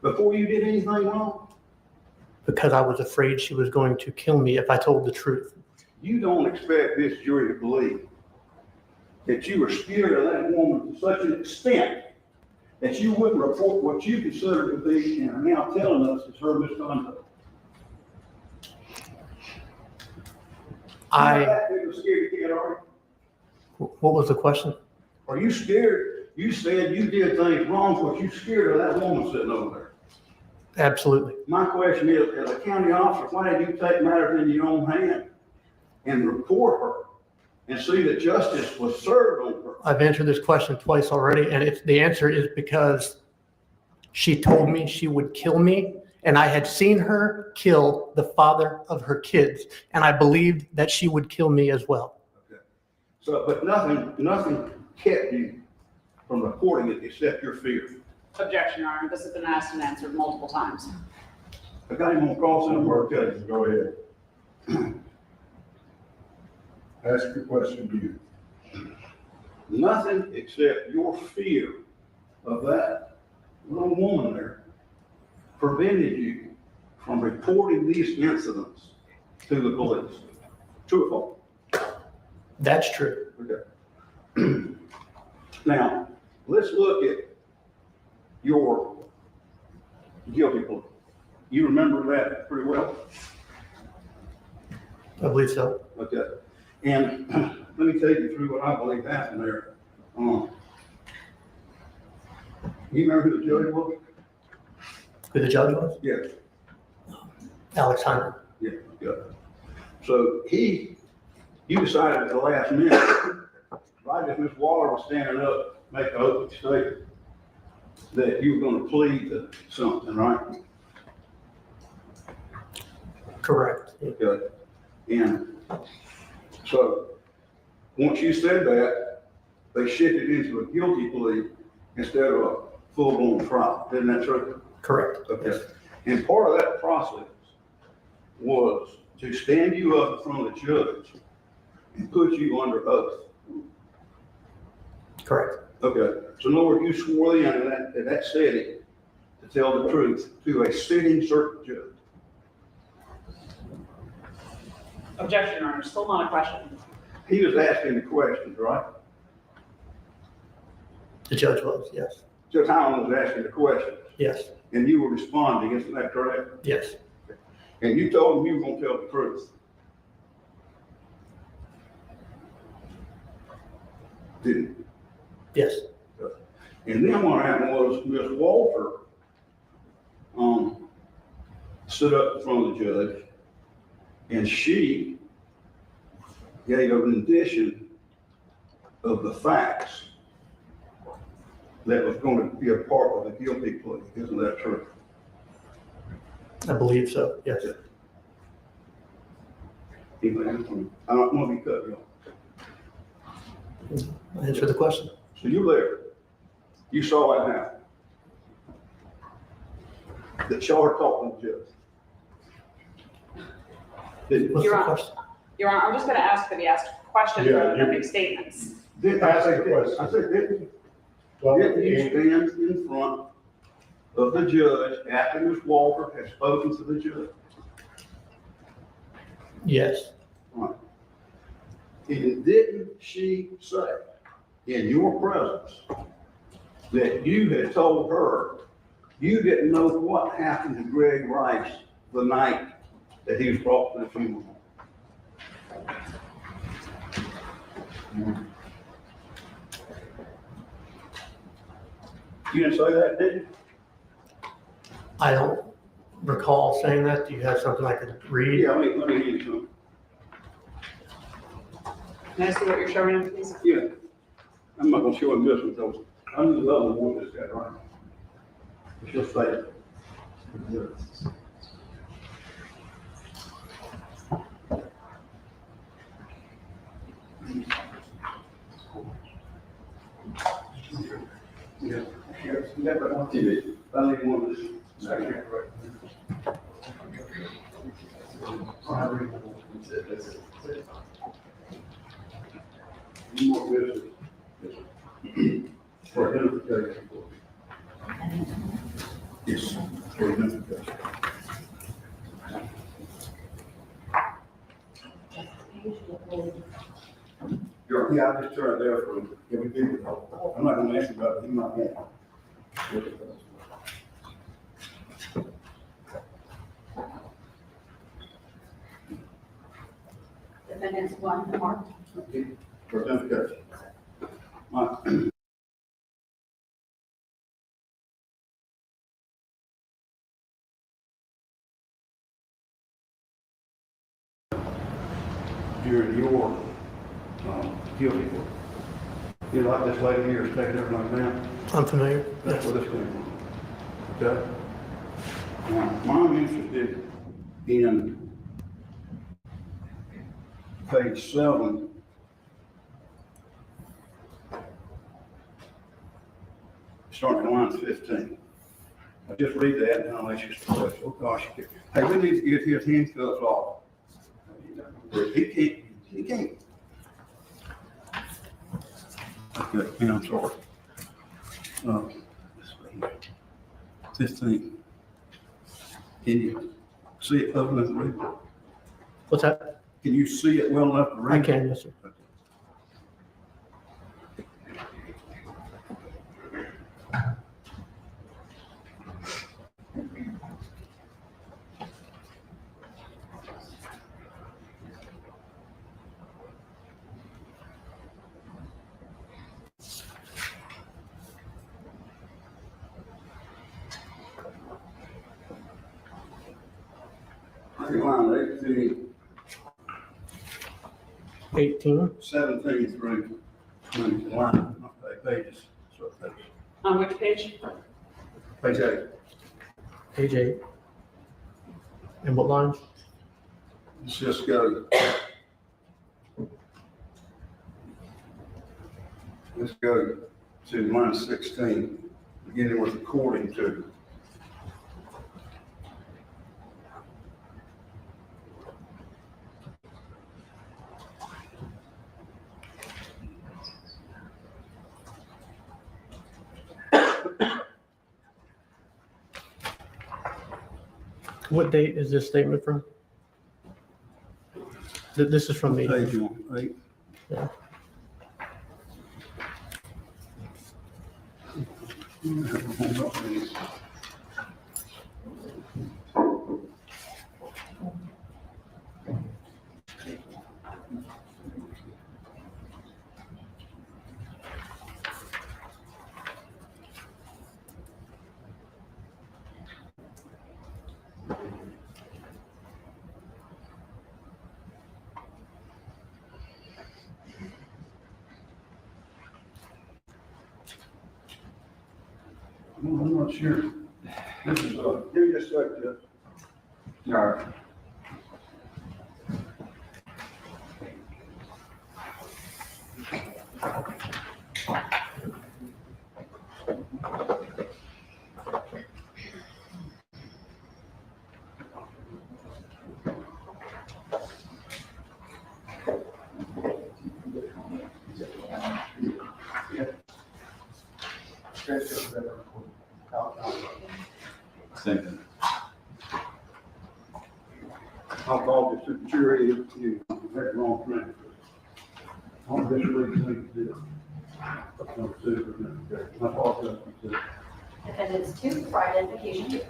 before you did anything wrong. Because I was afraid she was going to kill me if I told the truth. You don't expect this jury to believe that you were scared of that woman to such an extent that you wouldn't report what you consider to be, and are now telling us is her misconduct. I- You know that big of a scaredy cat, are you? What was the question? Are you scared? You said you did things wrong, but you scared of that woman sitting over there. Absolutely. My question is, as a county officer, why did you take matters into your own hand and report her and see that justice was served on her? I've answered this question twice already, and the answer is because she told me she would kill me, and I had seen her kill the father of her kids, and I believed that she would kill me as well. Okay. So, but nothing kept you from reporting it except your fear. Objection, Your Honor. This has been asked and answered multiple times. I got him on cross and work. Go ahead. Ask your question, you. Nothing except your fear of that little woman there prevented you from reporting these incidents to the police. True or false? That's true. Okay. Now, let's look at your guilty plea. You remember that pretty well? I believe so. Okay. And let me take you through what I believe happened there. You remember who the judge was? Who the judge was? Yes. Alex Hunter. Yeah, good. So you decided at the last minute, right as Ms. Waller was standing up, make an open statement, that you were going to plead to something, right? Correct. Okay. And so, once you said that, they shifted into a guilty plea instead of a full-blown trial. Isn't that true? Correct. Okay. And part of that process was to stand you up in front of the judge and put you under oath. Correct. Okay. So in other words, you swore in that setting to tell the truth to a sitting circuit judge. Objection, Your Honor. Still not a question. He was asking the questions, right? The judge was, yes. Judge Howland was asking the questions. Yes. And you were responding, isn't that correct? Yes. And you told him you were going to tell the truth. Didn't you? Yes. And then what happened was Ms. Walter stood up in front of the judge and she gave a rendition of the facts that was going to be a part of the guilty plea. Isn't that true? I believe so, yes. I don't want to be cut you off. Answer the question. So you there, you saw that happen. That saw her talking to the judge. Didn't What's you? the Your Honor, question? Your Honor, I'm just going to ask that he ask questions rather than make statements. Didn't I say question? I said, didn't you stand in front of the judge after Ms. Walter had spoken to the judge? Yes. Right. And didn't she say in your presence that you had told her you didn't know what happened to Greg Rice the night that he was brought to the funeral? You didn't say that, did you? I don't recall saying that. Do you have something I could read? Yeah, let me read you something. Can I see what you're showing him, please? Yeah. I'm not gonna show him this one, because I knew the other one that's got right. She'll say it. Yeah. Never on TV. I need one of this. You want this for identification. Yes, for identification. Yeah, I just turned there for every video. I'm not gonna ask you about it, he might want. Defendants one, Mark. Okay, for identification. During your guilty plea. You know, like this lady here is taking everything down. I'm familiar. That's where this came from. Okay? Now, I'm interested in page 7. Starting at line 15. I'll just read that and I'll ask you some questions. Oh gosh, hey, we need to get his handcuffs off. He can't. Okay, and I'm sorry. 15. Can you see it well enough to read? What's that? Can you see it well enough to read? I can, yes, sir. Line 18. 17 through 20, line, okay, pages. So pages. On which page? Page 8. Page 8. And what lines? Let's just go. Let's go to line 16, beginning with according to. What date is this statement from? This is from the. Page 8. Yeah. I'm not sure. This is, give me just a second. All right. Second. I'll call this to the jury if you make the wrong thing. On this reason, we did. I apologize. Defendants two for identification.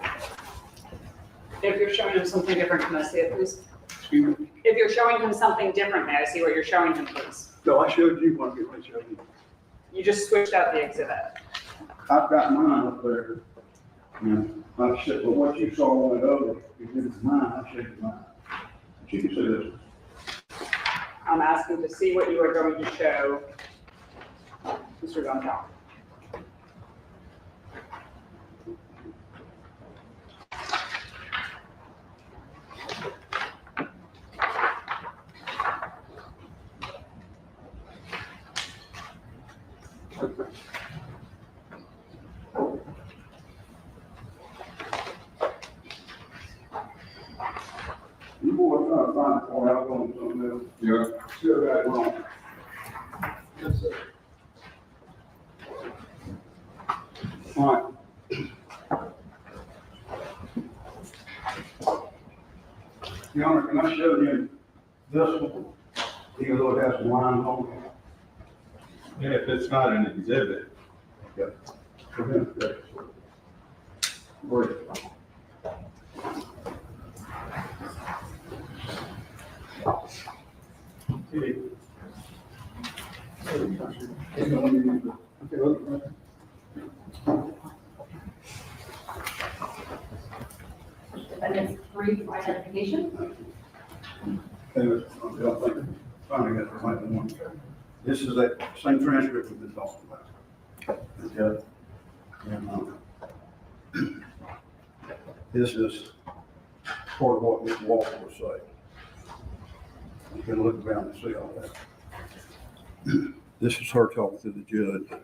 If you're showing him something different, can I see it, please? Excuse me? If you're showing him something different, may I see what you're showing him, please? No, I showed you one, I showed you. You just switched out the exhibit. I've got mine up there. And I said, well, what you saw on the other, if it was mine, I showed you mine. But you can see this. I'm asking to see what you are going to show, Mr. Gonzalez. You boys trying to find it, or I'll go on something else. Yeah. Still got it wrong. Your Honor, can I show you this one, even though it has some lines on it? Yeah, if it's not an exhibit. Yep. Great. Defendant's brief for identification. Finally got the right one. This is that same transcript we've been talking about. Okay. And, this is part of what Mr. Walker was saying. You can look around and see all that. This is her talking to the judge,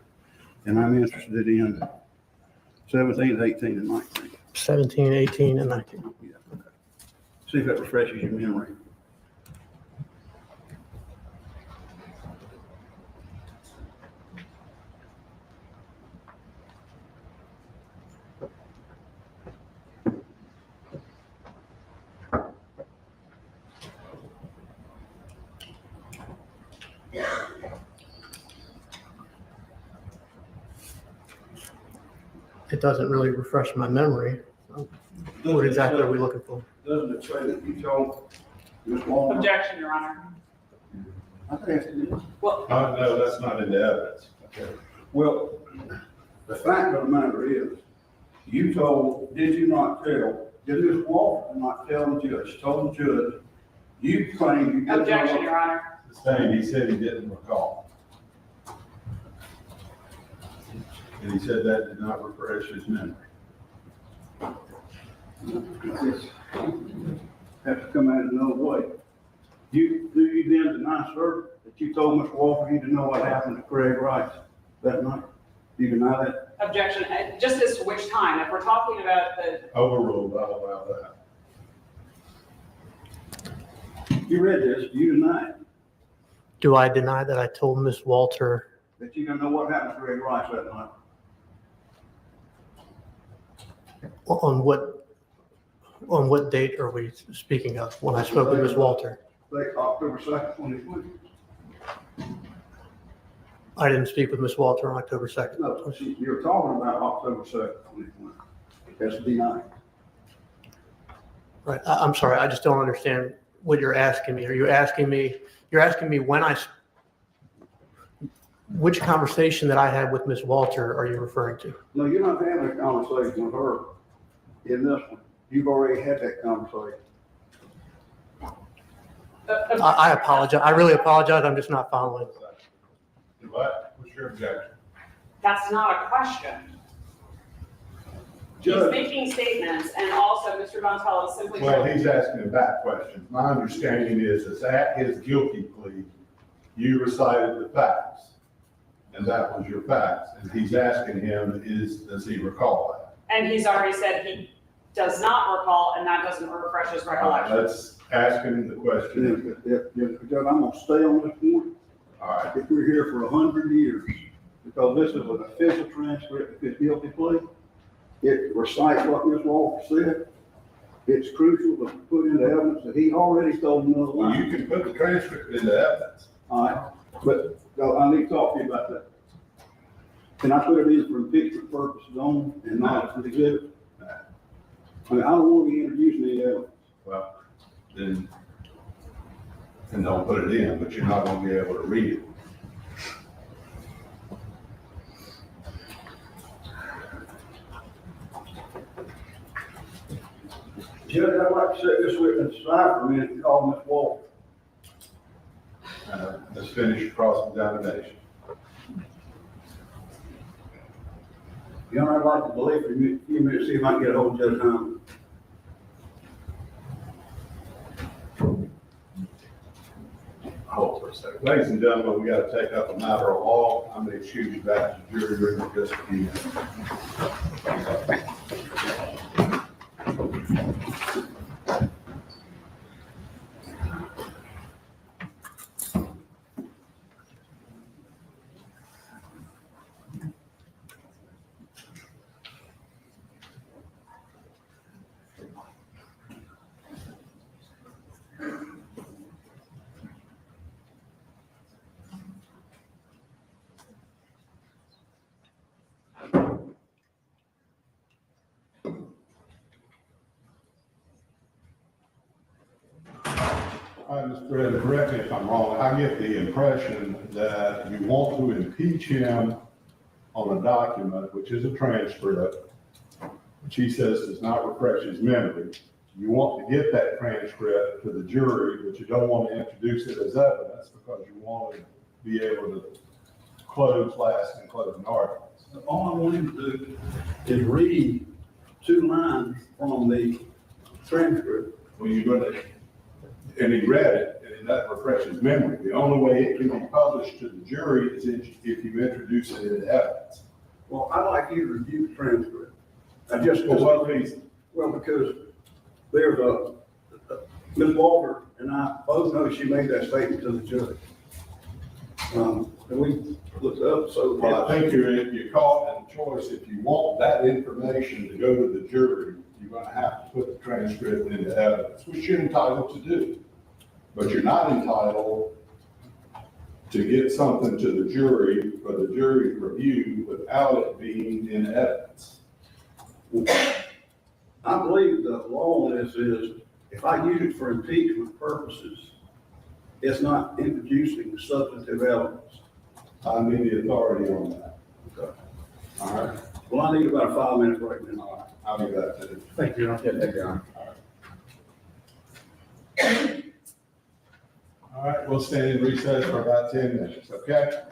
and I'm interested in 17, 18, and 19. 17, 18, and 19. Yeah, okay. See if that refreshes your memory. It doesn't really refresh my memory. What exactly are we looking for? Doesn't it say that you told Ms. Walker? Objection, Your Honor. I think it is. Well, No, that's not in the evidence. Okay. Well, the fact of the matter is, you told, did you not tell, did Ms. Walker not tell the judge, told the judge, you claimed you didn't know. objection, Your Honor. The same, he said he didn't recall. And he said that did not refresh his memory. Have to come at it another way. Do you then deny, sir, that you told Mr. Walker you didn't know what happened to Craig Rice that night? Do you deny that? Objection, just as to which time, if we're talking about the, Overruled, I'll allow that. You read this, do you deny it? Do I deny that I told Miss Walter? That you don't know what happened to Craig Rice that night? On what date are we speaking of when I spoke with Miss Walter? Like October 2nd, 2020? I didn't speak with Miss Walter on October 2nd. No, you're talking about October 2nd, 2020. That's denied. Right. I'm sorry. I just don't understand what you're asking me. You're asking me when which conversation that I had with Miss Walter are you referring to? No, you're not having a conversation with her in this one. You've already had that conversation. I apologize. I really apologize. I'm just not following. What? What's your objection? that's not a question. He's making statements, and also Mr. Gonzalez is simply. Well, he's asking a back question. My understanding is at his guilty plea, you recited the facts, and that was your facts. And he's asking him, does he recall that? And he's already said he does not recall, and that doesn't refresh his recollection. Let's ask him the question. Judge, I'm gonna stay on this point. All right. If we're here for 100 years, because this is an official transcript of his guilty plea, it recites what Ms. Walker said. It's crucial to put into evidence that he already told another Well, lie. you can put the transcript into evidence. All right, but I need to talk to you about that. Can I put it in for impeachment purposes only and not as an exhibit? I mean, I don't want to be introducing any evidence. Well, then don't put it in, but you're not gonna be able to read it. Judge, I'd like to set this witness aside for a minute and call Ms. Walker. Let's finish cross-examination. Your Honor, I'd like to delay for a few minutes, see if I can get a hold of Judge Hyman. Hold for a second. Ladies and gentlemen, we got to take up a matter of law. I'm going to excuse you back to jury room in just a few minutes. Mr. President, correct me if I'm wrong, I get the impression that you want to impeach him on a document, which is a transcript, which he says does not refresh his memory. You want to get that transcript to the jury, but you don't want to introduce it as evidence because you want to be able to close last and closing arguments. All I want him to do is read 2 lines from the transcript. Well, you're going to, and he read it, and that refreshes memory. The only way it can be published to the jury is if you introduce it into evidence. Well, I'd like you to review the transcript. I just, For what reason? well, because there's Ms. Walker and I both know she made that statement to the judge. And we looked up, so. Well, I think you're caught in a choice. If you want that information to go to the jury, you're going to have to put the transcript into evidence, which you're entitled to do. But you're not entitled to get something to the jury for the jury to review without it being in evidence. I believe the law on this is, if I use it for impeachment purposes, it's not introducing substantive evidence. I need the authority on that. Okay. All right. Well, I need about a 5-minute break now. All right. I'll be back to it. Thank you. Yeah, thank you, Your Honor. All right, we'll stand in recess for about 10 minutes, okay?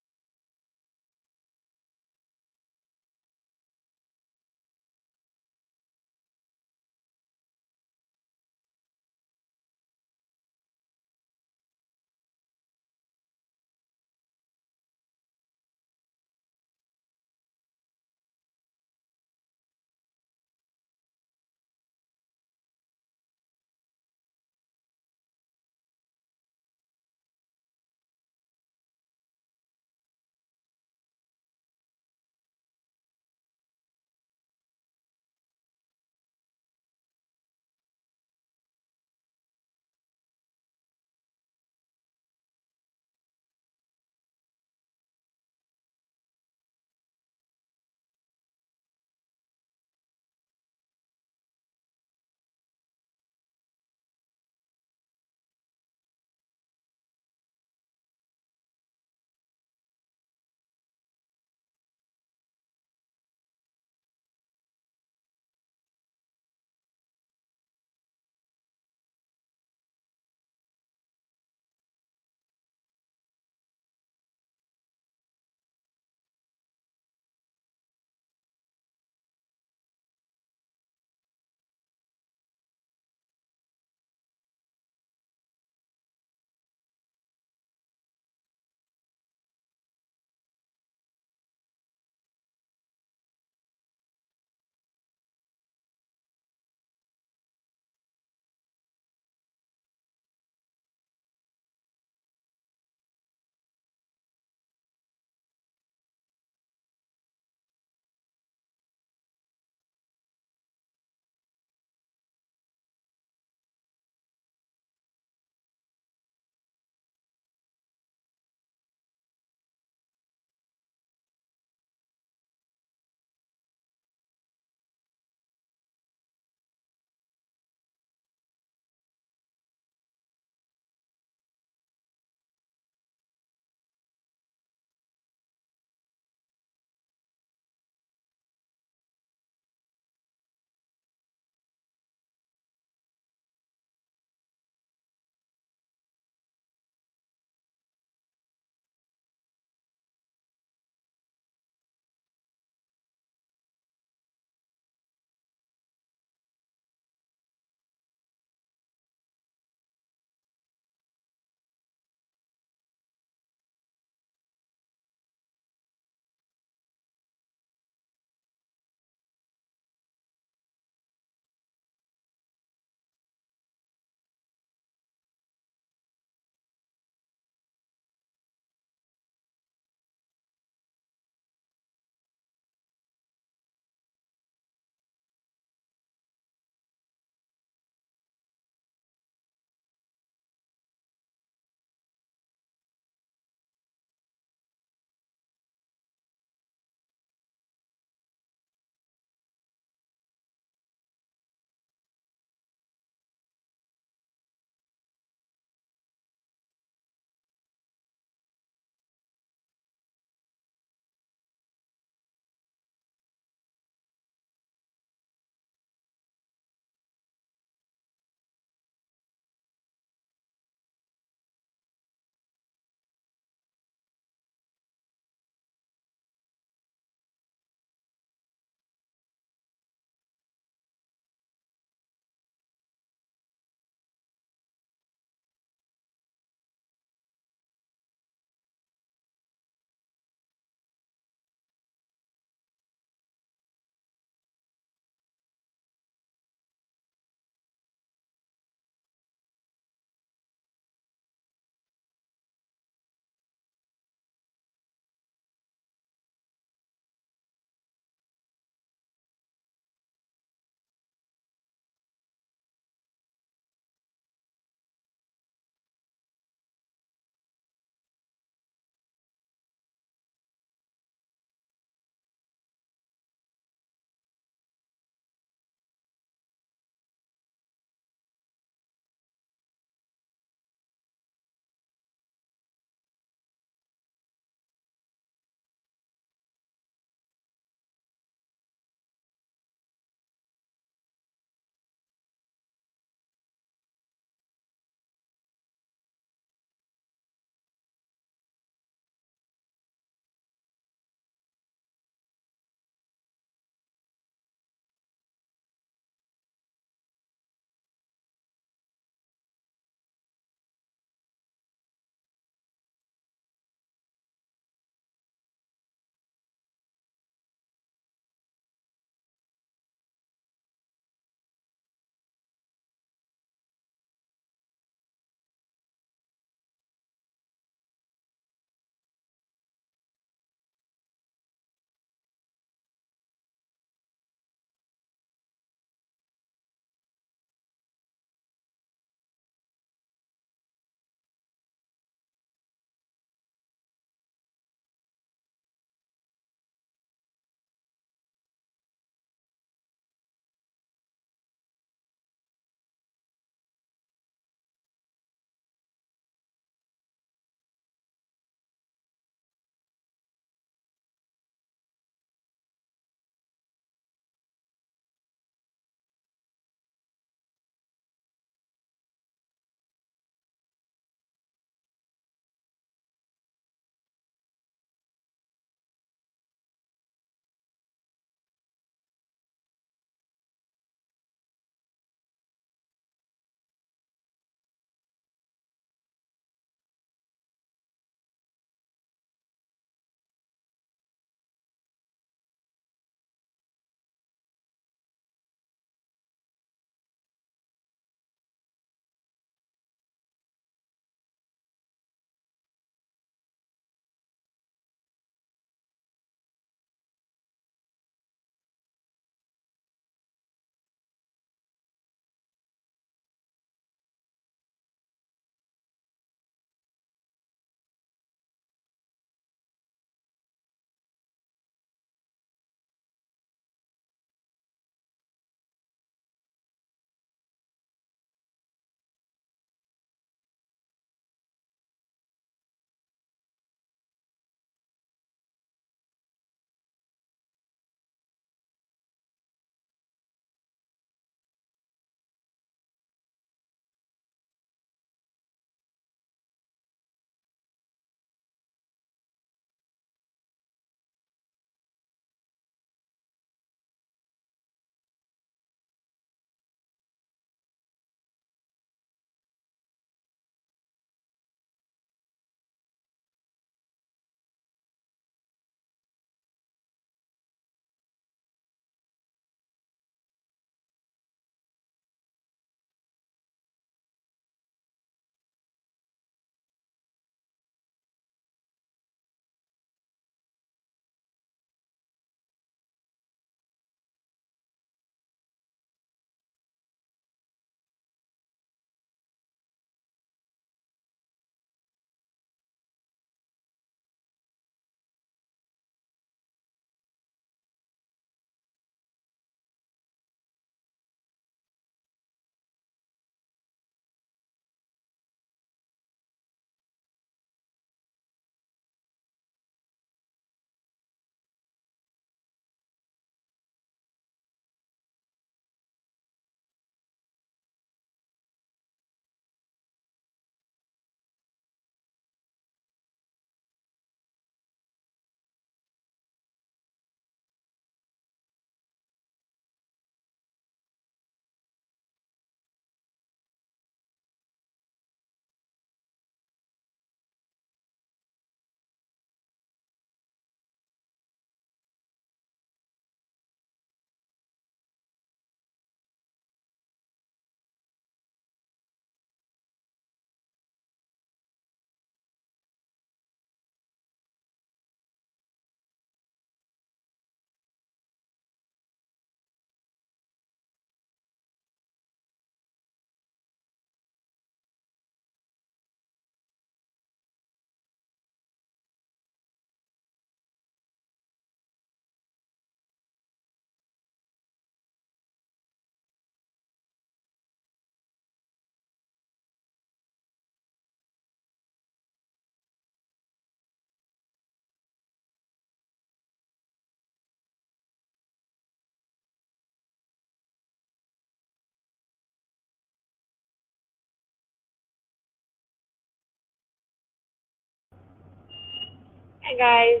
Hi guys,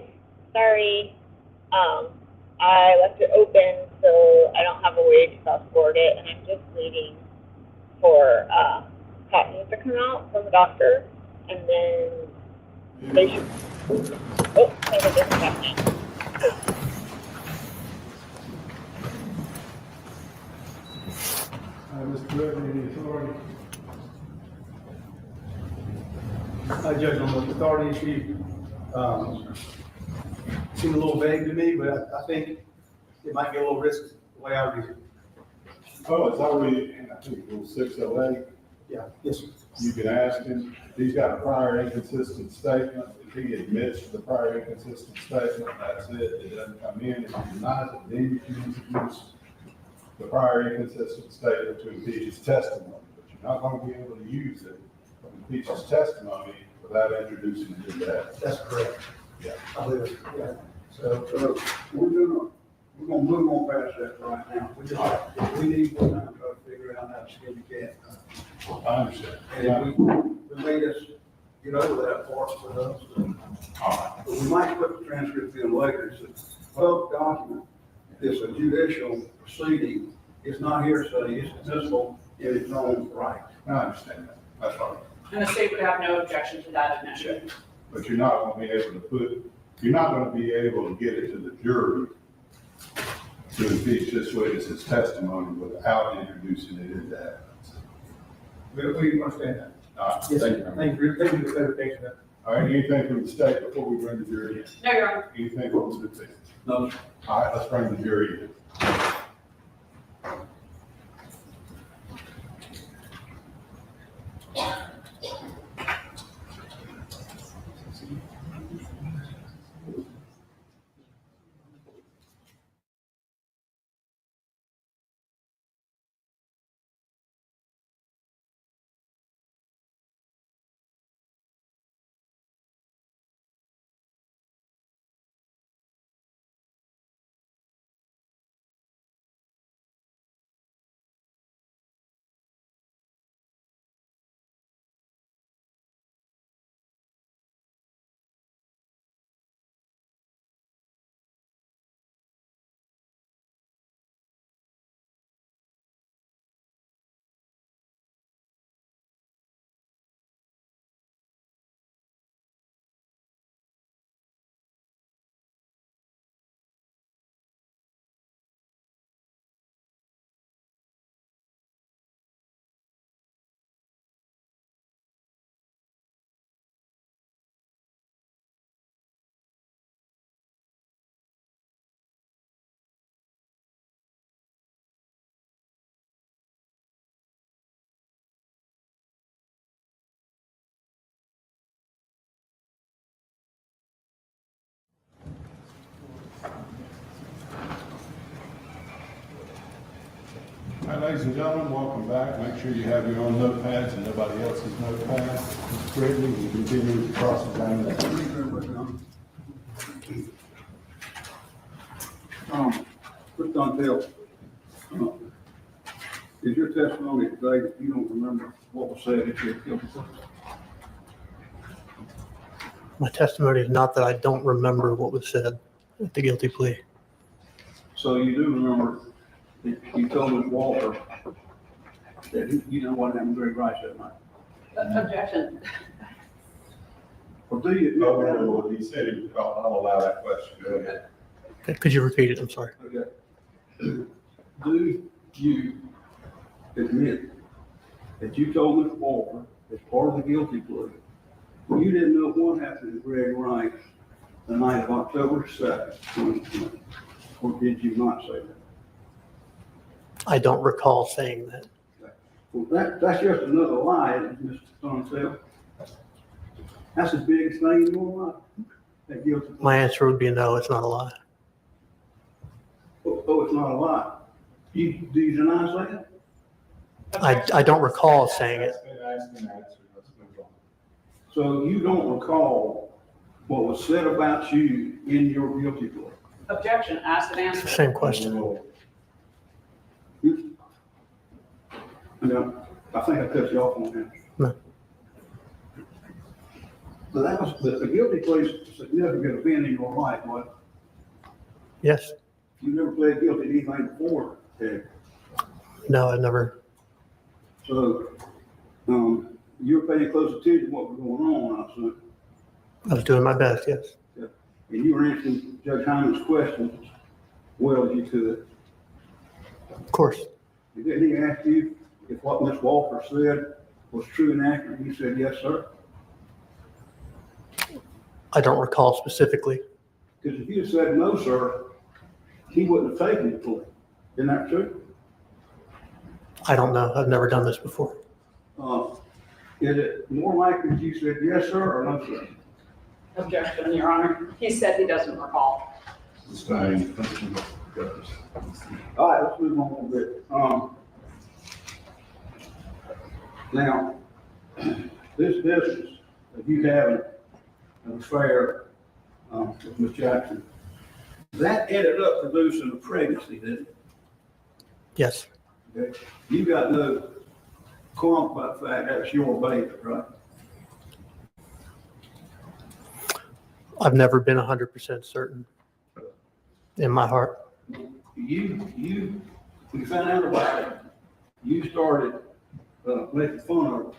sorry. I left it open so I don't have a way to fast-forward it, and I'm just waiting for cotton to come out from the doctor, and then they should. Oh, I have a different cotton. Mr. Gregory, any authority? Judge, on the authority issue, seemed a little vague to me, but I think it might be a little risky the way I read it. Oh, it's already, I think, Rule 608. Yeah, yes, sir. You can ask him, if he's got a prior inconsistent statement, if he admits to the prior inconsistent statement, that's it, it doesn't come in. If he denies it, then you can introduce the prior inconsistent statement to impeach his testimony. But you're not going to be able to use it to impeach his testimony without introducing it into that. That's correct. Yeah. I believe it, yeah. So, we're gonna move on past that right now. We need more time to try to figure out how to skin the cat. I understand. And if we made us get over that part with us. But we might put the transcript in later. It's a public document. It's a judicial proceeding. It's not hearsay. It's admissible in its own right. I understand that. That's right. And the state would have no objection to that admission. But you're not going to be able to you're not going to be able to get it to the jury to impeach this witness's testimony without introducing it into evidence. We understand that. Yes, thank you. Thank you for the clarification. All right, anything from the state before we bring the jury in? No, Your Honor. Anything from the defense? No. All right, let's bring the jury in. All right, ladies and gentlemen, welcome back. Make sure you have your own notepads and nobody else's notepads. Mr. Quigley, we continue with the cross-examination. Thank you very much, Mr. Dontel, is your testimony today that you don't remember what was said at your guilty plea? My testimony is not that I don't remember what was said at the guilty plea. So you do remember that you told Ms. Walter that you know what happened to Greg Rice that night? Objection. Or do you? No, he said he, I'll allow that question. Go ahead. Could you repeat it? I'm sorry. Okay. Do you admit that you told Ms. Walter as part of the guilty plea, you didn't know what happened to Greg Rice the night of October 2nd, 2020? Or did you not say that? I don't recall saying that. Well, that's just another lie, Mr. Dontel. That's the biggest thing in your life, that guilty plea. My answer would be no, it's not a lie. Oh, it's not a lie. Do you deny saying it? I don't recall saying it. So you don't recall what was said about you in your guilty plea? Objection, asked and answered. Same question. No, I think I cut you off on that. No. So that was, the guilty plea is a significant event in your life, what? Yes. You never pled guilty to anything before, Ted. No, I've never. So, you were paying close attention to what was going on, I assume. I was doing my best, yes. Yeah. And you were answering Judge Hyman's questions as well as you could. Of course. Didn't he ask you if what Ms. Walker said was true and accurate? You said, yes, sir. I don't recall specifically. Because if you had said no, sir, he wouldn't have taken the plea. Isn't that true? I don't know. I've never done this before. Is it more likely that you said yes, sir, or no, sir? Objection, Your Honor. He said he doesn't recall. All right, let's move on a little bit. Now, this business of you having an affair with Ms. Jackson, that ended up producing a pregnancy, didn't it? Yes. Okay. You got no qualm about the fact that's your baby, right? I've never been 100% certain in my heart. You found out about it. You started making fun of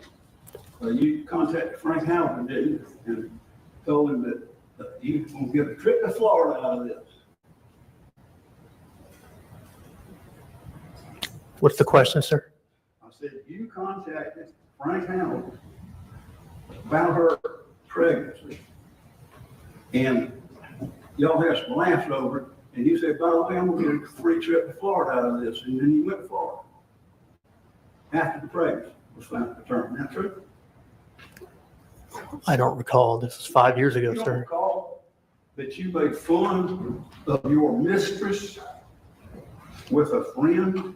it. You contacted Frank Howard, didn't you? And told him that you were going to get a trip to Florida out of this. What's the question, sir? I said, you contacted Frank Howard about her pregnancy. And y'all had some laughs over it. And you said, by the way, I'm going to get a free trip to Florida out of this. And then you went to Florida after the pregnancy was found determined. Is that true? I don't recall. This was 5 years ago, You don't sir. recall that you made fun of your mistress with a friend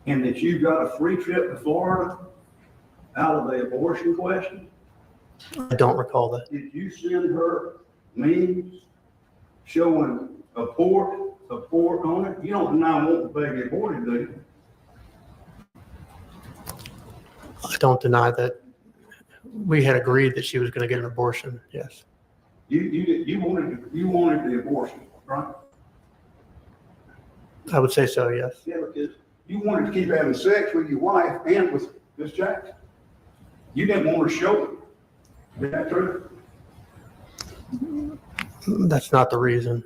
and that you got a free trip to Florida out of the abortion question? I don't recall that. Did you send her memes showing a port on it? You don't deny wanting the baby aborted, do you? I don't deny that we had agreed that she was going to get an abortion. Yes. You wanted the abortion, right? I would say so, yes. Yeah, because you wanted to keep having sex with your wife and with Miss Jackson. You didn't want to show it. Is that true? That's not the reason.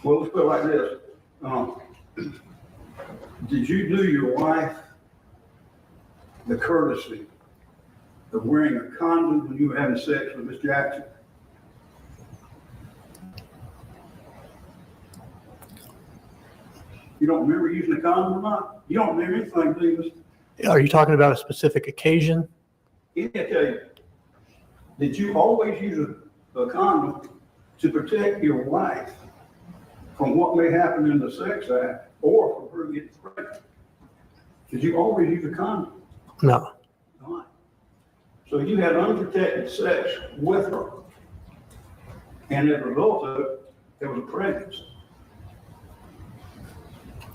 Well, let's put it like this. Did you do your wife the courtesy of wearing a condom when you were having sex with Miss Jackson? You don't remember using a condom or not? You don't remember anything, do you? Are you talking about a specific occasion? Any occasion. Did you always use a condom to protect your wife from what may happen in the sex act or from her getting pregnant? Did you always use a condom? No. All right. So you had unprotected sex with her. And as a result of it, there was a pregnancy.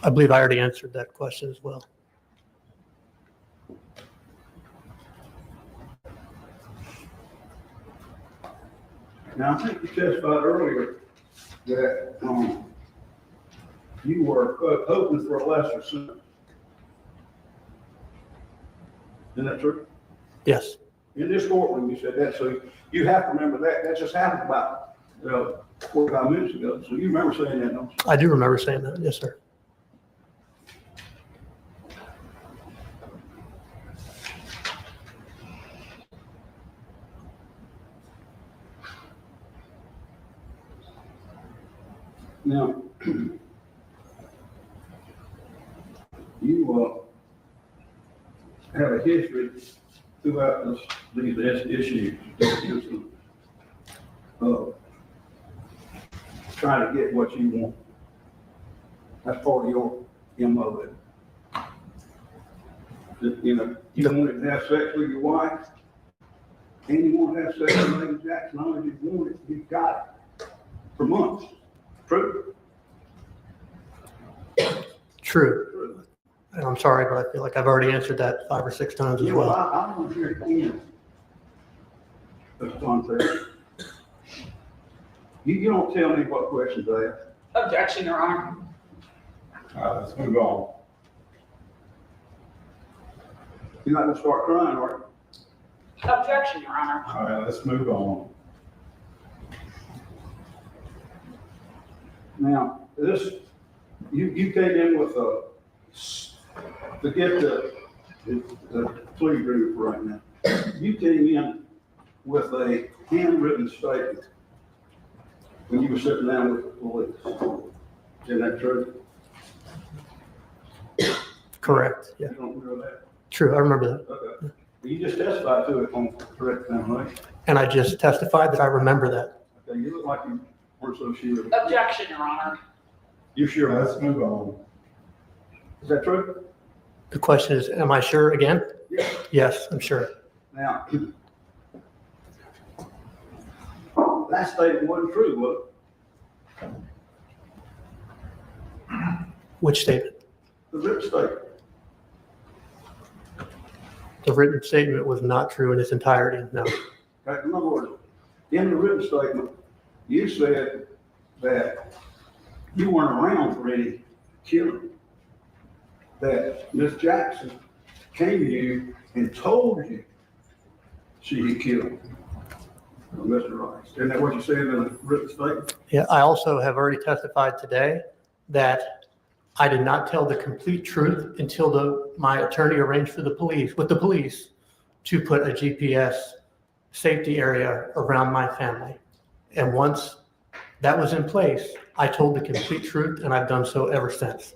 I believe I already answered that question as well. Now, I think you testified earlier that you were hoping for a lesser sentence. Isn't that true? Yes. In this courtroom, you said that, so you have to remember that. That just happened about 45 minutes ago. So you remember saying that, don't you? I do remember saying that. Yes, sir. Now, you have a history throughout these issues of trying to get what you want. That's part of your MO. You know, you wanted to have sex with your wife, and you want to have sex with Lady Jackson. Not only did you want it, you got it for months. True? True. And I'm sorry, but I feel like I've already answered that 5 or 6 times as Yeah, well, well. I want to hear it again. Mr. Fontaine. You don't tell me what questions I ask. Objection, Your Honor. All right, let's move on. You're not gonna start crying, are you? Objection, Your Honor. All right, let's move on. Now, this, you came in with forget the plea agreement for right now. You came in with a handwritten statement when you were sitting down with the police. Isn't that true? Correct. Yeah. You don't remember that? True. I remember that. Okay. You just testified to it on correct examination. And I just testified that I remember that. Okay, you look like you weren't so sure. Objection, Your Honor. You sure? Let's move on. Is that true? The question is, am I sure again? Yes. Yes, I'm sure. Now, that statement wasn't true, was it? Which statement? The written statement. The written statement was not true in its entirety. No. Okay, in other words, in the written statement, you said that you weren't around for any killing. That Miss Jackson came to you and told you she had killed Mr. Rice. Isn't that what you said in the written statement? Yeah, I also have already testified today that I did not tell the complete truth until my attorney arranged with the police to put a GPS safety area around my family. And once that was in place, I told the complete truth, and I've done so ever since.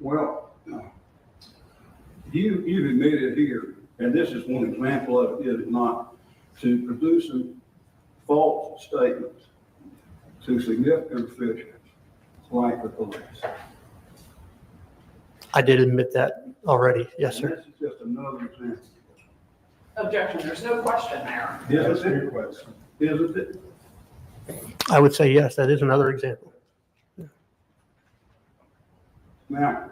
Well, you've admitted here, and this is one example of it, is it not, to producing false statements to significant officials like the police. I did admit that already. Yes, And sir. this is just another example. Objection, there's no question there. Isn't it? Isn't it? I would say yes, that is another example. Now,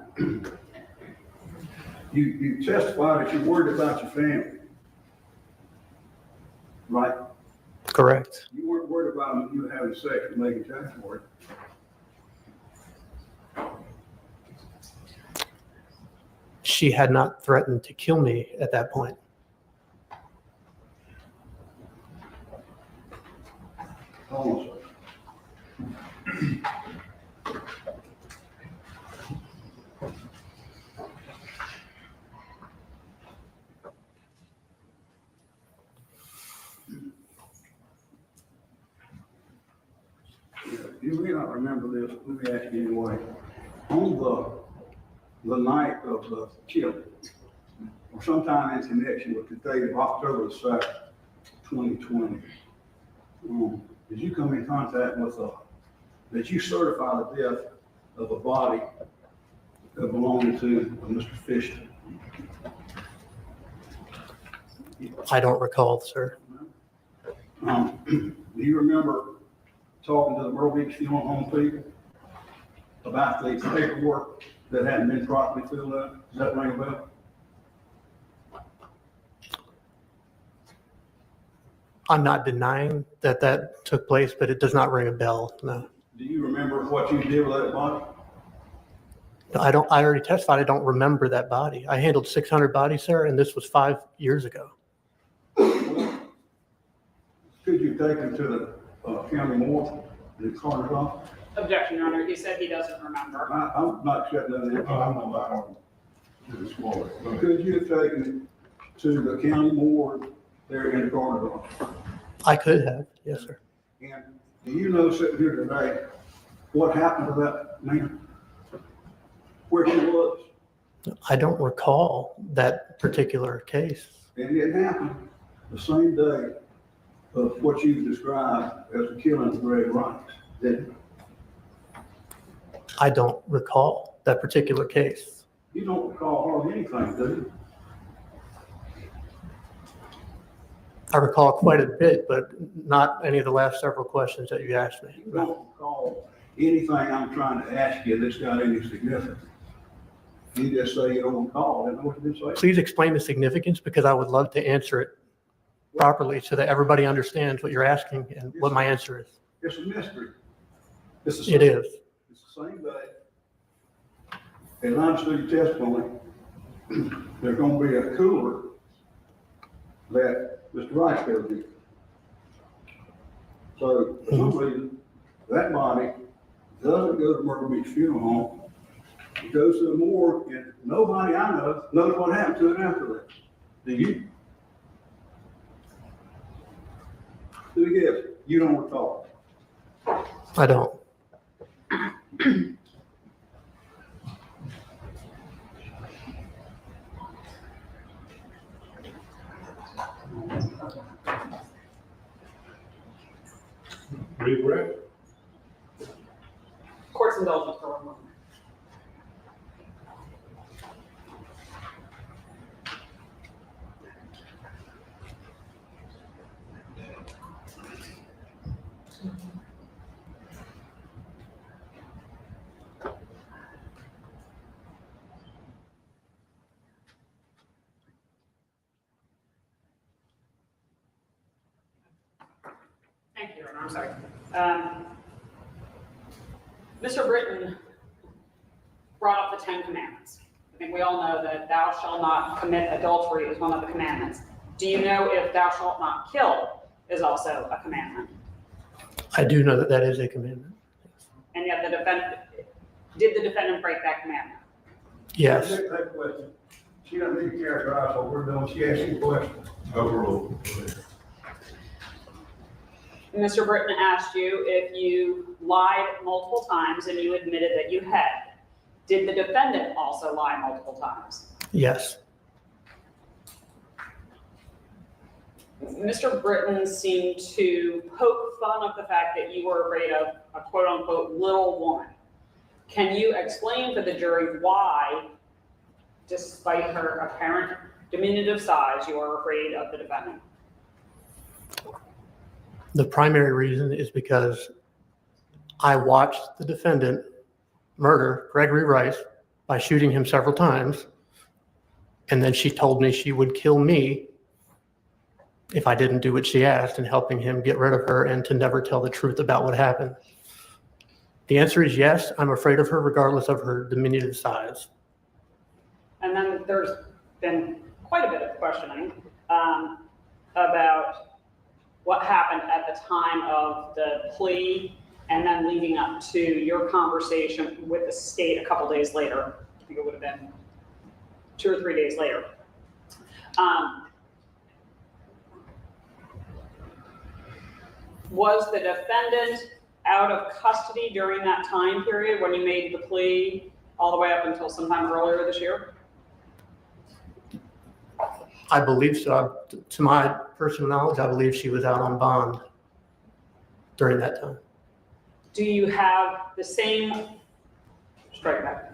you testified that you're worried about your family, right? Correct. You weren't worried about them, you were having sex with Megan Jackson, were you? She had not threatened to kill me at that point. Hold on a second. You may not remember this, let me ask you anyway. On the night of the killing, or sometime in connection with the date of October the 2nd, 2020, did you come in contact with that you certify the death of a body that belonged to Mr. Fisher? I don't recall, sir. Do you remember talking to the Myrtle Beach Funeral Home people about the paperwork that hadn't been properly filled out? Does that ring a bell? I'm not denying that that took place, but it does not ring a bell. No. Do you remember what you did with that body? I don't. I already testified. I don't remember that body. I handled 600 bodies, sir, and this was 5 years ago. Could you take him to the county morgue, the coroner's office? Objection, Your Honor. He said he doesn't remember. I'm not shutting that in. I'm not allowed to disclose. Could you have taken him to the county morgue there in the coroner's office? I could have. Yes, sir. And do you know, sitting here today, what happened to that man? Where he was? I don't recall that particular case. And it happened the same day of what you described as the killing of Greg Rice, didn't it? I don't recall that particular case. You don't recall hardly anything, do you? I recall quite a bit, but not any of the last several questions that you asked me. You don't recall anything I'm trying to ask you that's got any significance. You just say you don't recall. Isn't that what you just say? Please explain the significance, because I would love to answer it properly so that everybody understands what you're asking and what my answer is. It's a mystery. It's It is. It's the same day. As I understood your testimony, there's gonna be a cooler that Mr. Rice goes in. So for some reason, that body doesn't go to Myrtle Beach Funeral Home. It goes to the morgue, and nobody I know knows what happened to it after that. Do you? Do you guess? You don't recall. I don't. Regret? Court's indulgence for one moment. Thank you, Your Honor. I'm sorry. Mr. Britton brought up the 10 Commandments. I think we all know that thou shalt not commit adultery is one of the commandments. Do you know if thou shalt not kill is also a commandment? I do know that that is a commandment. And yet did the defendant break that commandment? Yes. That question. She doesn't need to characterize what we're doing. She asked you a question. Overruled. Mr. Britton asked you if you lied multiple times and you admitted that you had. Did the defendant also lie multiple times? Yes. Mr. Britton seemed to poke fun of the fact that you were afraid of a quote-unquote little woman. Can you explain to the jury why, despite her apparent diminutive size, you are afraid of the defendant? The primary reason is because I watched the defendant murder Gregory Rice by shooting him several times, and then she told me she would kill me if I didn't do what she asked in helping him get rid of her and to never tell the truth about what happened. The answer is yes, I'm afraid of her regardless of her diminutive size. And then there's been quite a bit of questioning about what happened at the time of the plea and then leading up to your conversation with the state a couple days later. I think it would have been 2 or 3 days later. Was the defendant out of custody during that time period when you made the plea all the way up until sometime earlier this year? I believe so. To my personal knowledge, I believe she was out on bond during that time. Do you have the same, strike back.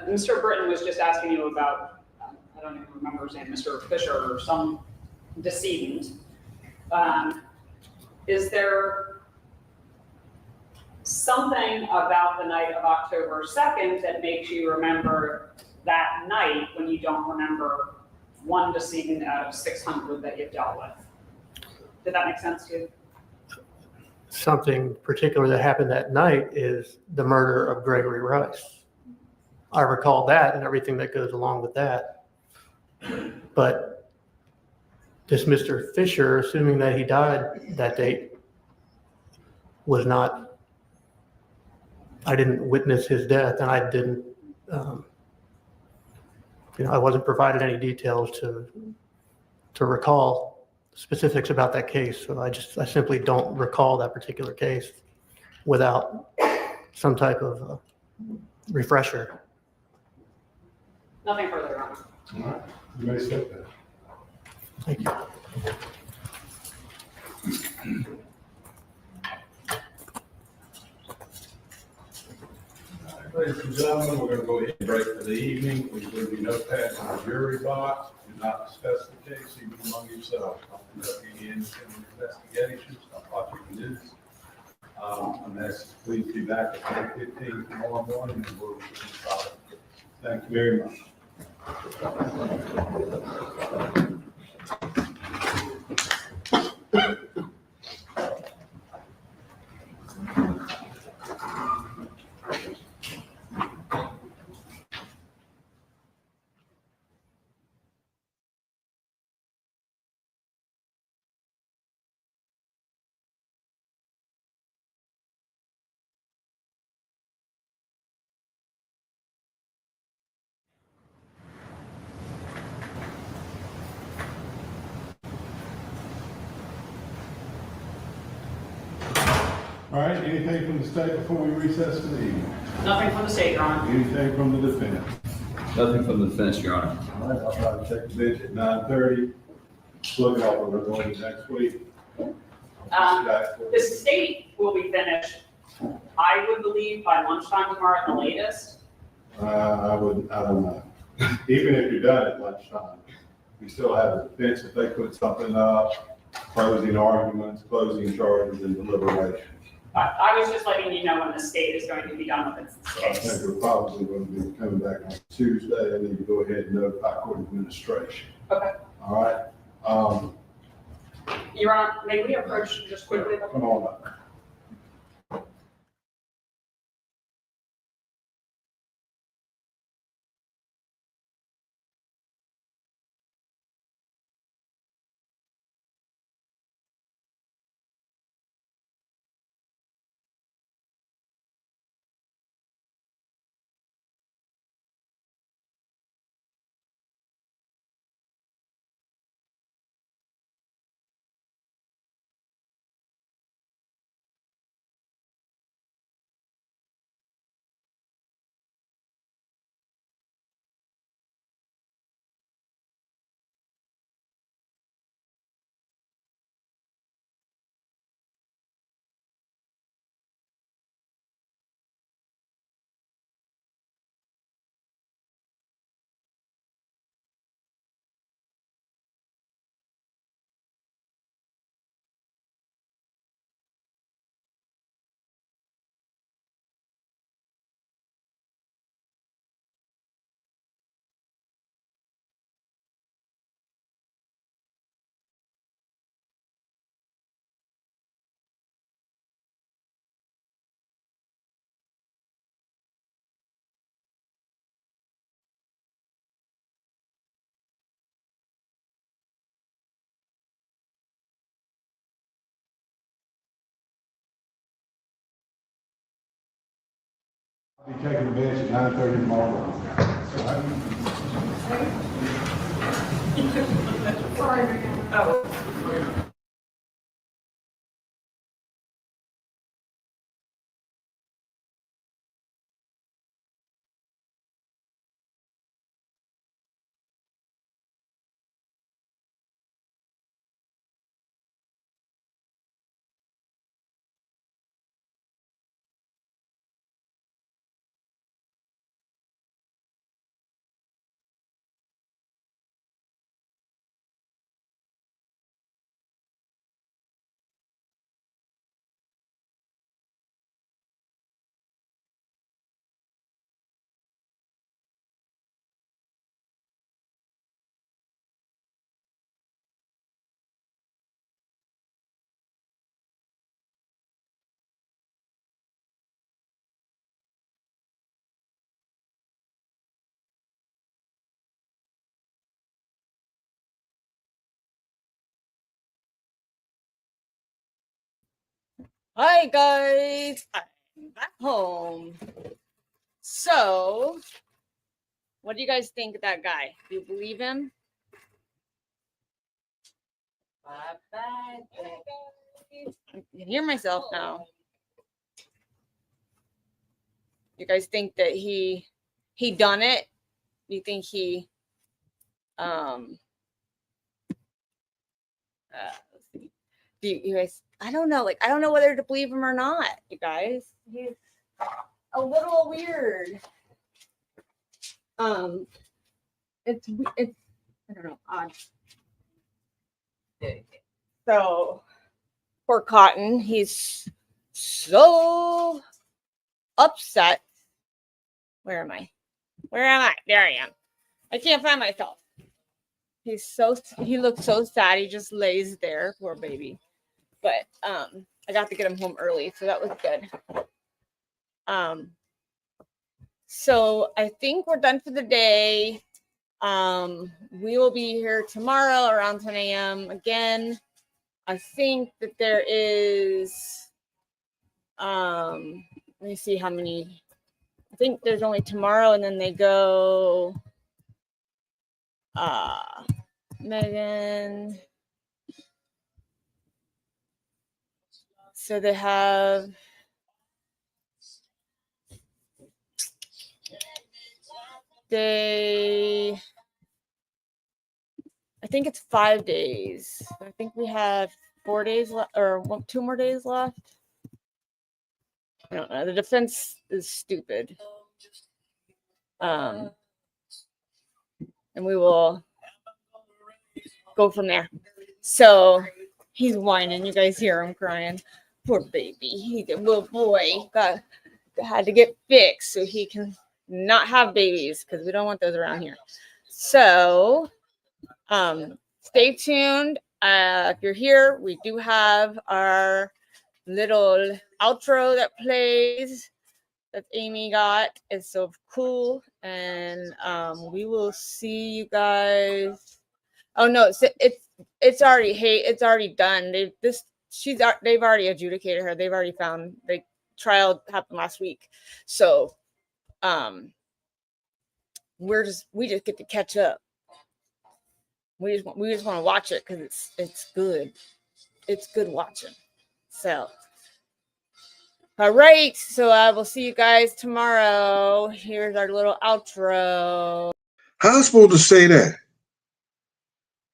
Mr. Britton was just asking you about, I don't even remember his name, Mr. Fisher or some decedent. Is there something about the night of October 2nd that makes you remember that night when you don't remember one decedent out of 600 that you've dealt with? Did that make sense to you? Something particular that happened that night is the murder of Gregory Rice. I recall that and everything that goes along with that. But this Mr. Fisher, assuming that he died that date, was not, I didn't witness his death, and I didn't, I wasn't provided any details to recall specifics about that case. So I simply don't recall that particular case without some type of refresher. Nothing further, Your Honor. All right, you may sit there. Thank you. Ladies and gentlemen, we're gonna go ahead and break for the evening. Please leave your notepads in the jury box. Do not discuss the case even among yourselves. Don't conduct any independent investigations. Don't watch your news. Unless, please be back at 10:15 tomorrow morning and we'll be silent. Thank you very much. All right, anything from the state before we recess for the evening? Nothing from the state, Your Honor. Anything from the defense? Nothing from the defense, Your Honor. All right, I'll try to check the bench at 9:30. Look at what we're going to next week. The state will be finished, I would believe, by lunchtime tomorrow at the latest. I don't know. Even if you're done at lunchtime, you still have the defense if they put something up, closing arguments, closing charges, and deliberations. I was just letting you know when the state is going to be done with its So I case. think we're probably going to be coming back on Tuesday. I need to go ahead and notify court administration. Okay. All right. Your Honor, may we approach just quickly? Come on up. I'll be taking the bench at 9:30 tomorrow morning. Sorry. Oh. Hi guys, I'm back home. So, what do you guys think of that guy? Do you believe him? I can hear myself now. You guys think that he done it? Do you think he do you guys, I don't know, like I don't know whether to believe him or not, you guys. a little weird. It's I don't know, odd. So poor Cotton, he's so upset. Where am I? Where am I? There I am. I can't find myself. He looks so sad. He just lays there, poor baby. But I got to get him home early, so that was good. So I think we're done for the day. We will be here tomorrow around 10 a.m. again. I think that there is let me see how many. I think there's only tomorrow, and then they go Megan. So they have I think it's 5 days. I think we have 4 days left, or 2 more days left. I don't know. The defense is stupid. And we will go from there. So he's whining. You guys hear him crying. Poor baby. He's a little boy. Had to get fixed so he can not have babies, because we don't want those around here. So stay tuned. If you're here, we do have our little outro that plays that Amy got. It's so cool. And we will see you guys. Oh no, it's already done. They've already adjudicated her. They've already found the trial happened last week. So we just get to catch up. We just want to watch it because it's good. It's good watching. So all right, so I will see you guys tomorrow. Here's our little outro. How am I supposed to say that?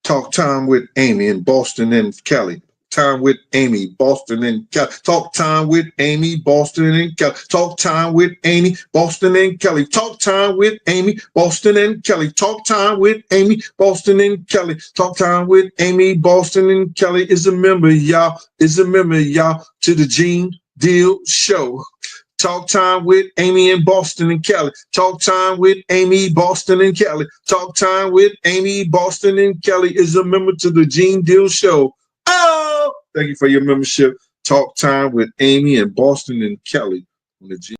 Talk time with Amy in Boston and Kelly. Time with Amy, Boston and Kelly. Talk time with Amy, Boston and Kelly. Talk time with Amy, Boston and Kelly. Talk time with Amy, Boston and Kelly. Talk time with Amy, Boston and Kelly. Talk time with Amy, Boston and Kelly. Is a member, y'all. Is a member, y'all, to the Gene Deal Show. Talk time with Amy in Boston and Kelly. Talk time with Amy, Boston and Kelly. Talk time with Amy, Boston and Kelly is a member to the Gene Deal Show. Oh, thank you for your membership. Talk time with Amy in Boston and Kelly on the Gene.